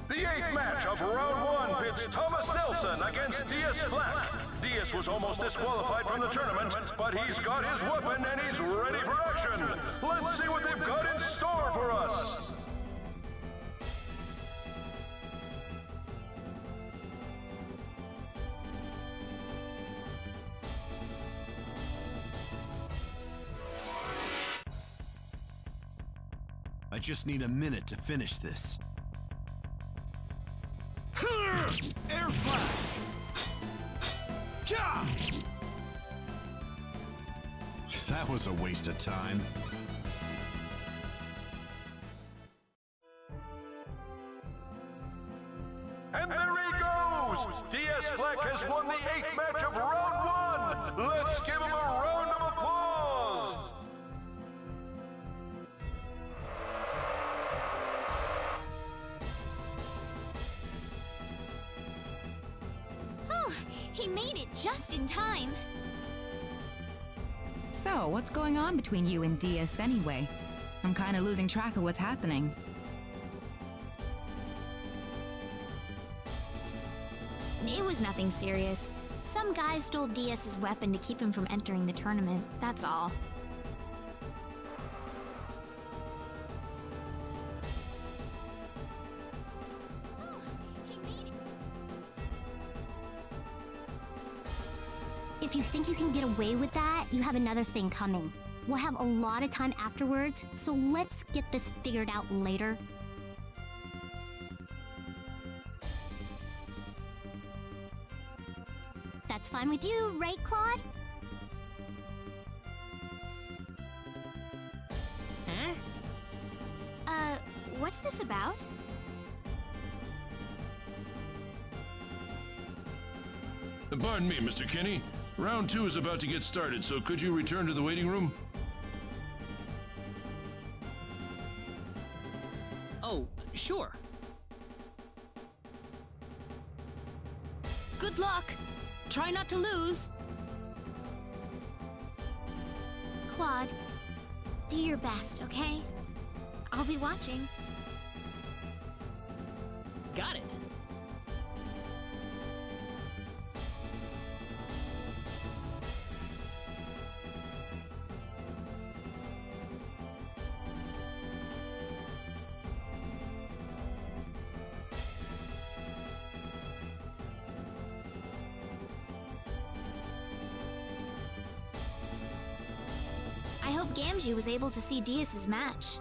Speaker 9: The 8th match of round 1 pits Thomas Nelson against DS Flack. DS was almost disqualified from the tournament, but he's got his weapon and he's ready for action. Let's see what they've got in store for us.
Speaker 18: I just need a minute to finish this.
Speaker 6: Air slash! Yeah!
Speaker 18: That was a waste of time.
Speaker 9: And there he goes! DS Flack has won the 8th match of round 1! Let's give him a round of applause!
Speaker 1: Oh, he made it just in time.
Speaker 11: So, what's going on between you and DS anyway? I'm kinda losing track of what's happening.
Speaker 1: It was nothing serious. Some guy stole DS's weapon to keep him from entering the tournament, that's all.
Speaker 14: If you think you can get away with that, you have another thing coming. We'll have a lot of time afterwards, so let's get this figured out later. That's fine with you, right, Claude?
Speaker 1: Huh? What's this about?
Speaker 6: Pardon me, Mr. Kinney. Round 2 is about to get started, so could you return to the waiting room?
Speaker 15: Oh, sure.
Speaker 7: Good luck! Try not to lose!
Speaker 1: Claude, do your best, okay? I'll be watching.
Speaker 15: Got it.
Speaker 1: Gamgee was able to see Diaz's match.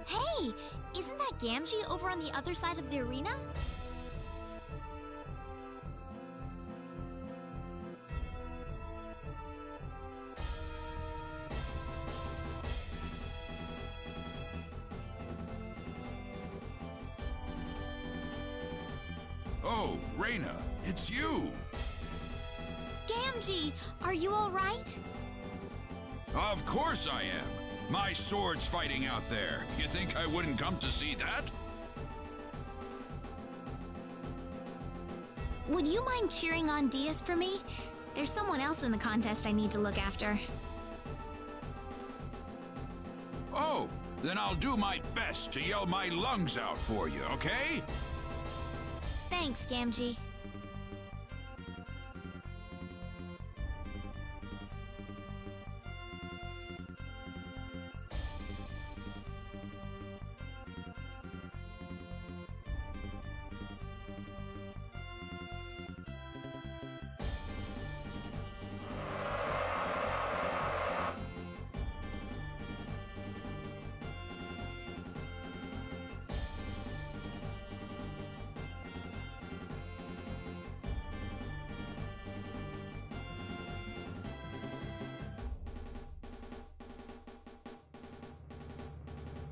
Speaker 1: Hey! Isn't that Gamgee over on the other side of the arena?
Speaker 6: Oh, Reina, it's you!
Speaker 1: Gamgee, are you alright?
Speaker 6: Of course I am! My sword's fighting out there. You think I wouldn't come to see that?
Speaker 1: Would you mind cheering on Diaz for me? There's someone else in the contest I need to look after.
Speaker 6: Oh, then I'll do my best to yell my lungs out for you, okay?
Speaker 1: Thanks, Gamgee.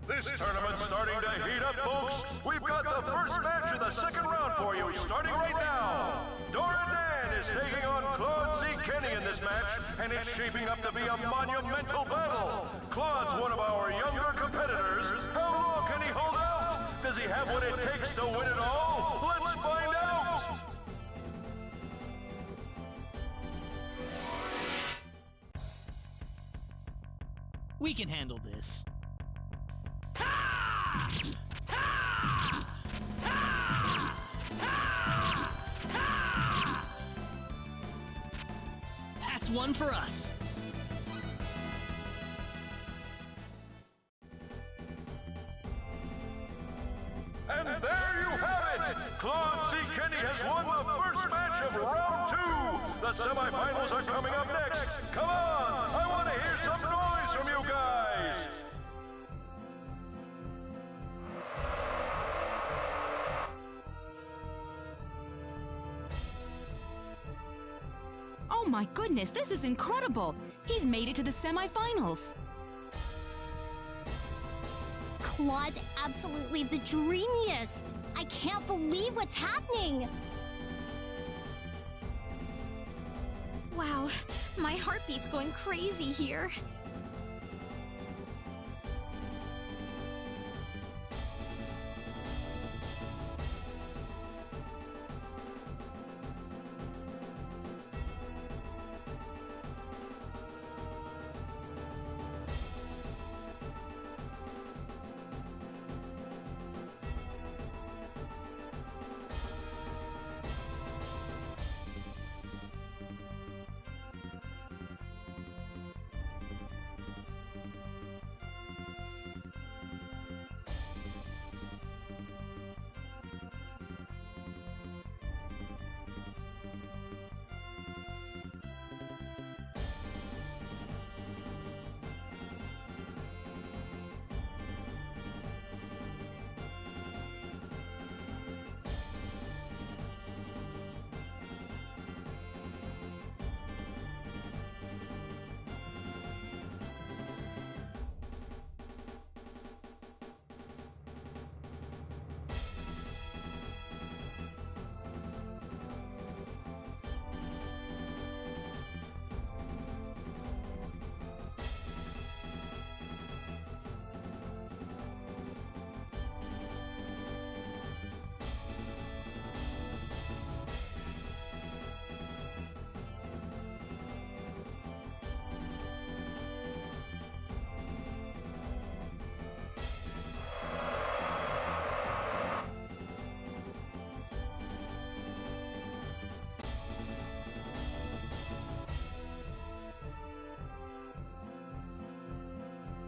Speaker 9: This tournament's starting to heat up, folks. We've got the first match of the second round for you, starting right now. Dora Dan is taking on Claude C. Kenny in this match, and it's shaping up to be a monumental battle. Claude's one of our younger competitors. How long can he hold out? Does he have what it takes to win it all? Let's find out!
Speaker 15: We can handle this. That's one for us.
Speaker 9: And there you have it! Claude C. Kenny has won the first match of round 2! The semifinals are coming up next! Come on! I want to hear some noise from you guys!
Speaker 11: Oh my goodness, this is incredible! He's made it to the semifinals!
Speaker 14: Claude's absolutely the dreamiest! I can't believe what's happening!
Speaker 1: Wow, my heartbeat's going crazy here.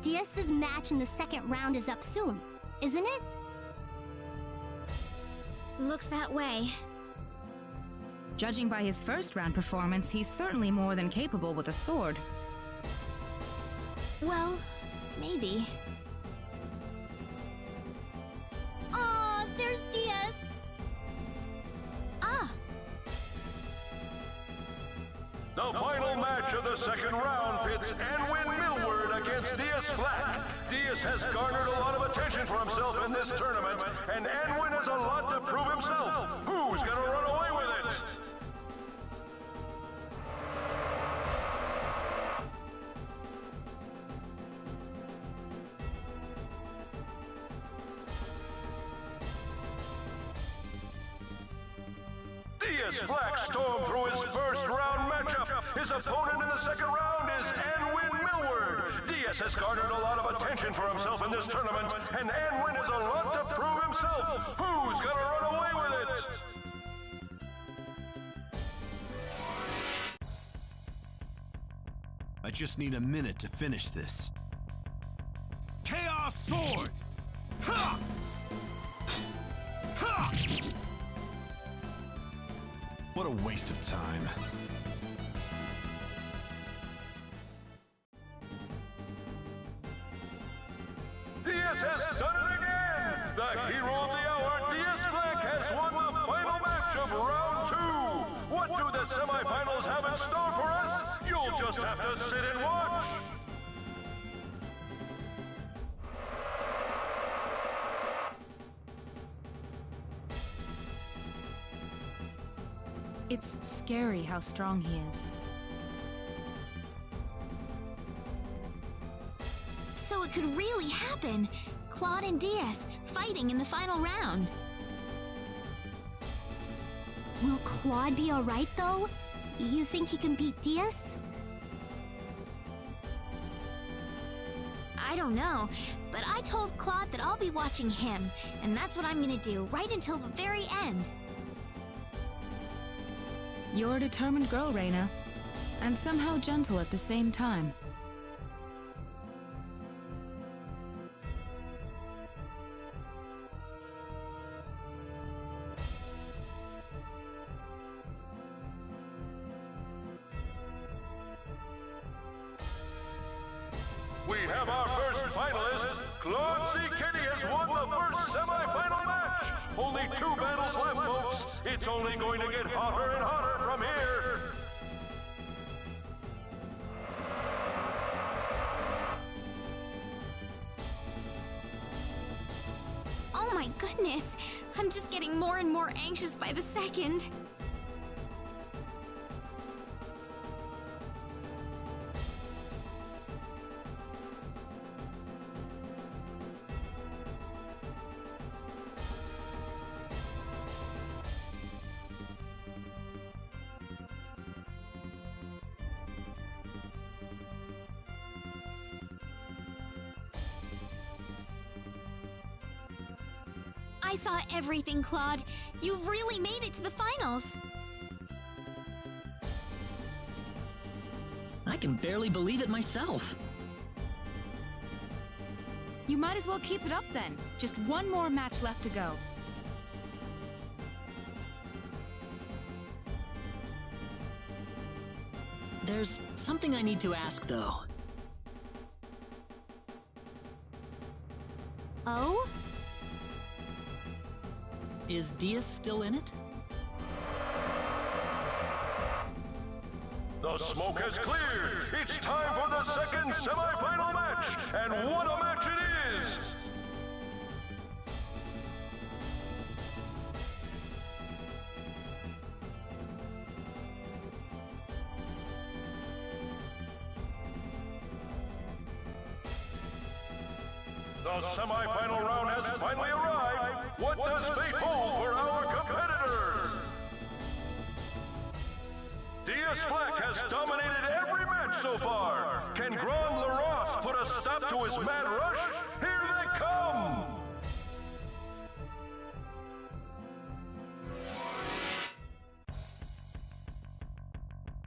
Speaker 14: Diaz's match in the second round is up soon, isn't it?
Speaker 1: Looks that way.
Speaker 11: Judging by his first round performance, he's certainly more than capable with a sword.
Speaker 1: Well, maybe.
Speaker 14: Aw, there's Diaz.
Speaker 1: Ah!
Speaker 9: The final match of the second round pits Anwin Millward against Diaz Flack. Diaz has garnered a lot of attention for himself in this tournament, and Anwin has a lot to prove himself. Who's gonna run away with it? Diaz Flack stormed through his first round matchup. His opponent in the second round is Anwin Millward. Diaz has garnered a lot of attention for himself in this tournament, and Anwin has a lot to prove himself. Who's gonna run away with it?
Speaker 18: I just need a minute to finish this.
Speaker 6: Chaos Sword! Ha! Ha!
Speaker 18: What a waste of time.
Speaker 9: Diaz has done it again! The hero of the hour, Diaz Flack, has won the final match of round 2! What do the semifinals have in store for us? You'll just have to sit and watch!
Speaker 11: It's scary how strong he is.
Speaker 1: So it could really happen! Claude and Diaz fighting in the final round.
Speaker 14: Will Claude be alright, though? You think he can beat Diaz?
Speaker 1: I don't know, but I told Claude that I'll be watching him, and that's what I'm gonna do right until the very end.
Speaker 11: You're a determined girl, Reina, and somehow gentle at the same time.
Speaker 9: We have our first finalist. Claude C. Kenny has won the first semi-final match. Only 2 battles left, folks. It's only going to get hotter and hotter from here.
Speaker 1: Oh my goodness! I'm just getting more and more anxious by the second. I saw everything, Claude. You've really made it to the finals.
Speaker 15: I can barely believe it myself.
Speaker 11: You might as well keep it up then. Just one more match left to go.
Speaker 15: There's something I need to ask, though.
Speaker 14: Oh?
Speaker 15: Is Diaz still in it?
Speaker 9: The smoke has cleared. It's time for the second semi-final match. And what a match it is! The semi-final round has finally arrived. What does fate hold for our competitors? Diaz Flack has dominated every match so far. Can Grand Larosse put a stop to his mad rush? Here they come!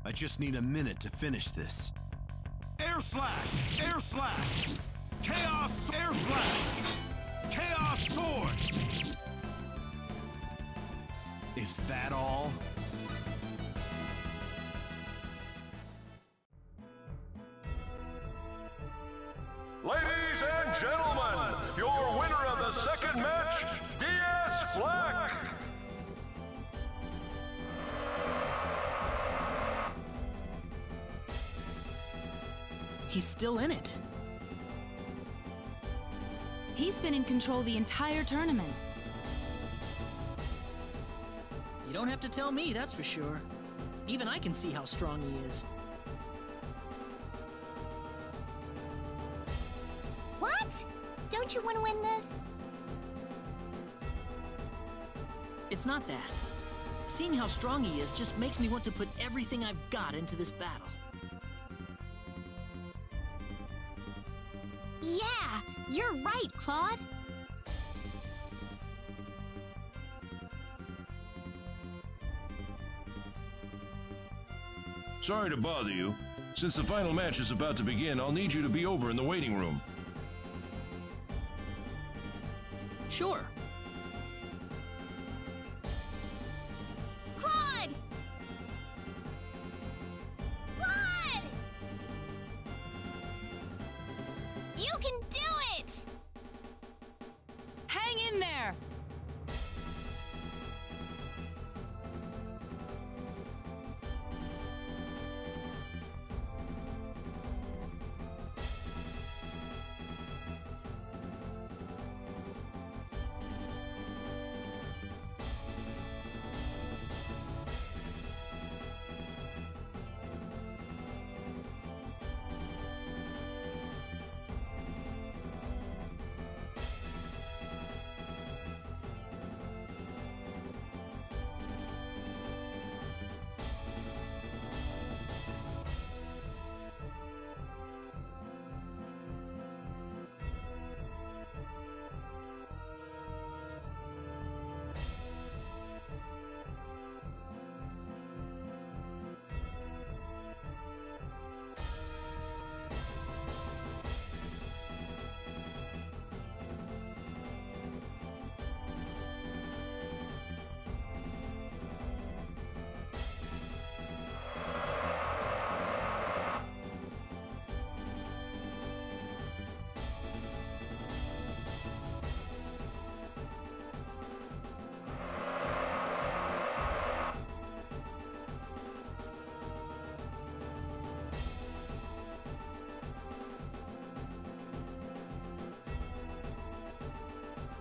Speaker 18: I just need a minute to finish this.
Speaker 6: Air Slash! Air Slash! Chaos Air Slash! Chaos Sword!
Speaker 18: Is that all?
Speaker 2: he's still in it.
Speaker 7: He's been in control the entire tournament.
Speaker 15: You don't have to tell me, that's for sure. Even I can see how strong he is.
Speaker 14: What? Don't you want to win this?
Speaker 15: It's not that. Seeing how strong he is just makes me want to put everything I've got into this battle.
Speaker 1: Yeah, you're right, Claude.
Speaker 6: Sorry to bother you. Since the final match is about to begin, I'll need you to be over in the waiting room.
Speaker 15: Sure.
Speaker 14: Claude! Claude! You can do it!
Speaker 7: Hang in there!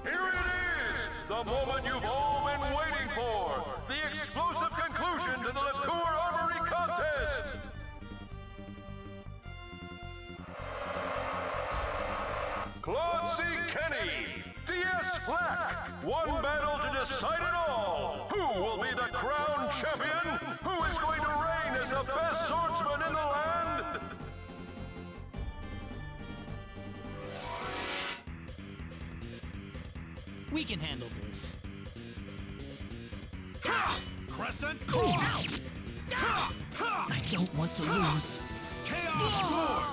Speaker 9: Here it is! The moment you've all been waiting for! The explosive conclusion to the Liqueur Armory contest! Claude C. Kenny, D.S. Flack, one battle to decide it all! Who will be the crowned champion? Who is going to reign as the best swordsman in the land?
Speaker 15: We can handle this.
Speaker 6: Crescent
Speaker 15: I don't want to lose.
Speaker 6: Chaos Sword!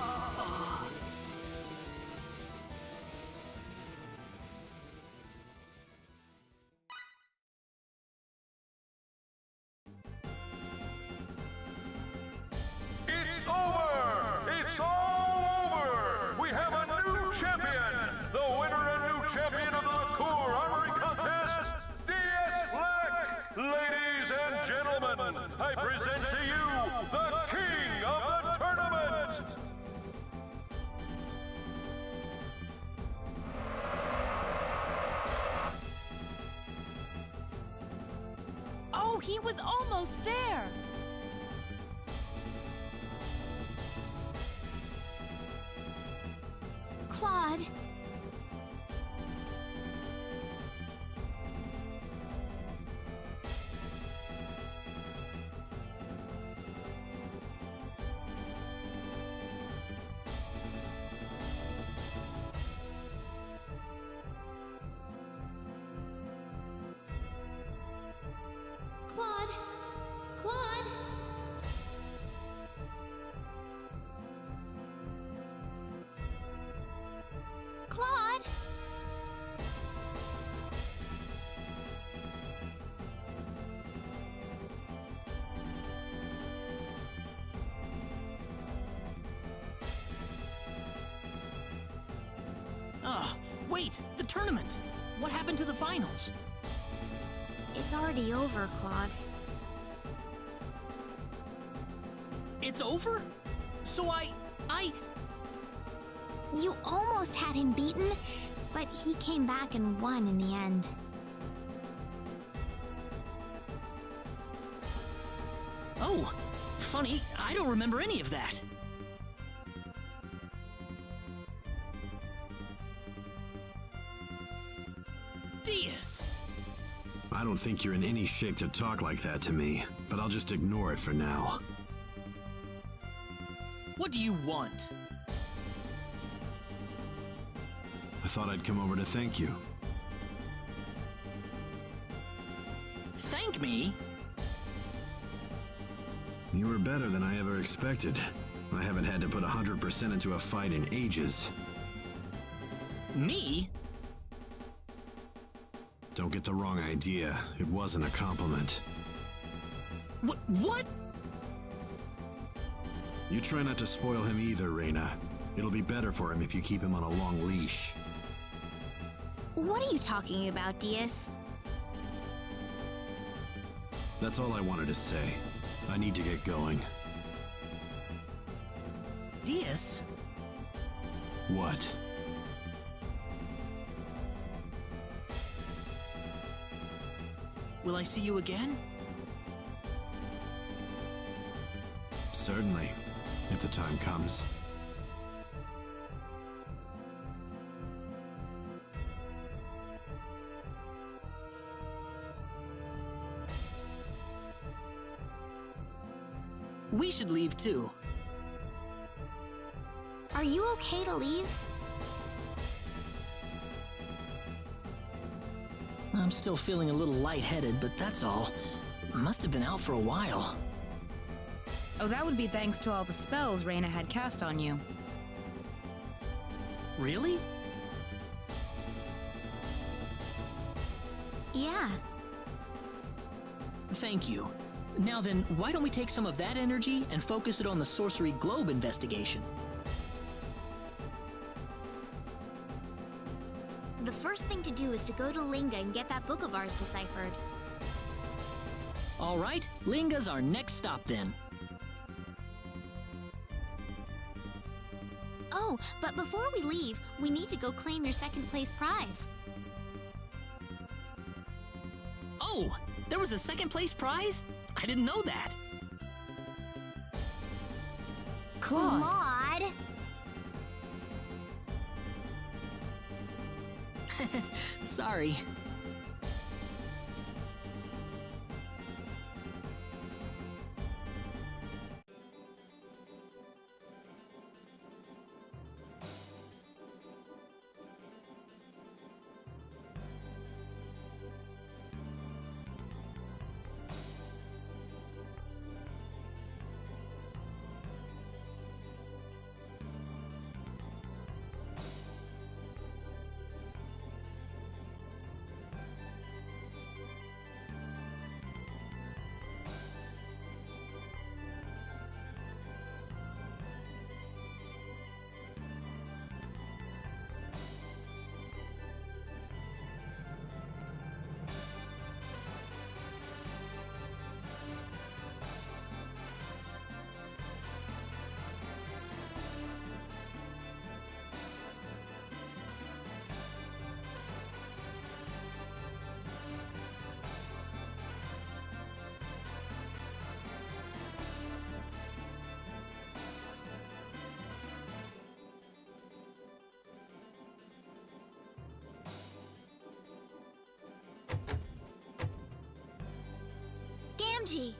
Speaker 9: It's over! It's all over! We have a new champion! The winner and new champion of the Liqueur Armory contest, D.S. Flack! Ladies and gentlemen, I present to you the king of the tournament!
Speaker 7: Oh, he was almost there!
Speaker 1: Claude. Claude. Claude. Claude.
Speaker 2: Ah, wait! The tournament! What happened to the finals?
Speaker 1: It's already over, Claude.
Speaker 2: It's over? So
Speaker 1: You almost had him beaten, but he came back and won in the end.
Speaker 15: Oh, funny, I don't remember any of that. Diaz!
Speaker 18: I don't think you're in any shape to talk like that to me, but I'll just ignore it for now.
Speaker 15: What do you want?
Speaker 18: I thought I'd come over to thank you.
Speaker 15: Thank me?
Speaker 18: You were better than I ever expected. I haven't had to put 100% into a fight in ages.
Speaker 15: Me?
Speaker 18: Don't get the wrong idea. It wasn't a compliment.
Speaker 15: What?
Speaker 18: You try not to spoil him either, Reina. It'll be better for him if you keep him on a long leash.
Speaker 1: What are you talking about, Diaz?
Speaker 18: That's all I wanted to say. I need to get going.
Speaker 15: Diaz?
Speaker 18: What?
Speaker 15: Will I see you again?
Speaker 18: Certainly, if the time comes.
Speaker 15: We should leave too.
Speaker 1: Are you okay to leave?
Speaker 15: I'm still feeling a little lightheaded, but that's all. Must have been out for a while.
Speaker 11: Oh, that would be thanks to all the spells Reina had cast on you.
Speaker 15: Really?
Speaker 1: Yeah.
Speaker 15: Thank you. Now then, why don't we take some of that energy and focus it on the Sorcery Globe investigation?
Speaker 1: The first thing to do is to go to Linga and get that book of ours deciphered.
Speaker 15: All right, Linga's our next stop then.
Speaker 1: Oh, but before we leave, we need to go claim your second place prize.
Speaker 15: Oh, there was a second place prize? I didn't know that.
Speaker 1: Claude!
Speaker 15: Sorry.
Speaker 1: Gamgee!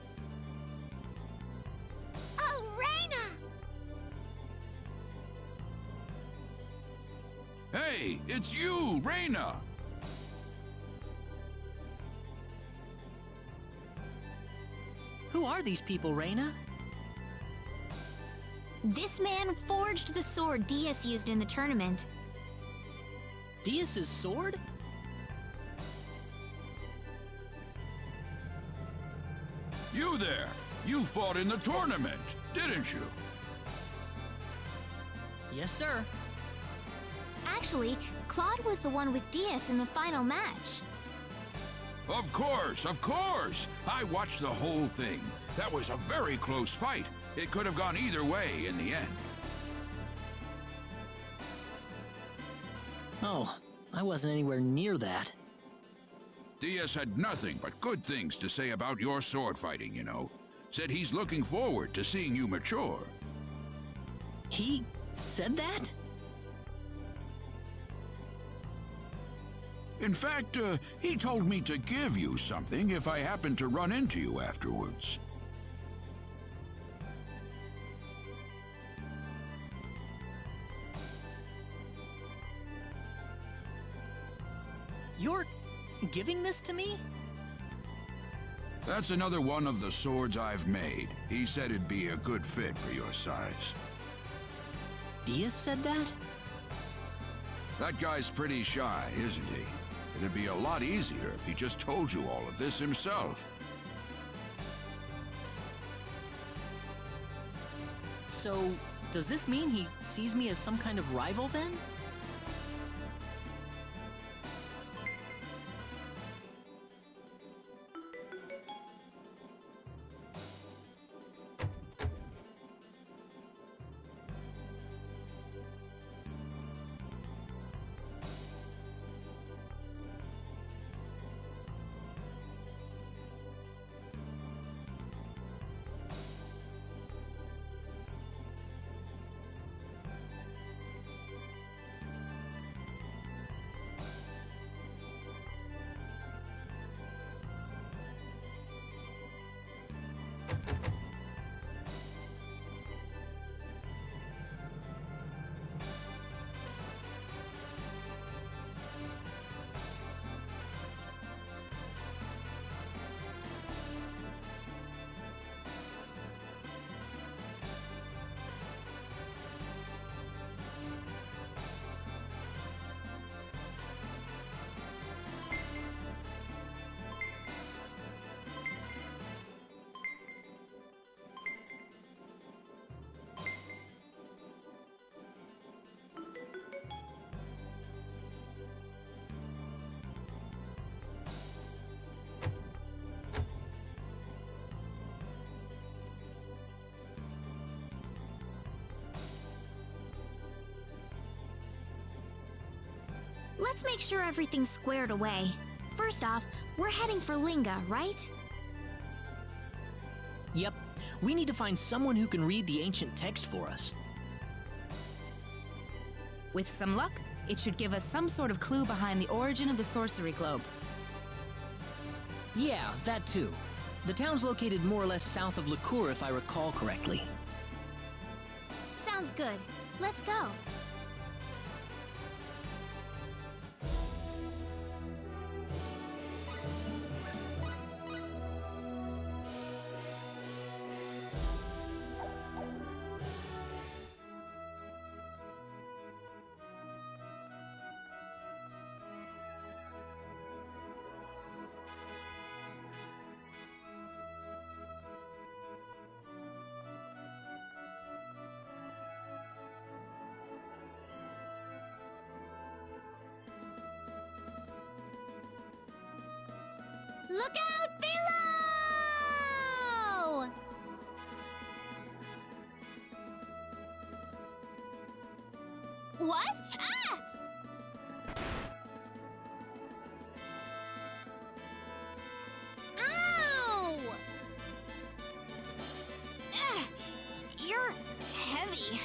Speaker 1: Oh, Reina!
Speaker 6: Hey, it's you, Reina!
Speaker 15: Who are these people, Reina?
Speaker 1: This man forged the sword Diaz used in the tournament.
Speaker 15: Diaz's sword?
Speaker 6: You there! You fought in the tournament, didn't you?
Speaker 15: Yes, sir.
Speaker 1: Actually, Claude was the one with Diaz in the final match.
Speaker 6: Of course, of course! I watched the whole thing. That was a very close fight. It could have gone either way in the end.
Speaker 2: Oh, I wasn't anywhere near that.
Speaker 21: Diaz had nothing but good things to say about your sword fighting, you know. Said he's looking forward to seeing you mature.
Speaker 2: He said that?
Speaker 21: In fact, he told me to give you something if I happen to run into you afterwards.
Speaker 2: You're giving this to me?
Speaker 21: That's another one of the swords I've made. He said it'd be a good fit for your size.
Speaker 2: Diaz said that?
Speaker 21: That guy's pretty shy, isn't he? It'd be a lot easier if he just told you all of this himself.
Speaker 2: So, does this mean he sees me as some kind of rival then?
Speaker 1: Let's make sure everything's squared away. First off, we're heading for Linga, right?
Speaker 2: Yep. We need to find someone who can read the ancient text for us.
Speaker 11: With some luck, it should give us some sort of clue behind the origin of the sorcery globe.
Speaker 2: Yeah, that too. The town's located more or less south of Liqueur, if I recall correctly.
Speaker 1: Sounds good. Let's go.
Speaker 14: Look out below! What? Ah! Ow!
Speaker 1: You're heavy.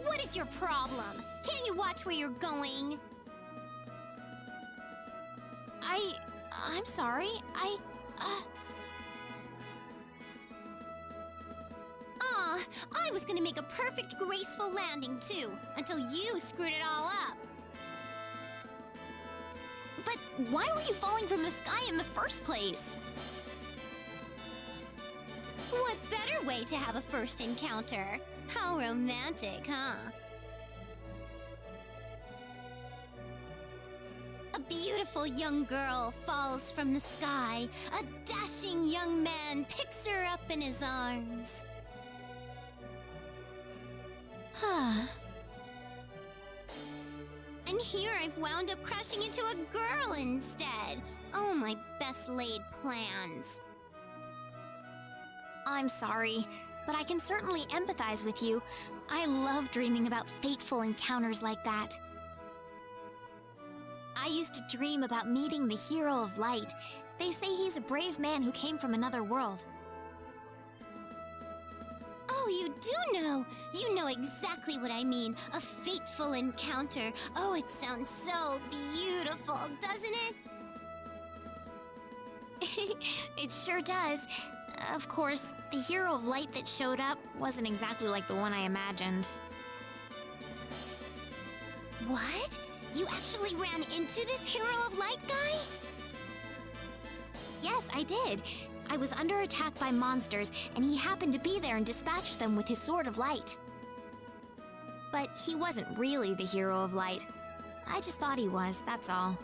Speaker 14: What is your problem? Can't you watch where you're going?
Speaker 1: I'm sorry.
Speaker 14: I was gonna make a perfect, graceful landing, too, until you screwed it all up.
Speaker 1: But why were you falling from the sky in the first place?
Speaker 14: What better way to have a first encounter? How romantic, huh? A beautiful young girl falls from the sky. A dashing young man picks her up in his arms. And here I've wound up crashing into a girl instead. Oh, my best laid plans.
Speaker 1: I'm sorry. but I can certainly empathize with you. I love dreaming about fateful encounters like that. I used to dream about meeting the Hero of Light. They say he's a brave man who came from another world.
Speaker 14: Oh, you do know! You know exactly what I mean. A fateful encounter. Oh, it sounds so beautiful, doesn't it?
Speaker 1: It sure does. Of course, the Hero of Light that showed up wasn't exactly like the one I imagined.
Speaker 14: What? You actually ran into this Hero of Light guy?
Speaker 1: Yes, I did. I was under attack by monsters, and he happened to be there and dispatched them with his Sword of Light. But he wasn't really the Hero of Light. I just thought he was, that's all.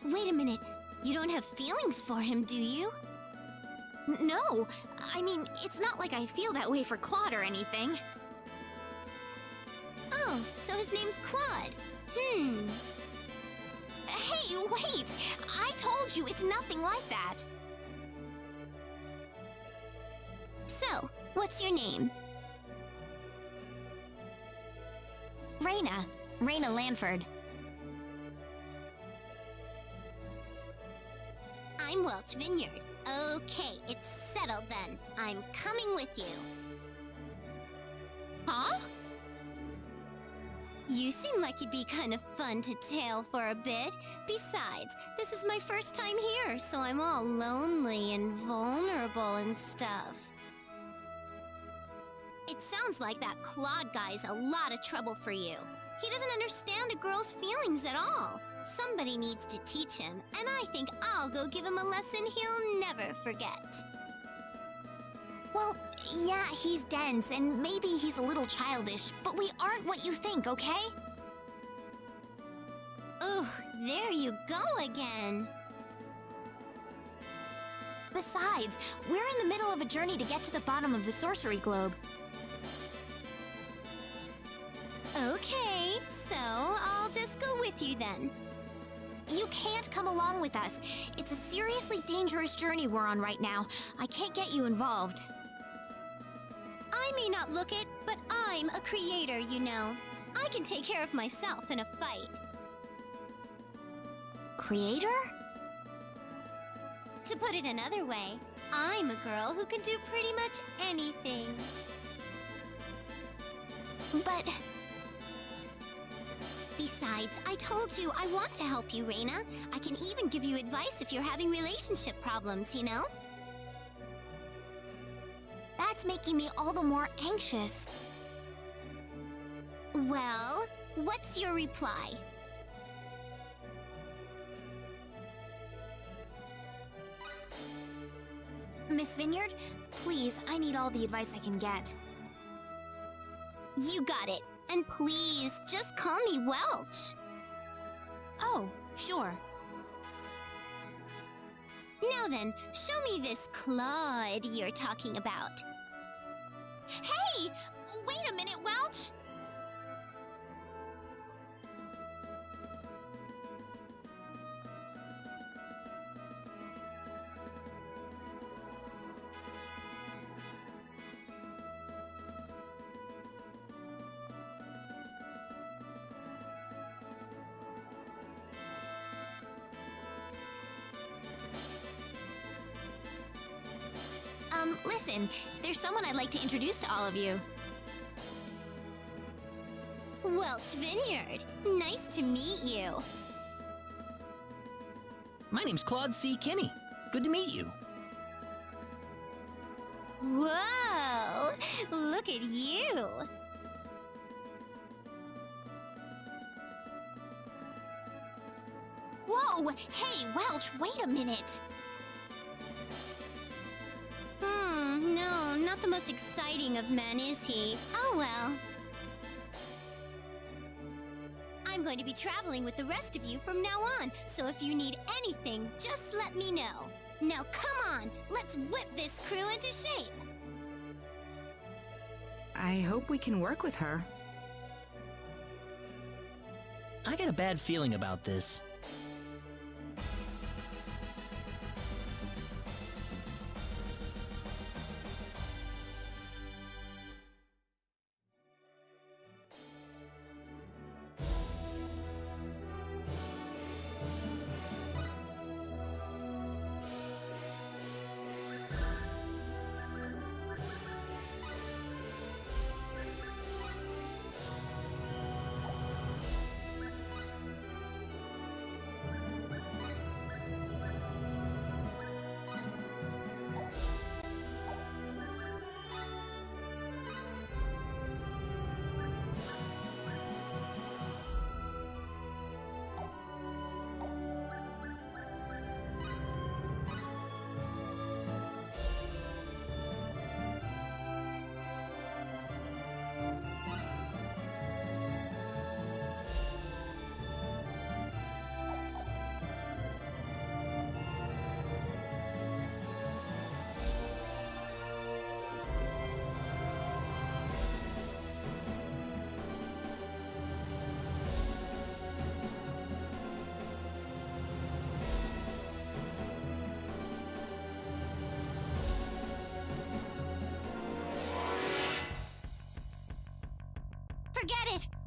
Speaker 14: Wait a minute. You don't have feelings for him, do you?
Speaker 1: No. I mean, it's not like I feel that way for Claude or anything.
Speaker 14: Oh, so his name's Claude.
Speaker 1: Hey, wait! I told you it's nothing like that.
Speaker 14: So, what's your name?
Speaker 1: Raina. Raina Lanford.
Speaker 14: I'm Welch Vineyard. Okay, it's settled then. I'm coming with you.
Speaker 1: Huh?
Speaker 14: You seem like you'd be kind of fun to tail for a bit. Besides, this is my first time here, so I'm all lonely and vulnerable and stuff. It sounds like that Claude guy's a lot of trouble for you. He doesn't understand a girl's feelings at all. Somebody needs to teach him, and I think I'll go give him a lesson he'll never forget.
Speaker 1: Well, yeah, he's dense, and maybe he's a little childish, but we aren't what you think, okay?
Speaker 14: Ooh, there you go again.
Speaker 1: Besides, we're in the middle of a journey to get to the bottom of the sorcery globe.
Speaker 14: Okay, so I'll just go with you then.
Speaker 1: You can't come along with us. It's a seriously dangerous journey we're on right now. I can't get you involved.
Speaker 14: I may not look it, but I'm a creator, you know. I can take care of myself in a fight.
Speaker 1: Creator?
Speaker 14: To put it another way, I'm a girl who can do pretty much anything.
Speaker 1: But...
Speaker 14: Besides, I told you I want to help you, Raina. I can even give you advice if you're having relationship problems, you know?
Speaker 1: That's making me all the more anxious.
Speaker 14: Well, what's your reply?
Speaker 1: Miss Vineyard, please, I need all the advice I can get.
Speaker 14: You got it. And please, just call me Welch.
Speaker 1: Oh, sure.
Speaker 14: Now then, show me this Claude you're talking about.
Speaker 1: Hey! Wait a minute, Welch! Listen, there's someone I'd like to introduce to all of you.
Speaker 14: Welch Vineyard, nice to meet you.
Speaker 2: My name's Claude C. Kinney. Good to meet you.
Speaker 14: Whoa! Look at you!
Speaker 1: Whoa! Hey, Welch, wait a minute!
Speaker 14: No, not the most exciting of men, is he? Oh well. I'm going to be traveling with the rest of you from now on, so if you need anything, just let me know. Now come on, let's whip this crew into shape!
Speaker 11: I hope we can work with her.
Speaker 2: I got a bad feeling about this.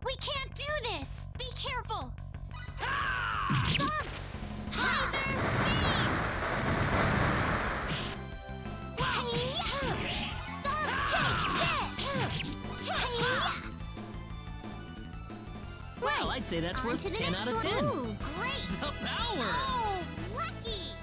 Speaker 1: We can't do this! Be careful! Thump! Laser beams! Thump, take this!
Speaker 2: Well, I'd say that's
Speaker 1: On
Speaker 2: worth
Speaker 1: to the
Speaker 2: 10
Speaker 1: next
Speaker 2: out of
Speaker 1: one.
Speaker 2: 10.
Speaker 1: Ooh, great!
Speaker 2: The power!
Speaker 1: Oh, lucky!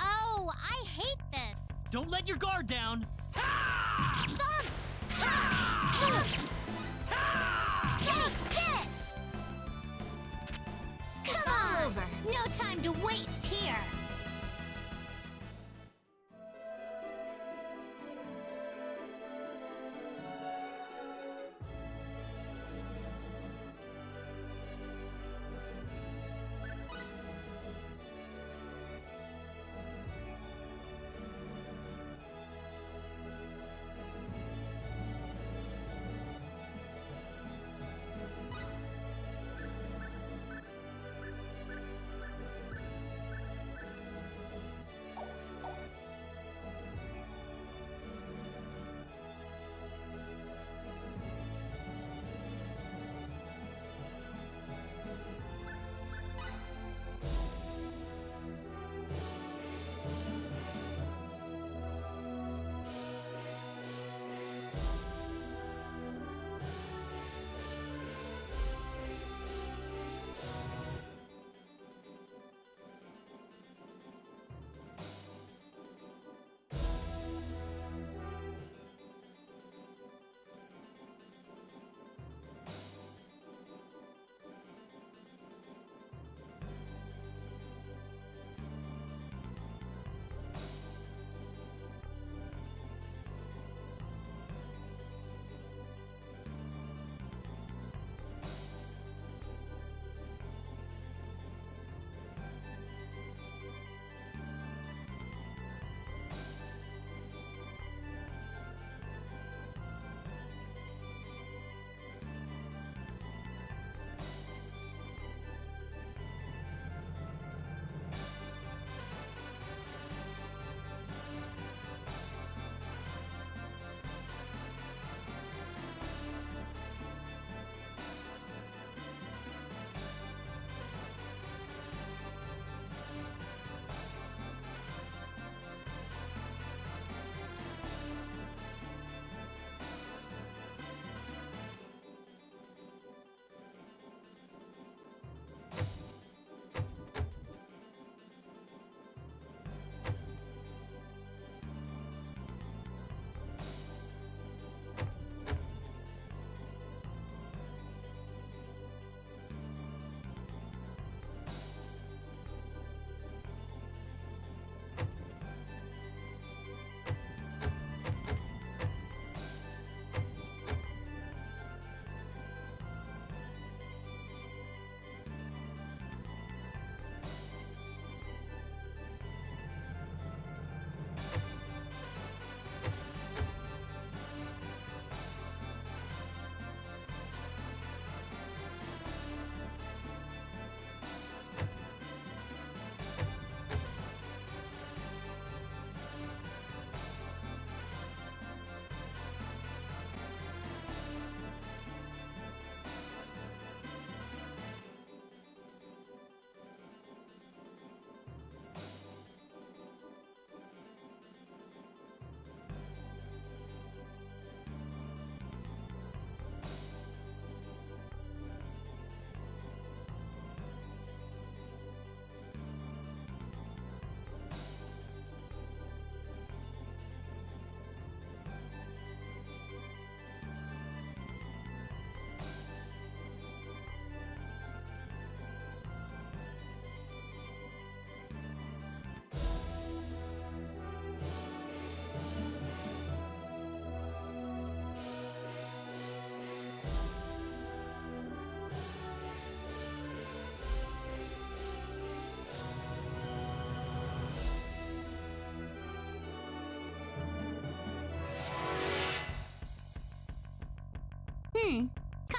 Speaker 1: Oh, I hate this!
Speaker 2: Don't let your guard down.
Speaker 1: Thump! Take this! Come on! Over. No time to waste here!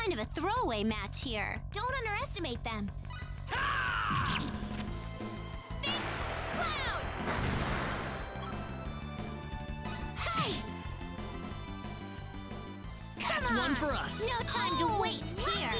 Speaker 14: kind of a throwaway match here.
Speaker 1: Don't underestimate them. Thanks, Cloud!
Speaker 14: Hey!
Speaker 15: That's
Speaker 14: Come
Speaker 15: one
Speaker 14: on.
Speaker 15: for us.
Speaker 14: No time to waste here.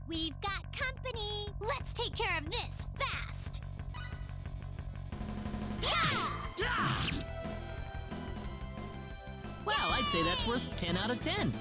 Speaker 14: We've got company. Let's take care of this fast.
Speaker 15: Well, I'd say that's worth 10 out of 10.